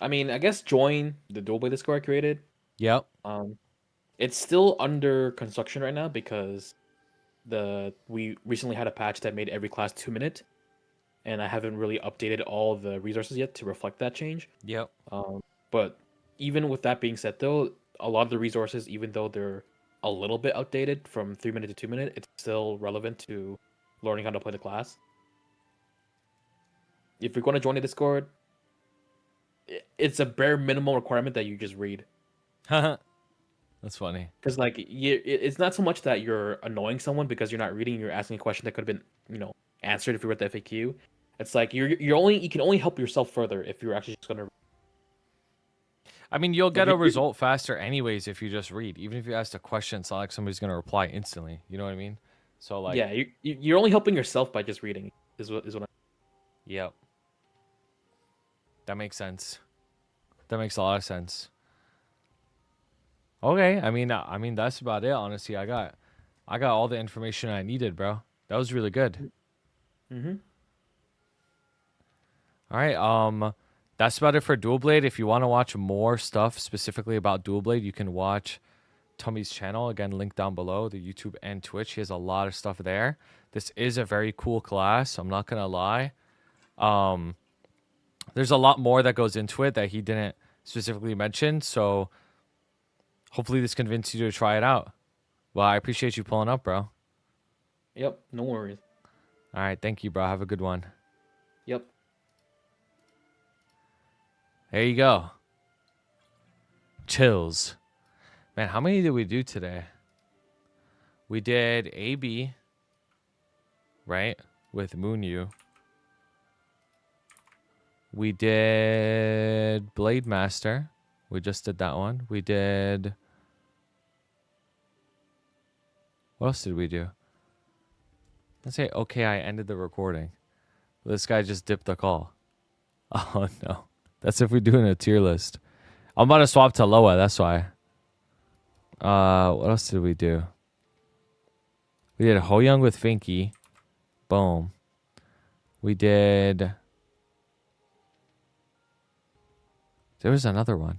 E: I mean, I guess join the dual blade Discord I created.
A: Yep.
E: It's still under construction right now because we recently had a patch that made every class 2-minute, and I haven't really updated all the resources yet to reflect that change.
A: Yep.
E: But even with that being said, though, a lot of the resources, even though they're a little bit outdated from 3-minute to 2-minute, it's still relevant to learning how to play the class. If you're going to join the Discord, it's a bare minimum requirement that you just read.
A: That's funny.
E: Because like it's not so much that you're annoying someone because you're not reading, you're asking a question that could have been answered if you read the FAQ. It's like you can only help yourself further if you're actually just gonna.
A: I mean, you'll get a result faster anyways if you just read. Even if you ask a question, it's not like somebody's gonna reply instantly. You know what I mean? So like,
E: yeah, you're only helping yourself by just reading. Is what I.
A: Yep. That makes sense. That makes a lot of sense. Okay, I mean that's about it. Honestly, I got all the information I needed, bro. That was really good.
E: Mm-hmm.
A: All right, that's about it for Dual Blade. If you want to watch more stuff specifically about Dual Blade, you can watch Tummy's channel. Again, link down below, the YouTube and Twitch. He has a lot of stuff there. This is a very cool class. I'm not gonna lie. There's a lot more that goes into it that he didn't specifically mention. So hopefully this convinced you to try it out. Well, I appreciate you pulling up, bro.
E: Yep. No worries.
A: All right, thank you, bro. Have a good one.
E: Yep.
A: There you go. Chills. Man, how many did we do today? We did AB, right? With Moonyu. We did Blade Master. We just did that one. We did... What else did we do? Let's say, okay, I ended the recording. This guy just dipped the call. Oh, no. That's if we do in a tier list. I'm about to swap to Loa, that's why. What else did we do? We did Hoyoung with Finky. Boom. We did... There was another one.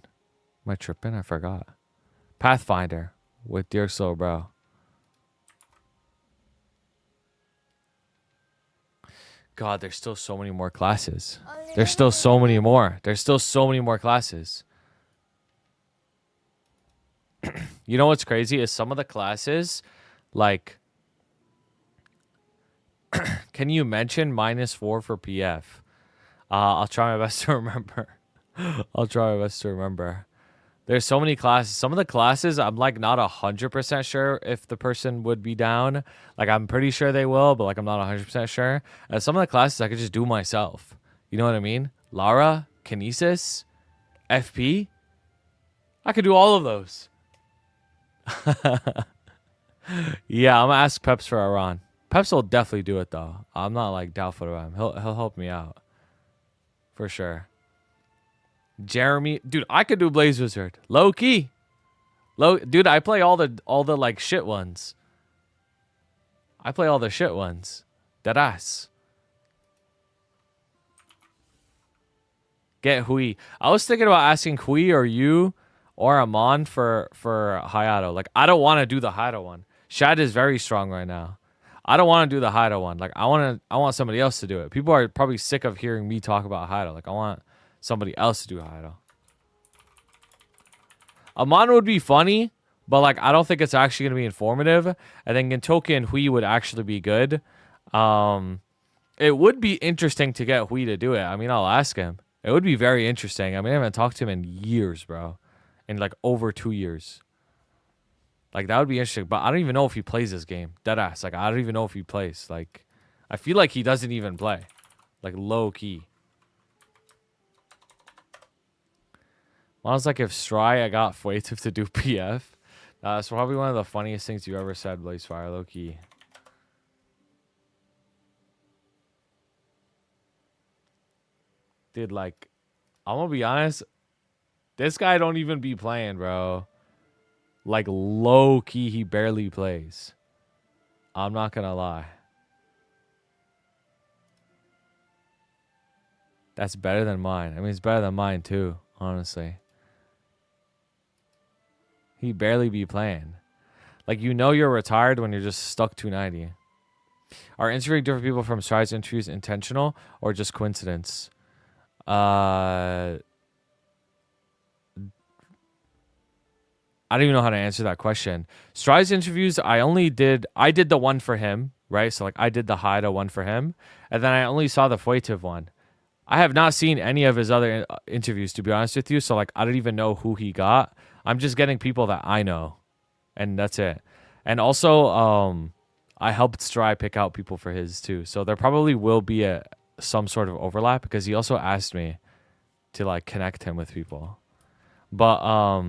A: Am I tripping? I forgot. Pathfinder with Dear Slow Bro. God, there's still so many more classes. There's still so many more. There's still so many more classes. You know what's crazy is some of the classes, like, can you mention -4 for PF? I'll try my best to remember. I'll try my best to remember. There's so many classes. Some of the classes, I'm like not 100% sure if the person would be down. Like I'm pretty sure they will, but like I'm not 100% sure. And some of the classes I could just do myself. You know what I mean? Lara, Kinesis, FP. I could do all of those. Yeah, I'm gonna ask Peps for Iran. Peps will definitely do it though. I'm not like doubtful about him. He'll help me out for sure. Jeremy, dude, I could do Blaze Wizard. Low key. Dude, I play all the like shit ones. I play all the shit ones. Deadass. Get Hui. I was thinking about asking Hui or you or Amon for Hayato. Like I don't want to do the Hayato one. Shad is very strong right now. I don't want to do the Hayato one. Like I want somebody else to do it. People are probably sick of hearing me talk about Hayato. Like I want somebody else to do Hayato. Amon would be funny, but like I don't think it's actually gonna be informative. I think Gintoki and Hui would actually be good. It would be interesting to get Hui to do it. I mean, I'll ask him. It would be very interesting. I mean, I haven't talked to him in years, bro. In like over 2 years. Like that would be interesting, but I don't even know if he plays this game. Deadass. Like I don't even know if he plays. Like I feel like he doesn't even play. Like low key. I was like, if Stry, I got Fuetive to do PF. That's probably one of the funniest things you ever said, Blazefire, low key. Dude, like, I'm gonna be honest. This guy don't even be playing, bro. Like, low key, he barely plays. I'm not gonna lie. That's better than mine. I mean, it's better than mine, too, honestly. He barely be playing. Like, you know you're retired when you're just stuck 290. Are interviewing different people from Stride's interviews intentional or just coincidence? I don't even know how to answer that question. Stride's interviews, I did the one for him, right? So, like, I did the Haida one for him. And then I only saw the Fuetive one. I have not seen any of his other interviews, to be honest with you. So, like, I don't even know who he got. I'm just getting people that I know, and that's it. And also, I helped Stry pick out people for his too. So there probably will be some sort of overlap because he also asked me to like connect him with people. But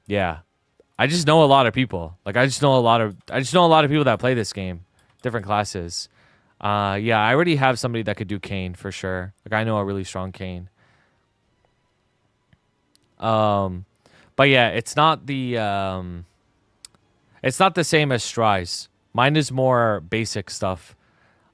A: yeah, I just know a lot of people. Like I just know a lot of people that play this game, different classes. Yeah, I already have somebody that could do Kane for sure. Like I know a really strong Kane. But yeah, it's not the same as Stry's. Mine is more basic stuff.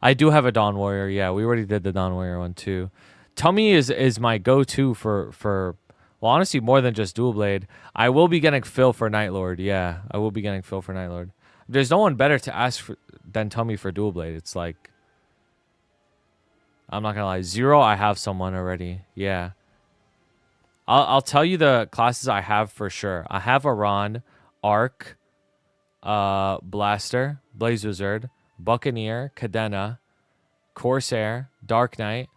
A: I do have a Dawn Warrior. Yeah, we already did the Dawn Warrior one too. Tummy is my go-to for well, honestly, more than just Dual Blade. I will be getting Phil for Night Lord. Yeah, I will be getting Phil for Night Lord. There's no one better to ask than Tummy for Dual Blade. It's like, I'm not gonna lie, Zero. I have someone already. Yeah. I'll tell you the classes I have for sure. I have Aran, Arc, Blaster, Blaze Wizard, Buccaneer, Cadena, Corsair, Dark Knight,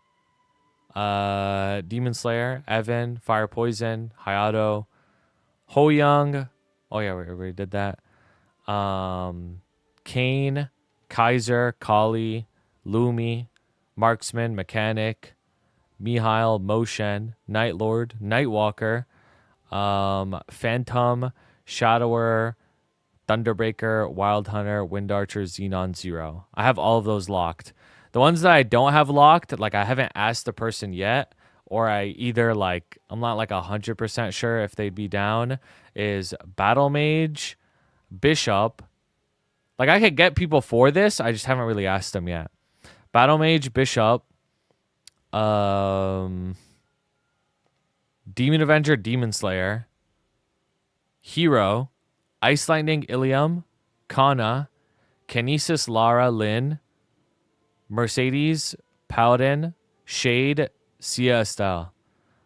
A: Demon Slayer, Evan, Fire Poison, Hayato, Ho Young. Oh yeah, we already did that. Kane, Kaiser, Kali, Lumi, Marksman, Mechanic, Mihail, Moshen, Night Lord, Nightwalker, Phantom, Shadower, Thunderbreaker, Wild Hunter, Wind Archer, Xenon, Zero. I have all of those locked. The ones that I don't have locked, like I haven't asked the person yet, or I either like, I'm not like 100% sure if they'd be down, is Battle Mage, Bishop. Like I could get people for this, I just haven't really asked them yet. Battle Mage, Bishop, Demon Avenger, Demon Slayer, Hero, Ice Lightning, Ilium, Kana, Kinesis, Lara, Lin, Mercedes, Paladin, Shade, Sia, Estelle.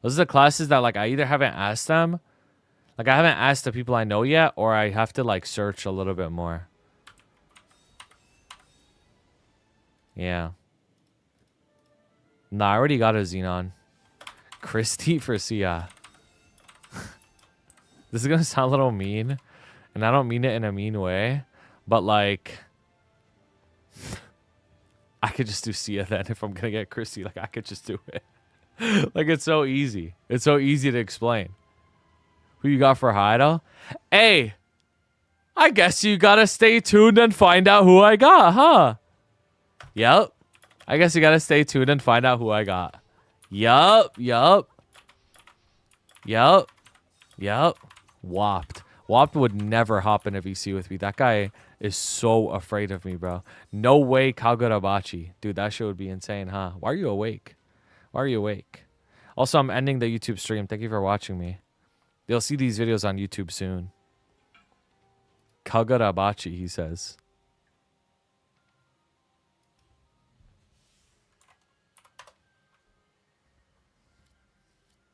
A: Those are the classes that like I either haven't asked them, like I haven't asked the people I know yet, or I have to like search a little bit more. Yeah. Nah, I already got a Xenon. Christy for Sia. This is gonna sound a little mean, and I don't mean it in a mean way, but like I could just do Sia then if I'm gonna get Christy. Like I could just do it. Like it's so easy. It's so easy to explain. Who you got for Hido? Hey, I guess you gotta stay tuned and find out who I got, huh? Yep. I guess you gotta stay tuned and find out who I got. Yup. Wopped. Wopped would never hop in a VC with me. That guy is so afraid of me, bro. No way Kagurabachi. Dude, that shit would be insane, huh? Why are you awake? Also, I'm ending the YouTube stream. Thank you for watching me. You'll see these videos on YouTube soon. Kagurabachi, he says.